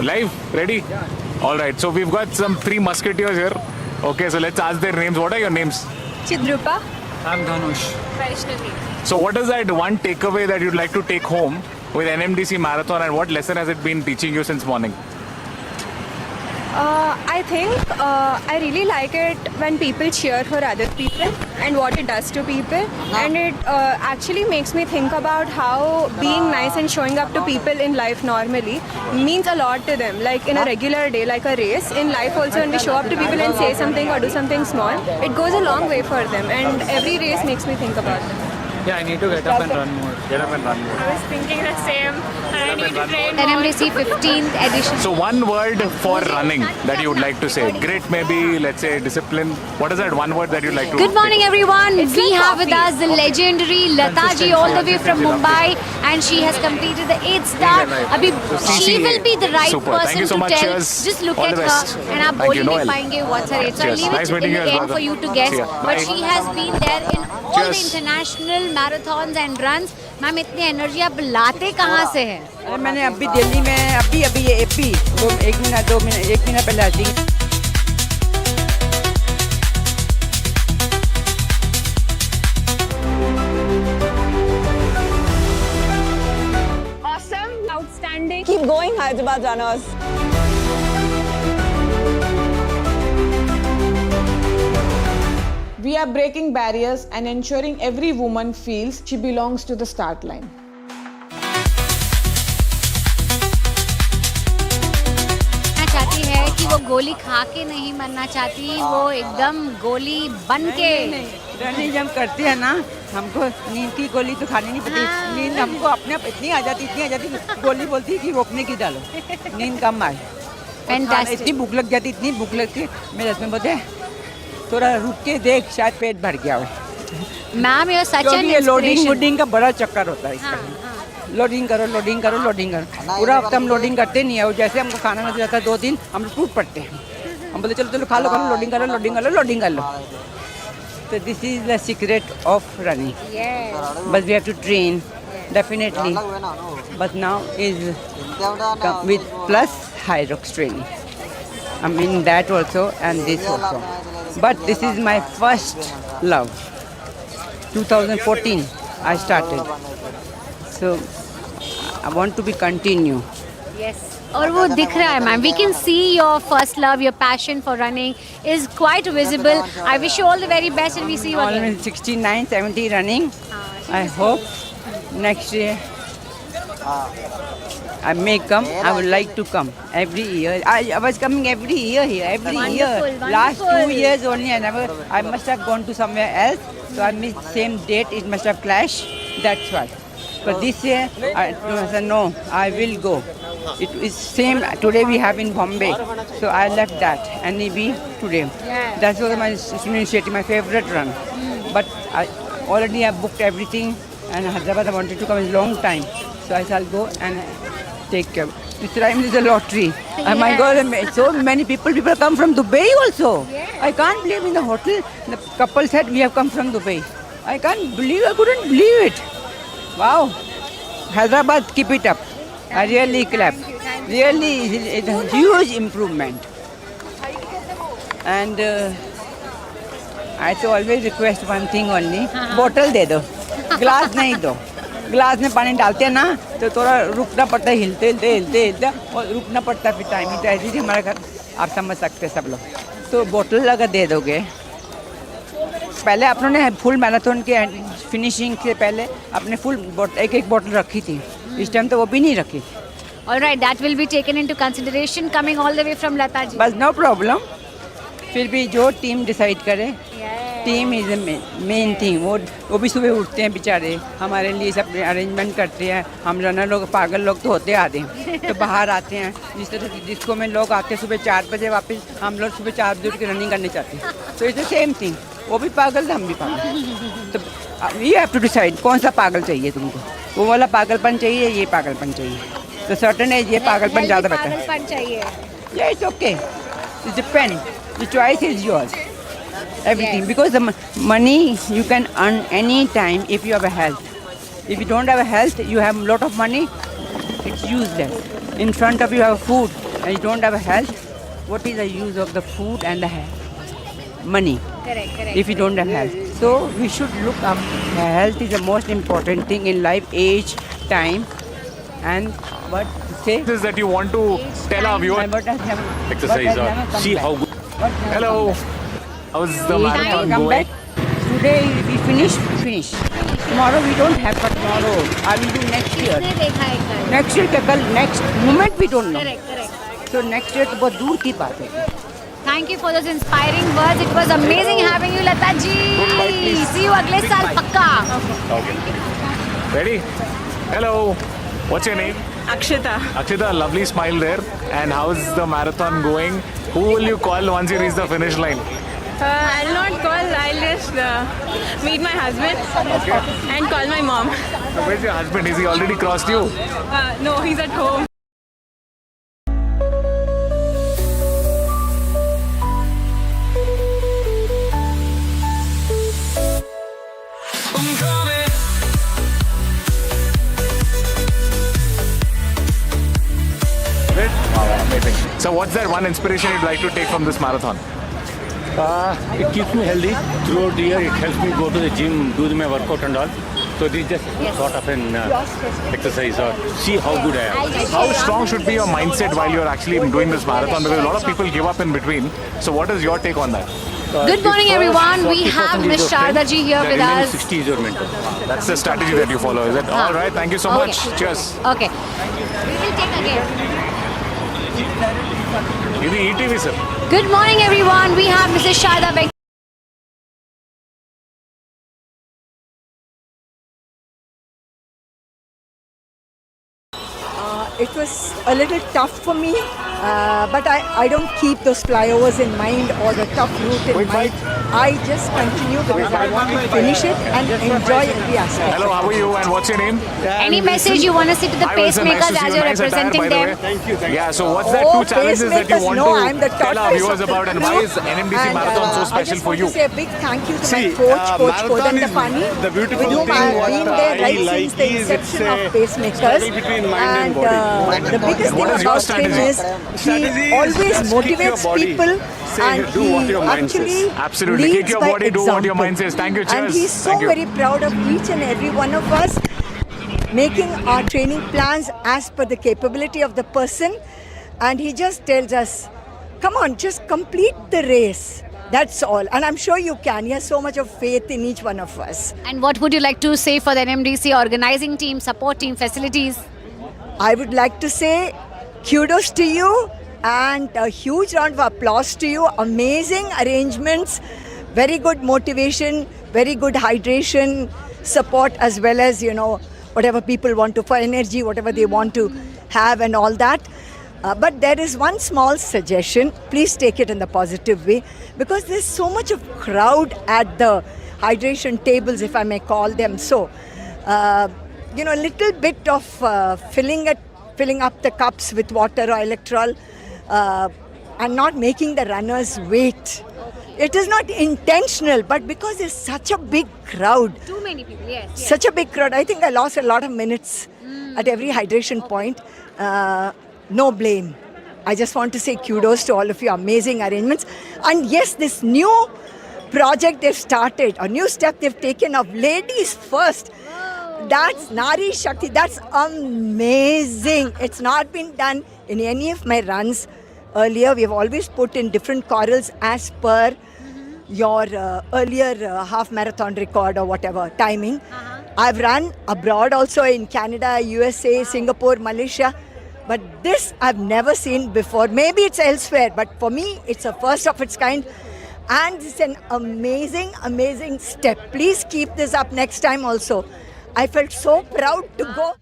Live? Ready? All right. So we've got some 3 musketeers here. Okay, so let's ask their names. What are your names? Chidrupa. I'm Dhanush. Vaishnavi. So what is that one takeaway that you'd like to take home with NMDC Marathon, and what lesson has it been teaching you since morning? I think I really like it when people cheer for other people and what it does to people, and it actually makes me think about how being nice and showing up to people in life normally means a lot to them. Like in a regular day, like a race, in life also when we show up to people and say something or do something small, it goes a long way for them, and every race makes me think about them. Yeah, I need to get up and run more. Get up and run more. I was thinking the same. I need to train NMDC 15th edition. So one word for running that you would like to say. Grit maybe, let's say discipline. What is that one word that you'd like to Good morning, take? everyone. We have with us the legendary Lata ji all the way from Mumbai, and she has completed the 8th star. Abhi, she will be the right Super. Thank person you so to much. tell. Cheers. Just look All at the her, best. and आप Thank बोल you, ही नहीं Noel. पाएंगे what's her age. So I'll Cheers. leave Nice it in meeting the you as end well. for you to guess. See ya. But Bye. she has been there in all the Cheers. international marathons and runs. Ma'am इतनी energy आप लाते कहाँ से हैं? अरे मैंने अभी दिल्ली में अभी ये एपी 1 महीना 2 महीना 1 महीना पहले आती Awesome. Outstanding. Keep going, Hyderabad runners. We are breaking barriers and ensuring every woman feels she belongs to the start line. चाहती है कि वो गोली खा के नहीं मरना चाहती, वो एकदम गोली बन के रनिंग हम करते हैं ना, हमको नींद की गोली तो खानी नहीं पड़ती। नींद हमको अपने आप इतनी आ जाती गोली बोलती है कि रोकने की डालो, नींद कम आए। इतनी भूख लग जाती, इतनी भूख लगती, मेरे हस्बैंड बोलते हैं थोड़ा रुक के देख, शायद पेट भर गया हो। मैम ये सच है, लोडिंग वोडिंग का बड़ा चक्कर होता है इसका। लोडिंग करो लोडिंग करो लोडिंग करो, पूरा हफ्ता हम लोडिंग करते नहीं है। और जैसे हमको खाना मिल जाता है 2 दिन हम टूट पड़ते हैं। हम बोलते चलो चलो खा लो लोडिंग करो लोडिंग करो लोडिंग कर लो। तो this is the secret of running. But we have to train definitely, but now is with plus Hyrox training. I mean that also and this also. But this is my first love. 2014 I started. So I want to be continue. Yes. और वो दिख रहा है ma'am. We can see your first love, your passion for running is quite visible. I wish you all the very best and we see you again. Almost 69, 70 running. I hope next year I may come. I would like to come every year. I was coming every year here, every year. Last 2 years only I must have gone to somewhere else. So I missed same date. It must have clashed. That's why. But this year I said no, I will go. It is same today we have in Bombay. So I left that NEB today. That was my Sunil Shetty, my favorite run. But I already have booked everything, and Hyderabad I wanted to come a long time. So I shall go and take care. This time is a lottery. Oh my God, so many people come from Dubai also. I can't believe in the hotel. The couple said we have come from Dubai. I can't believe, I couldn't believe it. Wow. Hyderabad, keep it up. I really clap. Really, it's a huge improvement. And I so always request one thing only. Bottle de do. Glass nahi do. Glass में पानी डालते हैं ना तो थोड़ा रुकना पड़ता है, हिलते हिलते हिलते हिलते और रुकना पड़ता है फिर टाइम। तो ऐसे ही हमारा घर आप समझ सकते हैं सब लोग। तो बोतल अगर दे दोगे, पहले आप लोगों ने फुल मैराथन के फिनिशिंग से पहले अपने फुल एक बोतल रखी थी, इस टाइम तो वो भी नहीं रखी। All right, that will be taken into consideration coming all the way from Lata ji. बस नो प्रॉब्लम, फिर भी जो टीम डिसाइड करे, टीम इज मेन थिंग। वो भी सुबह उठते हैं बेचारे, हमारे लिए सब अरेंजमेंट करते हैं। हम रनर लोग पागल लोग तो होते आधे, तो बाहर आते हैं। जिस तरह जिसको में लोग आते हैं सुबह 4 बजे वापस, हम लोग सुबह 4 बजे उठ के रनिंग करने चाहते हैं। तो इट्स द सेम थिंग, वो भी पागल हम भी पागल। तो यू हैव टू डिसाइड कौन सा पागल चाहिए तुमको, वो वाला पागलपन चाहिए, ये पागलपन चाहिए। तो सर्टन एज ये पागलपन ज़्यादा बेटर है। पागलपन चाहिए। Yeah, it's okay. It depends. The choice is yours. Everything. Yes. Because the money you can earn any time if you have a health. If you don't have a health, you have a lot of money, it's useless. In front of you have food, and you don't have health, what is the use of the food and the money? Correct. If you don't have health. So we should look up. Health is the most important thing in life, age, time, and what say? This is that you want to tell our viewers. Exercise or see how good. Hello. How's the marathon Come going? back. Today we finish. Tomorrow we don't have, but tomorrow I will do next year. Next year, next moment we don't know. Correct. So next year तो बहुत दूर की बात है. Thank you for those inspiring words. It was amazing having you, Lata ji. See you अगले साल पक्का. Okay. Ready? Hello. What's your name? Akshita, lovely smile there. And how's the marathon going? Who will you call once you reach the finish line? I'll not call, I'll just meet my husband and call my mom. So where's your husband? Is he already crossed you? No, he's at home. So what's that one inspiration you'd like to take from this marathon? It keeps me healthy throughout the year. It helps me go to the gym, do my workout and all. So this is just sort of an exercise or see how good I am. How strong should be your mindset while you're actually doing this marathon? Because a lot of people give up in between. So what is your take on that? Good morning, everyone. We have Miss Sharda ji here with us. 60 is your mentor. That's the strategy that you follow, is it? All right. Thank you so much. Cheers. Okay. We will take again. This is ETV, sir. Good morning, everyone. We have Mrs. Sharda Vetcha. It was a little tough for me, but I don't keep those flyovers in mind or the tough route in mind. I just continue because I want to finish it and enjoy every aspect. Hello, how are you and what's your name? Any message you want to say to the pacemakers as you're representing them? Thank you. Yeah, so what's that two challenges that you want to tell our viewers about and why is NMDC Marathon so special for you? I just want to say a big thank you to my coach Kodandapani, with whom I have been there right since the inception of pacemakers. And the biggest thing about him is he always motivates people and he actually Kick leads your by body, do example. what your mind says. Thank you, cheers. And he's so very proud of each and every one of us, making our training plans as per the capability of the person. And he just tells us, come on, just complete the race. That's all. And I'm sure you can. He has so much of faith in each one of us. And what would you like to say for the NMDC organizing team, support team, facilities? I would like to say kudos to you and a huge round of applause to you. Amazing arrangements, very good motivation, very good hydration, support, as well as, whatever people want to, for energy, whatever they want to have and all that. But there is one small suggestion. Please take it in the positive way, because there's so much of crowd at the hydration tables, if I may call them so. A little bit of filling up the cups with water or electrol and not making the runners wait. It is not intentional, but because there's such a big crowd. Too many people, yes. Such a big crowd. I think I lost a lot of minutes at every hydration point. No blame. I just want to say kudos to all of you. Amazing arrangements. And yes, this new project they've started, a new step they've taken of ladies first. That's Nari Shakti. That's amazing. It's not been done in any of my runs earlier. We've always put in different corals as per your earlier half marathon record or whatever timing. I've run abroad also in Canada, USA, Singapore, Malaysia. But this I've never seen before. Maybe it's elsewhere, but for me, it's a first of its kind. And it's an amazing, amazing step. Please keep this up next time also. I felt so proud to go.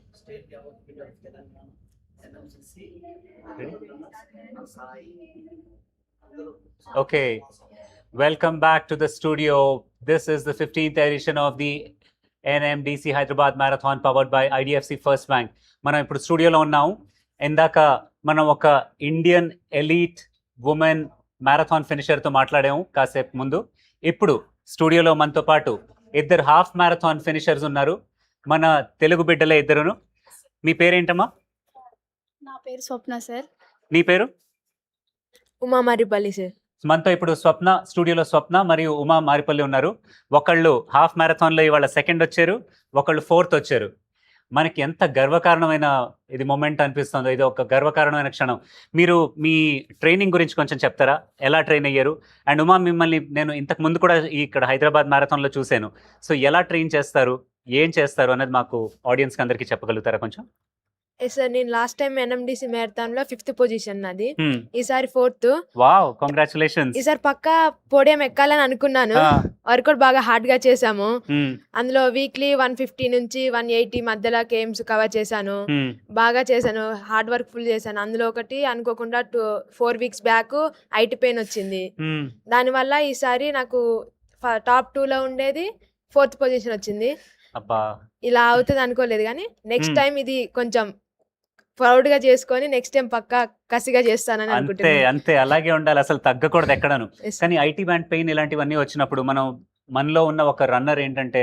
Okay, welcome back to the studio. This is the 15th edition of the NMDC Hyderabad Marathon powered by IDFC First Bank. మనం ఇప్పుడు స్టూడియోలో ఉన్నాము. ఇందాక మనం ఒక Indian elite women marathon ఫినిషర్తో మాట్లాడాము కాసేపు ముందు. ఇప్పుడు స్టూడియోలో మనతో పాటు ఇద్దరు హాఫ్ మ్యారథాన్ ఫినిషర్స్ ఉన్నారు. మన తెలుగు బిడ్డలే ఇద్దరును. మీ పేరేంటమ్మా? నా పేరు స్వప్న సార్. నీ పేరు? ఉమా మారిపల్లి సార్. మనతో ఇప్పుడు స్టూడియోలో స్వప్న మరియు ఉమా మారిపల్లి ఉన్నారు. ఒకళ్ళు హాఫ్ మ్యారథాన్లో ఇవాళ సెకండ్ వచ్చారు, ఒకళ్ళు 4th వచ్చారు. మనకి ఎంత గర్వకారణమైన ఇది మూమెంట్ అనిపిస్తుందో, ఇది ఒక గర్వకారణమైన క్షణం. మీరు మీ ట్రైనింగ్ గురించి కొంచెం చెప్తారా? ఎలా ట్రైన్ అయ్యారు? అండ్ ఉమా, మిమ్మల్ని నేను ఇంతకు ముందు కూడా ఇక్కడ హైదరాబాద్ మ్యారథాన్లో చూశాను. సో ఎలా ట్రైన్ చేస్తారు, ఏం చేస్తారు అనేది మాకు ఆడియన్స్కి అందరికీ చెప్పగలుగుతారా కొంచెం? సార్ నేను లాస్ట్ టైం ఎన్ఎండిసి మ్యారథాన్లో 5th పొజిషన్ నాది, ఈసారి 4th. Wow, congratulations. ఈసారి పక్కా పోడియం ఎక్కాలని అనుకున్నాను. వర్కౌట్ బాగా హార్డ్ గా చేసాము. అందులో వీక్లీ 150 నుంచి 180 మధ్యలో గేమ్స్ కవర్ చేశాను. బాగా చేశాను, హార్డ్ వర్క్ ఫుల్ చేశాను. అందులో ఒకటి అనుకోకుండా 4 weeks బ్యాక్ ఐటీ పెయిన్ వచ్చింది. దానివల్ల ఈసారి నాకు టాప్ 2లో ఉండేది 4th పొజిషన్ వచ్చింది. ఇలా అవుతుంది అనుకోలేదు, కానీ నెక్స్ట్ టైం ఇది కొంచెం ప్రౌడ్ గా చేసుకొని నెక్స్ట్ టైం పక్కా కసిగా చేస్తానని అనుకుంటున్నాను. అంతే, అలాగే ఉండాలి, అసలు తగ్గకూడదు ఎక్కడను. కానీ ఐటీ బ్యాండ్ పెయిన్ ఇలాంటివన్నీ వచ్చినప్పుడు మనలో ఉన్న ఒక రన్నర్ ఏంటంటే,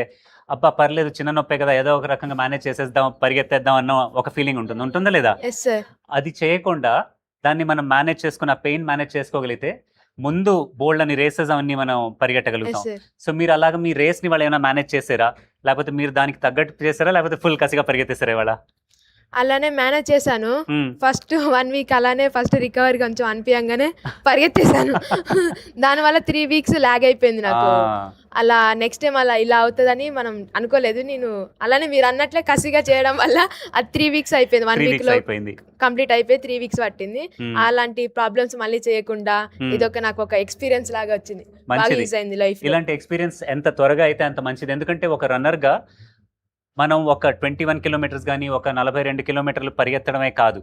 అబ్బా పర్లేదు, చిన్న నొప్పే కదా, ఏదో ఒక రకంగా మేనేజ్ చేసేద్దాం, పరిగెత్తేద్దాం అన్న ఒక ఫీలింగ్ ఉంటుందా లేదా? అది చేయకుండా దాన్ని మనం మేనేజ్ చేసుకుని, ఆ పెయిన్ మేనేజ్ చేసుకోగలిగితే ముందు బోల్డ్ అని రేసెస్ అవన్నీ మనం పరిగెట్టగలుగుతాం. సో మీరు అలాగా మీ రేస్ ని వాళ్ళు ఏమైనా మేనేజ్ చేసారా, లేకపోతే మీరు దానికి తగ్గట్టు చేసారా, లేకపోతే ఫుల్ కసిగా పరిగెత్తేసారా ఇవాళ? అలానే మేనేజ్ చేశాను. ఫస్ట్ 1 week అలానే ఫస్ట్ రికవరీ కొంచెం అనిపించగానే పరిగెత్తేసాను. దానివల్ల 3 weeks లాగ్ అయిపోయింది నాకు. అలా నెక్స్ట్ టైం అలా ఇలా అవుతుందని మనం అనుకోలేదు. నేను అలానే మీరు అన్నట్లే కసిగా చేయడం వల్ల అది 3 weeks అయిపోయింది. 1 week లో కంప్లీట్ అయిపోయి 3 weeks పట్టింది. అలాంటి ప్రాబ్లమ్స్ మళ్ళీ చేయకుండా ఇదొక నాకు ఒక ఎక్స్పీరియన్స్ లాగా వచ్చింది. బాగా యూజ్ అయింది లైఫ్. ఇలాంటి ఎక్స్పీరియన్స్ ఎంత త్వరగా అయితే అంత మంచిది. ఎందుకంటే ఒక రన్నర్ గా మనం ఒక 21 kilometers కానీ ఒక 42 kilometers పరిగెత్తడమే కాదు,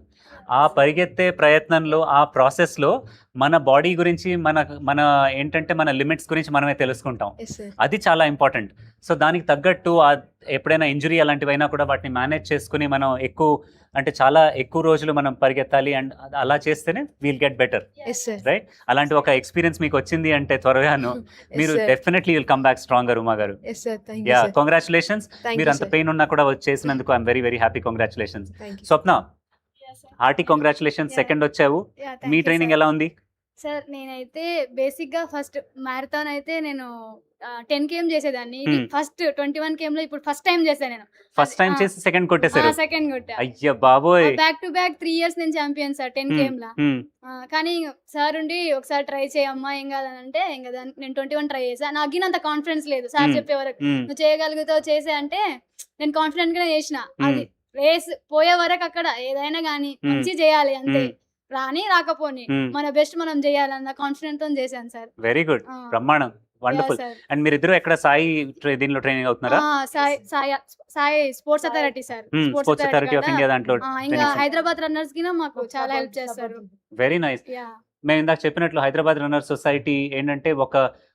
ఆ పరిగెత్తే ప్రయత్నంలో, ఆ ప్రాసెస్లో మన బాడీ గురించి, మన ఏంటంటే మన లిమిట్స్ గురించి మనమే తెలుసుకుంటాం. అది చాలా ఇంపార్టెంట్. సో దానికి తగ్గట్టు ఎప్పుడైనా ఇంజురీ అలాంటివైనా కూడా వాటిని మేనేజ్ చేసుకుని మనం చాలా ఎక్కువ రోజులు మనం పరిగెత్తాలి. అండ్ అలా చేస్తేనే వీల్ గెట్ బెటర్, రైట్? అలాంటి ఒక ఎక్స్పీరియన్స్ మీకు వచ్చింది అంటే త్వరగాను మీరు definitely will come back stronger, Uma garu. Yeah, congratulations. మీరు అంత పెయిన్ ఉన్నా కూడా చేసినందుకు I'm very very happy. Congratulations. Swapna, hearty congratulations, second వచ్చావు. మీ ట్రైనింగ్ ఎలా ఉంది? సార్ నేనైతే బేసిక్గా ఫస్ట్ మ్యారథాన్ అయితే నేను 10 km చేసేదాన్ని. ఫస్ట్ 21 km లో ఇప్పుడు ఫస్ట్ టైం చేశాను నేను. ఫస్ట్ టైం చేసి సెకండ్ కొట్టేశారు? సెకండ్ కొట్టా. అయ్యా బాబోయ్, బ్యాక్ టు బ్యాక్ 3 years నేను ఛాంపియన్ సార్ 10 km లా. కానీ సార్ ఉండి ఒకసారి ట్రై చేయమ్మా, ఏం కాదంటే ఇంకా నేను 21 ట్రై చేసా. నాకు అంత కాన్ఫిడెన్స్ లేదు. సార్ చెప్పే వరకు నువ్వు చేయగలుగుతావు చేసే అంటే నేను కాన్ఫిడెంట్ గానే చేసిన. అది రేస్ పోయే వరకు అక్కడ ఏదైనా కానీ మంచి చేయాలి అంతే, రాని రాకపోని మన బెస్ట్ మనం చేయాలన్న కాన్ఫిడెంట్ తో చేశాను సార్. వెరీ గుడ్, బ్రహ్మాండం, వండర్ఫుల్. అండ్ మీరిద్దరు ఎక్కడ దీనిలో ట్రైనింగ్ అవుతున్నారా? Sai sports authority sir, sports authority of India దాంట్లో. ఇంకా హైదరాబాద్ రన్నర్స్ కి మాకు చాలా హెల్ప్ చేస్తారు. Very nice. మేము ఇందాక చెప్పినట్లు హైదరాబాద్ రన్నర్స్ సొసైటీ ఏంటంటే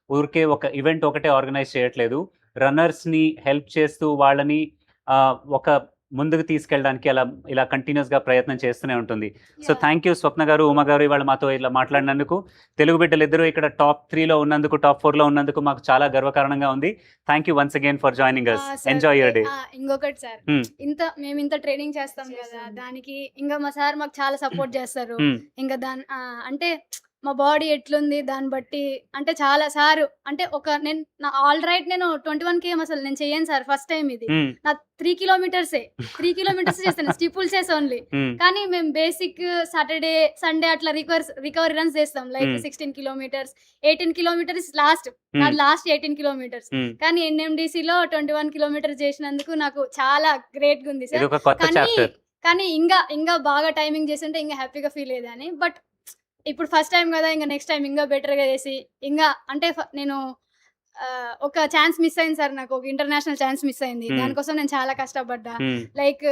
ఊరికే ఒక ఈవెంట్ ఒకటే ఆర్గనైజ్ చేయట్లేదు, రన్నర్స్ ని హెల్ప్ చేస్తూ వాళ్ళని ఒక ముందుకు తీసుకెళ్ళడానికి ఇలా కంటిన్యూస్ గా ప్రయత్నం చేస్తూనే ఉంటుంది. సో థ్యాంక్ యూ స్వప్న గారు, ఉమా గారు, ఇవాళ మాతో ఇలా మాట్లాడినందుకు. తెలుగు బిడ్డలు ఇద్దరు ఇక్కడ టాప్ 3లో ఉన్నందుకు, టాప్ 4లో ఉన్నందుకు మాకు చాలా గర్వకారణంగా ఉంది. Thank you once again for joining us. Enjoy your day. ఇంకొకటి సార్, మేము ఇంత ట్రైనింగ్ చేస్తాం కదా, దానికి ఇంకా మా సార్ మాకు చాలా సపోర్ట్ చేస్తారు. ఇంకా అంటే మా బాడీ ఎట్లుంది దాన్ని బట్టి అంటే చాలా సారు అంటే నేను ఆల్ రైట్ నేను 21 km అసలు నేను చెయ్యను సార్, ఫస్ట్ టైం ఇది. నా 3 kilometers చేస్తాను, స్టిపుల్స్ ఓన్లీ. కానీ మేము బేసిక్ సాటర్డే సండే అట్లా రికవరీ రన్స్ చేస్తాం, like 16 kilometers, 18 kilometers last 18 kilometers. కానీ NMDC లో 21 kilometers చేసినందుకు నాకు చాలా గ్రేట్ గా ఉంది సార్. కానీ ఇంకా బాగా టైమింగ్ చేస్తుంటే ఇంకా హ్యాపీగా ఫీల్ అయ్యేదాన్ని. బట్ ఇప్పుడు ఫస్ట్ టైం కదా, ఇంకా నెక్స్ట్ టైం ఇంకా బెటర్గా చేసి ఇంకా అంటే నేను ఒక ఛాన్స్ మిస్ అయింది సార్, నాకు ఒక ఇంటర్నేషనల్ ఛాన్స్ మిస్ అయింది. దానికోసం నేను చాలా కష్టపడ్డా, లైక్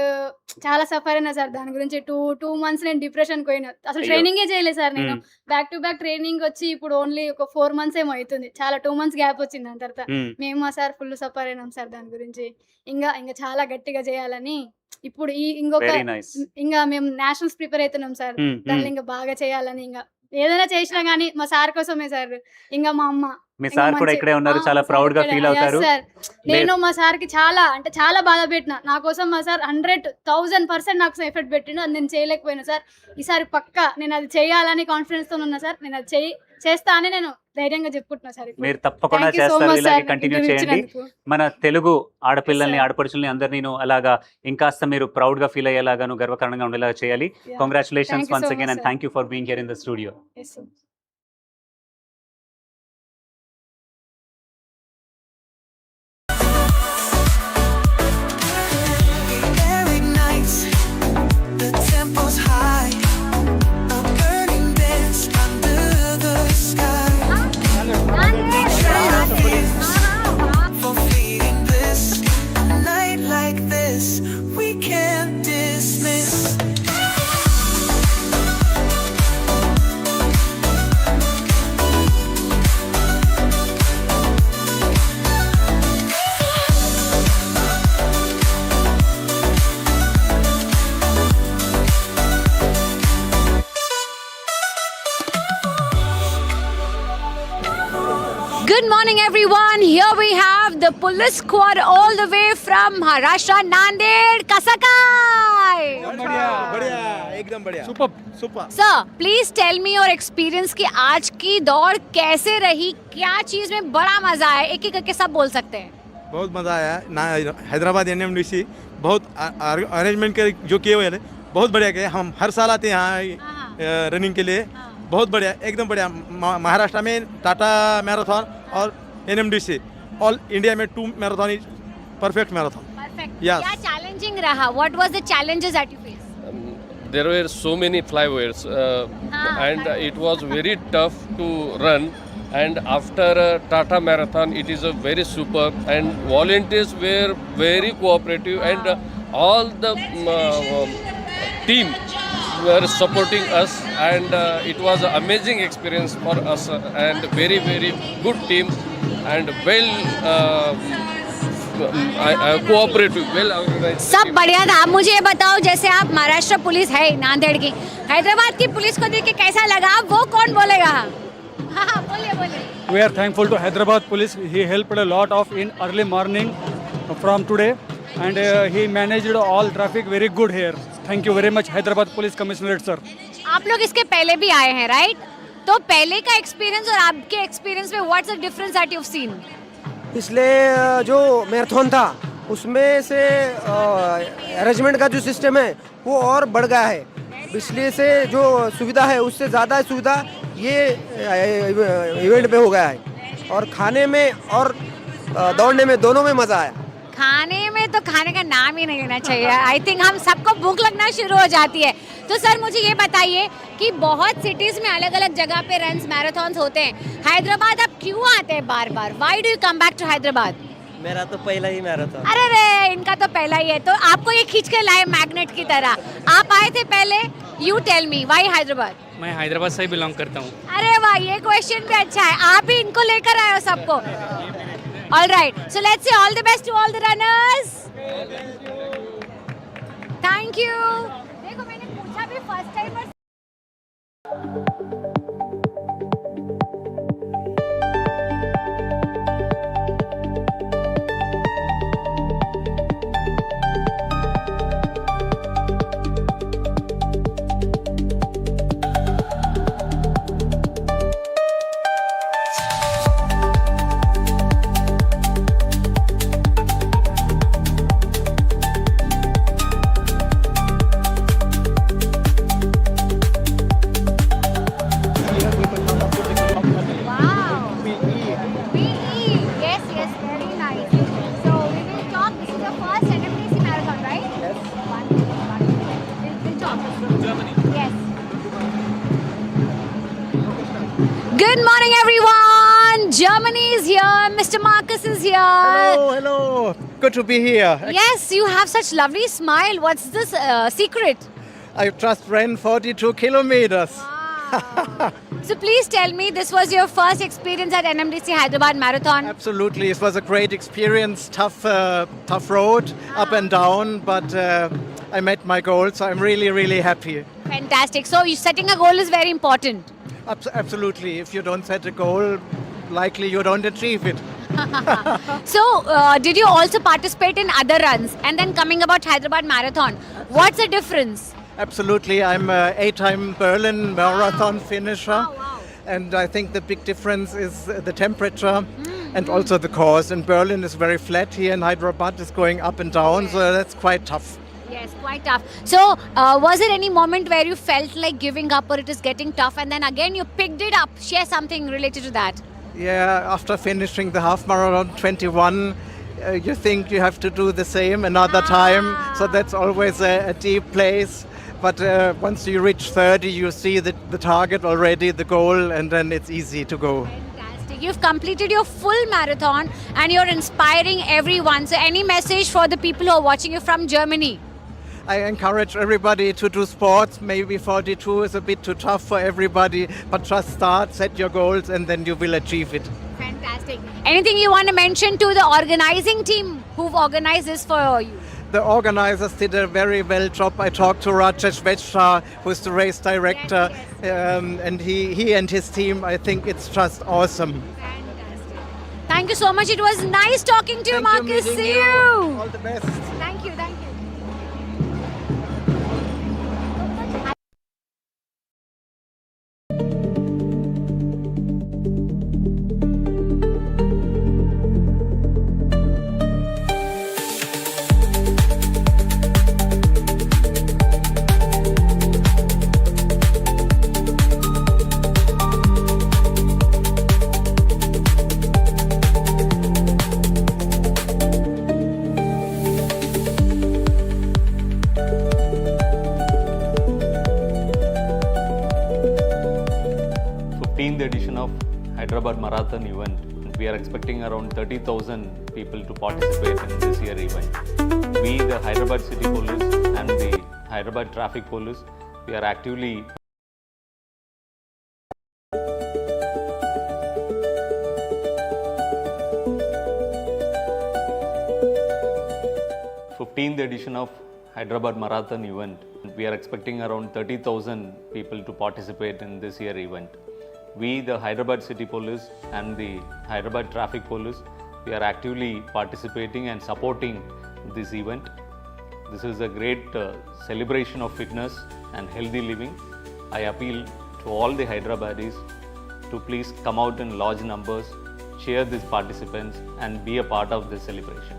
చాలా సఫర్ అయినా సార్. దాని గురించి 2 months నేను డిప్రెషన్ పోయినా, అసలు ట్రైనింగే చేయలేదు సార్. నేను బ్యాక్ టు బ్యాక్ ట్రైనింగ్ వచ్చి ఇప్పుడు ఓన్లీ ఒక 4 months ఏమో అవుతుంది, చాలా 2 months గ్యాప్ వచ్చింది. దాని తర్వాత మేము సార్ ఫుల్ సఫర్ అయినాం సార్. దాని గురించి ఇంకా చాలా గట్టిగా చేయాలని ఇప్పుడు ఇంకా మేము నేషనల్స్ ప్రిపేర్ అవుతున్నాం సార్. దానిలో ఇంకా బాగా చేయాలని, ఇంకా ఏదైనా చేసినా గానీ మా సార్ కోసమే సార్, ఇంకా మా అమ్మ మీ సార్ కూడా ఇక్కడే ఉన్నారు, చాలా ప్రౌడ్ గా ఫీల్ అవుతారు. నేను మా సార్ కి చాలా బాధ పెట్టిన. నా కోసం మా సార్ 100,000% నాకు ఎఫర్ట్ పెట్టిండు, అది నేను చేయలేకపోయినా సార్. ఈసారి పక్కా నేను అది చేయాలని కాన్ఫిడెన్స్ తో ఉన్నా సార్. నేను అది చేస్తా అని నేను ధైర్యంగా చెప్పుకుంటున్నా సార్. మీరు తప్పకుండా చేస్తారు, ఇలాగే కంటిన్యూ చేయండి. మన తెలుగు ఆడపిల్లల్ని ఆడపడుచుల్ని అందరినీ అలాగా ఇంకాస్త మీరు ప్రౌడ్ గా ఫీల్ అయ్యేలాగాను గర్వకారణంగా ఉండేలాగా చేయాలి. Congratulations once again and thank you for being here in the studio. Good morning, everyone. Here we have the police squad all the way from Maharashtra, Nanded, Kasakai. एकदम बढ़िया. Super. Sir, please tell me your experience कि आज की दौड़ कैसे रही, क्या चीज में बड़ा मजा आया, एक एक करके सब बोल सकते हैं. बहुत मजा आया ना. हैदराबाद NMDC बहुत अरेंजमेंट जो किए हुए हैं बहुत बढ़िया किए. हम हर साल आते हैं यहाँ रनिंग के लिए. बहुत बढ़िया, एकदम बढ़िया. महाराष्ट्र में टाटा मैराथन और NMDC ऑल इंडिया में 2 marathon is perfect marathon. Perfect. Yes. क्या challenging रहा? What was the challenges that you faced? There were so many flyovers and it was very tough to run. And after Tata Marathon, it is a very superb, and volunteers were very cooperative, and all the team were supporting us, and it was an amazing experience for us, and very good team, and well cooperative, well organized. सब बढ़िया था. आप मुझे ये बताओ, जैसे आप Maharashtra police है नांदेड़ की, हैदराबाद की पुलिस को देख के कैसा लगा? वो कौन बोलेगा? हाँ, बोलिए. We are thankful to Hyderabad police. He helped a lot of in early morning from today, and he managed all traffic very good here. Thank you very much, Hyderabad Police Commissioner sir. आप लोग इसके पहले भी आए हैं, right? तो पहले का एक्सपीरियंस और आपके एक्सपीरियंस में what's the difference that you have seen? पिछले जो मैराथन था उसमें से अरेंजमेंट का जो सिस्टम है वो और बढ़ गया है. पिछले से जो सुविधा है उससे ज़्यादा सुविधा ये इवेंट में हो गया है, और खाने में और दौड़ने में दोनों में मज़ा आया. खाने में तो खाने का नाम ही नहीं लेना चाहिए. आई थिंक हम सबको भूख लगना शुरू हो जाती है. तो सर मुझे ये बताइए कि बहुत सिटीज में अलग अलग जगह पे रन्स मैराथन्स होते हैं. हैदराबाद आप क्यों आते हैं बार बार? Why do you come back to Hyderabad? मेरा तो पहला ही मैराथन. अरे रे, इनका तो पहला ही है, तो आपको ये खींच के लाए मैग्नेट की तरह. आप आए थे पहले. You tell me why Hyderabad? मैं हैदराबाद से ही बिलोंग करता हूँ. अरे वाह, ये क्वेश्चन भी अच्छा है. आप ही इनको लेकर आए हो सबको. All right, so let's say all the best to all the runners. Thank you. देखो मैंने पूछा भी फर्स्ट टाइम पर. Good morning, everyone. Germany is here. Mr. Marcus is here. Hello. Good to be here. Yes, you have such lovely smile. What's this secret? I just ran 42 kilometers. So please tell me, this was your first experience at NMDC Hyderabad Marathon? Absolutely. It was a great experience. Tough road, up and down, but I met my goal, so I'm really happy. Fantastic. So setting a goal is very important. Absolutely. If you don't set a goal, likely you don't achieve it. So, did you also participate in other runs? And then coming about Hyderabad Marathon, what's the difference? Absolutely. I'm a 8-time Berlin marathon finisher. And I think the big difference is the temperature and also the course. In Berlin is very flat. Here in Hyderabad is going up and down, so that's quite tough. Yes, quite tough. So, was there any moment where you felt like giving up or it is getting tough and then again you picked it up? Share something related to that. Yeah, after finishing the half marathon 21, you think you have to do the same another time. So that's always a deep place. But once you reach 30, you see the target already, the goal, and then it's easy to go. Fantastic. You've completed your full marathon and you're inspiring everyone. So, any message for the people who are watching you from Germany? I encourage everybody to do sports. Maybe 42 is a bit too tough for everybody, but just start, set your goals, and then you will achieve it. Fantastic. Anything you want to mention to the organizing team who've organized this for you? The organizers did a very well job. I talked to Rajesh Vetcha, who's the race director, and he and his team, I think it's just awesome. Thank you so much. It was nice talking to you, Marcus. See you. All the best. Thank you. Thank you. 15th edition of Hyderabad Marathon event. We are expecting around 30,000 people to participate in this year event. We, the Hyderabad City Police and the Hyderabad Traffic Police, we are actively th edition of Hyderabad Marathon event. We are expecting around 30,000 people to participate in this year event. We, the Hyderabad City Police and the Hyderabad Traffic Police, we are actively participating and supporting this event. This is a great celebration of fitness and healthy living. I appeal to all the Hyderabadis to please come out in large numbers, cheer these participants and be a part of this celebration.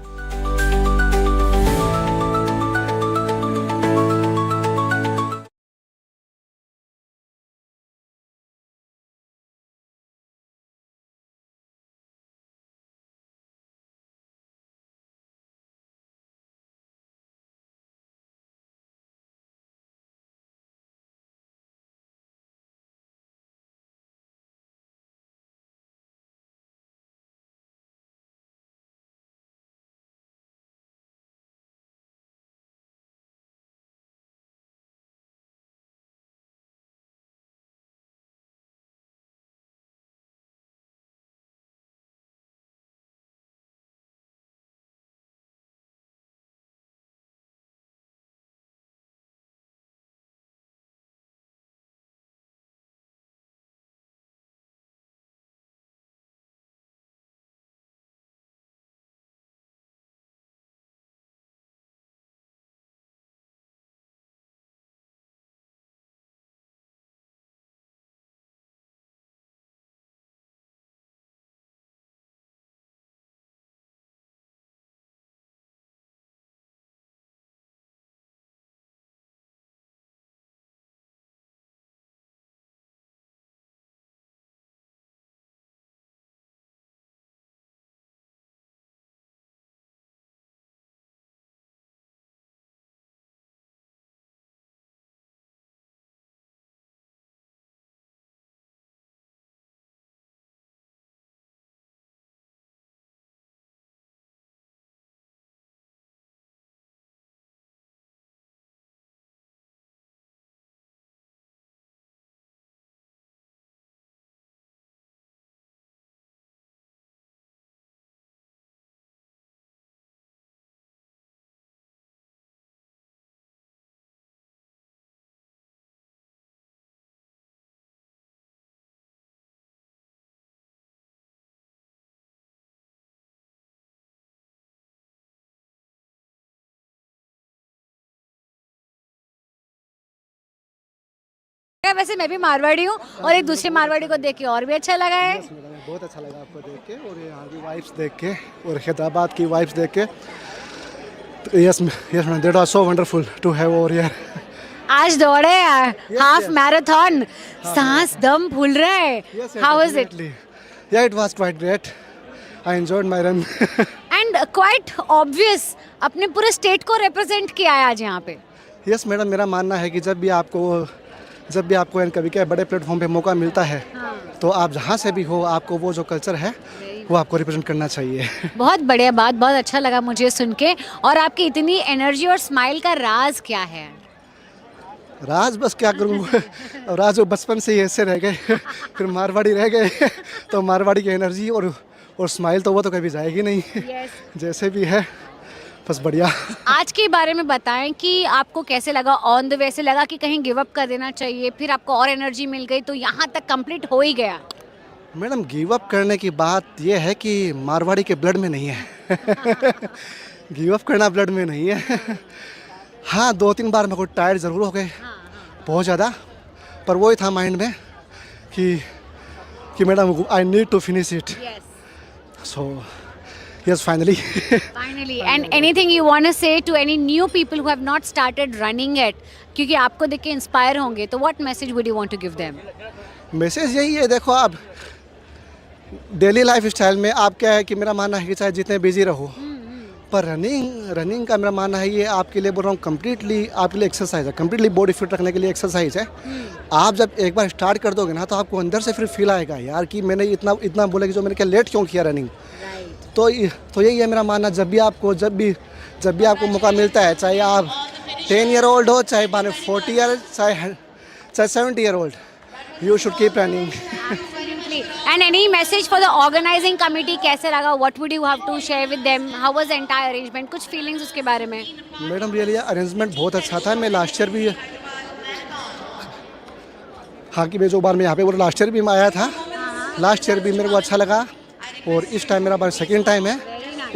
लगा? वैसे मैं भी मारवाड़ी हूँ और एक दूसरे मारवाड़ी को देख के और भी अच्छा लगा है। बहुत अच्छा लगा आपको देख के और यहाँ की वाइब्स देख के और हैदराबाद की वाइब्स देख के। Yes yes ma'am, that was so wonderful to have over here. आज दौड़े हाफ मैराथन, सांस दम फूल रहा है। How was it? Yeah, it was quite great. I enjoyed my run. And quite obvious अपने पूरे स्टेट को रिप्रेजेंट किया है आज यहाँ पे। यस मैडम, मेरा मानना है कि जब भी आपको कभी क्या बड़े प्लेटफॉर्म पे मौका मिलता है तो आप जहाँ से भी हो, आपको वो जो कल्चर है वो आपको रिप्रेजेंट करना चाहिए। बहुत बढ़िया बात, बहुत अच्छा लगा मुझे सुन के। और आपकी इतनी एनर्जी और स्माइल का राज क्या है? राज बस क्या करूँ राज वो बचपन से ही ऐसे रह गए फिर मारवाड़ी रह गए तो मारवाड़ी की एनर्जी और स्माइल तो वो तो कभी जाएगी नहीं। जैसे भी है बस बढ़िया। आज के बारे में बताएं कि आपको कैसे लगा? ऑन द वे से लगा कि कहीं गिव अप कर देना चाहिए, फिर आपको और एनर्जी मिल गई तो यहाँ तक कंप्लीट हो ही गया? मैडम, गिव अप करने की बात यह है कि मारवाड़ी के ब्लड में नहीं है गिव अप करना ब्लड में नहीं है। हाँ, 2-3 बार मेरे को टायर्ड ज़रूर हो गए, बहुत ज़्यादा, पर वही था माइंड में कि madam I need to finish it. So yes, finally finally. And anything you want to say to any new people who have not started running it, क्योंकि आपको देख के इंस्पायर होंगे, तो what message would you want to give them? Message यही है, देखो आप डेली लाइफ स्टाइल में आप क्या है कि मेरा मानना है कि चाहे जितने बिजी रहो, पर रनिंग का मेरा मानना है ये आपके लिए बोल रहा हूँ कम्प्लीटली आपके लिए एक्सरसाइज है, कम्प्लीटली बॉडी फिट रखने के लिए एक्सरसाइज है। आप जब एक बार स्टार्ट कर दोगे ना तो आपको अंदर से फिर फील आएगा यार कि मैंने इतना बोला कि जो मैंने क्या लेट क्यों किया रनिंग। तो यही है मेरा मानना, जब भी आपको मौका मिलता है, चाहे आप 10 ईयर ओल्ड हो, चाहे 40 ईयर, चाहे 70 year old, you should keep running. And any message for the organizing committee? कैसे लगा? What would you have to share with them? How was the entire arrangement? कुछ feelings उसके बारे में? मैडम, रियली अरेंजमेंट बहुत अच्छा था। मैं लास्ट ईयर भी जो बार मैं यहाँ पे लास्ट ईयर भी मैं आया था, लास्ट ईयर भी मेरे को अच्छा लगा और इस टाइम मेरा 2nd टाइम है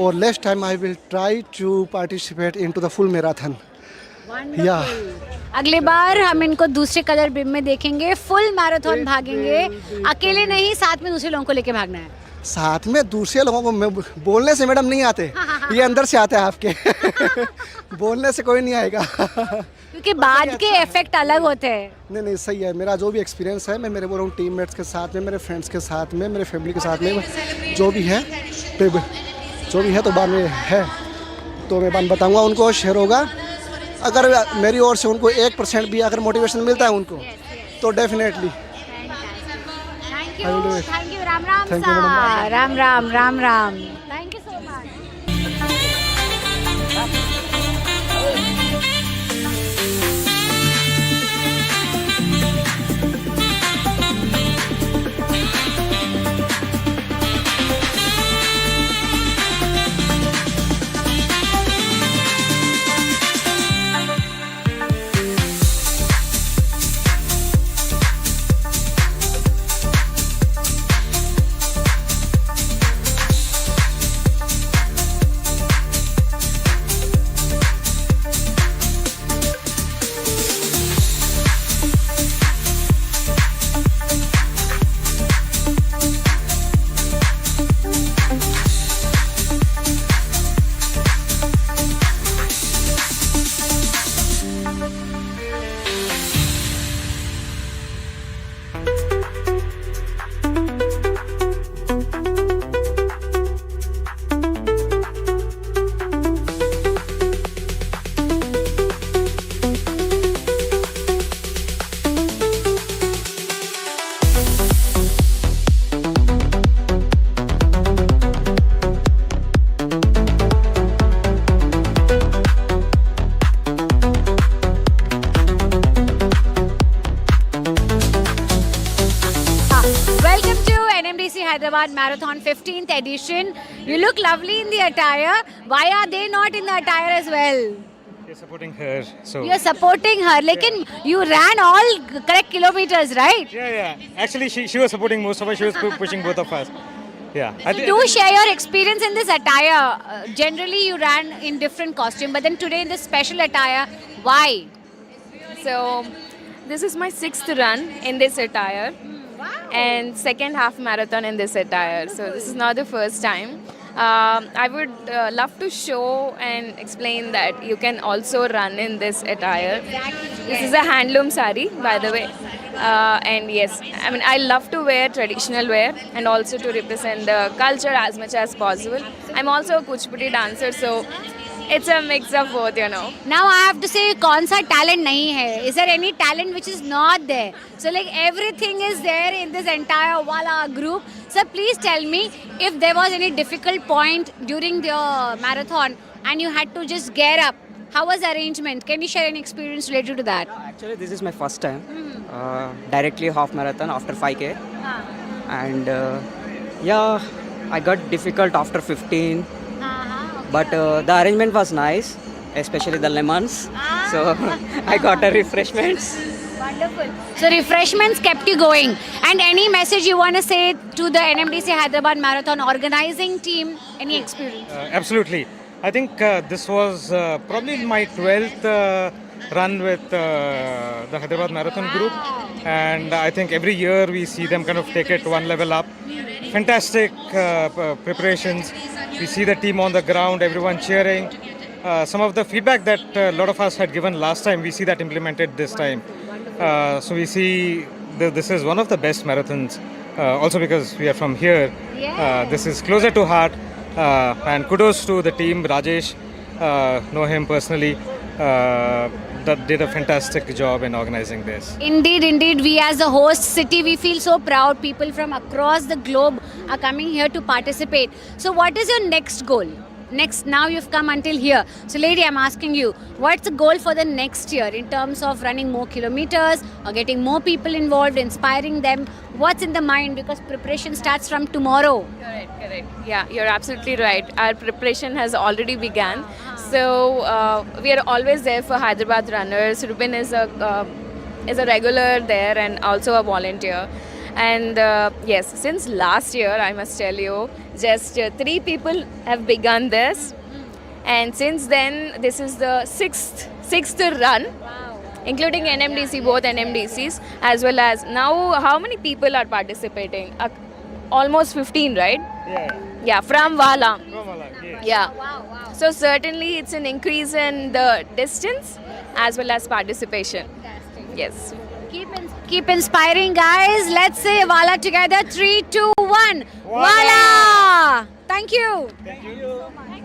और next time I will try to participate into the full marathon. या अगली बार हम इनको दूसरे कलर बिम में देखेंगे, फुल मैराथन भागेंगे, अकेले नहीं, साथ में दूसरे लोगों को लेके भागना है। साथ में दूसरे लोगों को बोलने से मैडम नहीं आते, ये अंदर से आते हैं आपके बोलने से कोई नहीं आएगा क्योंकि बाद के इफेक्ट अलग होते हैं। नहीं, सही है। मेरा जो भी एक्सपीरियंस है, मैं मेरे बोल रहा हूँ टीममेट्स के साथ में, मेरे फ्रेंड्स के साथ में, मेरे फैमिली के साथ में, जो भी है तो बाद में है तो मैं बात बताऊँगा उनको, शेयर होगा। अगर मेरी ओर से उनको 1% भी अगर मोटिवेशन मिलता है उनको तो definitely. Thank you. Ram Ram. Thank you so much. Hyderabad Marathon 15th edition. You look lovely in the attire. Why are they not in the attire as well? You're supporting her, so. You're supporting her. Lekin you ran all correct kilometers, right? Yeah. Actually, she was supporting most of us. She was pushing both of us. Yeah. So do share your experience in this attire. Generally, you ran in different costume, but then today in this special attire, why? So This is my 6th run in this attire and second half marathon in this attire. So this is not the first time. I would love to show and explain that you can also run in this attire. This is a handloom sari, by the way. And yes, I mean, I love to wear traditional wear and also to represent the culture as much as possible. I'm also a Kuchipudi dancer, so it's a mix of both, you know. Now I have to say, kaun sa talent nahi hai? Is there any talent which is not there? So like everything is there in this entire Wala group. So please tell me if there was any difficult point during the marathon and you had to just gear up. How was the arrangement? Can you share any experience related to that? Actually, this is my first time. Directly half marathon after 5K. And yeah, I got difficult after 15. But the arrangement was nice, especially the lemons. So I got a refreshments. Wonderful. So refreshments kept you going. And any message you want to say to the NMDC Hyderabad Marathon organizing team? Any experience? Absolutely. I think this was probably my 12th run with the Hyderabad Marathon group. And I think every year we see them kind of take it one level up. Fantastic preparations. We see the team on the ground, everyone cheering. Some of the feedback that a lot of us had given last time, we see that implemented this time. So we see this is one of the best marathons. Also because we are from here. This is closer to heart. And kudos to the team, Rajesh, know him personally. That did a fantastic job in organizing this. Indeed, indeed. We as a host city, we feel so proud. People from across the globe are coming here to participate. So what is your next goal? Now you've come until here. So lady, I'm asking you, what's the goal for the next year in terms of running more kilometers or getting more people involved, inspiring them? What's in the mind? Because preparation starts from tomorrow. Correct. Yeah, you're absolutely right. Our preparation has already begun. So we are always there for Hyderabad runners. Ruben is a regular there and also a volunteer. And yes, since last year, I must tell you, just 3 people have begun this. And since then, this is the sixth run, including NMDC, both NMDCs, as well as now, how many people are participating? Almost 15, right? Yeah, from Wala. Yeah. Wow. So certainly it's an increase in the distance as well as participation. Yes. Keep inspiring, guys. Let's say Wala together. 3, 2, 1. Wala! Thank you. Thank you so much.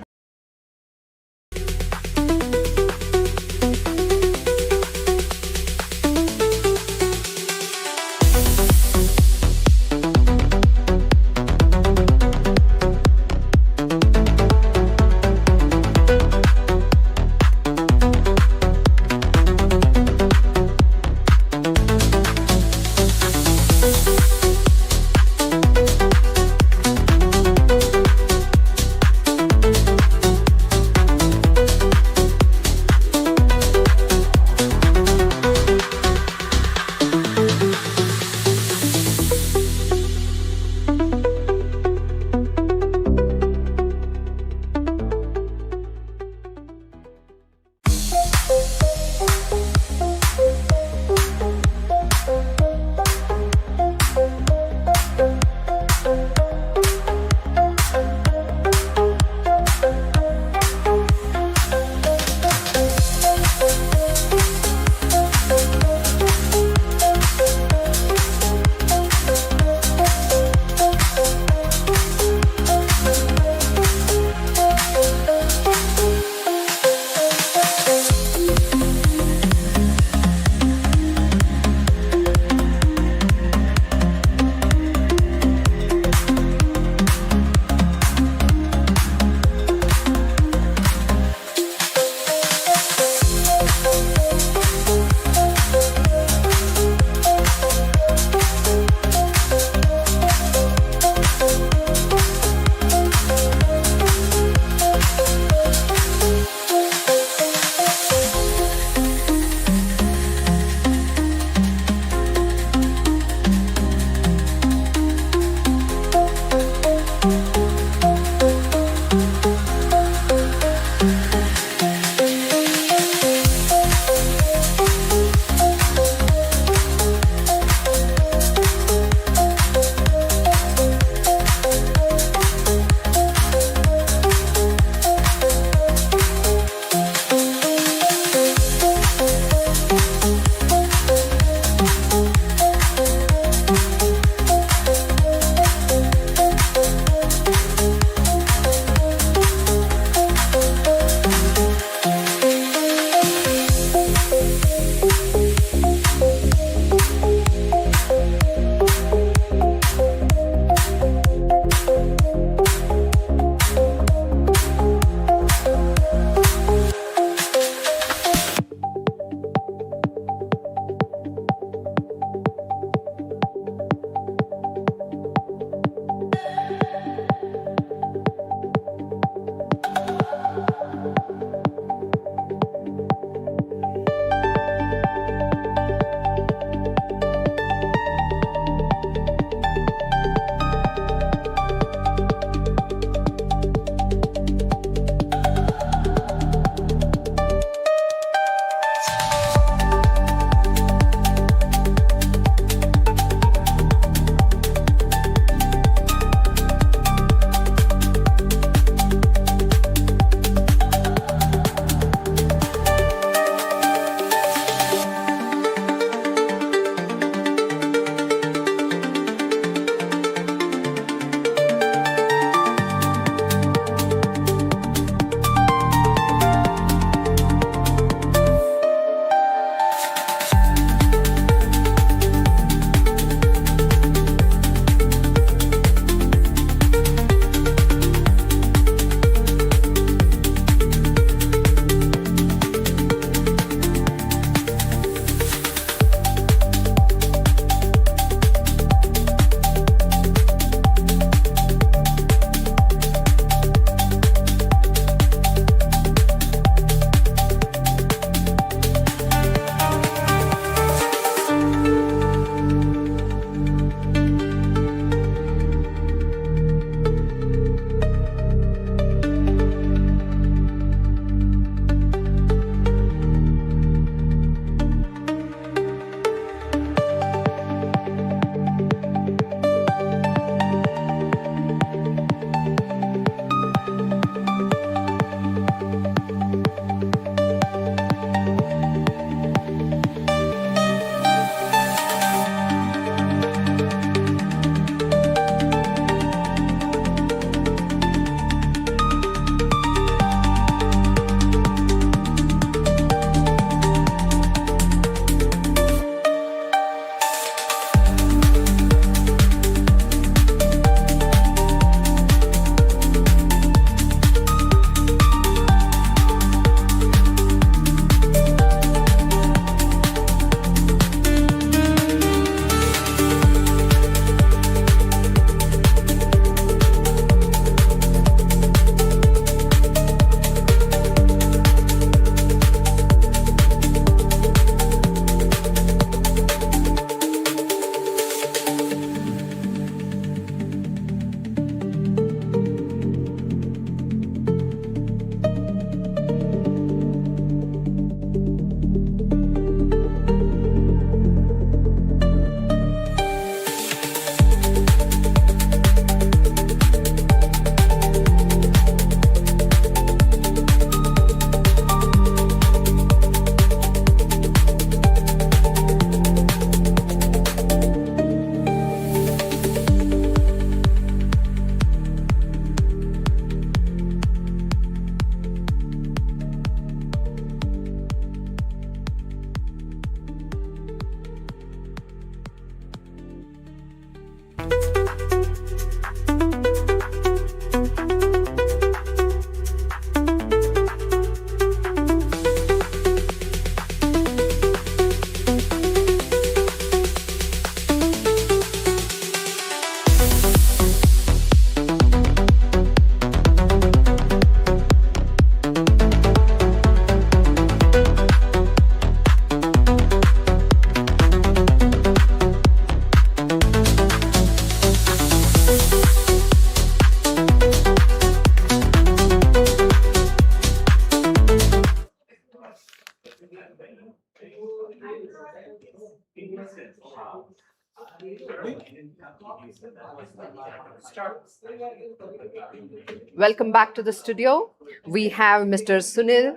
Welcome back to the studio. We have Mr. Sunil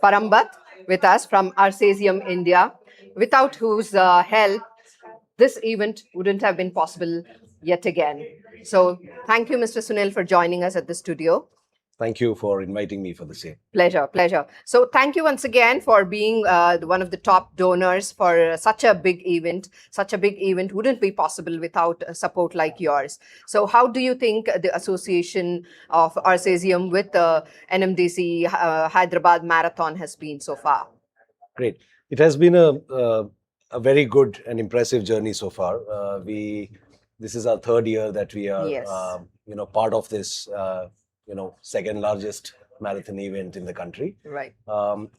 Parambath with us from Arcesium, India, without whose help this event wouldn't have been possible yet again. So thank you, Mr. Sunil, for joining us at the studio. Thank you for inviting me for the same. Pleasure, pleasure. So thank you once again for being one of the top donors for such a big event. Such a big event wouldn't be possible without support like yours. So how do you think the association of Arcesium with the NMDC Hyderabad Marathon has been so far? Great. It has been a very good and impressive journey so far. This is our third year that we are, Yes. part of this. Second largest marathon event in the country. Right.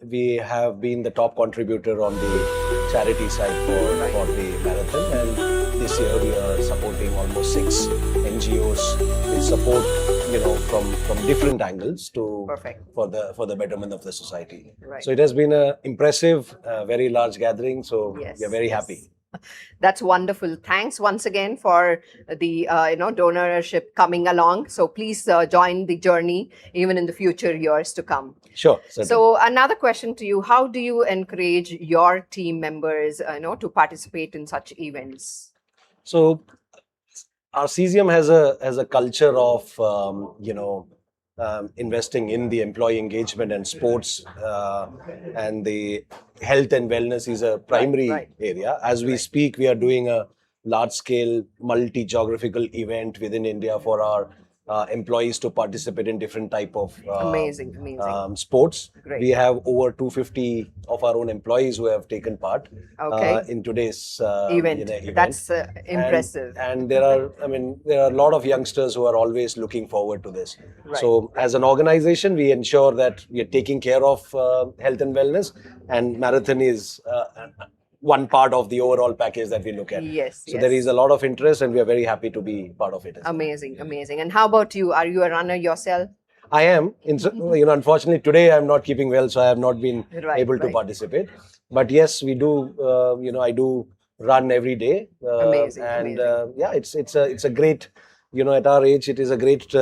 We have been the top contributor on the charity side for the marathon, and this year we are supporting almost 6 NGOs with support, from different angles for the betterment of the society. Right. So it has been an impressive, very large gathering. So Yes, we are very yes. happy. That's wonderful. Thanks once again for the donorship coming along. So please join the journey even in the future years to come. Sure. Certainly. So another question to you: how do you encourage your team members, to participate in such events? So, Arcesium has a culture of investing in the employee engagement and sports, and the health and wellness is a primary area. As we speak, we are doing a large-scale multi-geographical event within India for our employees to participate in different type of Amazing. sports. Great. We have over 250 of our own employees who have taken part in today's Event. That's impressive. And there are a lot of youngsters who are always looking forward to this. Right. So as an organization, we ensure that we are taking care of health and wellness, and marathon is one part of the overall package that we look at. Yes, So yes. there is a lot of interest, and we are very happy to be part of it. Amazing. And how about you? Are you a runner yourself? I am. Unfortunately, today I'm not keeping well, so I have not been able to participate. But yes, we do. I do run every day. Amazing. It's a great. At our age, it is a great.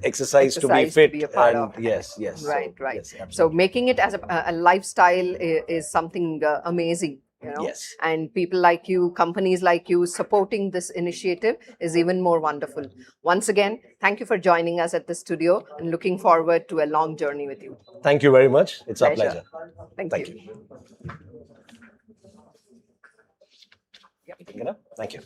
Exercise to be fit. To be a part and of. yes. Right. Yes, So making it as a lifestyle is something amazing. Yes. And people like you, companies like you supporting this initiative is even more wonderful. Once again, thank you for joining us at the studio and looking forward to a long journey with you. Thank you very much. It's our Pleasure. pleasure. Thank you. Thank you.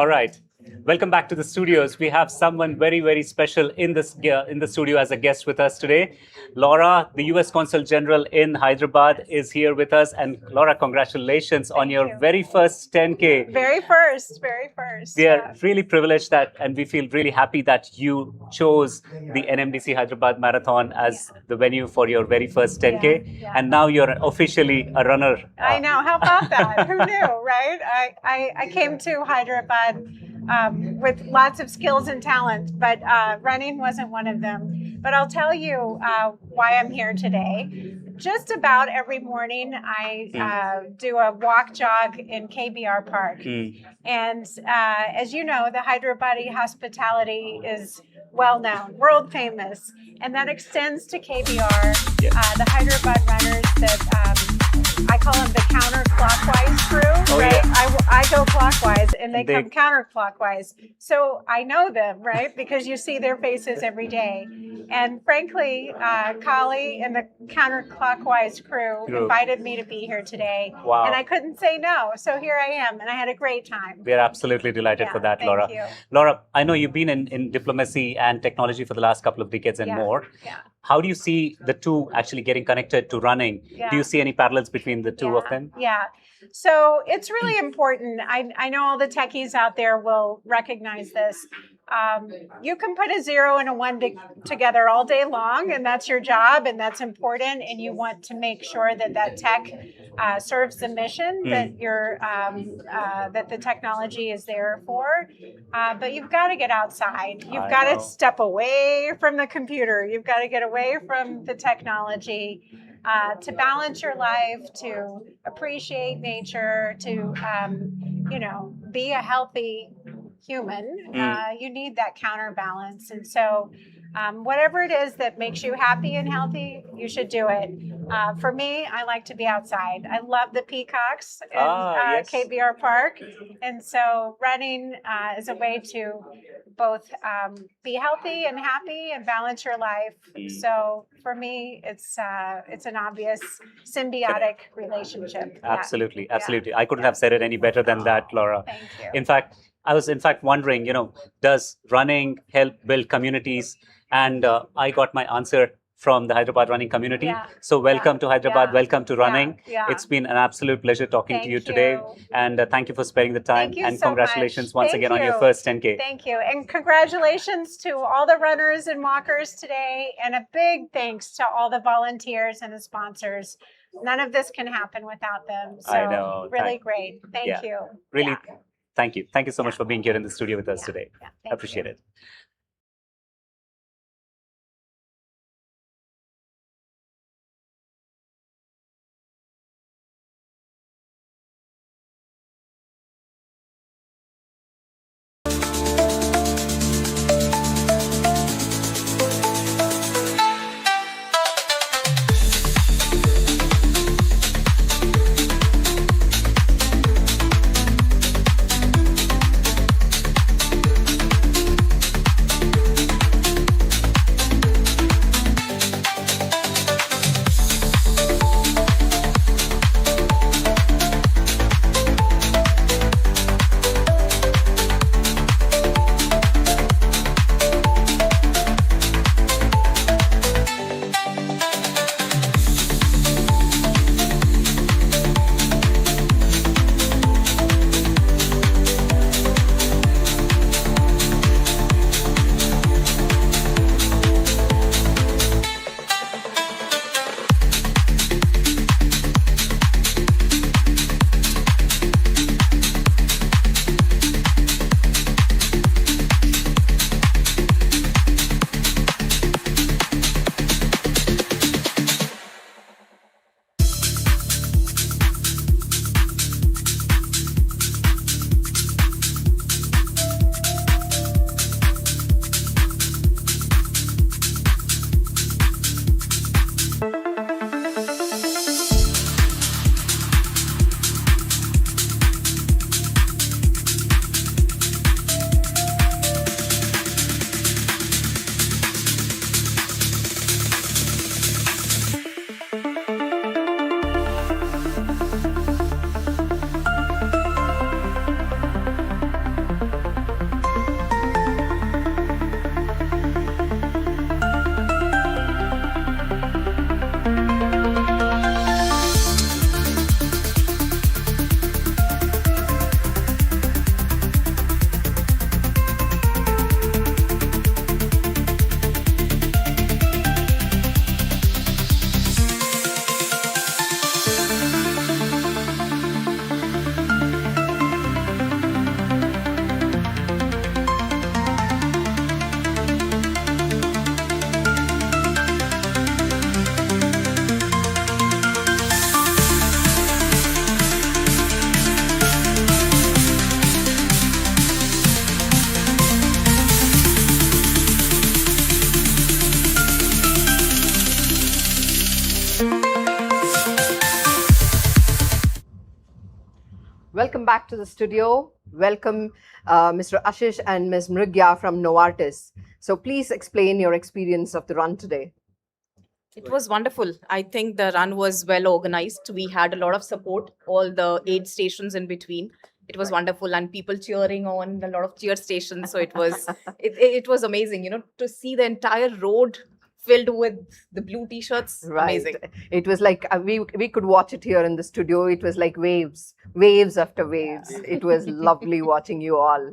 All right. Welcome back to the studios. We have someone very, very special in the studio as a guest with us today. Laura, the US Consul General in Hyderabad, is here with us. And Laura, congratulations on your very first 10K. Very first. We are really privileged and we feel really happy that you chose the NMDC Hyderabad Marathon as the venue for your very first 10K. And now you're officially a runner. I know. How about that? Who knew, right? I came to Hyderabad with lots of skills and talent, but running wasn't one of them. But I'll tell you why I'm here today. Just about every morning, I do a walk jog in KBR Park. And as you know, the Hyderabadi hospitality is well known, world famous. And that extends to KBR, the Hyderabad runners that I call them the counterclockwise crew, right? I go clockwise and they come counterclockwise. So I know them, right? Because you see their faces every day. And frankly, Kali and the counterclockwise crew invited me to be here today. Wow. And I couldn't say no. So here I am, and I had a great time. We are absolutely delighted for that, Laura. Thank you. Laura, I know you've been in diplomacy and technology for the last couple of decades and more. How do you see the two actually getting connected to running? Do you see any parallels between the two of them? Yeah. So it's really important. I know all the techies out there will recognize this. You can put a 0 and a 1 together all day long, and that's your job, and that's important. And you want to make sure that that tech serves the mission that you're that the technology is there for. But you've got to get outside. You've got to step away from the computer. You've got to get away from the technology. To balance your life, to appreciate nature, to be a healthy human, you need that counterbalance. And so whatever it is that makes you happy and healthy, you should do it. For me, I like to be outside. I love the peacocks in KBR Park. And so running is a way to both be healthy and happy and balance your life. So for me, it's an obvious symbiotic relationship. Absolutely. I couldn't have said it any better than that, Laura. Thank you. In fact, I was wondering, does running help build communities? And I got my answer from the Hyderabad running community. So welcome to Hyderabad, welcome to running. It's been an absolute pleasure talking to you today. And thank you for sparing the time. Thank you And so congratulations much. once Thank again on your you. first 10K. Thank you. And congratulations to all the runners and walkers today. And a big thanks to all the volunteers and the sponsors. None of this can happen without them. So I know. really great. Thank you. Really, thank you. Thank you so much for being here in the studio with us today. Appreciate it. Welcome back to the studio. Welcome Mr. Ashish and Ms. Mrigya from Novartis. So please explain your experience of the run today. It was wonderful. I think the run was well organized. We had a lot of support, all the aid stations in between. It was wonderful, and people cheering on, a lot of cheer stations. So it was it was amazing, to see the entire road filled with the blue t-shirts. Amazing. It was like we could watch it here in the studio. It was like waves after waves. It was lovely watching you all.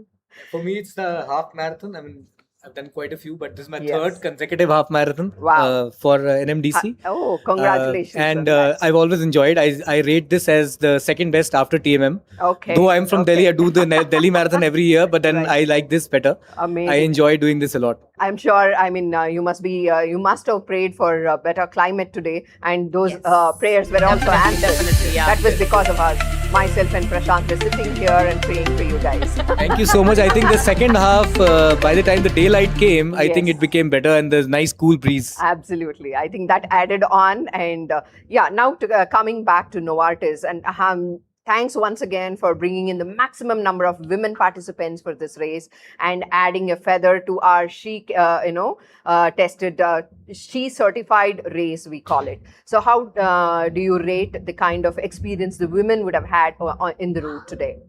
For me, it's the half marathon. I mean, I've done quite a few, but this is my Yes. third consecutive half marathon for NMDC. Oh, congratulations. And I've always enjoyed. I rate this as the second best after TMM. Okay. Though I'm from Delhi, I do the Delhi Marathon every year, but then I like this better. Amazing. I enjoy doing this a lot. I'm sure. I mean, you must have prayed for a better climate today, and those prayers were also answered. Definitely, yeah. That was because of us. Myself and Prashant were sitting here and praying for you guys. Thank you so much. I think the second half, by the time the daylight came, I think it became better and there's nice cool breeze. Absolutely. I think that added on. And now coming back to Novartis, and thanks once again for bringing in the maximum number of women participants for this race and adding a feather to our Shri, tested, Shri certified race, we call it. So how do you rate the kind of experience the women would have had in the route today?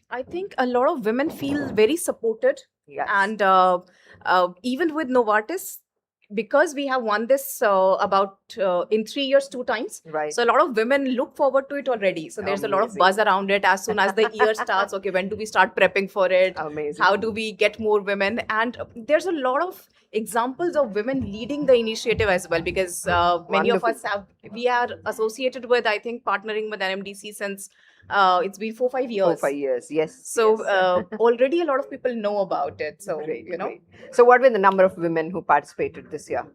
I think a lot of women feel very supported. Yes. And even with Novartis, because we have won this in 3 years 2 times, right? So a lot of women look forward to it already. So there's a lot of Amazing. buzz around it as soon as the year starts. Okay, when do we start prepping for it? Amazing. How do we get more women? And there's a lot of examples of women leading the initiative as well, because many of us we are associated with, I think, partnering with NMDC since it's been 4-5 years. 4-5 years, yes. So already a lot of people know about it. So Great. So what were the number of women who participated this year?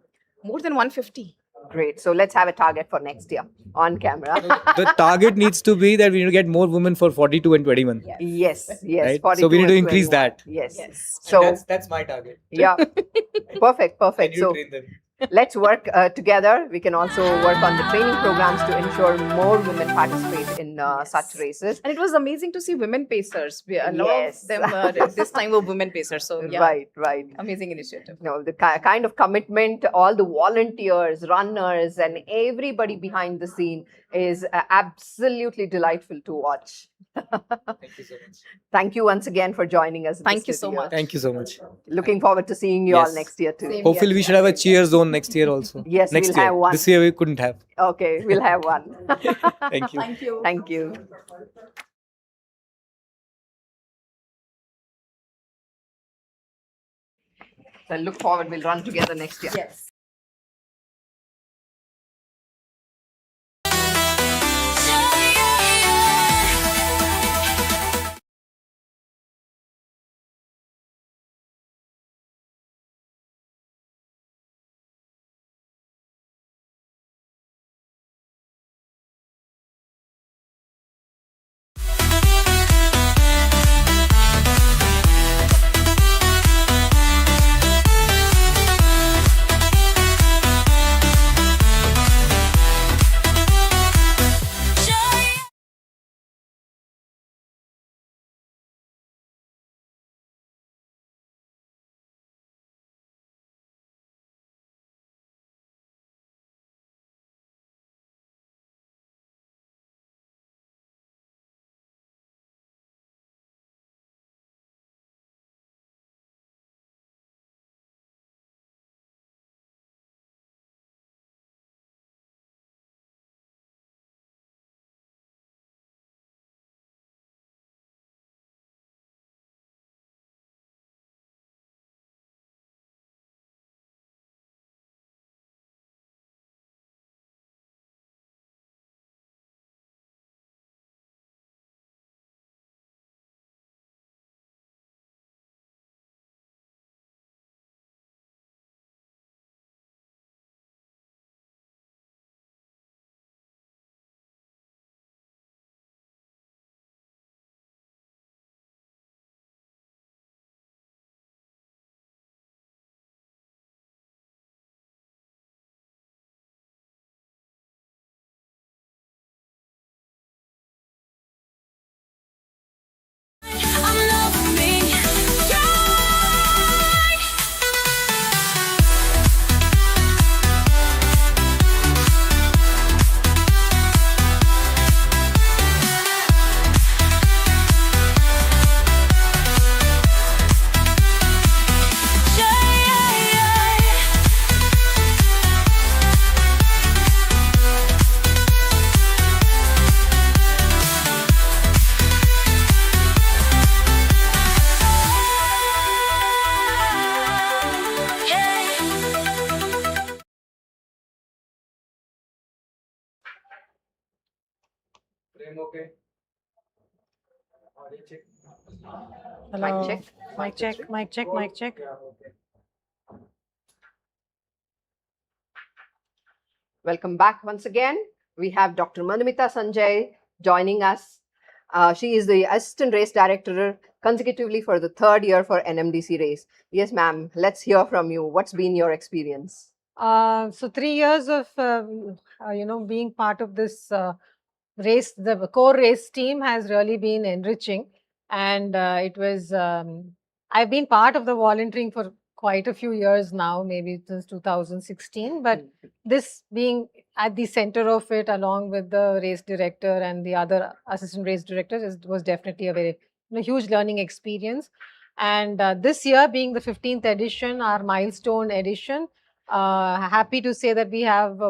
more than 150. Great. So let's have a target for next year on camera. The target needs to be that we need to get more women for 42 and 21. Yes. Right? 42 So we need to and increase 21. that. Yes. So That's my target. yeah, perfect. And you So train them. let's work together. We can also work on the training programs to ensure more women participate in such races. And it was amazing to see women pacers. A lot Yes. of them this time were women pacers. So yeah, Right. amazing initiative. The kind of commitment, all the volunteers, runners, and everybody behind the scene is absolutely delightful to watch. Thank you so much. Thank you once again for joining us. in the Thank you so studio. much. Thank you so much. Looking forward to seeing you all Yes. next year too. Hopefully we should have a cheer zone next year also. Yes, next we'll year. have one. This year we couldn't have. Okay, we'll have one. Thank you. Thank you. Thank you. So look forward, we'll run together next year. Yes. Hello. Mic check. Mic check. Mic check. Mic check. Welcome back once again. We have Dr. Madhumita Sanjay joining us. She is the Assistant Race Director consecutively for the third year for NMDC race. Yes, ma'am. Let's hear from you. What's been your experience? So 3 years of being part of this race, the core race team has really been enriching, and it was. I've been part of the volunteering for quite a few years now, maybe since 2016. But this being at the center of it, along with the race director and the other assistant race directors, was definitely a very huge learning experience. And this year, being the 15th edition, our milestone edition. Happy to say that we have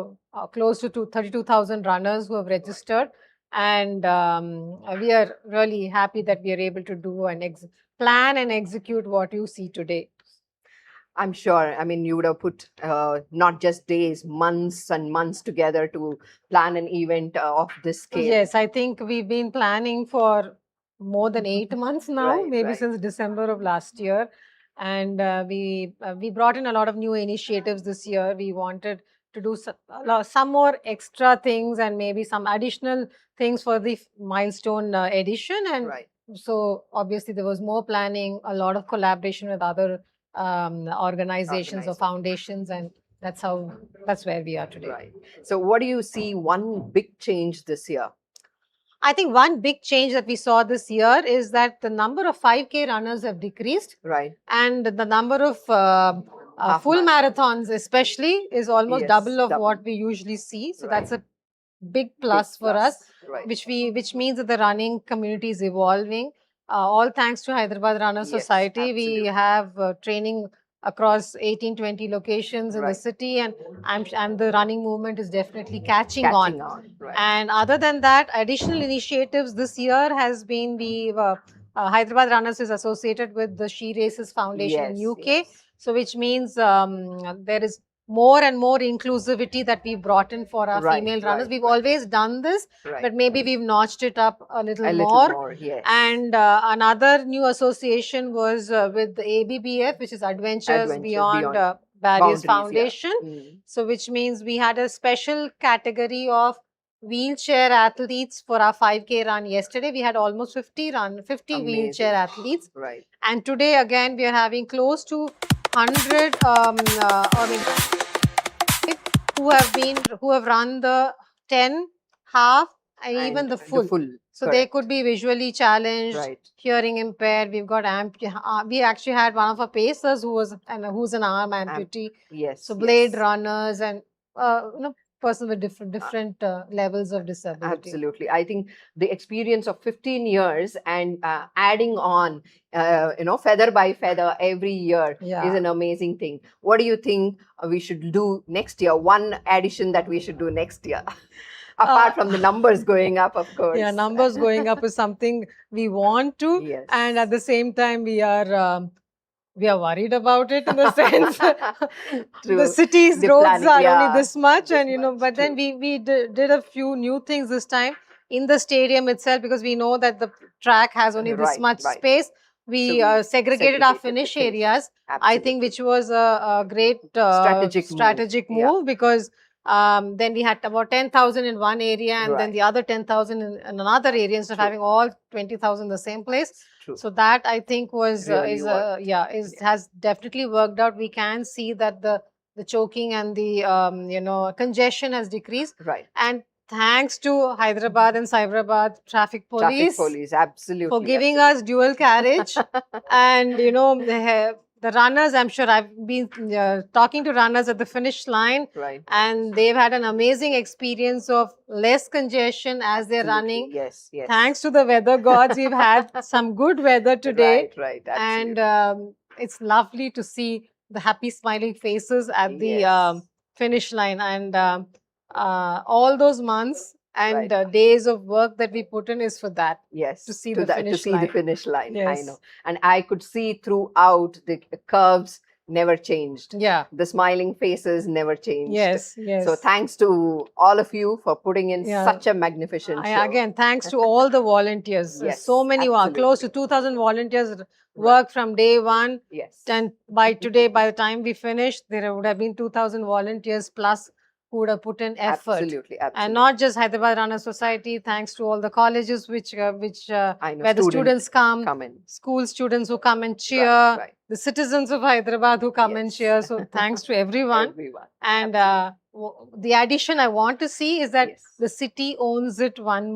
close to 32,000 runners who have registered, and we are really happy that we are able to do and plan and execute what you see today. I'm sure, I mean, you would have put not just days, months and months together to plan an event of this scale. Yes, I think we've been planning for more than 8 months now, maybe right. since December of last year. And we brought in a lot of new initiatives this year. We wanted to do some more extra things and maybe some additional things for the milestone edition. And so obviously there was more planning, a lot of collaboration with other organizations or foundations, and that's where we are today. Right. So what do you see one big change this year? I think one big change that we saw this year is that the number of 5K runners have decreased. Right. And the number of full marathons especially is almost double of what we usually see. So that's a big plus for us, which means that the running community is evolving. All thanks to Hyderabad Runner Society. We have training across 18-20 locations in the city, and the running movement is definitely catching on. And other than that, additional initiatives this year has been the Hyderabad Runners is associated with the She Races Foundation in UK. So which means there is more and more inclusivity that we've brought in for our female runners. We've always done this, but maybe we've notched it up a little more. And another new association was with the ABBF, which is Adventures Beyond Barriers Foundation. So which means we had a special category of wheelchair athletes for our 5K run yesterday. We had almost 50 wheelchair athletes. And today again we are having close to 100 who have run the 10, half, and even the full. So they could be visually challenged, hearing impaired. We've got we actually had one of our pacers who's an arm amputee. So blade runners and persons with different levels of disability. Absolutely. I think the experience of 15 years and adding on, feather by feather every year is an amazing thing. What do you think we should do next year? One addition that we should do next year? Apart from the numbers going up, of course. Yeah, numbers going up is something we want to. And at the same time, we are worried about it in the sense the city's roads are only this much, and but then we did a few new things this time in the stadium itself, because we know that the track has only this much space. We segregated our finish areas, I think, which was a great strategic move, because then we had about 10,000 in one area and then the other 10,000 in another area, instead of having all 20,000 in the same place. So that, I think, was has definitely worked out. We can see that the choking and the congestion has decreased. And thanks to Hyderabad and Cyberabad Traffic Police, absolutely, for giving us dual carriage. And the runners, I'm sure I've been talking to runners at the finish line, and they've had an amazing experience of less congestion as they're running. Thanks to the weather gods, we've had some good weather today. And it's lovely to see the happy smiling faces at the finish line. And all those months and days of work that we put in is for that. To see the finish line. I know. And I could see throughout the curves never changed. Yeah. The smiling faces never changed. Yes, yes. So thanks to all of you for putting in Yeah. such a magnificent show. Again, thanks to all the volunteers. Yes, So many, absolutely. close to 2,000 volunteers worked from day one. Yes. And by today, by the time we finished, there would have been 2,000 volunteers plus who would have put in effort. Absolutely, And absolutely. not just Hyderabad Runner Society, thanks to all the colleges where the students come in. school students who come and cheer, right. the citizens of Hyderabad who come and cheer. So thanks to everyone. And the addition I want to see is that the city owns it one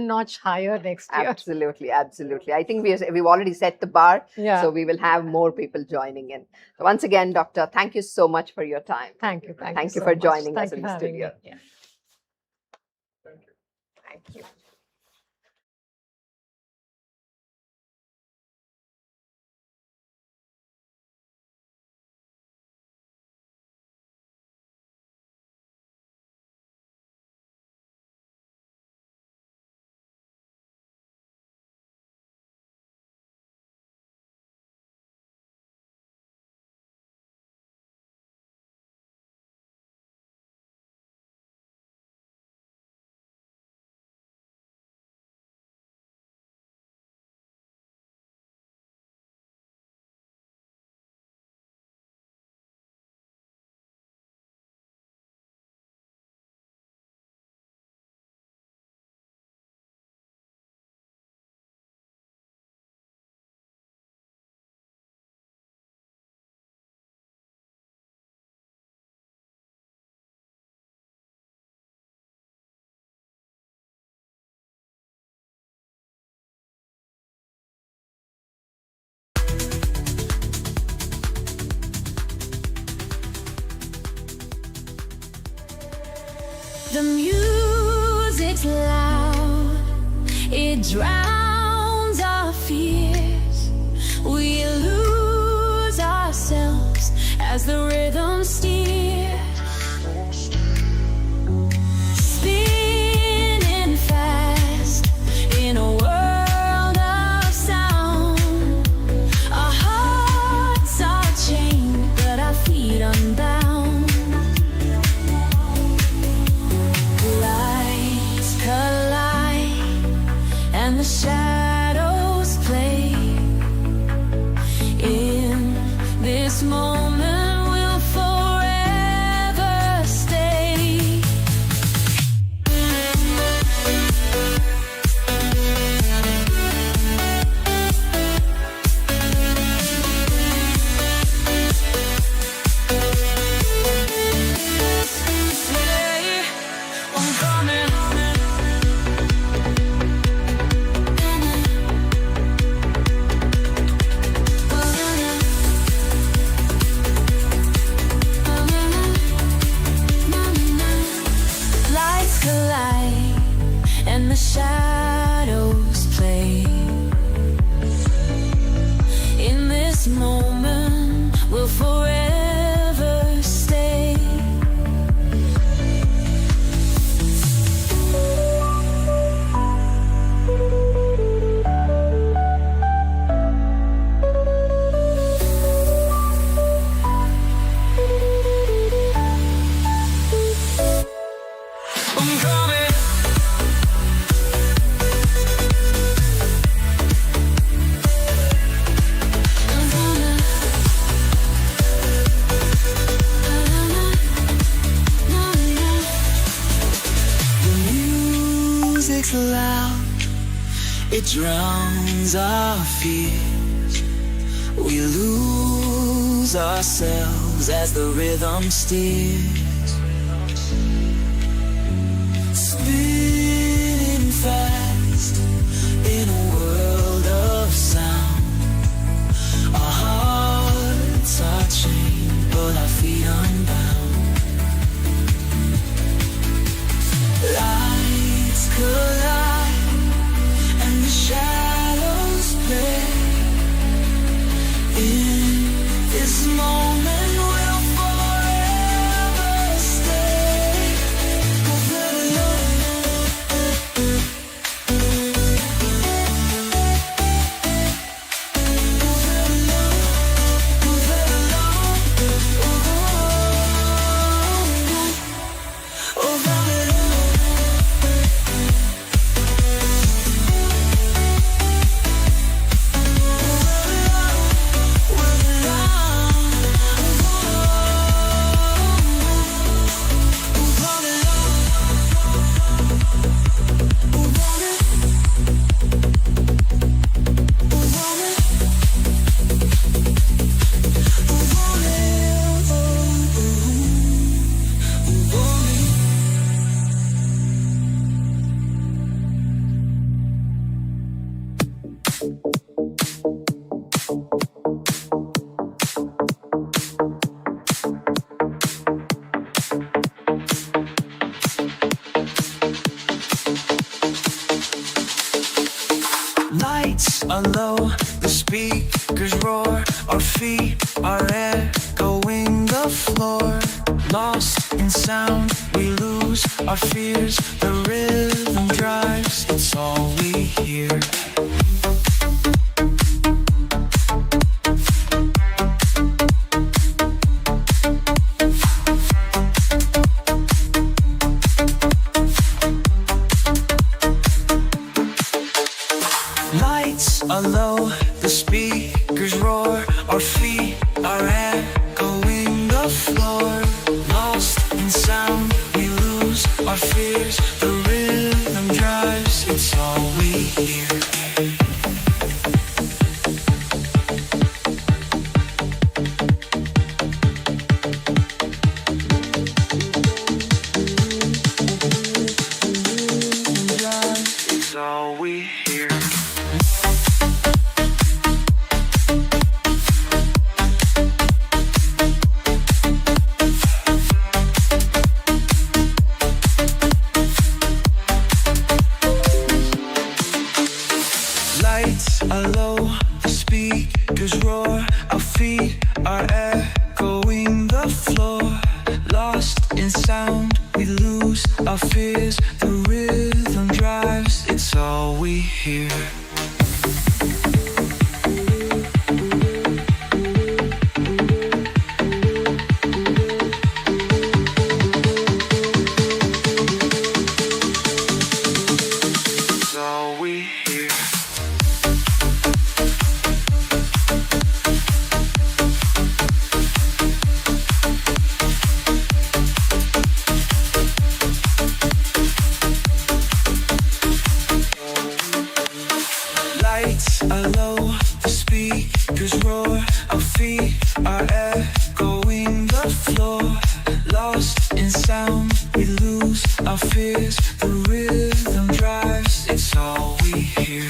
notch higher next year. Absolutely, absolutely. I think we've already set the bar, Yeah. so we will have more people joining in. So once again, Doctor, thank you so much for your time. Thank you. Thank you so for much. joining Thank us you in for the having studio. me. Yeah. Thank you. The music's loud, it drowns our fears. We lose ourselves as the rhythm steers. Spinning fast in a world of sound. Our hearts are chained, but our feet unbound. And the shadows play. In this moment we'll forever stay. Say, I'm coming. And the shadows play. In this moment we'll forever stay. I'm coming. Music's loud, it drowns our fears. We lose ourselves as the rhythm steers. Spinning fast in a world of sound. Our hearts are chained, but our feet unbound. Lights collide and the shadows play. In this moment we'll forever are low, the speakers roar, our feet are echoing the floor. Lost in sound, we lose our fears, the rhythm drives, it's all we hear. Lights are low, the speakers roar, our feet are echoing the floor. Lost in sound, we lose our fears, the rhythm drives, it's all we hear. It's all we hear. Lights are low, the speakers roar, our feet are echoing the floor. Lost in sound, we lose our fears, the rhythm drives, it's all we hear. It's all we hear. Lights are low, the speakers roar, our feet are echoing the floor. Lost in sound, we lose our fears, the rhythm drives, it's all we hear.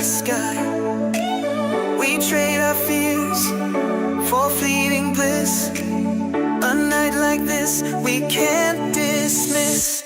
sky. We trade our fears for fleeting bliss. A night like this we can't dismiss.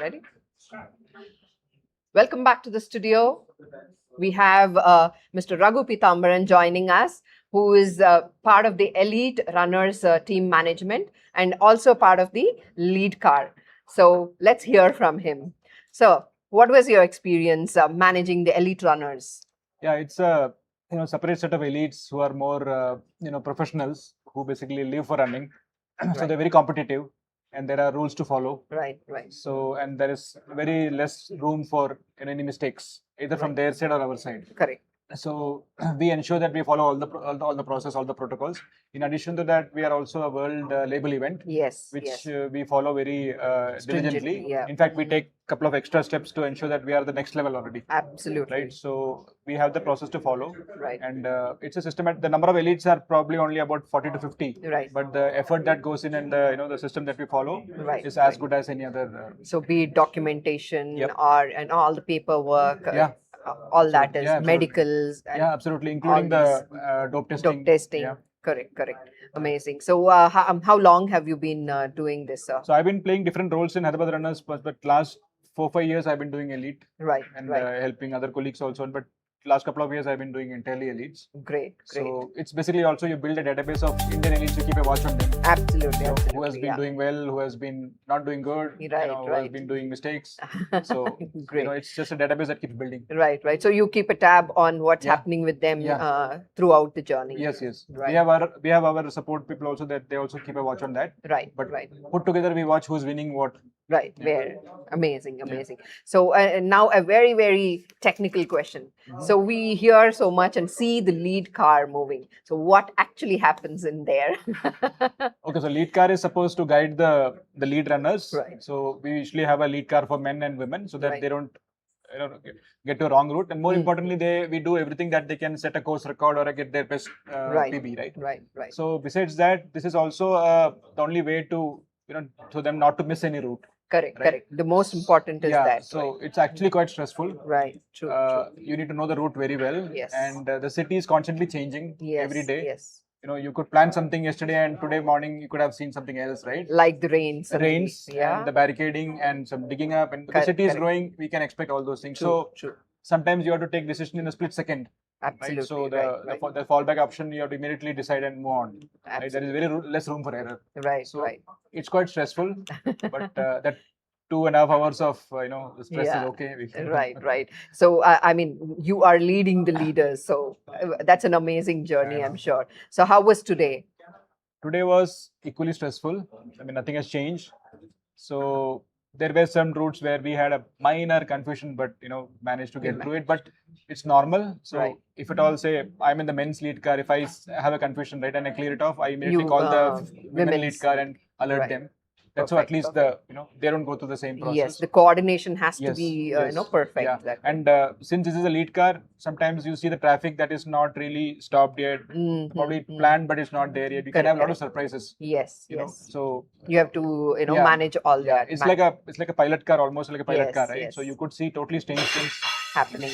Ready? Welcome back to the studio. We have Mr. Raghu Pitambaran joining us, who is part of the elite runners team management and also part of the lead car. So let's hear from him. So what was your experience managing the elite runners? Yeah, it's a separate set of elites who are more professionals who basically live for running. So they're very competitive and there are rules to follow. Right. So and there is very less room for any mistakes either from their side or our side. Correct. So we ensure that we follow all the process, all the protocols. In addition to that, we are also a world label event. Yes. Which we follow very diligently. Yeah. In fact, we take a couple of extra steps to ensure that we are the next level already. Absolutely. Right. So we have the process to follow. Right. And it's a system. The number of elites are probably only about 40 to 50. Right. But the effort that goes in and the system that we follow is as good as any other. So be it documentation Yep. and all the paperwork. Yeah. All that is Yeah, absolutely. medicals. And Yeah, absolutely, including the dope testing. Dope testing. Yeah. Correct. Amazing. So how long have you been doing this? So I've been playing different roles in Hyderabad Runners, but last 4-5 years I've been doing elite. Right. And helping other colleagues also. But last couple of years I've been doing entirely elites. Great. So it's basically also you build a database of Indian elites, you keep a watch on them. Absolutely. Who has been doing well, who has been not doing good, who has been doing mistakes. So Great. It's just a database that keeps building. Right. So you keep a tab on what's Yeah. happening with them Yeah. throughout the journey. Yes. Right. We have our support people also that they also keep a watch on that. Right. But put together we watch who's winning what. Right. Where amazing. So now a very, very technical question. So we hear so much and see the lead car moving. So what actually happens in there? Okay, so lead car is supposed to guide the lead runners. Right. So we usually have a lead car for men and women so that they don't get to a wrong route. And more importantly, we do everything that they can set a course record or get their best PB, right? Right. So besides that, this is also the only way to for them not to miss any route. Correct. The most important is that. So it's actually quite stressful. Right. True. You need to know the route very well. Yes. And the city is constantly changing every day. Yes. You could plan something yesterday and today morning you could have seen something else, right? Like the rains. And the barricading and some digging up. And the city is growing, we can expect all those things. True. Sometimes you have to take decision in a split second. Absolutely. Right? So the fallback option, you have to immediately decide and move on. Right? There is very less room for error. Right. So it's quite stressful, but that 2.5 hours of the stress is okay. Right. So I mean, you are leading the leaders, so that's an amazing journey, I'm sure. So how was today? Today was equally stressful. I mean, nothing has changed. So there were some routes where we had a minor confusion, but managed to get through it. But it's normal. So if at all, say I'm in the men's lead car, if I have a confusion, right, and I clear it off, I immediately call the women lead car and alert them. That's so at least they don't go through the same process. Yes, the coordination has to be perfect. Yeah. And since this is a lead car, sometimes you see the traffic that is not really stopped yet, probably planned, but it's not there yet. You can have a lot of surprises. Yes. So you have to manage all that. It's like a pilot car, almost like a pilot car, right? So you could see totally strange things happening.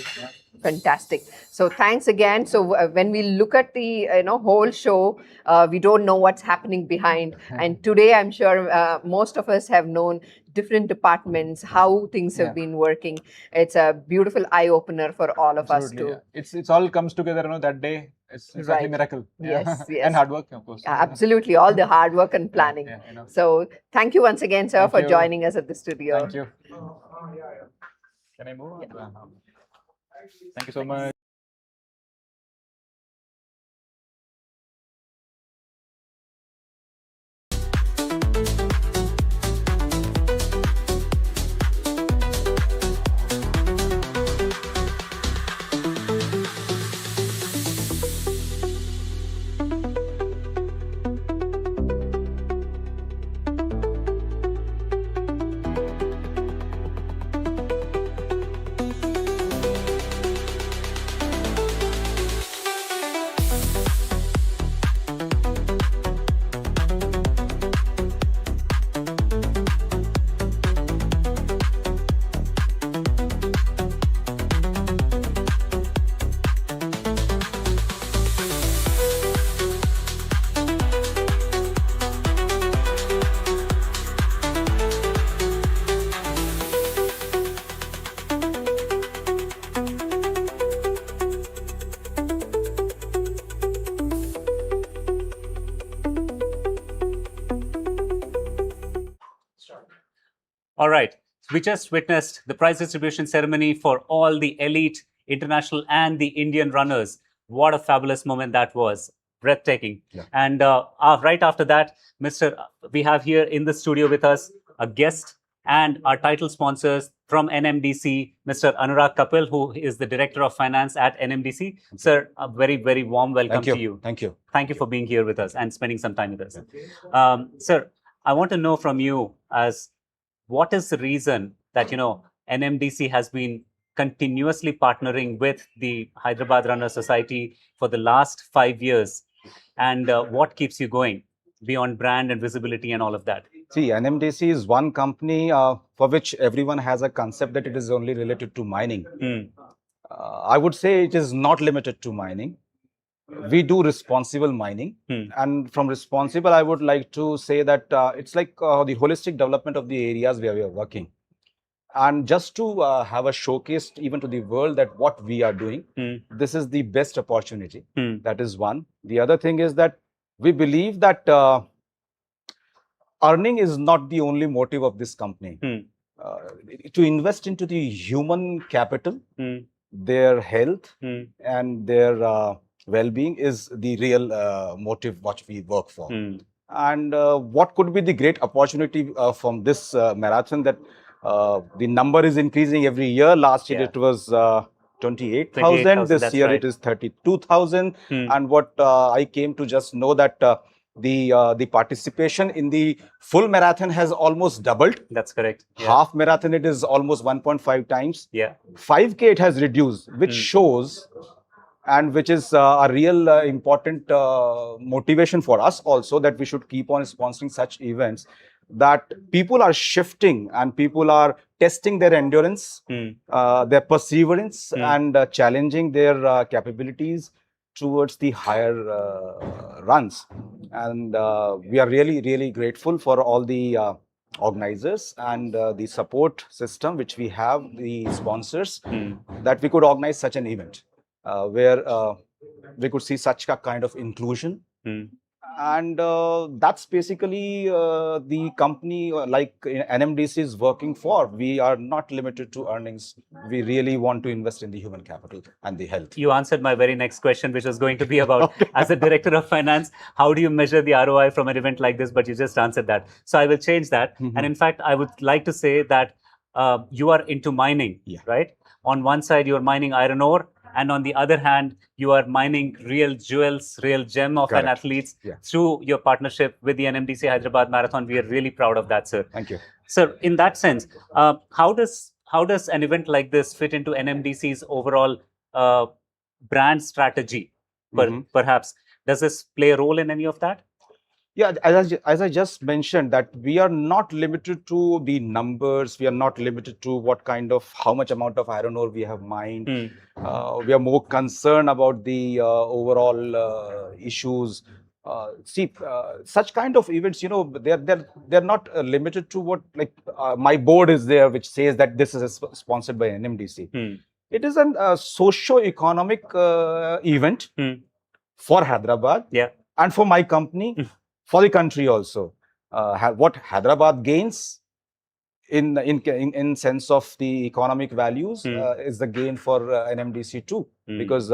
Fantastic. So thanks again. So when we look at the whole show, we don't know what's happening behind. And today, I'm sure most of us have known different departments, how things have been working. It's a beautiful eye opener for all of us too. It's all comes together, that day. It's exactly a miracle. Yes. And hard work, of course. Absolutely, all the hard work and planning. So thank you once again, sir, for joining us at the studio. Thank you. Can I move? Thank you so much. All right. We just witnessed the prize distribution ceremony for all the elite, international, and the Indian runners. What a fabulous moment that was. Breathtaking. Yeah. And right after that, we have here in the studio with us a guest and our title sponsors from NMDC, Mr. Anurag Kapil, who is the Director of Finance at NMDC. Sir, a very, very warm welcome to you. Thank you. Thank you for being here with us and spending some time with us. Sir, I want to know from you as what is the reason that, NMDC has been continuously partnering with the Hyderabad Runner Society for the last 5 years, and what keeps you going beyond brand and visibility and all of that? See, NMDC is one company for which everyone has a concept that it is only related to mining. I would say it is not limited to mining. We do responsible mining, and from responsible, I would like to say that it's like the holistic development of the areas where we are working. And just to have a showcase even to the world that what we are doing, this is the best opportunity. That is one. The other thing is that we believe that earning is not the only motive of this company. To invest into the human capital, their health, and their well-being is the real motive what we work for. And what could be the great opportunity from this marathon that the number is increasing every year. Last year it was 28,000. This year it is 32,000. And what I came to just know that the participation in the full marathon has almost doubled. That's correct. Half marathon it is almost 1.5 times. 5K it has reduced, which shows and which is a real important motivation for us also, that we should keep on sponsoring such events, that people are shifting and people are testing their endurance, their perseverance, and challenging their capabilities towards the higher runs. And we are really, really grateful for all the organizers and the support system which we have, the sponsors, that we could organize such an event where we could see such a kind of inclusion. And that's basically the company like NMDC is working for. We are not limited to earnings. We really want to invest in the human capital and the health. You answered my very next question, which was going to be about, as a Director of Finance, how do you measure the ROI from an event like this? But you just answered that. So I will change that. And in fact, I would like to say that you are into mining, right? On one side, you are mining iron ore. And on the other hand, you are mining real jewels, real gem of an athletes through your partnership with the NMDC Hyderabad Marathon. We are really proud of that, sir. Thank you. Sir, in that sense, how does an event like this fit into NMDC's overall brand strategy? Perhaps, does this play a role in any of that? Yeah, as I just mentioned, that we are not limited to the numbers. We are not limited to what kind of, how much amount of iron ore we have mined. We are more concerned about the overall issues. Such kind of events, they're not limited to what, like my board is there, which says that this is sponsored by NMDC. It is a socio-economic event for Hyderabad and for my company. For the country also, what Hyderabad gains in sense of the economic values is the gain for NMDC too, because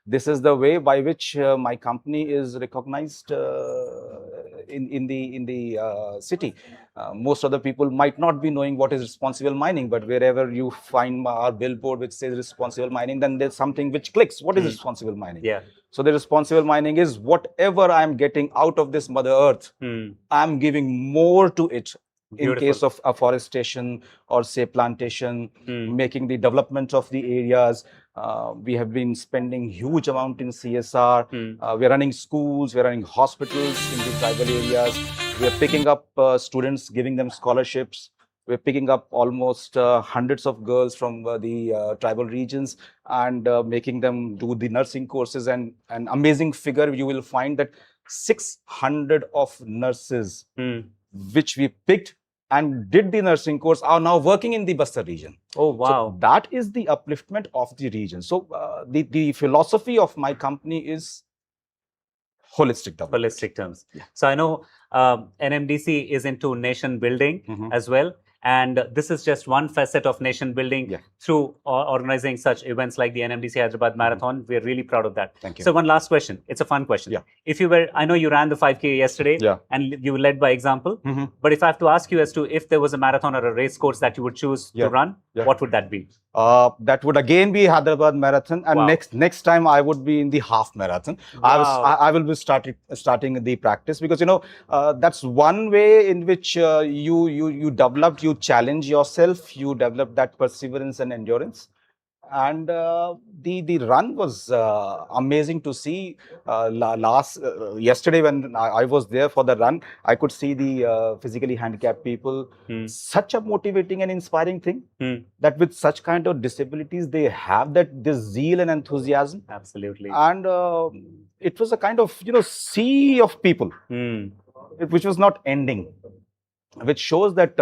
this is the way by which my company is recognized in the city. Most of the people might not be knowing what is responsible mining, but wherever you find our billboard which says responsible mining, then there's something which clicks. What is responsible mining? So the responsible mining is whatever I'm getting out of this Mother Earth, I'm giving more to it. In case of afforestation or say plantation, making the development of the areas. We have been spending huge amount in CSR. We are running schools, we are running hospitals in the tribal areas. We are picking up students, giving them scholarships. We're picking up almost hundreds of girls from the tribal regions and making them do the nursing courses. And an amazing figure, you will find that 600 of nurses which we picked and did the nursing course are now working in the Bastar region. Oh, wow. So that is the upliftment of the region. So the philosophy of my company is holistic development. Holistic terms. So I know NMDC is into nation building as well. And this is just one facet of nation building through organizing such events like the NMDC Hyderabad Marathon. We're really proud of that. Thank you. So one last question. It's a fun question. If you were, I know you ran the 5K yesterday and you led by example, but if I have to ask you as to if there was a marathon or a race course that you would choose to run, what would that be? That would again be Hyderabad Marathon, and next time I would be in the half marathon. I will be starting the practice, because that's one way in which you develop, you challenge yourself, you develop that perseverance and endurance. And the run was amazing to see. Yesterday when I was there for the run, I could see the physically handicapped people. Such a motivating and inspiring thing, that with such kind of disabilities, they have this zeal and enthusiasm. Absolutely. And it was a kind of sea of people, which was not ending, which shows that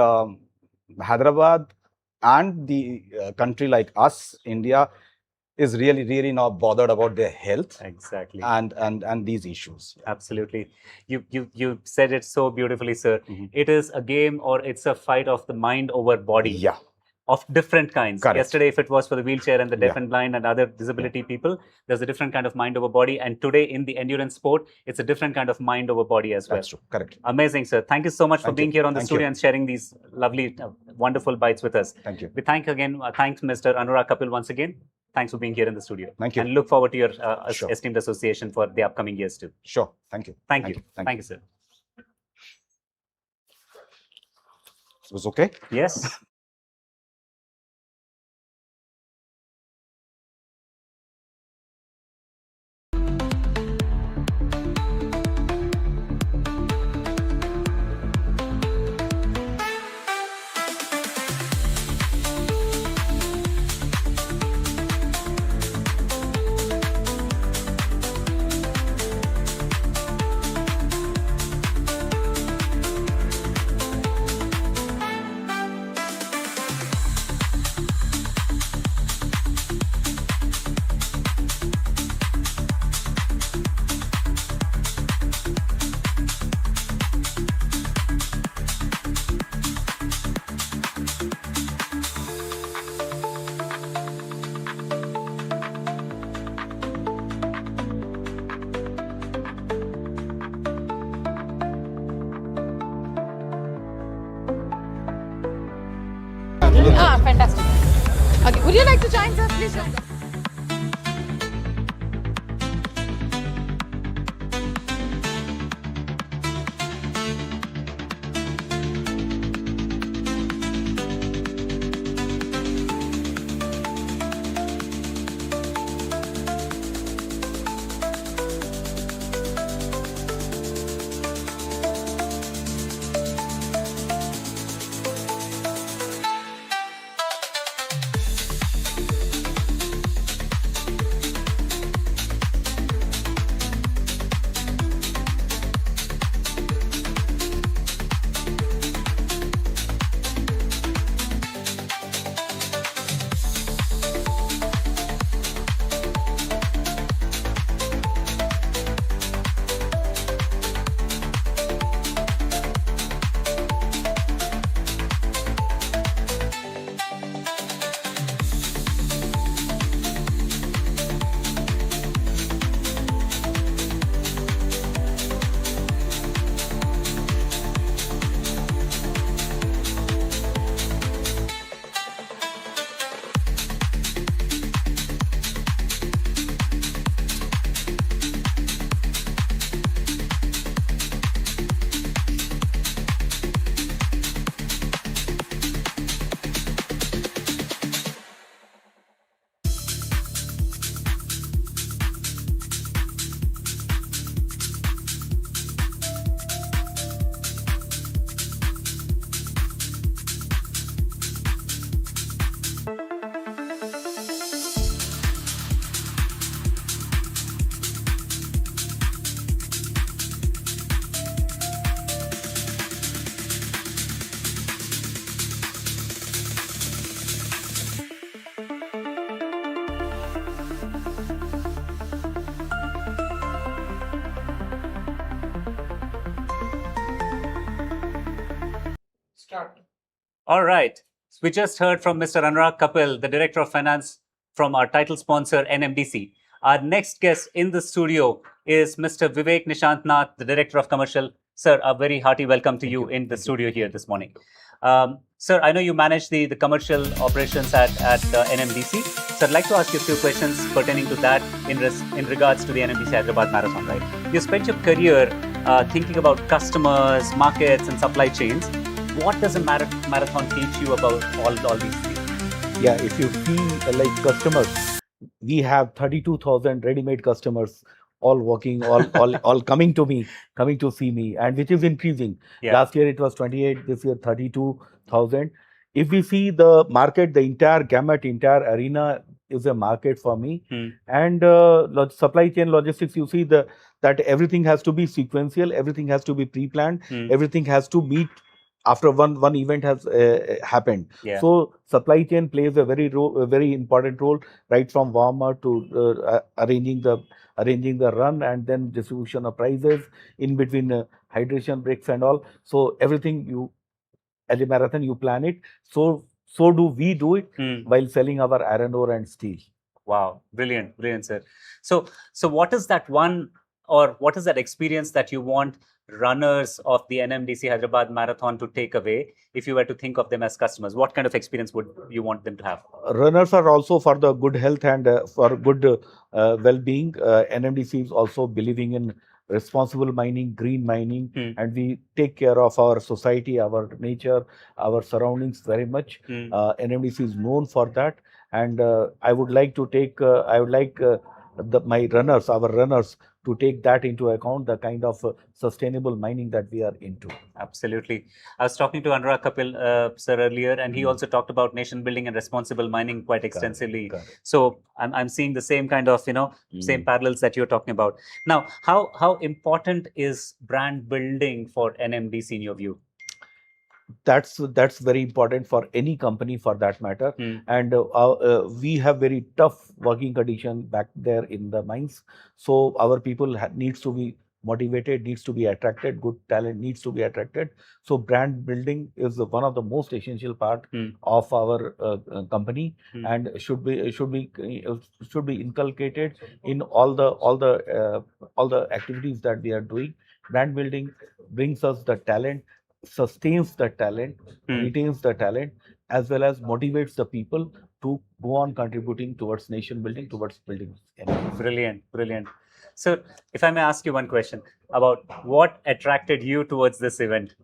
Hyderabad and the country like us, India, is really not bothered about their health. Exactly. And these issues. Absolutely. You said it so beautifully, sir. It is a game, or it's a fight of the mind over body. Of different kinds. Correct. Yesterday, if it was for the wheelchair and the deaf and blind and other disability people, there's a different kind of mind over body. And today in the endurance sport, it's a different kind of mind over body as well. That's true. Correct. Amazing, sir. Thank you so much for being here on the studio and sharing these lovely, wonderful bites with us. Thank you. We thanks Mr. Anurag Kapil once again. Thanks for being here in the studio. Thank you. And look forward to your esteemed association for the upcoming years too. Sure. Thank you. Thank you, sir. It was okay? Yes. Fantastic. Okay, would you like to join us, please? Start. All right. We just heard from Mr. Anurag Kapil, the Director of Finance from our title sponsor, NMDC. Our next guest in the studio is Mr. Vivek Nishant Nath, the Director of Commercial. Sir, a very hearty welcome to you in the studio here this morning. Sir, I know you manage the commercial operations at NMDC. So I'd like to ask you a few questions pertaining to that in regards to the NMDC Hyderabad Marathon, right? You spent your career thinking about customers, markets, and supply chains. What does a marathon teach you about all these things? Yeah, if you see like customers, we have 32,000 ready-made customers all walking, all coming to see me, and which is increasing. Yeah. Last year it was 28, this year 32,000. If we see the market, the entire gamut, entire arena is a market for me. And supply chain logistics, you see that everything has to be sequential, everything has to be pre-planned, everything has to meet after one event has happened. Yeah. So supply chain plays a very important role, right from warm-up to arranging the run, and then distribution of prices, in between hydration breaks and all. So everything you, as a marathon, you plan it. So do we do it while selling our iron ore and steel. Wow, brilliant, sir. So what is that one, or what is that experience that you want runners of the NMDC Hyderabad Marathon to take away if you were to think of them as customers? What kind of experience would you want them to have? Runners are also for the good health and for good well-being. NMDC is also believing in responsible mining, green mining, and we take care of our society, our nature, our surroundings very much. NMDC is known for that, and I would like to take, my runners, our runners, to take that into account, the kind of sustainable mining that we are into. Absolutely. I was talking to Anurag Kapil, sir, earlier, and he also talked about nation building and responsible mining quite extensively. Correct. So I'm seeing the same kind of, same parallels that you're talking about. Now, how important is brand building for NMDC in your view? That's very important for any company, for that matter. And we have very tough working condition back there in the mines. So our people needs to be motivated, needs to be attracted, good talent needs to be attracted. So brand building is one of the most essential part of our company, and should be inculcated in all the activities that we are doing. Brand building brings us the talent, sustains the talent, retains the talent, as well as motivates the people to go on contributing towards nation building, towards building. Brilliant. So, if I may ask you one question about what attracted you towards this event?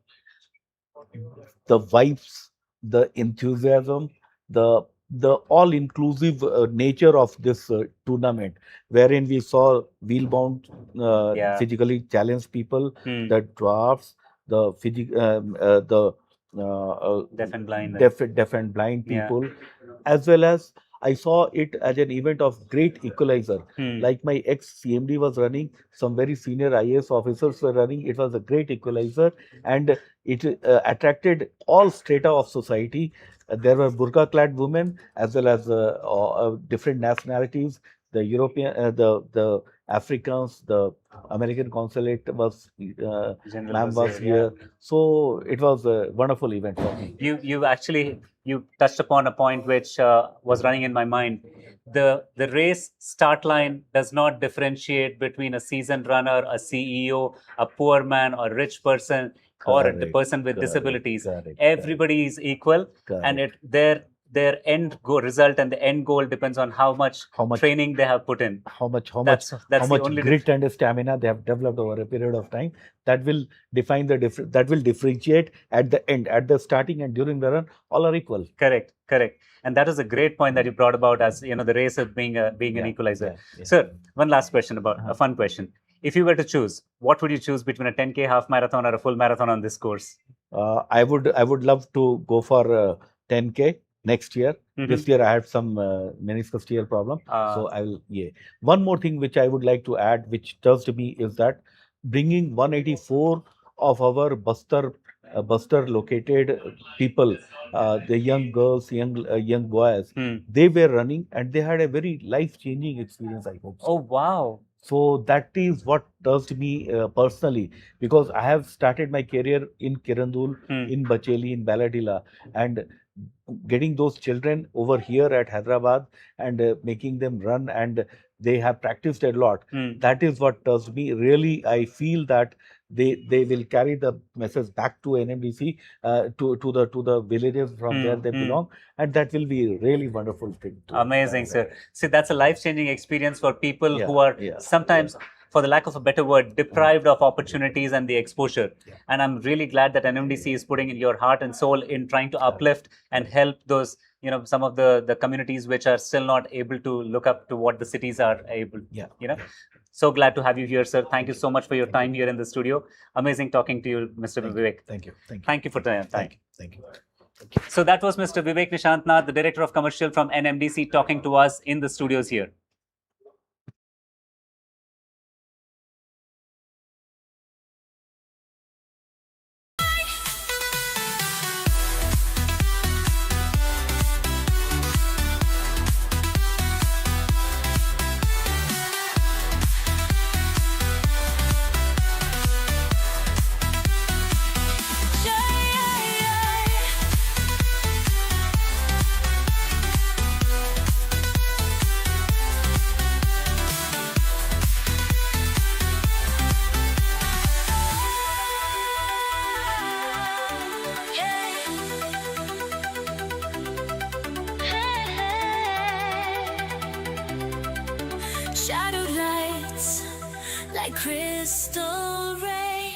The vibes, the enthusiasm, the all-inclusive nature of this tournament, wherein we saw wheel-bound, physically challenged people, the dwarfs, the deaf and blind people, as well as I saw it as an event of great equalizer. Like my ex-CMD was running, some very senior IAS officers were running. It was a great equalizer, and it attracted all strata of society. There were burqa-clad women as well as different nationalities. The European, the Africans, the American consulate was, ma'am was here. So it was a wonderful event for me. You touched upon a point which was running in my mind. The race start line does not differentiate between a seasoned runner, a CEO, a poor man, or rich person, or the person with disabilities. Everybody is equal, and their end result and the end goal depends on how much training they have put in. How much only grit and stamina they have developed over a period of time. That will define that will differentiate at the end, at the starting and during the run. All are equal. Correct. And that is a great point that you brought about, as the race of being an equalizer. Sir, one last question, about a fun question. If you were to choose, what would you choose between a 10K half marathon or a full marathon on this course? I would love to go for 10K next year. This year I had some meniscus tear problem. So I will, One more thing which I would like to add, which touched me, is that bringing 184 of our Bastar located people, the young girls, young boys, they were running and they had a very life-changing experience, I hope so. Oh, wow. So that is what touched me personally, because I have started my career in Kirandul, in Bacheli, in Baladila, and getting those children over here at Hyderabad and making them run, and they have practiced a lot. That is what touched me. Really, I feel that they will carry the message back to NMDC, to the villages from where they belong, and that will be a really wonderful thing. Amazing, sir. See, that's a life-changing experience for people who are sometimes, for the lack of a better word, deprived of opportunities and the exposure. And I'm really glad that NMDC is putting in your heart and soul in trying to uplift and help those, some of the communities which are still not able to look up to what the cities are able. So glad to have you here, sir. Thank you so much for your time here in the studio. Amazing talking to you, Mr. Vivek. Thank you. Thank you for the time. Thank you. So that was Mr. Vivek Nishant Nath, the Director of Commercial from NMDC, talking to us in the studios here. Shadow lights like crystal rain.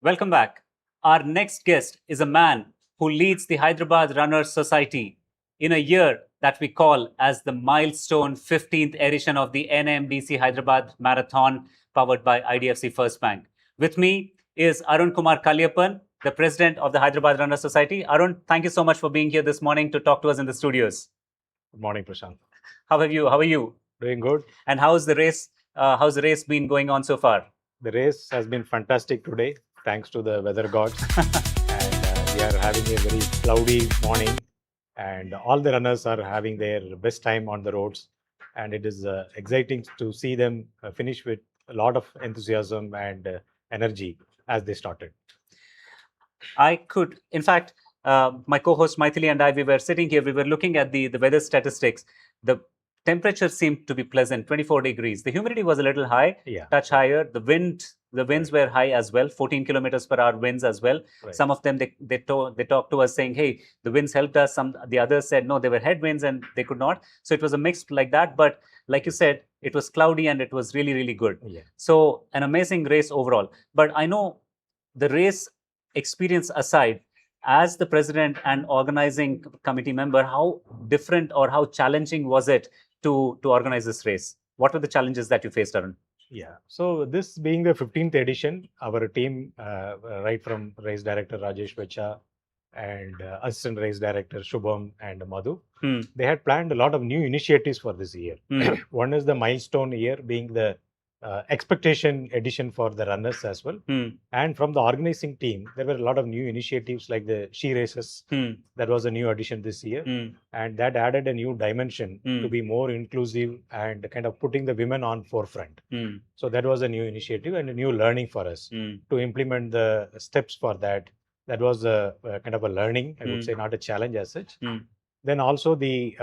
Welcome back. Our next guest is a man who leads the Hyderabad Runners Society in a year that we call as the milestone 15th edition of the NMDC Hyderabad Marathon powered by IDFC First Bank. With me is Arun Kumar Kalyapan, the president of the Hyderabad Runners Society. Arun, thank you so much for being here this morning to talk to us in the studios. Good morning, Prashant. How are you? Doing good. And how's the race been going on so far? The race has been fantastic today, thanks to the weather gods. And we are having a very cloudy morning, and all the runners are having their best time on the roads. And it is exciting to see them finish with a lot of enthusiasm and energy as they started. In fact, my co-host Maithili and I, we were sitting here, we were looking at the weather statistics. The temperature seemed to be pleasant, 24 degrees. The humidity was a little high, touch higher. The winds were high as well, 14 kilometers per hour winds as well. Right. Some of them, they talked to us saying, hey, the winds helped us. The others said, no, they were headwinds and they could not. So it was a mix like that. But like you said, it was cloudy and it was really, really good. Yeah. So an amazing race overall. But I know the race experience aside, as the president and organizing committee member, how different or how challenging was it to organize this race? What were the challenges that you faced, Arun? Yeah, so this being the 15th edition, our team, right from race director Rajesh, Vetcha, and assistant race director Shubham and Madhu, they had planned a lot of new initiatives for this year. One is the milestone year being the expectation edition for the runners as well. And from the organizing team, there were a lot of new initiatives like the Shri races. That was a new addition this year. And that added a new dimension to be more inclusive and kind of putting the women on forefront. So that was a new initiative and a new learning for us to implement the steps for that. That was a kind of a learning, I would say, not a challenge as such. Then also the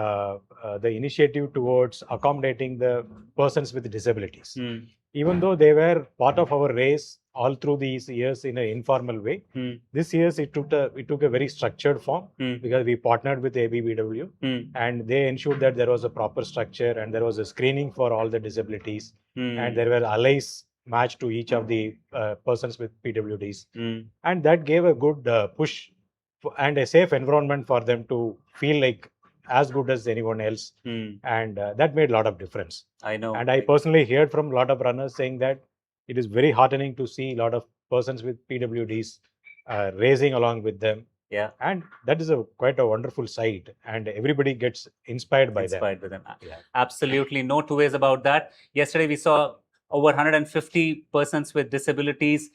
initiative towards accommodating the persons with disabilities. Even though they were part of our race all through these years in an informal way, this year it took a very structured form because we partnered with ABBW and they ensured that there was a proper structure and there was a screening for all the disabilities and there were allies matched to each of the persons with PWDs. And that gave a good push and a safe environment for them to feel like as good as anyone else. And that made a lot of difference. I know. And I personally heard from a lot of runners saying that it is very heartening to see a lot of persons with PWDs racing along with them. Yeah. And that is quite a wonderful sight, and everybody gets inspired by them. Yeah. Absolutely, no two ways about that. Yesterday we saw over 150 persons with disabilities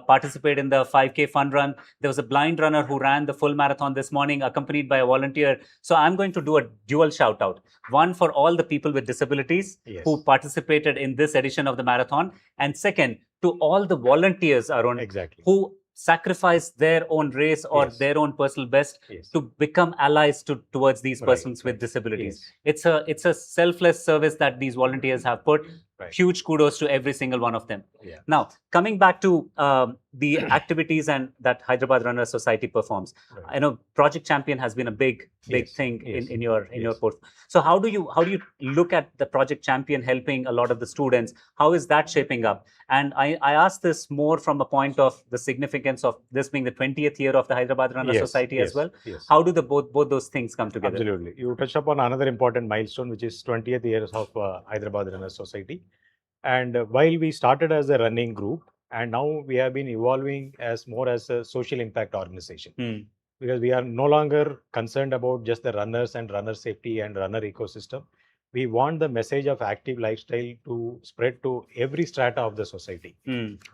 participate in the 5K fun run. There was a blind runner who ran the full marathon this morning, accompanied by a volunteer. So I'm going to do a dual shout out. One for all the people with disabilities who participated in this edition of the marathon. And second, to all the volunteers, Arun, who sacrifice their own race or their own personal best to become allies towards these persons with disabilities. It's a selfless service that these volunteers have put. Huge kudos to every single one of them. Now, coming back to the activities and that Hyderabad Runners Society performs. I know Project Champion has been a big thing in your portfolio. So how do you look at the Project Champion helping a lot of the students? How is that shaping up? And I ask this more from a point of the significance of this being the 20th year of the Hyderabad Runners Society as well. How do both those things come together? Absolutely. You touched upon another important milestone, which is 20th years of Hyderabad Runners Society. And while we started as a running group, and now we have been evolving as more as a social impact organization. Because we are no longer concerned about just the runners and runner safety and runner ecosystem. We want the message of active lifestyle to spread to every strata of the society.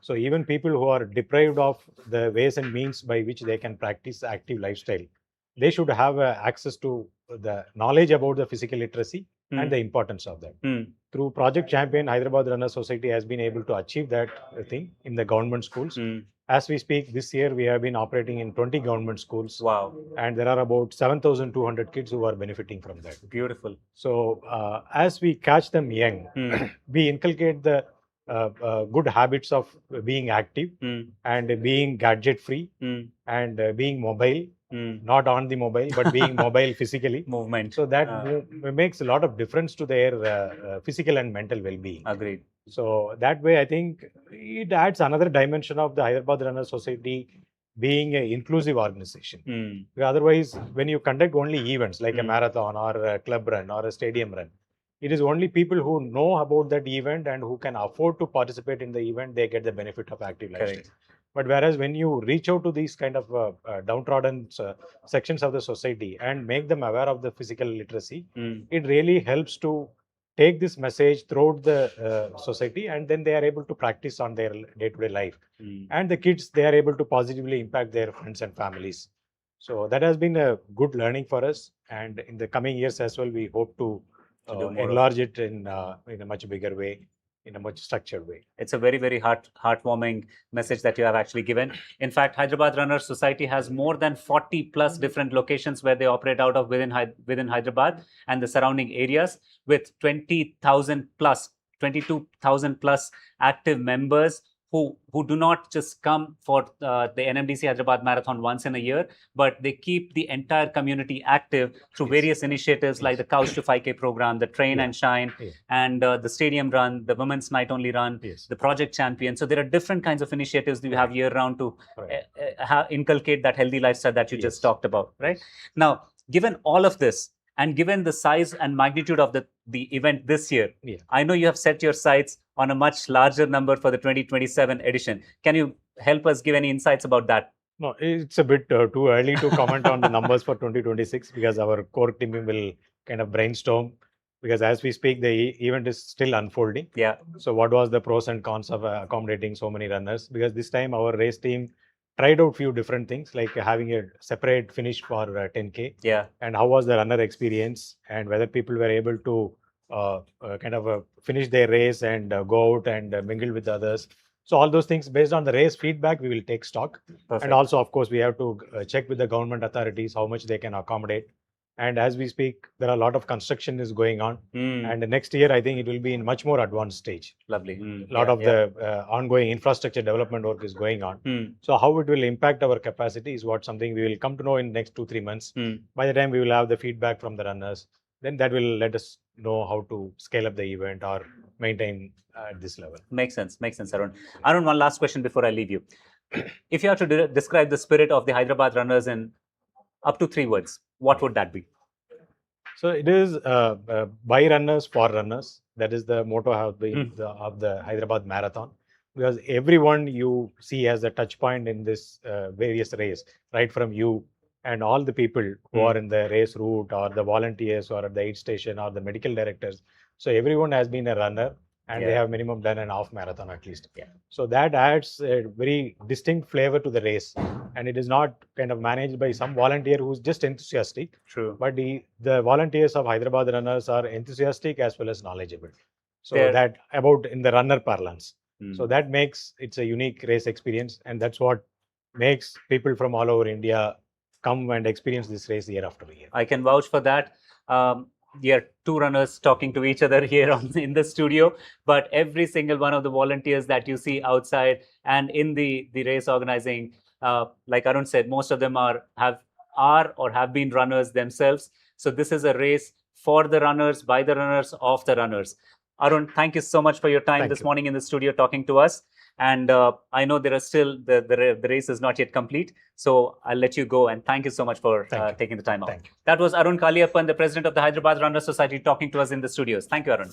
So even people who are deprived of the ways and means by which they can practice active lifestyle, they should have access to the knowledge about the physical literacy and the importance of that. Through Project Champion, Hyderabad Runners Society has been able to achieve that thing in the government schools. As we speak, this year we have been operating in 20 government schools. Wow. And there are about 7,200 kids who are benefiting from that. Beautiful. So as we catch them young, we inculcate the good habits of being active and being gadget free and being mobile. Not on the mobile, but being mobile physically. Movement. So that makes a lot of difference to their physical and mental well-being. Agreed. So that way, I think it adds another dimension of the Hyderabad Runner Society being an inclusive organization. Because otherwise, when you conduct only events like a marathon or a club run or a stadium run, it is only people who know about that event and who can afford to participate in the event, they get the benefit of active lifestyle. Correct. But whereas when you reach out to these kind of downtrodden sections of the society and make them aware of the physical literacy, it really helps to take this message throughout the society, and then they are able to practice on their day-to-day life. And the kids, they are able to positively impact their friends and families. So that has been a good learning for us. And in the coming years as well, we hope to do more of enlarge it in a much bigger way, in a much structured way. It's a very, very heartwarming message that you have actually given. In fact, Hyderabad Runners Society has more than 40 plus different locations where they operate out of within Hyderabad and the surrounding areas, with 20,000 plus, 22,000 plus active members who do not just come for the NMDC Hyderabad Marathon once in a year, but they keep the entire community active through various initiatives like the Couch to 5K program, the Train and Shine, and the Stadium Run, the Women's Night Only Run, the Project Champion. So there are different kinds of initiatives that we have year round to inculcate that healthy lifestyle that you just talked about, right? Now, given all of this, and given the size and magnitude of the event this year, I know you have set your sights on a much larger number for the 2027 edition. Can you help us give any insights about that? No, it's a bit too early to comment on the numbers for 2026 because our core team will kind of brainstorm, because as we speak, the event is still unfolding. Yeah. So what was the pros and cons of accommodating so many runners? Because this time our race team tried out few different things, like having a separate finish for 10K. Yeah. And how was the runner experience, and whether people were able to finish their race and go out and mingle with others. So all those things, based on the race feedback, we will take stock. Perfect. And also, of course, we have to check with the government authorities how much they can accommodate. And as we speak, there are a lot of construction is going on. And next year, I think it will be in much more advanced stage. Lovely. A lot of the ongoing infrastructure development work is going on. So how it will impact our capacity is something we will come to know in the next 2-3 months. By the time we will have the feedback from the runners, then that will let us know how to scale up the event or maintain at this level. Makes sense, Arun. Arun, one last question before I leave you. If you have to describe the spirit of the Hyderabad runners in up to 3 words, what would that be? So it is by runners for runners. That is the motto of the Hyderabad Marathon, because everyone you see as a touch point in this various race, right from you and all the people who are in the race route, or the volunteers, or at the aid station, or the medical directors. So everyone has been a runner, and they have minimum done an half marathon at least. So that adds a very distinct flavor to the race, and it is not kind of managed by some volunteer who's just enthusiastic. True. But the volunteers of Hyderabad runners are enthusiastic as well as knowledgeable. So that about in the runner parlance. So that makes it's a unique race experience, and that's what makes people from all over India come and experience this race year after year. I can vouch for that. We are 2 runners talking to each other here in the studio, but every single one of the volunteers that you see outside and in the race organizing, like Arun said, most of them are or have been runners themselves. So this is a race for the runners, by the runners, of the runners. Arun, thank you so much for your time this morning in the studio talking to us. And I know there are still the race is not yet complete, so I'll let you go. And thank you so much for taking the time out. That was Arun Kaliappan, the president of the Hyderabad Runners Society, talking to us in the studios. Thank you, Arun.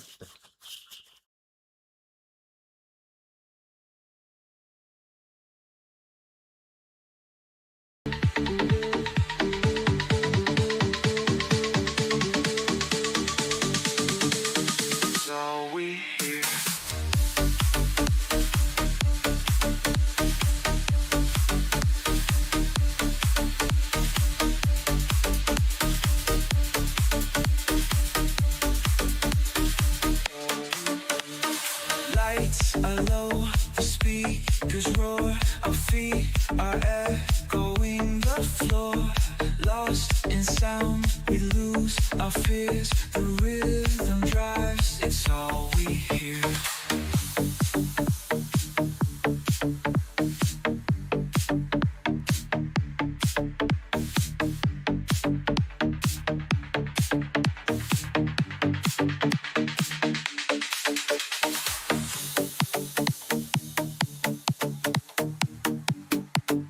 Lights are low, the speakers roar, our feet are echoing the floor. Lost in sound, we lose our fears. The rhythm drives, it's all we hear. Okay,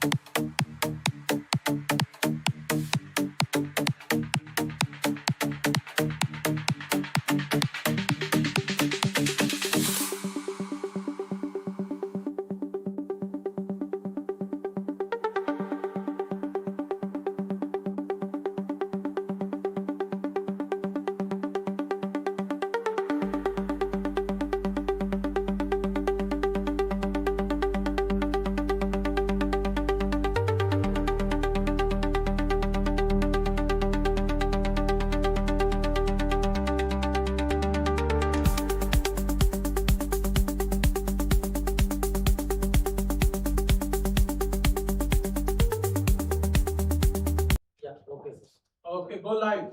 go live.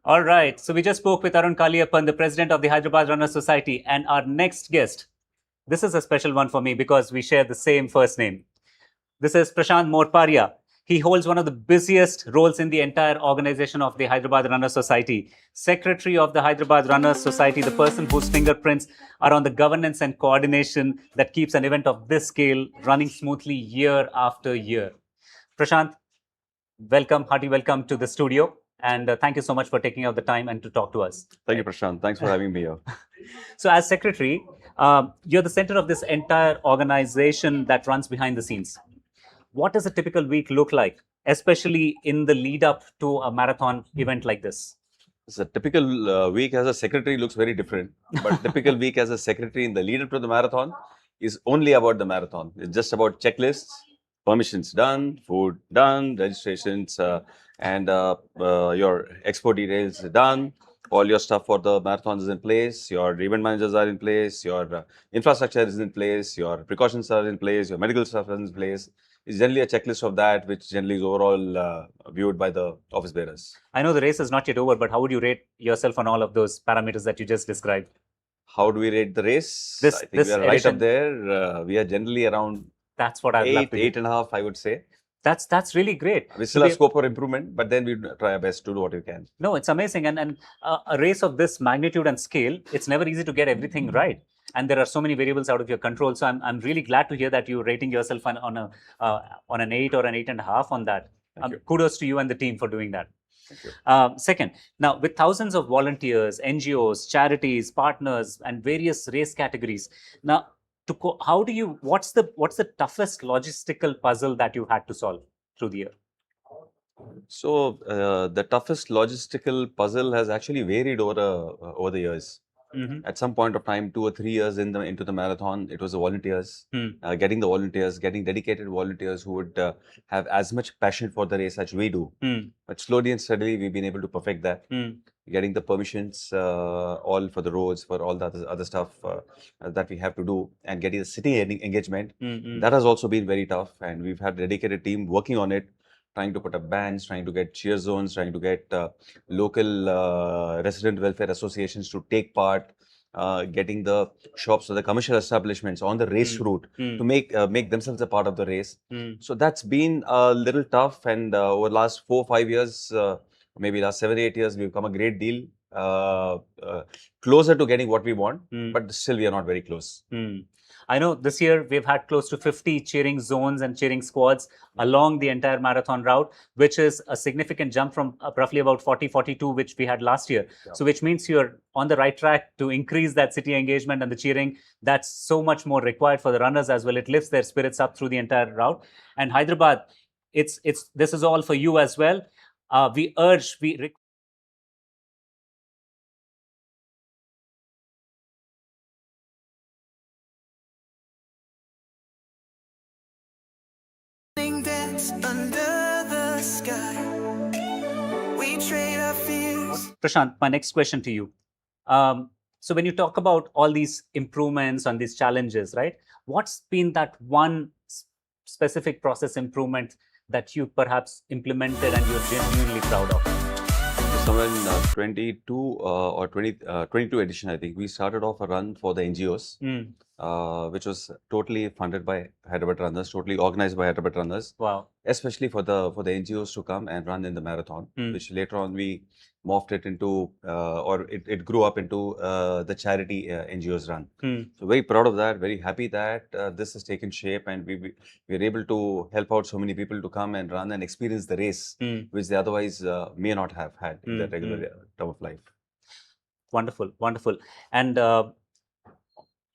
All right. So we just spoke with Arun Kaliappan, the president of the Hyderabad Runners Society, and our next guest. This is a special one for me because we share the same first name. This is Prashant Morparia. He holds one of the busiest roles in the entire organization of the Hyderabad Runners Society. Secretary of the Hyderabad Runners Society, the person whose fingerprints are on the governance and coordination that keeps an event of this scale running smoothly year after year. Prashant, welcome, hearty welcome to the studio. And thank you so much for taking out the time and to talk to us. Thank you, Prashant. Thanks for having me here. So as secretary, you're the center of this entire organization that runs behind the scenes. What does a typical week look like, especially in the lead up to a marathon event like this? So a typical week as a secretary looks very different, but typical week as a secretary in the lead up to the marathon is only about the marathon. It's just about checklists, permissions done, food done, registrations and your expo details done. All your stuff for the marathons is in place, your event managers are in place, your infrastructure is in place, your precautions are in place, your medical stuff is in place. It's generally a checklist of that, which generally is overall viewed by the office bearers. I know the race is not yet over, but how would you rate yourself on all of those parameters that you just described? How do we rate the race? This I think we are right edition. up there. We are generally around That's what I'd love to hear. 8.5, I would say. That's really great. We still have scope for improvement, but then we try our best to do what we can. No, it's amazing. And a race of this magnitude and scale, it's never easy to get everything right. And there are so many variables out of your control. So I'm really glad to hear that you're rating yourself on an 8 or an 8.5 on that. Kudos to you and the team for doing that. Thank you. Second, now with thousands of volunteers, NGOs, charities, partners, and various race categories. Now, what's the toughest logistical puzzle that you had to solve through the year? So the toughest logistical puzzle has actually varied over the years. At some point of time, 2 or 3 years into the marathon, it was the volunteers. Getting the volunteers, getting dedicated volunteers who would have as much passion for the race as we do. But slowly and steadily, we've been able to perfect that. Getting the permissions, all for the roads, for all the other stuff that we have to do, and getting the city engagement. That has also been very tough, and we've had a dedicated team working on it, trying to put up bans, trying to get cheer zones, trying to get local resident welfare associations to take part, getting the shops or the commercial establishments on the race route to make themselves a part of the race. So that's been a little tough, and over the last 4 or 5 years, maybe last 7 or 8 years, we've come a great deal closer to getting what we want, but still we are not very close. I know this year we've had close to 50 cheering zones and cheering squads along the entire marathon route, which is a significant jump from roughly about 42, which we had last year. Yeah. So which means you're on the right track to increase that city engagement and the cheering. That's so much more required for the runners as well. It lifts their spirits up through the entire route. And Hyderabad, this is all for you as well. We Dance under the sky. We trade our fears. Prashant, my next question to you. So when you talk about all these improvements and these challenges, right? What's been that one specific process improvement that you perhaps implemented and you're genuinely proud of? Somewhere in 22 edition, I think, we started off a run for the NGOs. which was totally funded by Hyderabad runners, totally organized by Hyderabad runners. Wow. Especially for the NGOs to come and run in the marathon, which later on we morphed it into, or it grew up into the charity NGOs run. So very proud of that, very happy that this has taken shape, and we are able to help out so many people to come and run and experience the race, which they otherwise may not have had in their regular term of life. Wonderful, wonderful. And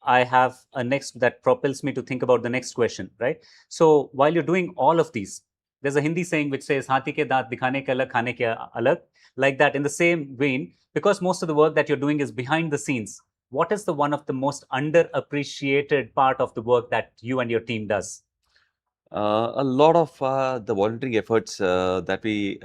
I have a next that propels me to think about the next question, right? So while you're doing all of these, there's a Hindi saying which says, "Hathi ke daant dikhane ke alag, khane ke alag." Like that, in the same vein, because most of the work that you're doing is behind the scenes, what is the one of the most underappreciated part of the work that you and your team does? A lot of the voluntary efforts that we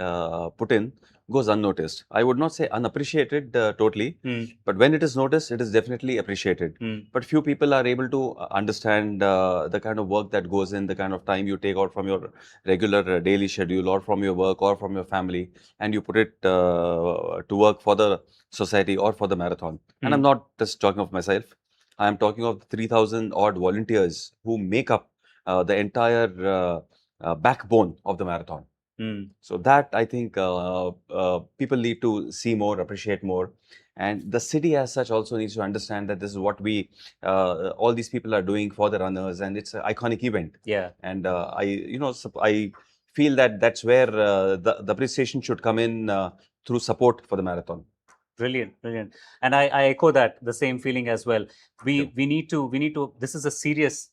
put in goes unnoticed. I would not say unappreciated totally, but when it is noticed, it is definitely appreciated. But few people are able to understand the kind of work that goes in, the kind of time you take out from your regular daily schedule or from your work or from your family, and you put it to work for the society or for the marathon. And I'm not just talking of myself. I am talking of 3,000 odd volunteers who make up the entire backbone of the marathon. So that I think people need to see more, appreciate more, and the city as such also needs to understand that this is what we all these people are doing for the runners, and it's an iconic event. Yeah. And I feel that that's where the appreciation should come in through support for the marathon. Brilliant, brilliant. And I echo that, the same feeling as well. We need to, this is a serious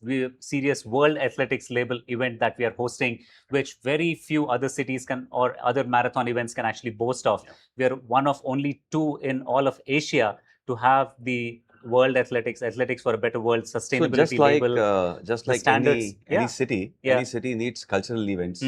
World Athletics label event that we are hosting, which very few other cities can, or other marathon events can actually boast of. We are one of only 2 in all of Asia to have the World Athletics for a Better World sustainability label. Just like any city needs cultural events,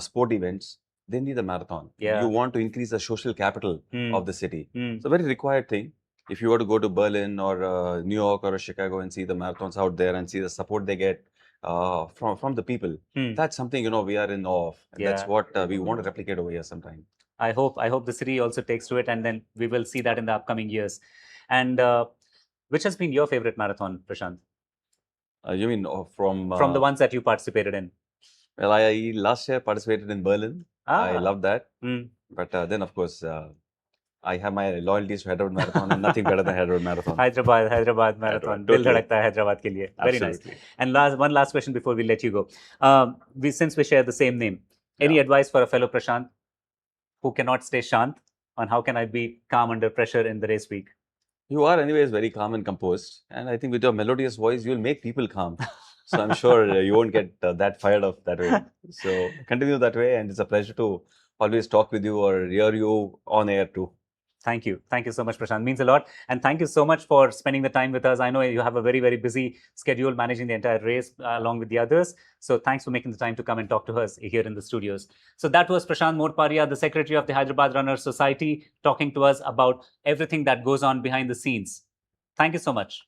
sport events. They need a marathon. You want to increase the social capital of the city. It's a very required thing. If you were to go to Berlin or New York or Chicago and see the marathons out there and see the support they get from the people, that's something we are in awe of. And that's what we want to replicate over here sometime. I hope the city also takes to it, and then we will see that in the upcoming years. And which has been your favorite marathon, Prashant? You mean from the ones that you participated in? Well, I last year participated in Berlin. I love that. But then, of course, I have my loyalties to Hyderabad Marathon, and nothing better than Hyderabad Marathon. Hyderabad Marathon. Dil dhadakta hai Hyderabad ke liye. Very nice. And one last question before we let you go. Since we share the same name, any advice for a fellow Prashant who cannot stay shant on how can I be calm under pressure in the race week? You are anyways very calm and composed. And I think with your melodious voice, you'll make people calm. So I'm sure you won't get that fired up that way. So continue that way, and it's a pleasure to always talk with you or hear you on air too. Thank you. Thank you so much, Prashant. Means a lot. And thank you so much for spending the time with us. I know you have a very, very busy schedule managing the entire race along with the others. So thanks for making the time to come and talk to us here in the studios. So that was Prashant Morparia, the Secretary of the Hyderabad Runners Society, talking to us about everything that goes on behind the scenes. Thank you so much.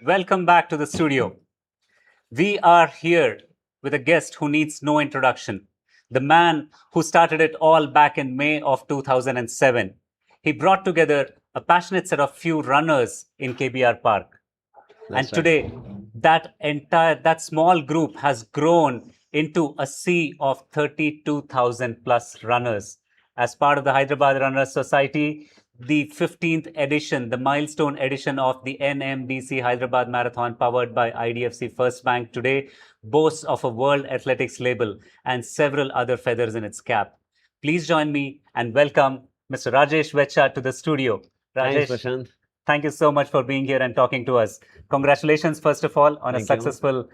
welcome back to the studio. We are here with a guest who needs no introduction. The man who started it all back in May of 2007. He brought together a passionate set of few runners in KBR Park. That's and today, that small group has grown into a sea of 32,000 plus runners. As part of the Hyderabad Runners Society, the 15th edition, the milestone edition of the NMDC Hyderabad Marathon, powered by IDFC First Bank, today boasts of a World Athletics label and several other feathers in its cap. Please join me and welcome Mr. Rajesh Vetcha to the studio. Rajesh, Thanks, Prashant. thank you so much for being here and talking to us. Congratulations, first of all, on a successful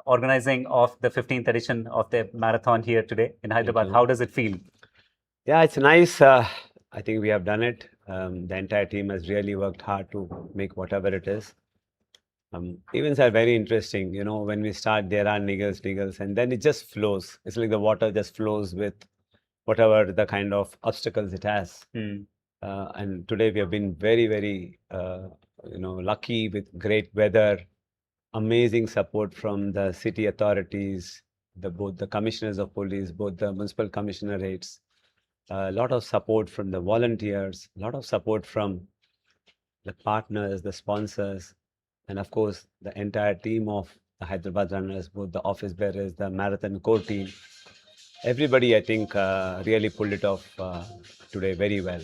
organizing of the 15th edition of the marathon here today in Hyderabad. How does it feel? Yeah, it's nice. I think we have done it. The entire team has really worked hard to make whatever it is. Events are very interesting. You know, when we start, there are niggles, and then it just flows. It's like the water just flows with whatever the kind of obstacles it has. And today we have been very, very, lucky with great weather, amazing support from the city authorities, both the commissioners of police, both the municipal commissionerates. A lot of support from the volunteers, a lot of support from the partners, the sponsors, and of course, the entire team of the Hyderabad Runners, both the office bearers, the marathon core team. Everybody, I think, really pulled it off today very well.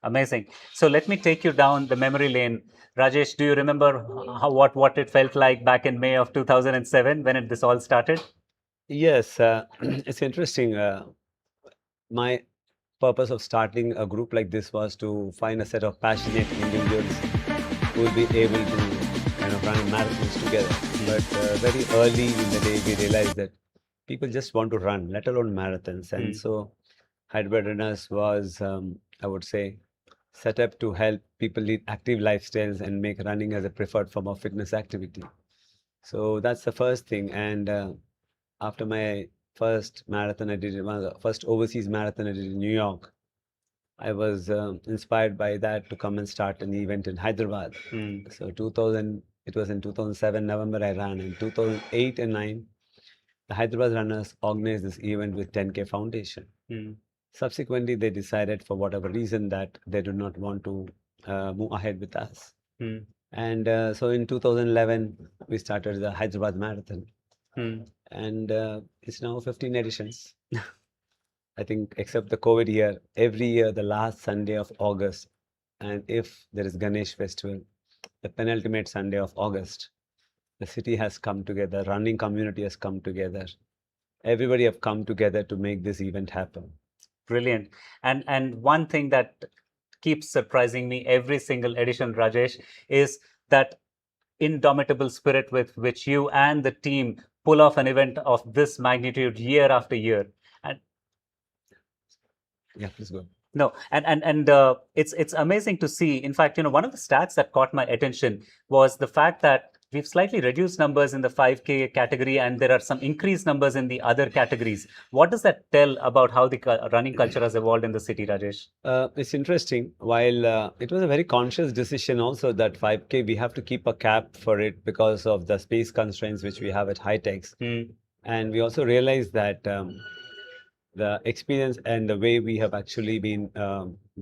Amazing. So let me take you down the memory lane. Rajesh, do you remember what it felt like back in May of 2007 when this all started? Yes, it's interesting. My purpose of starting a group like this was to find a set of passionate individuals who will be able to run marathons together. But very early in the day, we realized that people just want to run, let alone marathons. And so Hyderabad Runners was, I would say, set up to help people lead active lifestyles and make running as a preferred form of fitness activity. So that's the first thing. And after my first marathon I did, first overseas marathon I did in New York, I was inspired by that to come and start an event in Hyderabad. So it was in 2007 November I ran. In 2008 and 9, the Hyderabad Runners organized this event with 10K Foundation. Subsequently, they decided for whatever reason that they do not want to move ahead with us. And so in 2011, we started the Hyderabad Marathon. And it's now 15 editions. I think except the COVID year, every year, the last Sunday of August, and if there is Ganesh festival, the penultimate Sunday of August, the city has come together, running community has come together. Everybody have come together to make this event happen. Brilliant. And one thing that keeps surprising me every single edition, Rajesh, is that indomitable spirit with which you and the team pull off an event of this magnitude year after year. And yeah, please go. No, and it's amazing to see. In fact, one of the stats that caught my attention was the fact that we've slightly reduced numbers in the 5K category, and there are some increased numbers in the other categories. What does that tell about how the running culture has evolved in the city, Rajesh? It's interesting. While it was a very conscious decision also that 5K, we have to keep a cap for it because of the space constraints which we have at High-Techs. And we also realized that the experience and the way we have actually been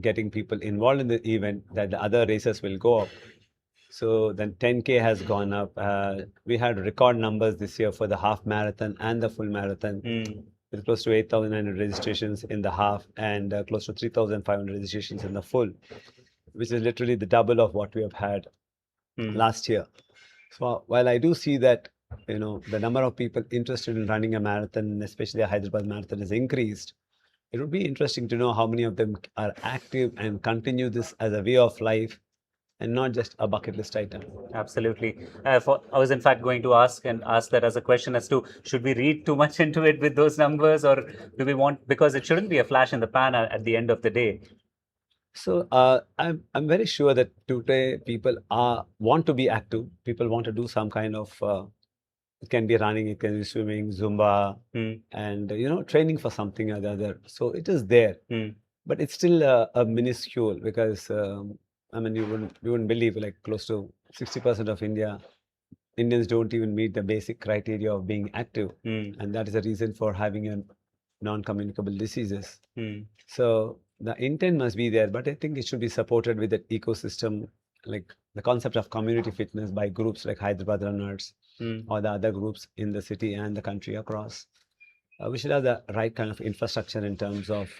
getting people involved in the event, that the other races will go up. So then 10K has gone up. We had record numbers this year for the half marathon and the full marathon. With close to 8,900 registrations in the half and close to 3,500 registrations in the full, which is literally the double of what we have had last year. So while I do see that, the number of people interested in running a marathon, especially a Hyderabad marathon, has increased, it would be interesting to know how many of them are active and continue this as a way of life and not just a bucket list item. Absolutely. I was in fact going to ask that as a question as to, should we read too much into it with those numbers, or do we want, because it shouldn't be a flash in the pan at the end of the day. So I'm very sure that today people want to be active. People want to do some kind of, it can be running, it can be swimming, Zumba, and training for something or the other. So it is there, but it's still a minuscule because you wouldn't believe, like close to 60% of Indians don't even meet the basic criteria of being active, and that is the reason for having a non-communicable diseases. So the intent must be there, but I think it should be supported with an ecosystem, like the concept of community fitness by groups like Hyderabad Runners or the other groups in the city and the country across. We should have the right kind of infrastructure in terms of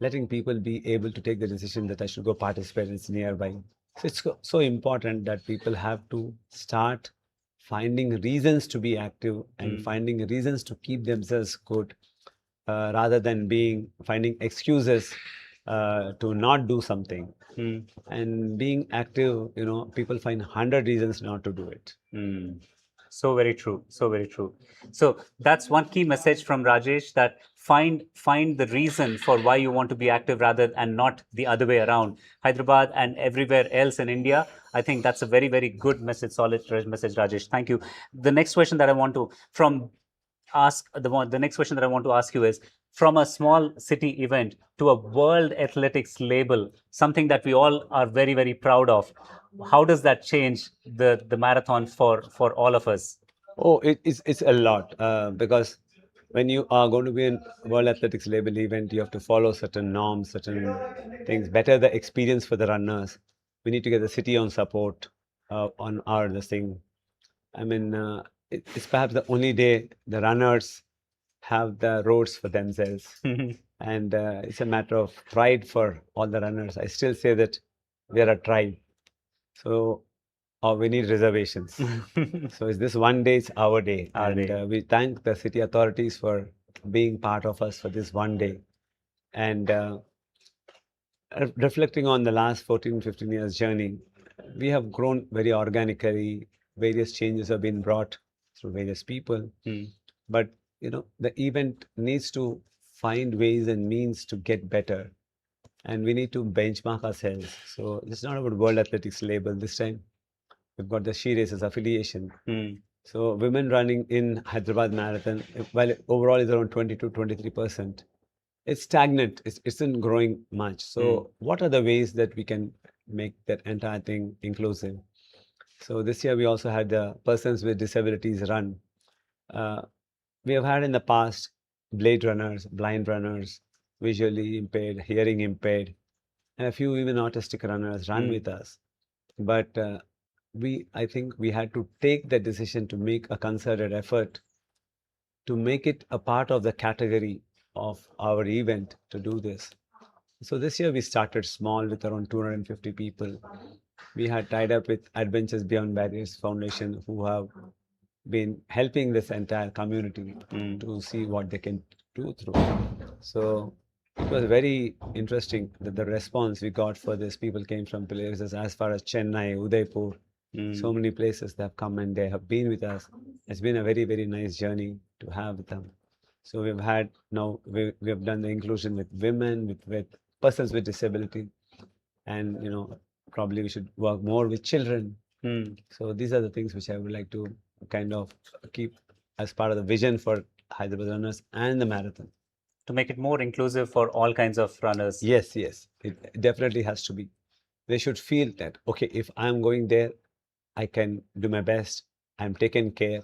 letting people be able to take the decision that I should go participate, it's nearby. So it's so important that people have to start finding reasons to be active and finding reasons to keep themselves good, rather than finding excuses to not do something. And being active, people find 100 reasons not to do it. So very true. So very true. So that's one key message from Rajesh, that find the reason for why you want to be active rather and not the other way around. Hyderabad and everywhere else in India, I think that's a very, very good message, solid message, Rajesh. Thank you. The next question that I want to ask you is, from a small city event to a World Athletics label, something that we all are very, very proud of. How does that change the marathon for all of us? Oh, it's a lot, because when you are going to be in World Athletics label event, you have to follow certain norms, certain things, better the experience for the runners. We need to get the city on support on this thing. I mean, it's perhaps the only day the runners have the roads for themselves. And it's a matter of pride for all the runners. I still say that we are a tribe. So we need reservations. So it's this one day, it's our day. We thank the city authorities for being part of us for this one day. And reflecting on the last 14, 15 years journey, we have grown very organically. Various changes have been brought through various people. But the event needs to find ways and means to get better, and we need to benchmark ourselves. So it's not about World Athletics label this time. We've got the Shri races affiliation. So women running in Hyderabad Marathon, while overall is around 22-23%, it's stagnant. It isn't growing much. So what are the ways that we can make that entire thing inclusive? So this year we also had the persons with disabilities run. We have had in the past blade runners, blind runners, visually impaired, hearing impaired, and a few even autistic runners run with us. But I think we had to take the decision to make a concerted effort to make it a part of the category of our event to do this. So this year we started small with around 250 people. We had tied up with Adventures Beyond Barriers Foundation, who have been helping this entire community to see what they can do through. So it was very interesting that the response we got for this. People came from places as far as Chennai, Udaipur, so many places they have come and they have been with us. It's been a very, very nice journey to have with them. So we've had we have done the inclusion with women, with persons with disability, and probably we should work more with children. So these are the things which I would like to kind of keep as part of the vision for Hyderabad runners and the marathon. To make it more inclusive for all kinds of runners. Yes, it definitely has to be. They should feel that, okay, if I'm going there, I can do my best, I'm taken care,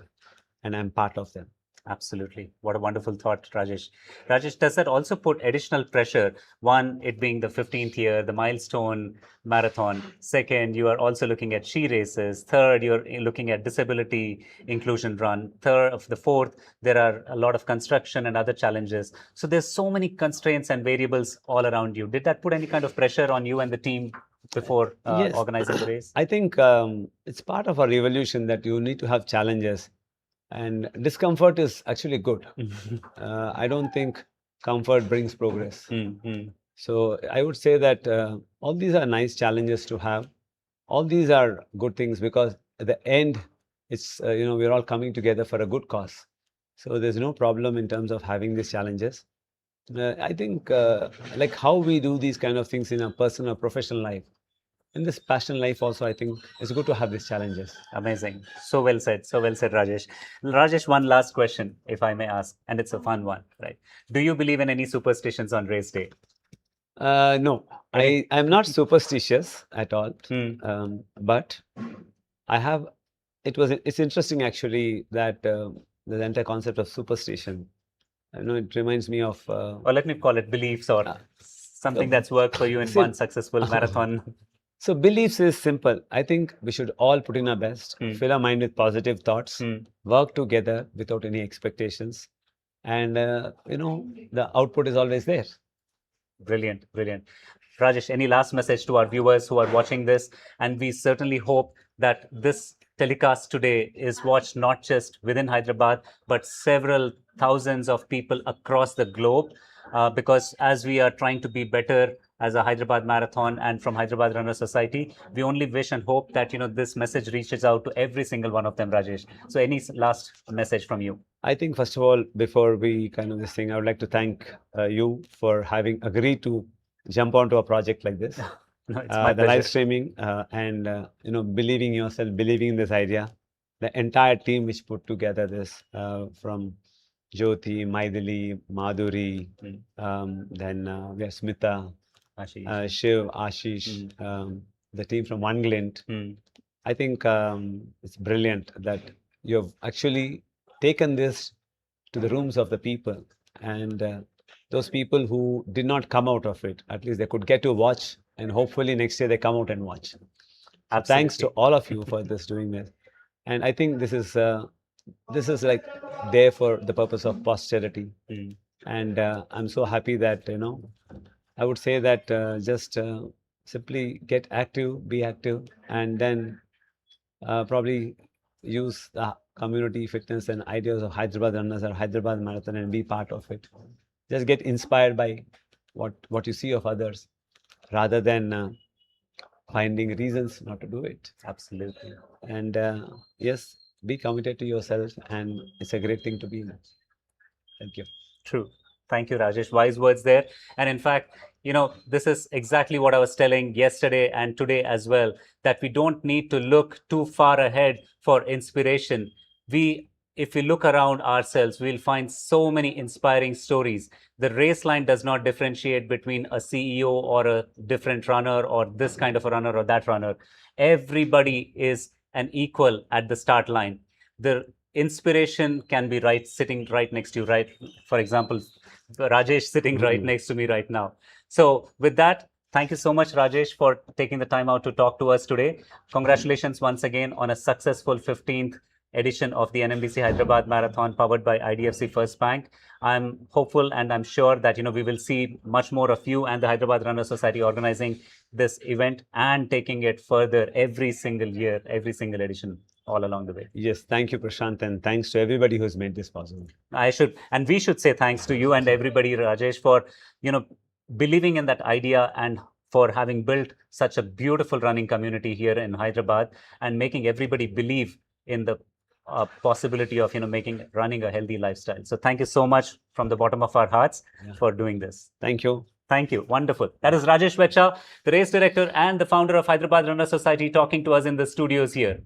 and I'm part of them. Absolutely. What a wonderful thought, Rajesh. Rajesh, does that also put additional pressure? One, it being the 15th year, the milestone marathon. Second, you are also looking at Shri races. Third, you're looking at disability inclusion run. The fourth, there are a lot of construction and other challenges. So there's so many constraints and variables all around you. Did that put any kind of pressure on you and the team before organizing the race? I think it's part of our evolution that you need to have challenges. And discomfort is actually good. I don't think comfort brings progress. So I would say that all these are nice challenges to have. All these are good things because at the end, it's we're all coming together for a good cause. So there's no problem in terms of having these challenges. I think like how we do these kind of things in a personal or professional life. In this passion life also, I think it's good to have these challenges. Amazing. So well said, Rajesh. Rajesh, one last question, if I may ask, and it's a fun one, right? Do you believe in any superstitions on race day? No, I'm not superstitious at all. But I have. It's interesting actually that the entire concept of superstition. I know it reminds me of. Or let me call it beliefs or something that's worked for you in one successful marathon. So beliefs is simple. I think we should all put in our best, fill our mind with positive thoughts, work together without any expectations, and the output is always there. Brilliant, brilliant. Rajesh, any last message to our viewers who are watching this? And we certainly hope that this telecast today is watched not just within Hyderabad, but several thousands of people across the globe. Because as we are trying to be better as a Hyderabad Marathon and from Hyderabad Runner Society, we only wish and hope that this message reaches out to every single one of them, Rajesh. So any last message from you? I think first of all, before we kind of this thing, I would like to thank you for having agreed to jump onto a project like this. No, it's my the pleasure. live streaming and believing yourself, believing in this idea. The entire team which put together this from Jyoti, Maidili, Madhuri, then we have Smita, Ashish. Shiv, Ashish, the team from One Glint. I think it's brilliant that you've actually taken this to the rooms of the people, and those people who did not come out of it, at least they could get to watch, and hopefully next year they come out and watch. So thanks to all of you for doing this. And I think this is like there for the purpose of posterity. And I'm so happy that, I would say that just simply get active, be active, and then probably use the community fitness and ideas of Hyderabad Runners or Hyderabad Marathon and be part of it. Just get inspired by what you see of others rather than finding reasons not to do it. Absolutely. And yes, be committed to yourself, and it's a great thing to be in. Thank you. True. Thank you, Rajesh. Wise words there. And in fact, this is exactly what I was telling yesterday and today as well, that we don't need to look too far ahead for inspiration. If we look around ourselves, we'll find so many inspiring stories. The race line does not differentiate between a CEO or a different runner or this kind of a runner or that runner. Everybody is an equal at the start line. The inspiration can be sitting right next to you, right? For example, Rajesh sitting right next to me right now. So with that, thank you so much, Rajesh, for taking the time out to talk to us today. Congratulations once again on a successful 15th edition of the NMDC Hyderabad Marathon powered by IDFC First Bank. I'm hopeful and I'm sure that we will see much more of you and the Hyderabad Runner Society organizing this event and taking it further every single year, every single edition all along the way. Yes, thank you, Prashant, and thanks to everybody who's made this possible. We should say thanks to you and everybody, Rajesh, for believing in that idea and for having built such a beautiful running community here in Hyderabad and making everybody believe in the possibility of making running a healthy lifestyle. So thank you so much from the bottom of our hearts for doing this. Thank you. Thank you. Wonderful. That is Rajesh Vetcha, the race director and the founder of Hyderabad Runner Society, talking to us in the studios here.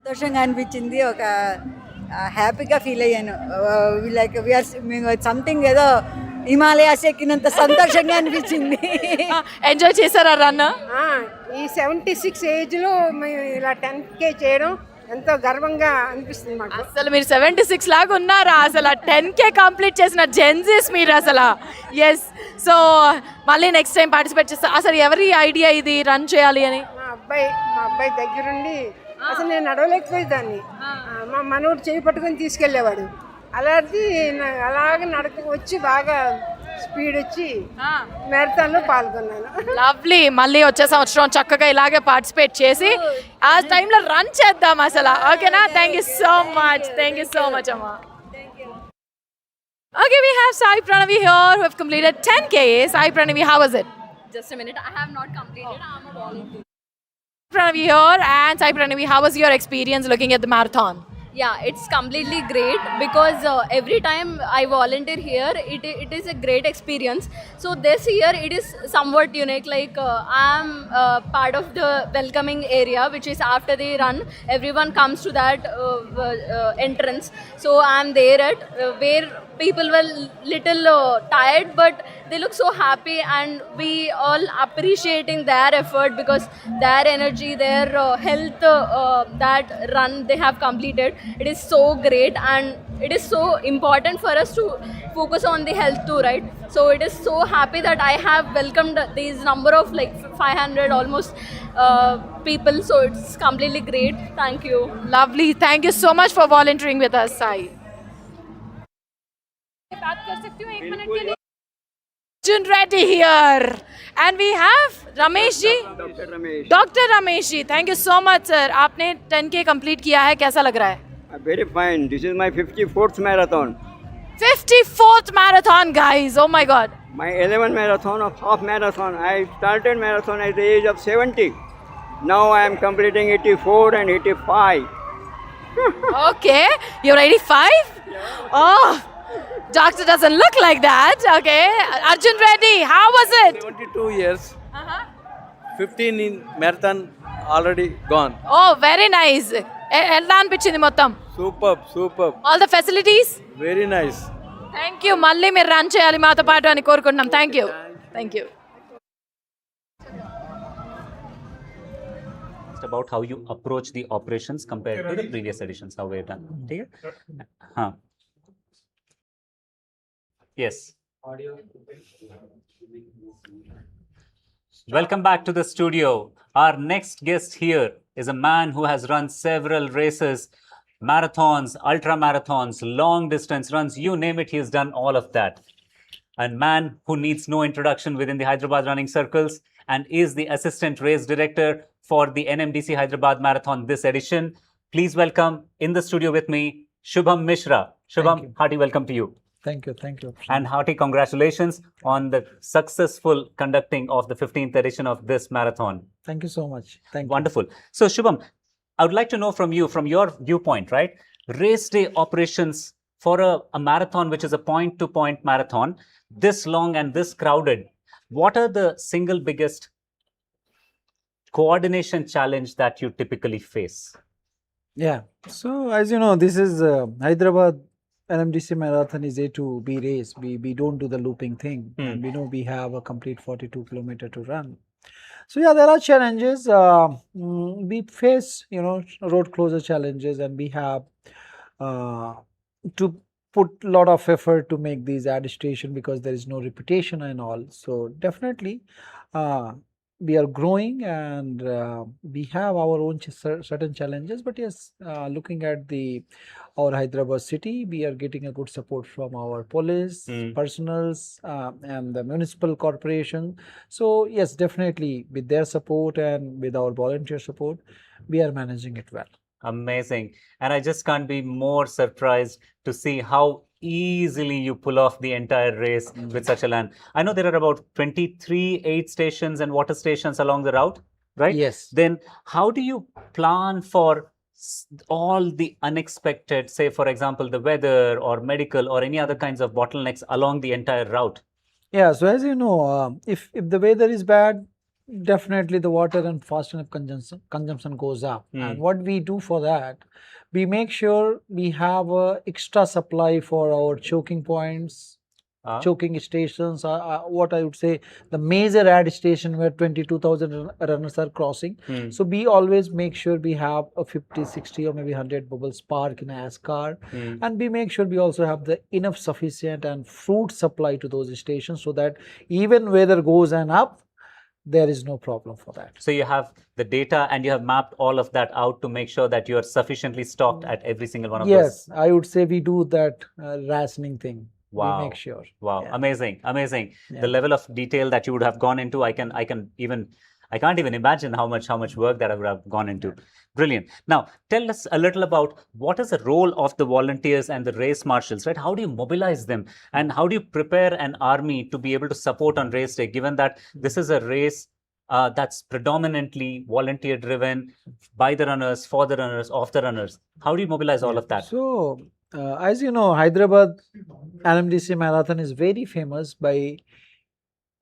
సంతోషంగా అనిపించింది, ఒక హ్యాపీగా feel అయ్యాను. Like we are something ఏదో హిమాలయాస్ ఎక్కినంత సంతోషంగా అనిపించింది. Enjoy చేశారా run? ఈ 76 ఏజ్లో మేము ఇలా 10K చేయడం ఎంతో గర్వంగా అనిపిస్తుంది మాకు. అసలు మీరు 76 లాగా ఉన్నారా? అసలు 10K కంప్లీట్ చేసిన జెన్జీస్ మీరు అసలు. ఎస్, సో మళ్ళీ నెక్స్ట్ టైం పార్టిసిపేట్ చేస్తా. అసలు ఎవరి ఐడియా ఇది రన్ చేయాలి అని? మా అబ్బాయి దగ్గరుండి, అసలు నేను నడవలేకపోయేదాన్ని. మా మనోడు చేయి పట్టుకొని తీసుకెళ్ళేవాడు. అలాగే నడక వచ్చి బాగా స్పీడ్ వచ్చి మ్యారథాన్లో పాల్గొన్నాను. లవ్లీ. మళ్ళీ వచ్చే సంవత్సరం చక్కగా ఇలాగే పార్టిసిపేట్ చేసి ఆ టైంలో రన్ చేద్దాం అసలు. ఓకేనా? థ్యాంక్ యూ సో మచ్ అమ్మా. Okay, we have Sai Pranavi here who have completed 10K. Sai Pranavi, how was it? Just a minute, I have not completed. I'm a volunteer. Pranavi here, and Sai Pranavi, how was your experience looking at the marathon? Yeah, it's completely great because every time I volunteer here, it is a great experience. So this year it is somewhat unique. Like I'm part of the welcoming area, which is after the run, everyone comes to that entrance. So I'm there at where people were little tired, but they look so happy, and we all appreciating their effort because their energy, their health, that run they have completed. It is so great, and it is so important for us to focus on the health too, right? So it is so happy that I have welcomed these number of like 500 almost people. So it's completely great. Thank you. Lovely. Thank you so much for volunteering with us, Sai. Arjun Reddy here, and we have Ramesh ji. Dr. Ramesh ji, thank you so much, sir. आपने 10K complete किया है, कैसा लग रहा है? Very fine. This is my 54th marathon. 54th marathon, guys. Oh my God. My 11th marathon of half marathon. I started marathon at the age of 70. Now I am completing 84 and 85. Okay, you're 85? Oh, doctor doesn't look like that. Okay, Arjun Reddy, how was it? 22 years. 15 in marathon already gone. Oh, very nice. ఎలా అనిపించింది మొత్తం? Superb. All the facilities? Very nice. Thank you. మళ్ళీ మీరు run చేయాలి మాతో పాటు అని కోరుకుంటున్నాం. Thank you. It's about how you approach the operations compared to the previous editions, how we've done. Okay? Yes. Welcome back to the studio. Our next guest here is a man who has run several races, marathons, ultra marathons, long distance runs, you name it, he has done all of that. A man who needs no introduction within the Hyderabad running circles and is the assistant race director for the NMDC Hyderabad Marathon this edition. Please welcome in the studio with me, Shubham Mishra. Shubham, hearty welcome to you. Thank you. And hearty congratulations on the successful conducting of the 15th edition of this marathon. Thank you so much. Wonderful. So Shubham, I would like to know from you, from your viewpoint, right? Race day operations for a marathon, which is a point-to-point marathon, this long and this crowded, what are the single biggest coordination challenge that you typically face? Yeah. So as you know, this is Hyderabad NMDC Marathon is A to B race. We don't do the looping thing. And we know we have a complete 42 kilometer to run. So yeah, there are challenges. We face, road closure challenges, and we have to put a lot of effort to make these ad station because there is no reputation and all. So definitely, we are growing, and we have our own certain challenges. But yes, looking at our Hyderabad city, we are getting a good support from our police, personals, and the municipal corporation. So yes, definitely with their support and with our volunteer support, we are managing it well. Amazing. And I just can't be more surprised to see how easily you pull off the entire race with such a land. I know there are about 23 aid stations and water stations along the route, right? Yes. Then how do you plan for all the unexpected, say for example, the weather or medical or any other kinds of bottlenecks along the entire route? Yeah, so as you know, if the weather is bad, definitely the water and fast enough consumption goes up. And what we do for that, we make sure we have extra supply for our choking points, choking stations, what I would say the major ad station where 22,000 runners are crossing. So we always make sure we have a 50, 60 or maybe 100 bubbles park in a car. And we make sure we also have the enough sufficient and fruit supply to those stations so that even weather goes up, there is no problem for that. So you have the data and you have mapped all of that out to make sure that you are sufficiently stocked at every single one of those. Yes, I would say we do that rationing thing. We make sure. Wow. Yeah. Amazing. Amazing. Yeah. The level of detail that you would have gone into, I can't even imagine how much work that I would have gone into. Brilliant. Now, tell us a little about what is the role of the volunteers and the race marshals, right? How do you mobilize them, and how do you prepare an army to be able to support on race day, given that this is a race that's predominantly volunteer driven, by the runners, for the runners, of the runners? How do you mobilize all of that? So, as you know, Hyderabad NMDC Marathon is very famous by,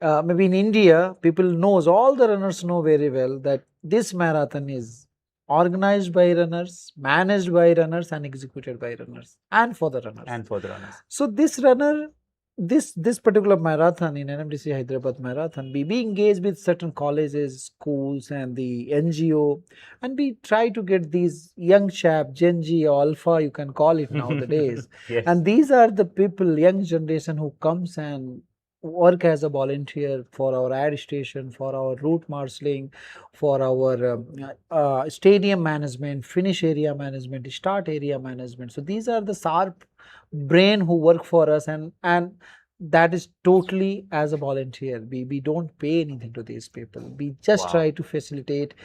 maybe in India, all the runners know very well that this marathon is organized by runners, managed by runners, and executed by runners, and for the runners. So this particular marathon in NMDC Hyderabad Marathon, we engage with certain colleges, schools, and the NGO, and we try to get these young chap, Gen Z or Alpha, you can call it nowadays. Yes. And these are the people, young generation, who comes and work as a volunteer for our ad station, for our route marshalling, for our stadium management, finish area management, start area management. So these are the sharp brain who work for us, and that is totally as a volunteer. We don't pay anything to these people. We just try to facilitate,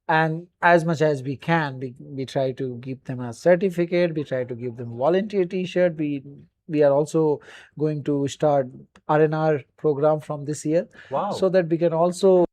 and as much as we can, we try to give them a certificate, we try to give them volunteer t-shirt. We are also going to start R&R program from this year, so that we can also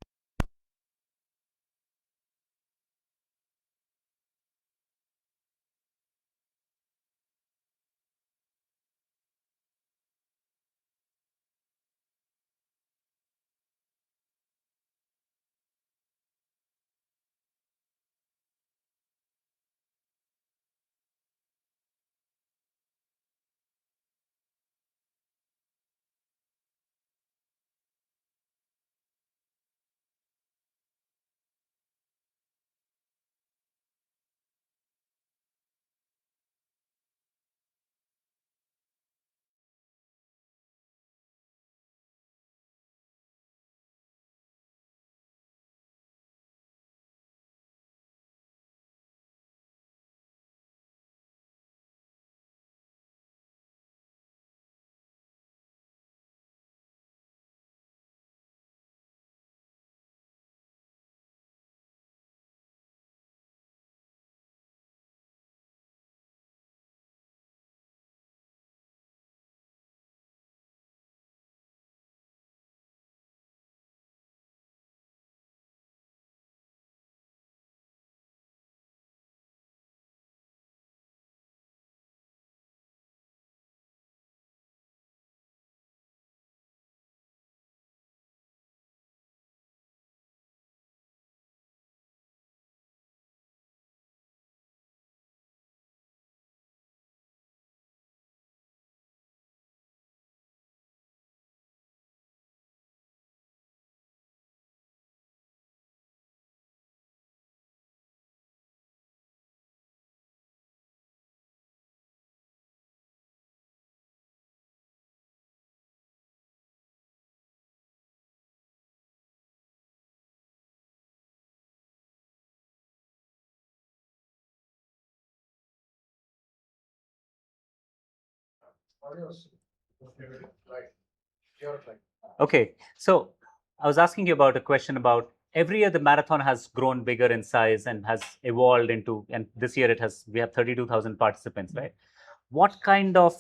Okay, so I was asking you about a question about every year the marathon has grown bigger in size and has evolved into, and this year we have 32,000 participants, right? What kind of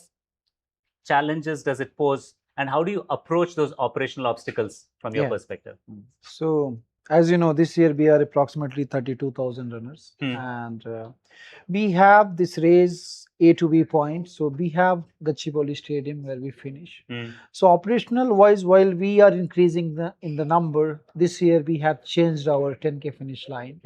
challenges does it pose, and how do you approach those operational obstacles from your perspective? So, as you know, this year we are approximately 32,000 runners, and we have this race A to B point. So we have Gachibowli Stadium where we finish. So operational wise, while we are increasing in the number, this year we have changed our 10K finish line,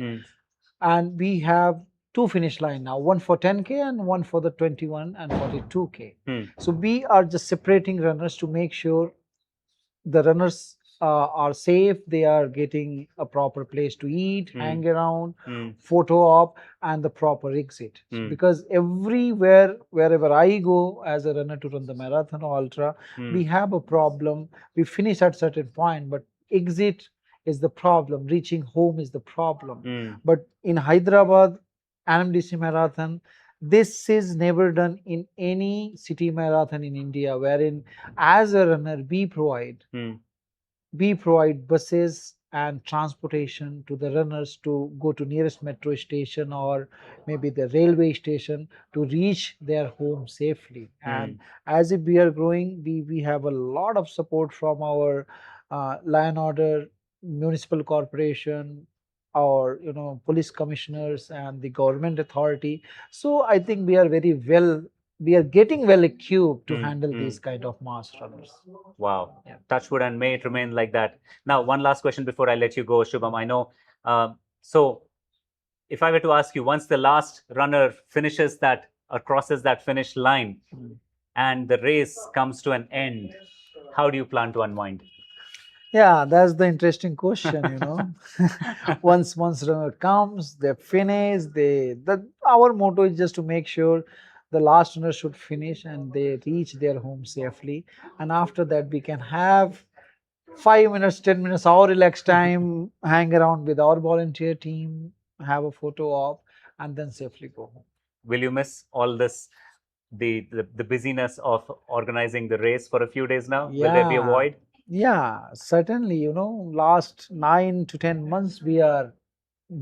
and we have two finish line now, one for 10K and one for the 21 and 42K. So we are just separating runners to make sure the runners are safe, they are getting a proper place to eat, hang around, photo op, and the proper exit. Because everywhere, wherever I go as a runner to run the marathon or ultra, we have a problem. We finish at certain point, but exit is the problem, reaching home is the problem. But in Hyderabad NMDC Marathon, This is never done in any city marathon in India, wherein as a runner we provide buses and transportation to the runners to go to nearest metro station or maybe the railway station to reach their home safely. And as if we are growing, we have a lot of support from our law and order, municipal corporation, our police commissioners and the government authority. So I think we are we are getting well equipped to handle these kind of mass runners. Wow. Touch wood, and may it remain like that. Now, one last question before I let you go, Shubham. I know, so if I were to ask you, once the last runner finishes that or crosses that finish line and the race comes to an end, how do you plan to unwind? Yeah, that's the interesting question, Once runner comes, they finish, our motto is just to make sure the last runner should finish and they reach their home safely. And after that, we can have 5 minutes, 10 minutes, our relaxed time, hang around with our volunteer team, have a photo op, and then safely go home. Will you miss all this, the busyness of organizing the race for a few days now? Will there be a void? Yeah, certainly, last 9 to 10 months, we are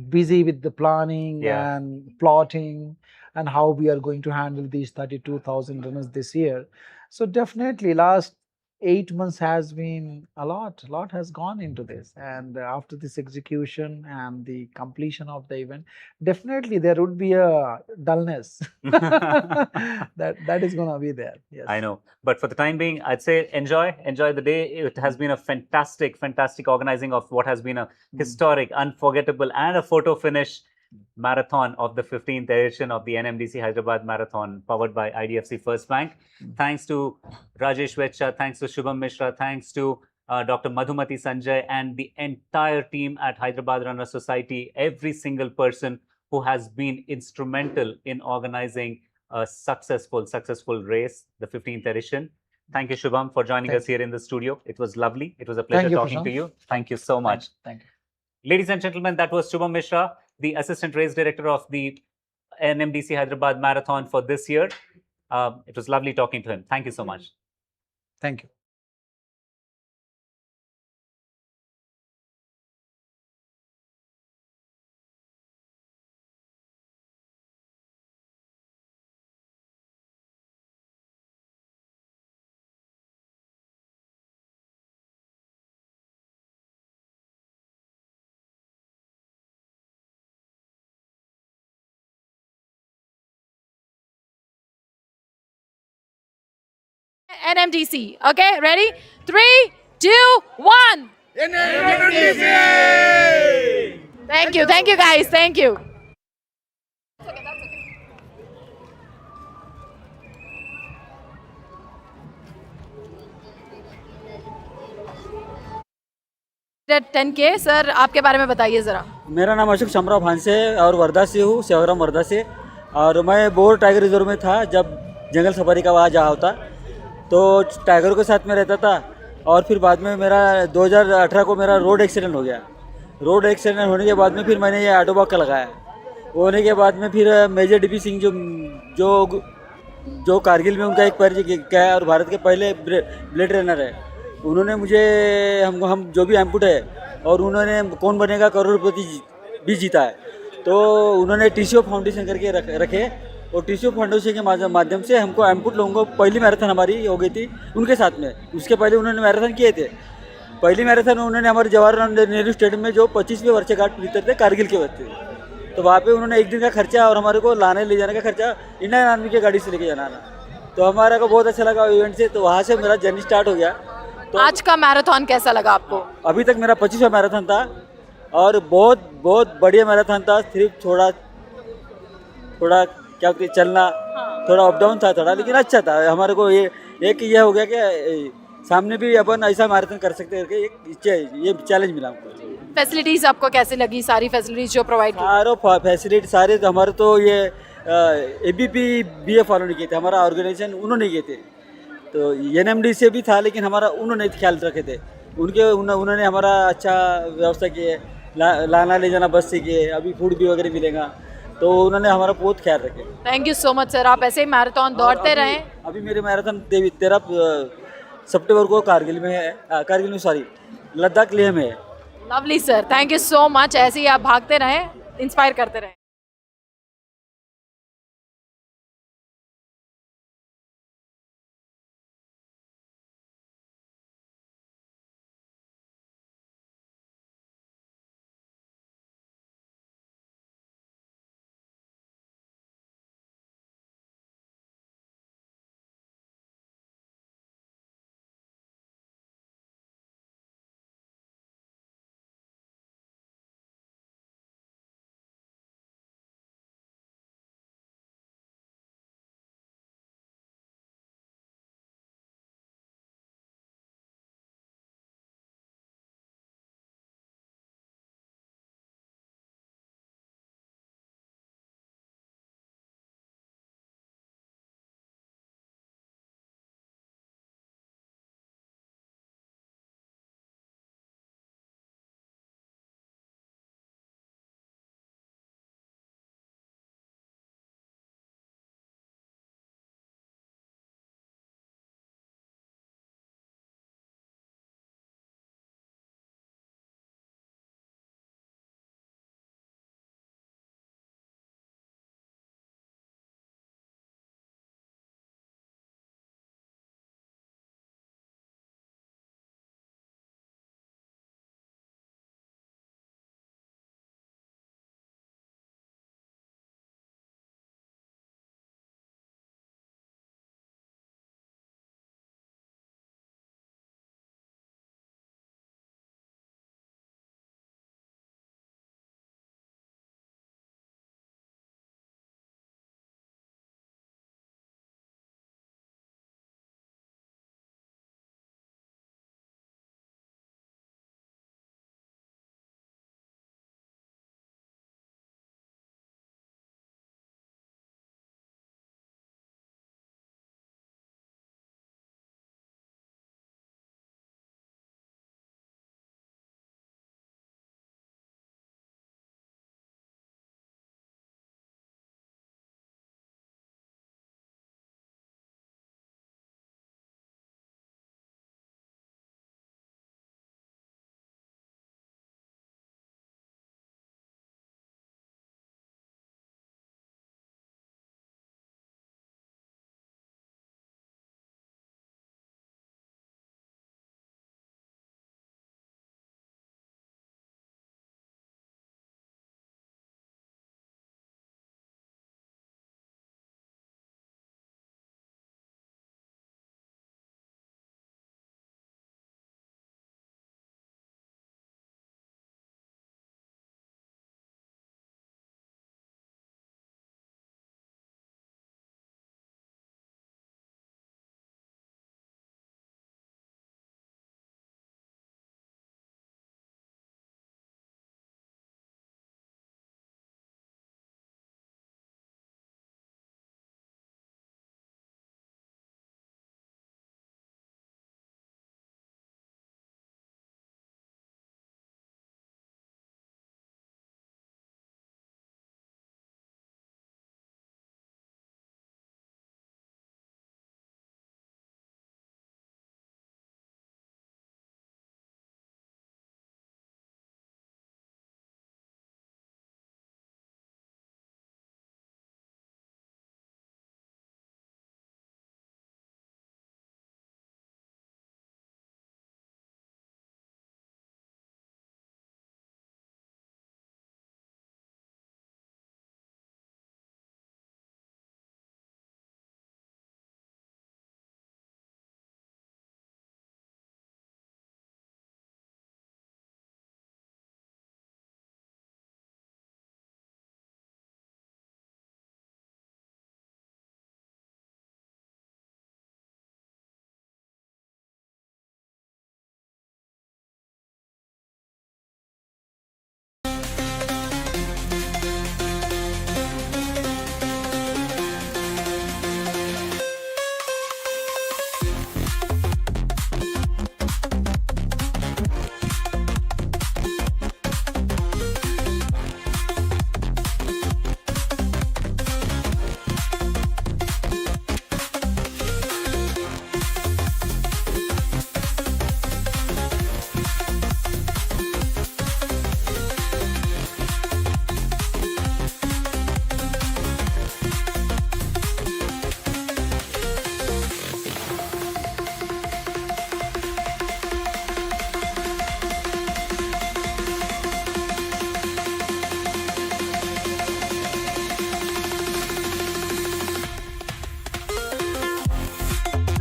busy with the planning and plotting and how we are going to handle these 32,000 runners this year. So definitely last 8 months has been a lot has gone into this. And after this execution and the completion of the event, definitely there would be a dullness that is going to be there. Yes. I know. But for the time being, I'd say enjoy the day. It has been a fantastic organizing of what has been a historic, unforgettable and a photo finish marathon of the 15th edition of the NMDC Hyderabad Marathon, powered by IDFC First Bank. Thanks to Rajesh Vetcha, thanks to Shubham Mishra, thanks to Dr. Madhumati Sanjay and the entire team at Hyderabad Runner Society, every single person who has been instrumental in organizing a successful race, the 15th edition. Thank you, Shubham, for joining us here in the studio. It was lovely. It was a pleasure talking to you. Thank you so much. Thank you. Ladies and gentlemen, that was Shubham Mishra, the Assistant Race Director of the NMDC Hyderabad Marathon for this year. It was lovely talking to him. Thank you so much. Thank you. NMDC. Okay, ready? 3, 2, 1. NMDC! Thank you guys. Thank you. At 10K, sir आपके बारे में बताइए ज़रा. मेरा नाम अशोक शमरा भान से और वर्धा से हूँ, सेवाग्राम वर्धा से. और मैं बोर टाइगर रिजर्व में था जब जंगल सफारी का वहाँ जा होता, तो टाइगर के साथ में रहता था. और फिर बाद में मेरा 2018 को मेरा रोड एक्सीडेंट हो गया. रोड एक्सीडेंट होने के बाद में फिर मैंने ये ऑटोबॉक का लगाया. होने के बाद में फिर मेजर डीपी सिंह जो कारगिल में उनका एक परिचय क्या है और भारत के पहले ब्लेड रनर है, उन्होंने मुझे हम जो भी एम्पुट है और उन्होंने कौन बनेगा करोड़पति भी जीता है. तो उन्होंने टीसीओ फाउंडेशन करके रखे और टीसीओ फाउंडेशन के माध्यम से हमको एम्पुट लोगों को पहली मैराथन हमारी हो गई थी उनके साथ में. उसके पहले उन्होंने मैराथन किए थे. पहली मैराथन उन्होंने हमारे जवाहरलाल नेहरू स्टेडियम में जो 25वें वर्षगांठ भीतर थे कारगिल के वक्त, तो वहाँ पे उन्होंने एक दिन का खर्चा और हमारे को लाने ले जाने का खर्चा इंडियन आर्मी की गाड़ी से लेके जाना. तो हमारा को बहुत अच्छा लगा इवेंट से. तो वहाँ से मेरा जर्नी स्टार्ट हो गया. तो आज का मैराथन कैसा लगा आपको? अभी तक मेरा 25वां मैराथन था और बहुत बढ़िया मैराथन था. सिर्फ थोड़ा क्या कहते चलना, थोड़ा अप डाउन था थोड़ा, लेकिन अच्छा था. हमारे को ये हो गया कि सामने भी अपन ऐसा मैराथन कर सकते हैं करके ये चैलेंज मिला हमको. फैसिलिटीज आपको कैसी लगी? सारी फैसिलिटीज जो प्रोवाइड की? सारे फैसिलिटी सारे तो हमारे तो ये ABP BA फॉलो नहीं किए थे. हमारा ऑर्गेनाइजेशन उन्होंने किए थे. तो NMDC से भी था लेकिन हमारा उन्होंने ख्याल रखे थे. उन्होंने हमारा अच्छा व्यवस्था की है, लाना ले जाना बस से किए. अभी फूड भी वगैरह मिलेगा. तो तो उन्होंने हमारा बहुत ख्याल रखे। Thank you so much sir, आप ऐसे ही मैराथन दौड़ते रहें। अभी मेरे मैराथन 13 सितंबर को कारगिल में है, कारगिल में सॉरी लद्दाख लेह में है। Lovely sir, thank you so much, ऐसे ही आप भागते रहें, इंस्पायर करते रहें।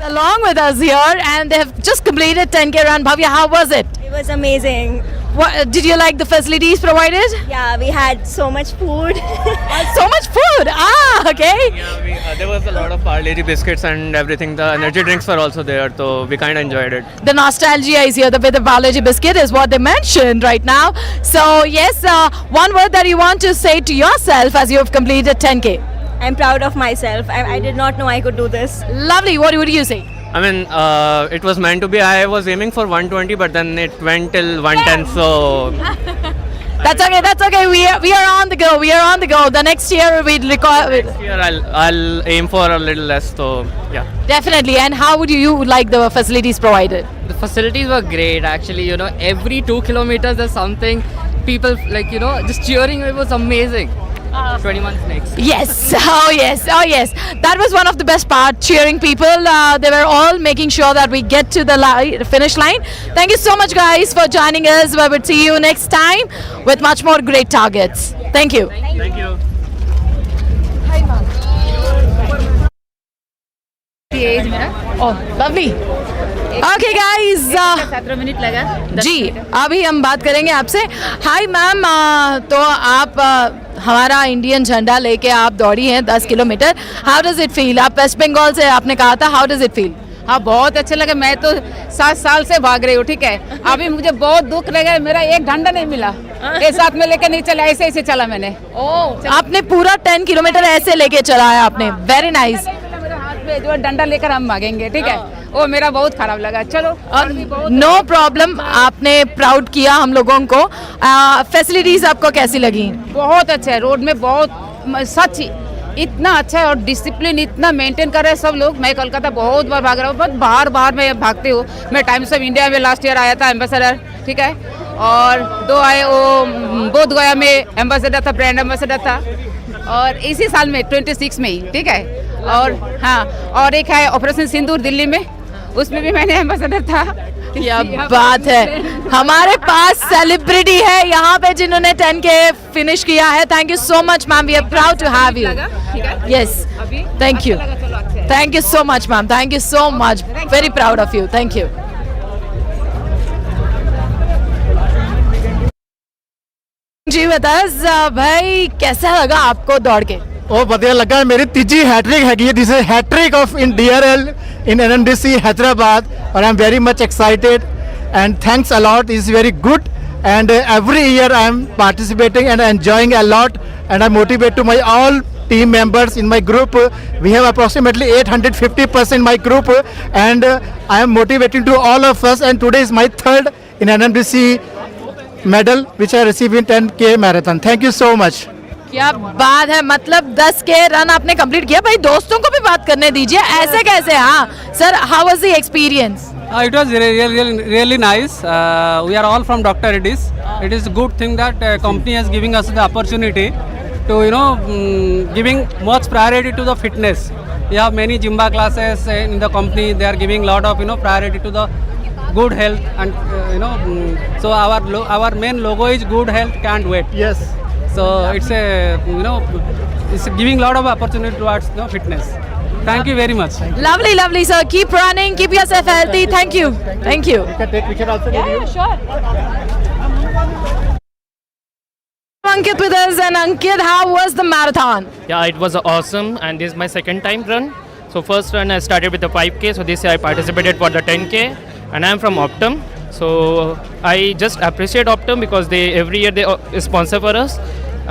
Along with us here, and they have just completed 10K run. Bhavya, how was it? It was amazing. What, did you like the facilities provided? Yeah, we had so much food. So much food. Ah, okay. Yeah, there was a lot of parleji biscuits and everything. The energy drinks were also there, so we kind of enjoyed it. The nostalgia is here. The with the biology biscuit is what they mentioned right now. So yes, one word that you want to say to yourself as you have completed 10K. I'm proud of myself. I did not know I could do this. Lovely. What would you say? I mean, it was meant to be. I was aiming for 120, but then it went till 110. So That's okay. That's okay. We are on the go. We are on the go. The next year we'll record. next year I'll aim for a little less. So yeah. Definitely. And how would you like the facilities provided? The facilities were great actually, every 2 kilometers there's something, people just cheering, it was amazing. 20 months next. Yes, oh yes, oh yes. That was one of the best part, cheering people. They were all making sure that we get to the finish line. Thank you so much guys for joining us. We will see you next time with much more great targets. Thank you. Thank you. Oh, lovely. Okay guys 17 minute लगा जी अभी हम बात करेंगे आपसे hi ma'am तो आप हमारा Indian झंडा लेके आप दौड़ी हैं 10 kilometre how does it feel आप वेस्ट बंगाल से आपने कहा था हाउ डज इट फील हाँ बहुत अच्छा लगा मैं तो 7 साल से भाग रही हूँ ठीक है अभी मुझे बहुत दुख लगा मेरा एक डंडा नहीं मिला एक साथ में लेके नहीं चला ऐसे ऐसे चला मैंने आपने पूरा 10 किलोमीटर ऐसे लेके चला है आपने वेरी नाइस जो डंडा लेकर हम भागेंगे ठीक है वो मेरा बहुत खराब लगा चलो और नो प्रॉब्लम आपने प्राउड किया हम लोगों को फैसिलिटीज आपको कैसी लगी बहुत अच्छा है रोड में बहुत सच इतना अच्छा है और डिसिप्लिन इतना मेंटेन कर रहे हैं सब लोग मैं कोलकाता बहुत बार भाग रहा हूँ बहुत बाहर मैं भागती हूँ मैं टाइम्स ऑफ इंडिया में लास्ट ईयर आया था एम्बेसडर ठीक है और 2 आए वो बोध गया में एम्बेसडर था ब्रांड एम्बेसडर था और इसी साल में 26 में ही ठीक है और हाँ और एक है ऑपरेशन सिंदूर दिल्ली में उसमें भी मैंने एम्बेसडर था क्या बात है हमारे पास सेलिब्रिटी है यहाँ पे जिन्होंने 10K फिनिश किया है thank you so much ma'am we are proud to have you yes thank you so much ma'am thank you so much very proud of you thank you जी बता भाई कैसा लगा आपको दौड़ के ਉਹ ਵਧੀਆ ਲੱਗਾ ਮੇਰੀ ਤੀਜੀ ਹੈਟ੍ਰਿਕ ਹੈਗੀ ਹੈ this is hat trick of in DRL in NMDC Hyderabad and I'm very much excited and thanks a lot is very good and every year I am participating and enjoying a lot and I motivate to my all team members in my group we have approximately 850% my group and I am motivating to all of us and today is my third in NMDC medal which I received in 10K marathon thank you so much क्या बात है मतलब 10 के run आपने complete किया भाई दोस्तों को भी बात करने दीजिए ऐसे कैसे हाँ sir how was the experience It was really nice. We are all from Dr. Reddy's. It is a good thing that company is giving us the opportunity to giving much priority to the fitness. We have many Zumba classes in the company. They are giving lot of priority to the good health and so our main logo is good health can't wait. Yes. So it's a it's giving lot of opportunity towards fitness. Thank you very much. Lovely sir keep running keep yourself healthy thank you we can also give you sure Ankit with us and Ankit how was the marathon yeah it was awesome and this is my second time run so first run I started with the 5K so this year I participated for the 10K and I am from Optum so I just appreciate Optum because they every year they sponsor for us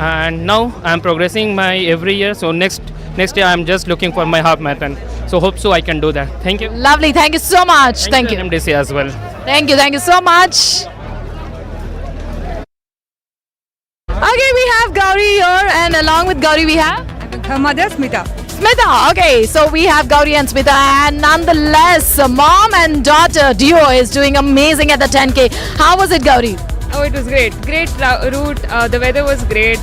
and now I am progressing my every year so next year I am just looking for my half marathon so hope so I can do that thank you lovely thank you so much thank you NMDC as well thank you so much okay we have Gauri here and along with Gauri we have her mother Smita okay so we have Gauri and Smita and nonetheless mom and daughter duo is doing amazing at the 10K how was it Gauri Oh, it was great route. The weather was great.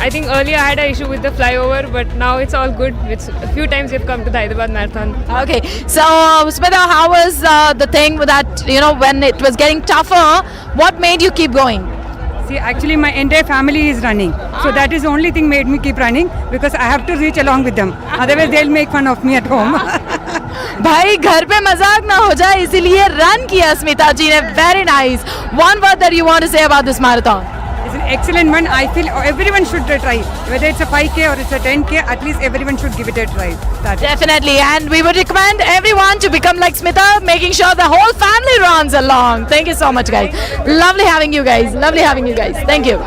I think earlier I had an issue with the flyover, but now it's all good. It's a few times we've come to the Hyderabad Marathon. Okay, so Smita, how was the thing that when it was getting tougher? What made you keep going? See, actually my entire family is running. So that is the only thing made me keep running because I have to reach along with them. Otherwise they'll make fun of me at home. भाई घर पे मजाक ना हो जाए इसीलिए run किया स्मिता जी ने. Very nice. One word that you want to say about this marathon? It's an excellent one. I feel everyone should try. Whether it's a 5K or it's a 10K, at least everyone should give it a try. Definitely, and we would recommend everyone to become like Smita, making sure the whole family runs along. Thank you so much, guys. Lovely having you guys. Lovely having you guys. Thank you.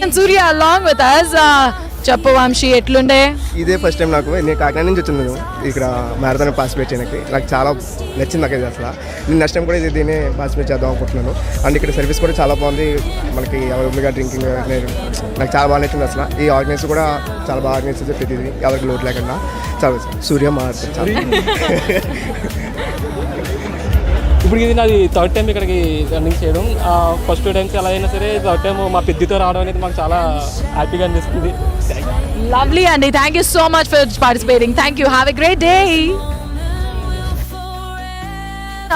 And Surya along with us. చెప్పు వంశీ ఎట్లుండే? ఇదే first time నాకు. నేను కాకినాడ నుంచి వచ్చింది, నేను ఇక్కడ marathon participate చేయడానికి. నాకు చాలా నచ్చింది నాకు ఇది. అసలు నేను నెక్స్ట్ టైం కూడా దీన్ని పార్టిసిపేట్ చేద్దాం అనుకుంటున్నాను. అండ్ ఇక్కడ సర్వీస్ కూడా చాలా బాగుంది, మనకి అవైలబుల్గా డ్రింకింగ్ నాకు చాలా బాగా నచ్చింది. అసలు ఈ ఆర్గనైజ్ కూడా చాలా బాగా ఆర్గనైజ్ చేసి ప్రతిదీ ఎవరికి లోటు లేకుండా చాలా సూర్య మారుతుంది. ఇప్పుడు ఇది నాది థర్డ్ టైం ఇక్కడికి రన్నింగ్ చేయడం. ఫస్ట్ 2 times ఎలా అయినా సరే థర్డ్ టైం మా పెద్దతో రావడం అనేది మాకు చాలా హ్యాపీగా అనిపిస్తుంది. Lovely, Andy. Thank you so much for participating. Thank you. Have a great day.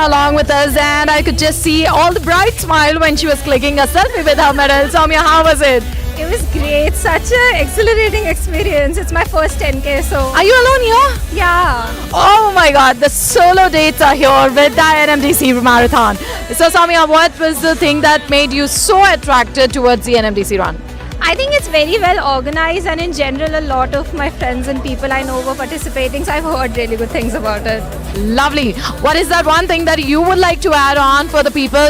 Along with us, and I could just see all the bright smile when she was clicking a selfie with her medal. Soumya, how was it? It was great. Such an exhilarating experience. It's my first 10K, so. Are you alone here? Yeah. Oh my God, the solo dates are here with the NMDC Marathon. So Soumya, what was the thing that made you so attracted towards the NMDC run? I think it's very well organized, and in general, a lot of my friends and people I know were participating, so I've heard really good things about it. Lovely. What is that one thing that you would like to add on for the people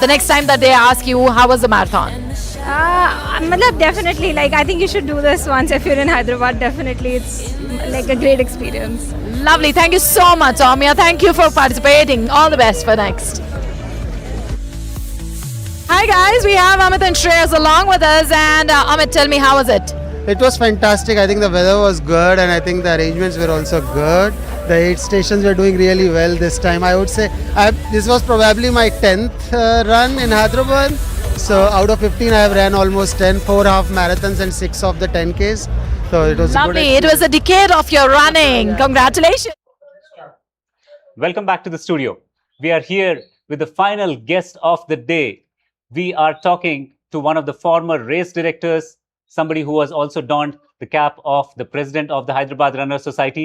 the next time that they ask you how was the marathon? Definitely, like, I think you should do this once if you're in Hyderabad. Definitely, it's like a great experience. Lovely. Thank you so much, Soumya. Thank you for participating. All the best for next. Hi guys, we have Amit and Shreyas along with us, and Amit, tell me, how was it? It was fantastic. I think the weather was good, and I think the arrangements were also good. The 8 stations were doing really well this time. I would say this was probably my 10th run in Hyderabad. So out of 15, I have ran almost 10, 4 half marathons and 6 of the 10Ks. So it was Lovely. Good. It was a decade of your running. Congratulations. Welcome back to the studio. We are here with the final guest of the day. We are talking to one of the former race directors, somebody who has also donned the cap of the president of the Hyderabad Runner Society.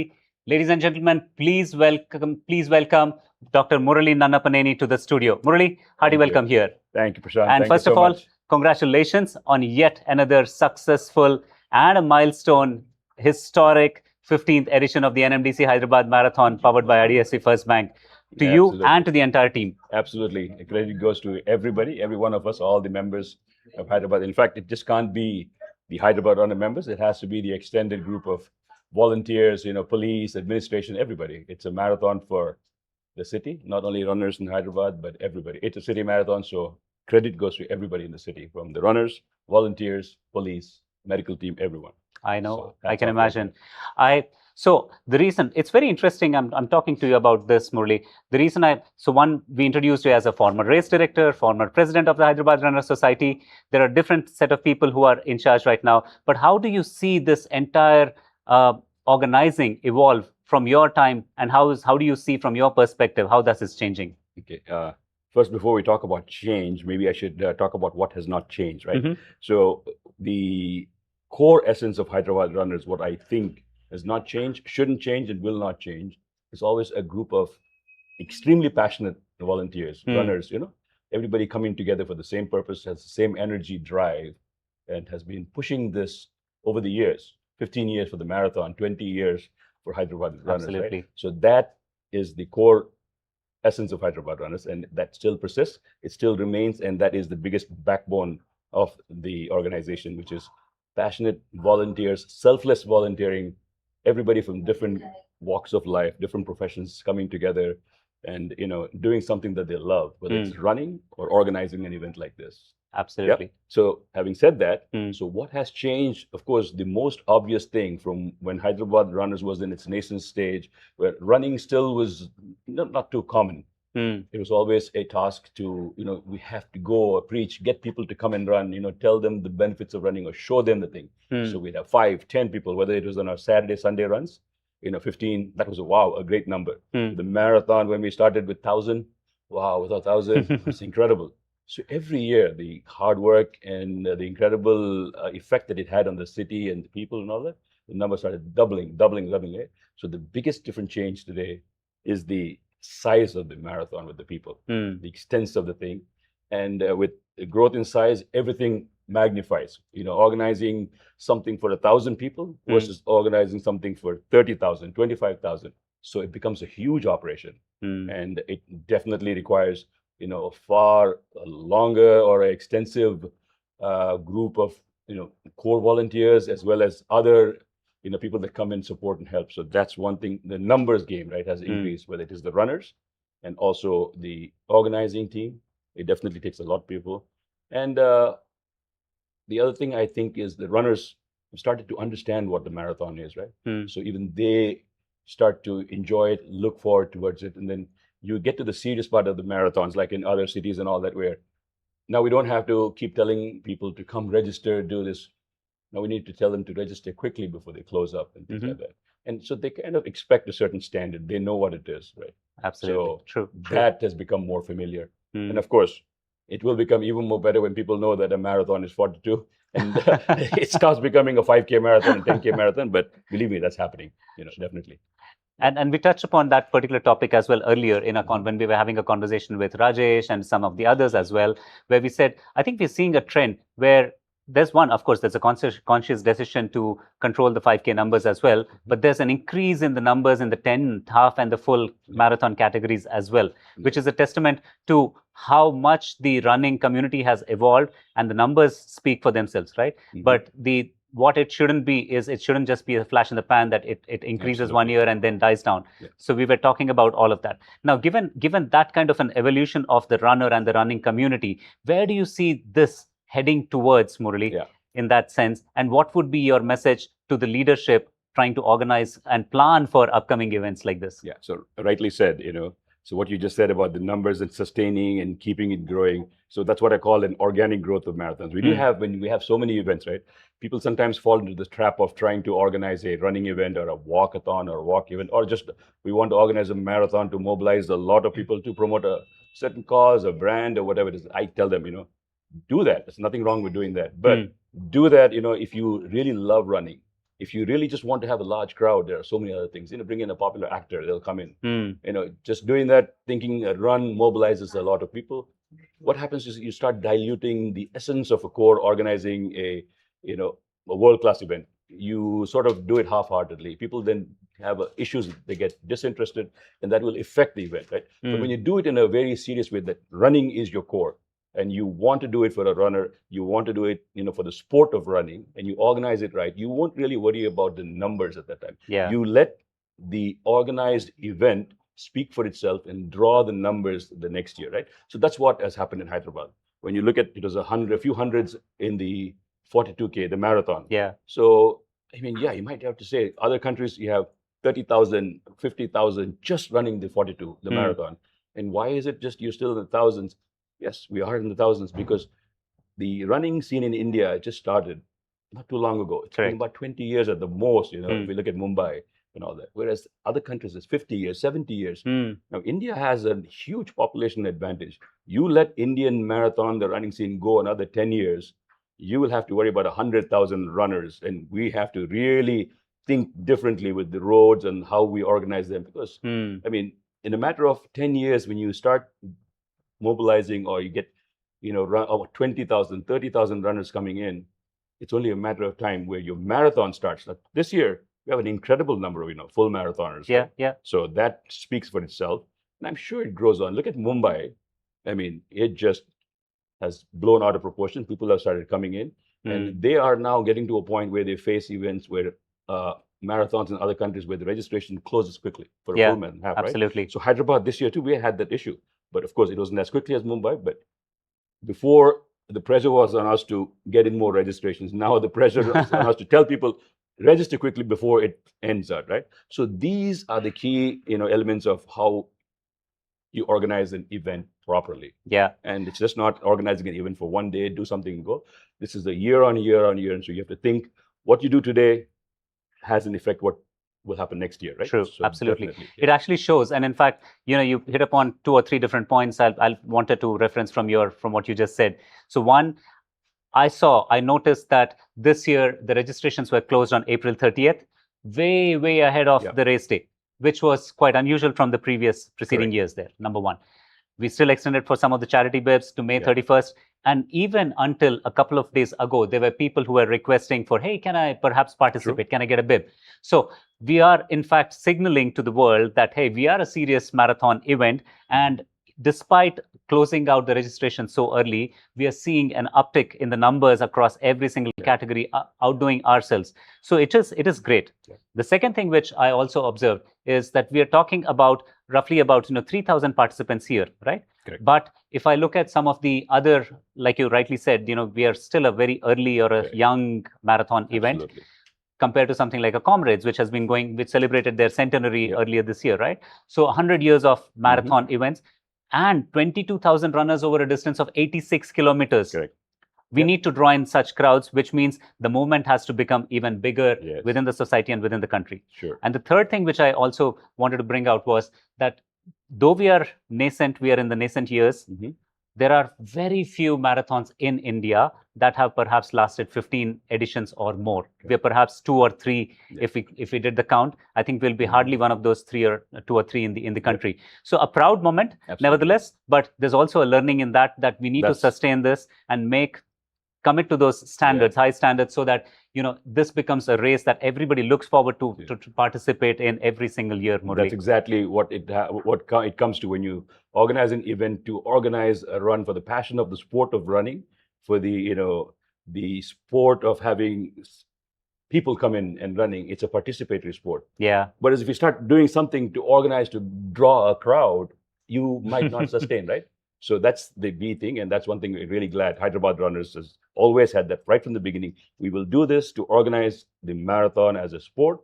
Ladies and gentlemen, please welcome Dr. Murali Nannapaneni to the studio. Murali, hearty welcome here. Thank you, Prashant. And Thank first you so of all, much. congratulations on yet another successful and a milestone, historic 15th edition of the NMDC Hyderabad Marathon powered by IDFC First Bank. To you and to the entire team. Absolutely. The credit goes to everybody, every one of us, all the members of Hyderabad. In fact, it just can't be the Hyderabad Runner members. It has to be the extended group of volunteers, police, administration, everybody. It's a marathon for the city, not only runners in Hyderabad, but everybody. It's a city marathon, so credit goes to everybody in the city, from the runners, volunteers, police, medical team, everyone. I know, I can imagine. So the reason, it's very interesting, I'm talking to you about this, Murali. The reason we introduced you as a former race director, former president of the Hyderabad Runner Society. There are different set of people who are in charge right now. But how do you see this entire organizing evolve from your time, and how do you see from your perspective, how this is changing? Okay. First, before we talk about change, maybe I should talk about what has not changed, right? So the core essence of Hyderabad Runners, what I think has not changed, shouldn't change, and will not change. It's always a group of extremely passionate volunteers, runners, everybody coming together for the same purpose, has the same energy, drive, and has been pushing this over the years. 15 years for the marathon, 20 years for Hyderabad Runners. Absolutely. Right? So that is the core essence of Hyderabad Runners, and that still persists. It still remains, and that is the biggest backbone of the organization, which is passionate volunteers, selfless volunteering, everybody from different walks of life, different professions coming together and, doing something that they love, whether it's running or organizing an event like this. Absolutely. Yep. So having said that, so what has changed? Of course, the most obvious thing from when Hyderabad Runners was in its nascent stage, where running still was not too common. It was always a task to, we have to go preach, get people to come and run, tell them the benefits of running or show them the thing. So we'd have 5, 10 people, whether it was on our Saturday, Sunday runs, 15, that was a great number. The marathon, when we started with 1,000, wow, with 1,000, it's incredible. So every year, the hard work and the incredible effect that it had on the city and the people and all that, the numbers started doubling. Right? So the biggest different change today is the size of the marathon with the people, the extent of the thing. And with growth in size, everything magnifies. Organizing something for 1,000 people versus organizing something for 30,000, 25,000. So it becomes a huge operation, and it definitely requires a far longer or extensive group of core volunteers as well as other people that come and support and help. So that's one thing. The numbers game, right, has increased, whether it is the runners and also the organizing team. It definitely takes a lot of people. And the other thing I think is the runners have started to understand what the marathon is, right? So even they start to enjoy it, look forward towards it. And then you get to the serious part of the marathons, like in other cities and all that, where now we don't have to keep telling people to come register, do this. Now we need to tell them to register quickly before they close up and things like that. And so they kind of expect a certain standard. They know what it is, right? Absolutely. So True. That has become more familiar. And of course, it will become even more better when people know that a marathon is 42 and it starts becoming a 5K marathon and 10K marathon. But believe me, that's happening, definitely. And we touched upon that particular topic as well earlier in when we were having a conversation with Rajesh and some of the others as well, where we said, I think we're seeing a trend where there's a conscious decision to control the 5K numbers as well, but there's an increase in the numbers in the 10, half and the full marathon categories as well, which is a testament to how much the running community has evolved, and the numbers speak for themselves, right? But what it shouldn't be is, it shouldn't just be a flash in the pan that it increases 1 year and then dies down. So we were talking about all of that. Now, given that kind of an evolution of the runner and the running community, where do you see this heading towards, Murali, in that sense? And what would be your message to the leadership trying to organize and plan for upcoming events like this? Yeah, so rightly said, so what you just said about the numbers and sustaining and keeping it growing. So that's what I call an organic growth of marathons. We do have, when we have so many events, right? People sometimes fall into the trap of trying to organize a running event or a walkathon or a walk event, or just we want to organize a marathon to mobilize a lot of people to promote a certain cause, a brand, or whatever it is. I tell them, do that. There's nothing wrong with doing that. But do that, if you really love running. If you really just want to have a large crowd, there are so many other things. Bring in a popular actor, they'll come in. Just doing that, thinking a run mobilizes a lot of people. What happens is you start diluting the essence of a core organizing a world-class event. You sort of do it half-heartedly. People then have issues, they get disinterested, and that will affect the event, right? But when you do it in a very serious way, that running is your core, and you want to do it for a runner, you want to do it, for the sport of running, and you organize it right, you won't really worry about the numbers at that time. Yeah. You let the organized event speak for itself and draw the numbers the next year, right? So that's what has happened in Hyderabad. When you look at, it was a few hundreds in the 42K, the marathon. Yeah. So, you might have to say, other countries, you have 30,000, 50,000 just running the 42, the marathon. And why is it just you're still in the thousands? Yes, we are in the thousands because the running scene in India just started not too long ago. It's been about 20 years at the most, if we look at Mumbai and all that. Whereas other countries, it's 50 years, 70 years. Now, India has a huge population advantage. You let Indian marathon, the running scene, go another 10 years, you will have to worry about 100,000 runners. And we have to really think differently with the roads and how we organize them. Because, in a matter of 10 years, when you start mobilizing or you get, 20,000, 30,000 runners coming in, it's only a matter of time where your marathon starts. Like this year, we have an incredible number of, full marathoners. Yeah, right? yeah. So that speaks for itself. And I'm sure it grows on. Look at Mumbai. It just has blown out of proportion. People have started coming in. And they are now getting to a point where they face events where marathons in other countries where the registration closes quickly for a full marathon. Right? Absolutely. So Hyderabad this year too, we had that issue. But of course, it wasn't as quickly as Mumbai. But before, the pressure was on us to get in more registrations. Now the pressure is on us to tell people, register quickly before it ends out, right? So these are the key, elements of how you organize an event properly. Yeah. And it's just not organizing an event for one day, do something and go. This is a year on year on year. And so you have to think what you do today has an effect what will happen next year, right? True, So absolutely. definitely, It actually shows. And in fact, you hit upon 2 or 3 different points I wanted to reference from what you just said. So one, I noticed that this year the registrations were closed on April 30th, way ahead of the race day, which was quite unusual from the preceding years there, number one. We still extended for some of the charity bibs to May 31st. And even until a couple of days ago, there were people who were requesting for, hey, can I perhaps participate? Can I get a bib? So we are in fact signaling to the world that, hey, we are a serious marathon event. And despite closing out the registration so early, we are seeing an uptick in the numbers across every single category, outdoing ourselves. So it is great. The second thing which I also observed is that we are talking about roughly about 3,000 participants here, right? Correct. But if I look at some of the other, like you rightly said, we are still a very early or a young marathon event compared to something like a Comrades, which has been going, which celebrated their centenary earlier this year, right? So 100 years of marathon events and 22,000 runners over a distance of 86 kilometers. Correct. We need to draw in such crowds, which means the movement has to become even bigger within the society and within the country. Sure. And the third thing which I also wanted to bring out was that though we are nascent, we are in the nascent years, there are very few marathons in India that have perhaps lasted 15 editions or more. We are perhaps 2 or 3 if we did the count. I think we'll be hardly one of those 3 or 2 or 3 in the country. So a proud moment, nevertheless, but there's also a learning in that we need to sustain this and commit to those standards, high standards, so that this becomes a race that everybody looks forward to participate in every single year. Murli. That's exactly what it comes to when you organize an event, to organize a run for the passion of the sport of running, for the sport of having people come in and running. It's a participatory sport. Yeah. But if you start doing something to organize to draw a crowd, you might not sustain, right? So that's the B thing, and that's one thing we're really glad Hyderabad Runners has always had that right from the beginning. We will do this to organize the marathon as a sport,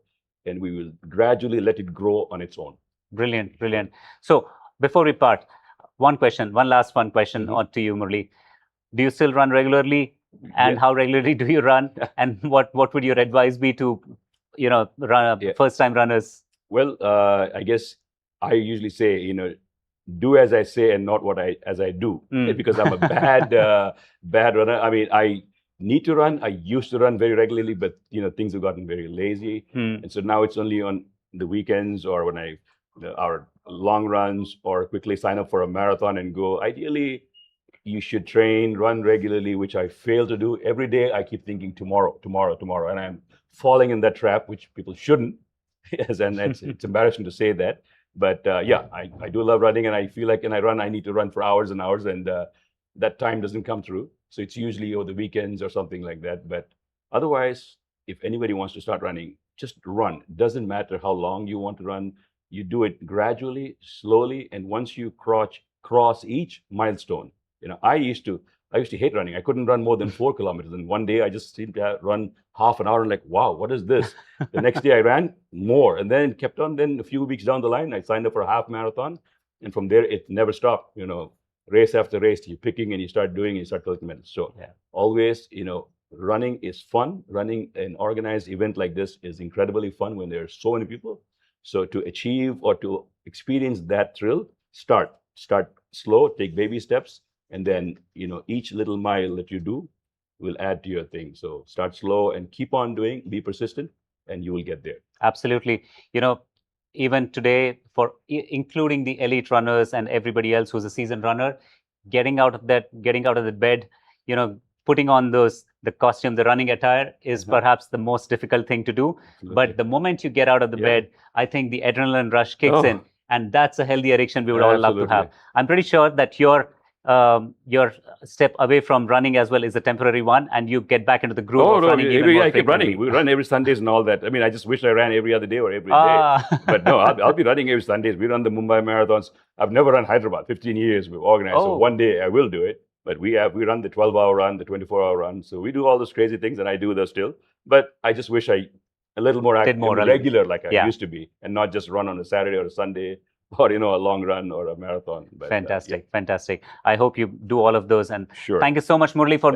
and we will gradually let it grow on its own. Brilliant, brilliant. So before we part, one last question on to you, Murli. Do you still run regularly? And how regularly do you run? And what would your advice be to first-time runners? Well, I guess I usually say, do as I say and not as I do, because I'm a bad runner. I mean, I need to run. I used to run very regularly, but things have gotten very lazy, and so now it's only on the weekends or when our long runs, or quickly sign up for a marathon and go. Ideally, you should run regularly, which I fail to do. Every day I keep thinking tomorrow, and I'm falling in that trap, which people shouldn't. And it's embarrassing to say that. But I do love running, and I feel like when I run, I need to run for hours and hours, and that time doesn't come through. So it's usually over the weekends or something like that. But otherwise, if anybody wants to start running, just run. Doesn't matter how long you want to run. You do it gradually, slowly, and once you cross each milestone. I used to hate running. I couldn't run more than 4 kilometers. And one day I just seemed to run half an hour and like, wow, what is this? The next day I ran more, and then it kept on. Then a few weeks down the line, I signed up for a half marathon. And from there, it never stopped. Race after race, you're picking and you start doing, and you start collecting medals. So always, running is fun. Running an organized event like this is incredibly fun when there are so many people. So to achieve or to experience that thrill, start slow, take baby steps. And then, each little mile that you do will add to your thing. So start slow and keep on doing, be persistent, and you will get there. Absolutely. Even today, including the elite runners and everybody else who's a seasoned runner, getting out of the bed, putting on the costume, the running attire is perhaps the most difficult thing to do. Absolutely. But the moment you get out of the bed, I think the adrenaline rush kicks in, and that's a healthy erection we would all love to have. I'm pretty sure that your step away from running as well is a temporary one, and you get back into the groove of running even more I keep running. We run every Sundays and all that. I mean, I just wish I ran every other day or every day. But no, I'll be running every Sundays. We run the Mumbai marathons. I've never run Hyderabad. 15 years we've organized. So one day I will do it. But we run the 12-hour run, the 24-hour run. So we do all those crazy things, and I do those still. But I just wish I a little more regular like I used to be, and not just run on a Saturday or a Sunday, or a long run or a marathon. But, fantastic. I hope you do all of those. And thank you so much, Murli, for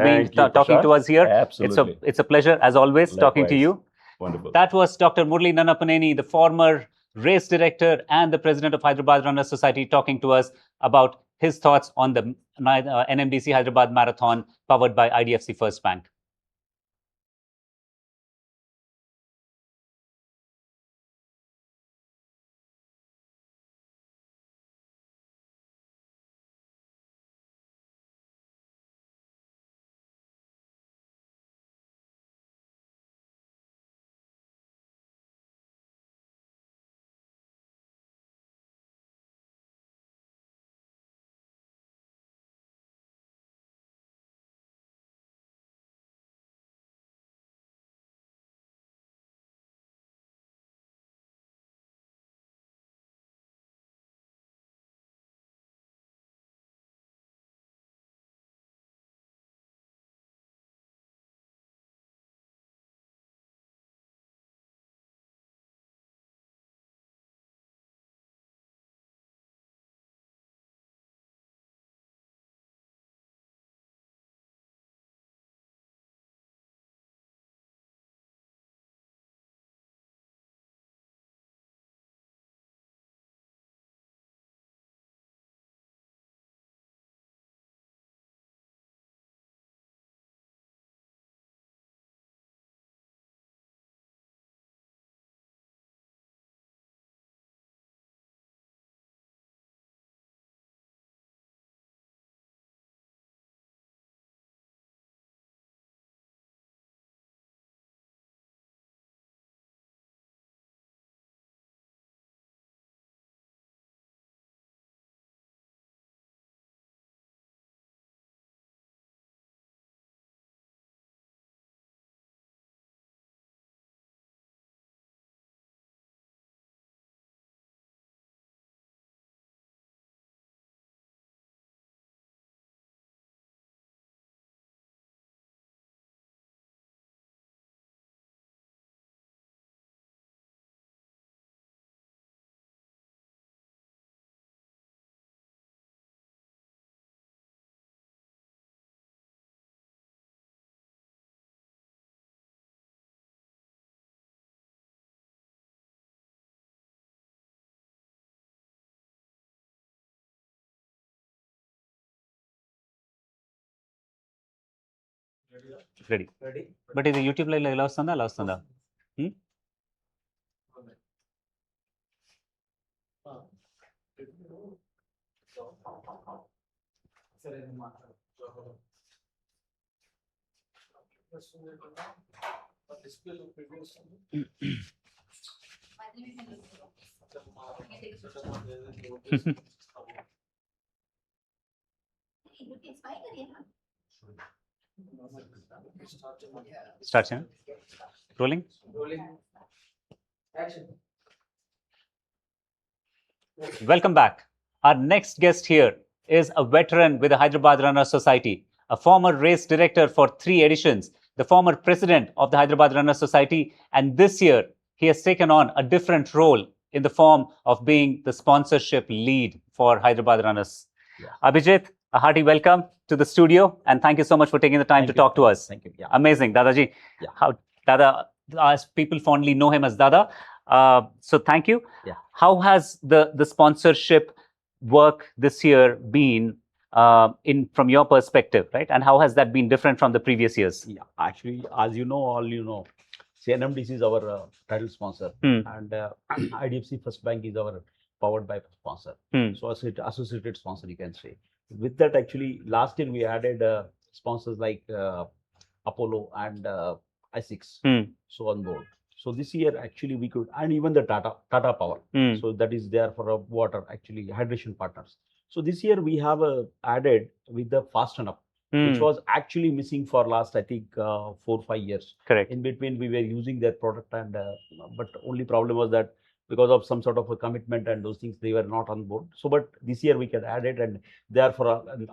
talking to us here. Absolutely. It's a pleasure, as always, talking to you. Wonderful. That was Dr. Murli Nanapaneni, the former race director and the president of Hyderabad Runners Society, talking to us about his thoughts on the NMDC Hyderabad Marathon powered by IDFC First Bank. Ready. But ఇది యూట్యూబ్లో ఇలా వస్తుందా అలా వస్తుందా? Start, yeah? Rolling? Action. Welcome back. Our next guest here is a veteran with the Hyderabad Runners Society, a former race director for 3 editions, the former president of the Hyderabad Runners Society, and this year he has taken on a different role in the form of being the sponsorship lead for Hyderabad Runners. Abhijit, a hearty welcome to the studio, and thank you so much for taking the time to talk to us. Thank you. Yeah. Amazing, Dadaji. How Dada, as people fondly know him as Dada. So thank you. Yeah. How has the sponsorship work this year been from your perspective, right? And how has that been different from the previous years? Yeah, actually, as you know, all you know, NMDC is our title sponsor, and IDFC First Bank is our powered by sponsor. So associated sponsor, you can say. With that, actually, last year we added sponsors like Apollo and I6, so on board. So this year, actually, we could, and even the Tata Power. So that is there for water, actually, hydration partners. So this year we have added with the Fasten Up, which was actually missing for last, I think, 4-5 years. Correct. In between, we were using their product, and but only problem was that because of some sort of a commitment and those things, they were not on board. So, but this year we can add it, and they are for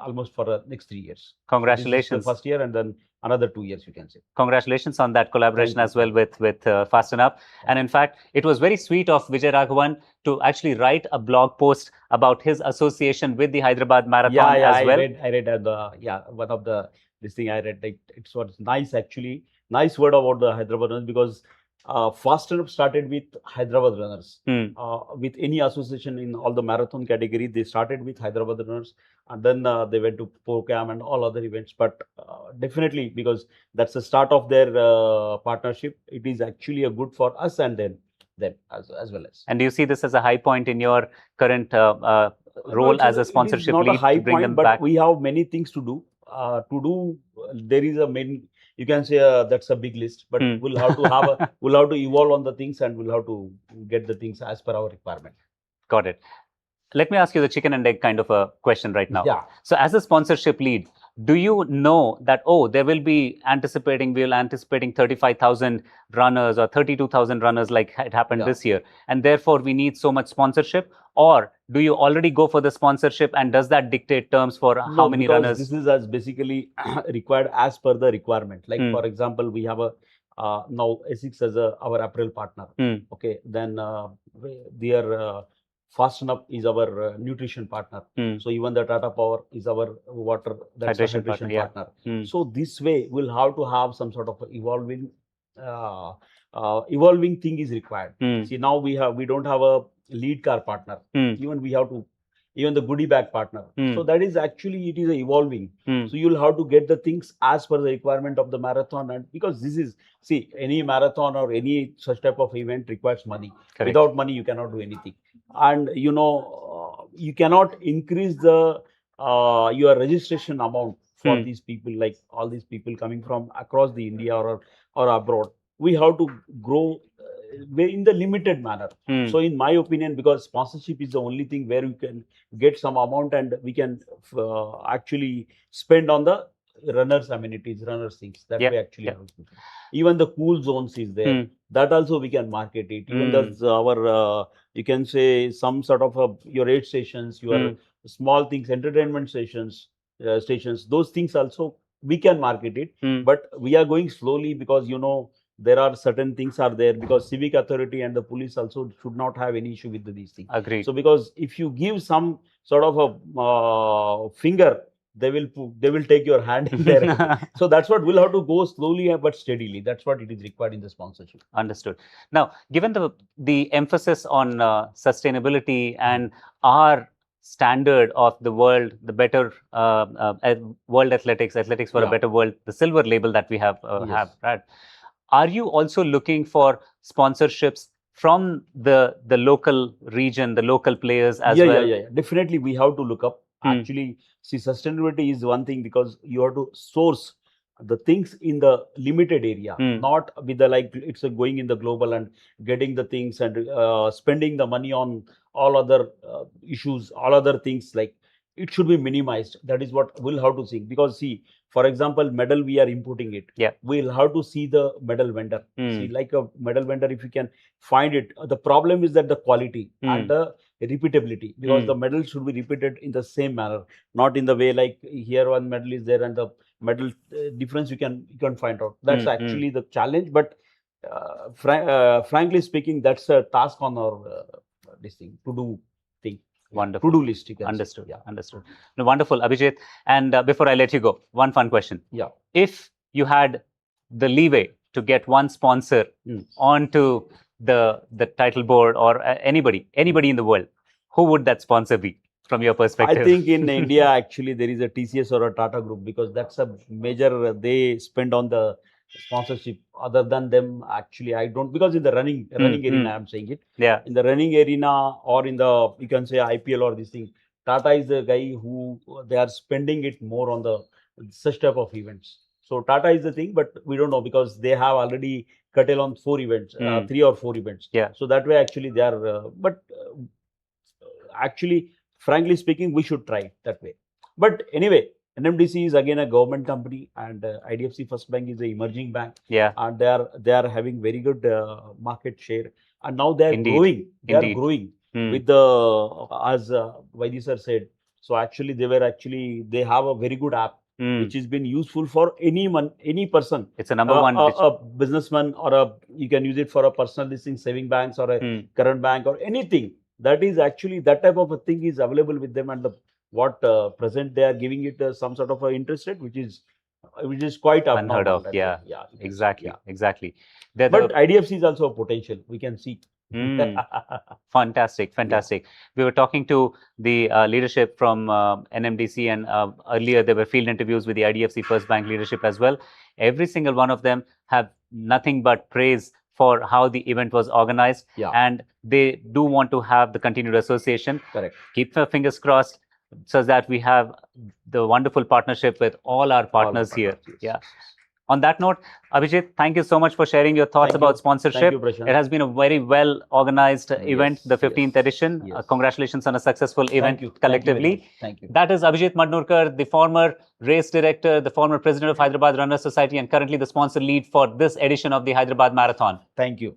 almost for next 3 years. Congratulations. So this is the first year, and then another 2 years, you can say. Congratulations on that collaboration as well with Fasten Up. And in fact, it was very sweet of Vijay Raghavan to actually write a blog post about his association with the Hyderabad Marathon as well. I read one of the this thing I read. It was nice, actually, nice word about the Hyderabad, because Faster Up started with Hyderabad runners. With any association in all the marathon category, they started with Hyderabad runners, and then they went to Procam and all other events. But definitely, because that's the start of their partnership, it is actually a good for us and them as well as. And do you see this as a high point in your current role as a sponsorship lead? Not a high to bring point, them but back? we have many things to do. There is a main. You can say that's a big list, but we'll have to we'll have to evolve on the things, and we'll have to get the things as per our requirement. Got it. Let me ask you the chicken and egg kind of a question right now. Yeah. So as a sponsorship lead, do you know that, oh, there will be we'll anticipating 35,000 runners or 32,000 runners like it happened this year, and therefore we need so much sponsorship? Or do you already go for the sponsorship, and does that dictate terms for how many runners? This is as basically required as per the requirement. Like for example, we have a now Essex as our apparel partner. Okay, then their Fasten Up is our nutrition partner. So even the Tata Power is our water hydration partner. So this way we'll have to have some sort of evolving thing is required. See, now we don't have a lead car partner. Even we have to the goodie bag partner. So that is actually it is evolving. So you'll have to get the things as per the requirement of the marathon, and because this is any marathon or any such type of event requires money. Correct. Without money you cannot do anything. And you cannot increase the your registration amount for these people, like all these people coming from across the India or abroad. We have to grow in the limited manner. So in my opinion, because sponsorship is the only thing where you can get some amount and we can actually spend on the runners amenities, runners things. That way actually even the cool zones is there. That also we can market it. Even our you can say some sort of your aid stations, your small things, entertainment stations, those things also we can market it. But we are going slowly because there are certain things are there, because civic authority and the police also should not have any issue with these things. Agreed. So because if you give some sort of a finger, they will take your hand in there. So that's what we'll have to go slowly but steadily. That's what it is required in the sponsorship. Understood. Now, given the emphasis on sustainability and our standard of the world, the better world athletics for a better world, the silver label that we have, right? Are you also looking for sponsorships from the local region, the local players as well? Yeah. Definitely, we have to look up. Actually, see, sustainability is one thing, because you have to source the things in the limited area, not with the it's going in the global and getting the things and spending the money on all other issues, all other things. Like, it should be minimized. That is what we'll have to see. Because see, for example, medal, we are importing it. We'll have to see the medal vendor. See, like a medal vendor, if you can find it. The problem is that the quality and the repeatability, because the medal should be repeated in the same manner, not in the way like here one medal is there and the medal difference you can find out. That's actually the challenge. But frankly speaking, that's a task on our this thing to do thing. Wonderful. To-do list. Understood. Yeah. Understood. No, wonderful, Abhijit. And before I let you go, one fun question. Yeah. If you had the leeway to get one sponsor onto the title board, or anybody in the world, who would that sponsor be from your perspective? I think in India, actually, there is a TCS or a Tata Group, because that's a major they spend on the sponsorship. Other than them, actually, I don't, because in the running arena, I'm saying it. Yeah. In the running arena, or in the, you can say IPL or this thing, Tata is the guy who they are spending it more on the such type of events. So Tata is the thing, but we don't know, because they have already curtailed on 4 events, 3 or 4 events. Yeah. So that way, actually, they are. But actually, frankly speaking, we should try it that way. But anyway, NMDC is again a government company, and IDFC First Bank is an emerging bank. Yeah. And they are having very good market share, and now they are growing. They are growing with the as Vaidhi sir said. So actually, they have a very good app which has been useful for any person. It's a number one. A businessman, or you can use it for a personal listing, saving banks, or a current bank, or anything. That is actually, that type of a thing is available with them, and what present they are giving it some sort of a interest rate, which is which is quite unheard abnormal, of. that's Yeah, it. Yeah, you can see, exactly, yeah. exactly. They're But the- IDFC is also a potential. We can see. Fantastic, fantastic. We were talking to the leadership from NMDC, and earlier there were field interviews with the IDFC First Bank leadership as well. Every single one of them have nothing but praise for how the event was organized, Yeah. and they do want to have the continued association. Correct. Keep your fingers crossed so that we have the wonderful partnership with all our partners here. Yeah. On that note, Abhijit, thank you so much for sharing your thoughts Thank about you. sponsorship. Thank you, Prashant. It has been a very well organized event, the 15th edition. yes. Congratulations on a successful event you. Thank you very collectively. much. Thank you. That is Abhijit Madnurkar, the former race director, the former president of Hyderabad Runners Society, and currently the sponsor lead for this edition of the Hyderabad Marathon. Thank you.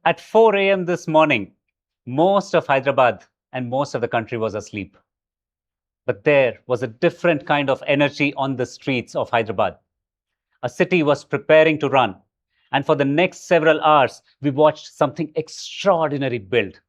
At 4 a.m. this morning, most of Hyderabad and most of the country was asleep. But there was a different kind of energy on the streets of Hyderabad. A city was preparing to run. And for the next several hours, we watched something extraordinary build.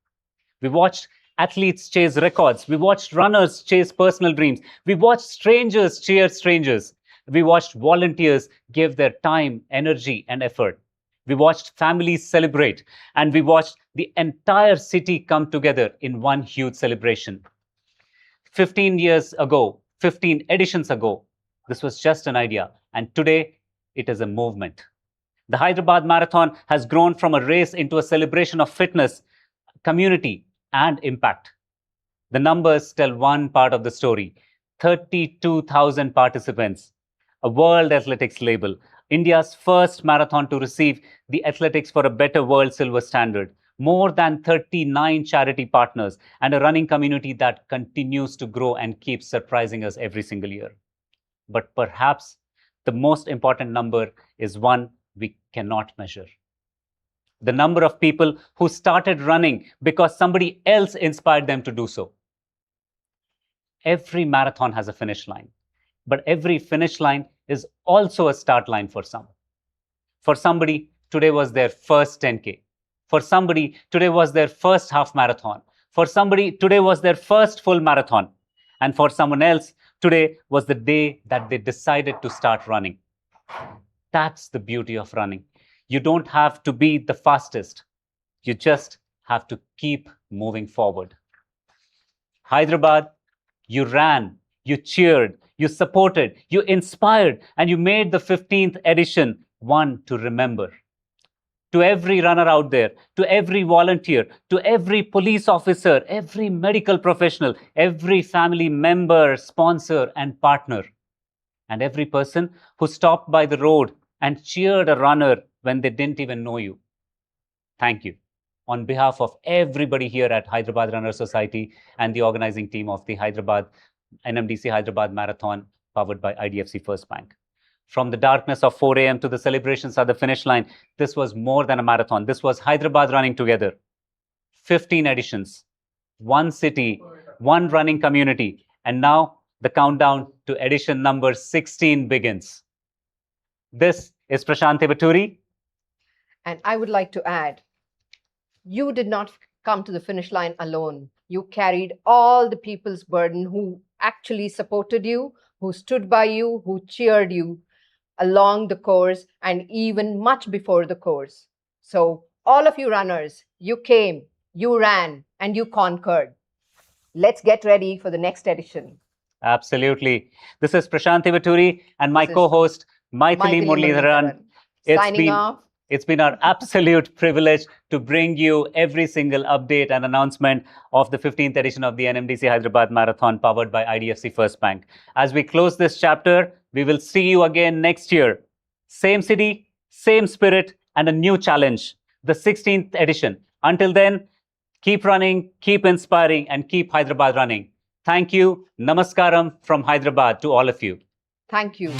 We watched athletes chase records. We watched runners chase personal dreams. We watched strangers cheer strangers. We watched volunteers give their time, energy, and effort. We watched families celebrate, and we watched the entire city come together in one huge celebration. 15 years ago, 15 editions ago, this was just an idea, and today it is a movement. The Hyderabad Marathon has grown from a race into a celebration of fitness, community, and impact. The numbers tell one part of the story. 32,000 participants, a World Athletics label, India's first marathon to receive the Athletics for a Better World Silver Standard, more than 39 charity partners, and a running community that continues to grow and keeps surprising us every single year. But perhaps the most important number is one we cannot measure. The number of people who started running because somebody else inspired them to do so. Every marathon has a finish line, but every finish line is also a start line for some. For somebody, today was their first 10K. For somebody, today was their first half marathon. For somebody, today was their first full marathon. And for someone else, today was the day that they decided to start running. That's the beauty of running. You don't have to be the fastest. You just have to keep moving forward. Hyderabad, you ran, you cheered, you supported, you inspired, and you made the 15th edition one to remember. To every runner out there, to every volunteer, to every police officer, every medical professional, every family member, sponsor, and partner, and every person who stopped by the road and cheered a runner when they didn't even know you. Thank you. On behalf of everybody here at Hyderabad Runner Society and the organizing team of the NMDC Hyderabad Marathon, powered by IDFC First Bank. From the darkness of 4 a.m. to the celebrations at the finish line, this was more than a marathon. This was Hyderabad running together. 15 editions, one city, one running community, and now the countdown to edition number 16 begins. This is Prashant Tevaturi. And I would like to add, you did not come to the finish line alone. You carried all the people's burden who actually supported you, who stood by you, who cheered you along the course and even much before the course. So all of you runners, you came, you ran, and you conquered. Let's get ready for the next edition. Absolutely. This is Prashant Tevaturi and my co-host, Maithili Muralidharan. Signing off. It's been our absolute privilege to bring you every single update and announcement of the 15th edition of the NMDC Hyderabad Marathon, powered by IDFC First Bank. As we close this chapter, we will see you again next year. Same city, same spirit, and a new challenge, the 16th edition. Until then, keep running, keep inspiring, and keep Hyderabad running. Thank you. Namaskaram from Hyderabad to all of you. Thank you.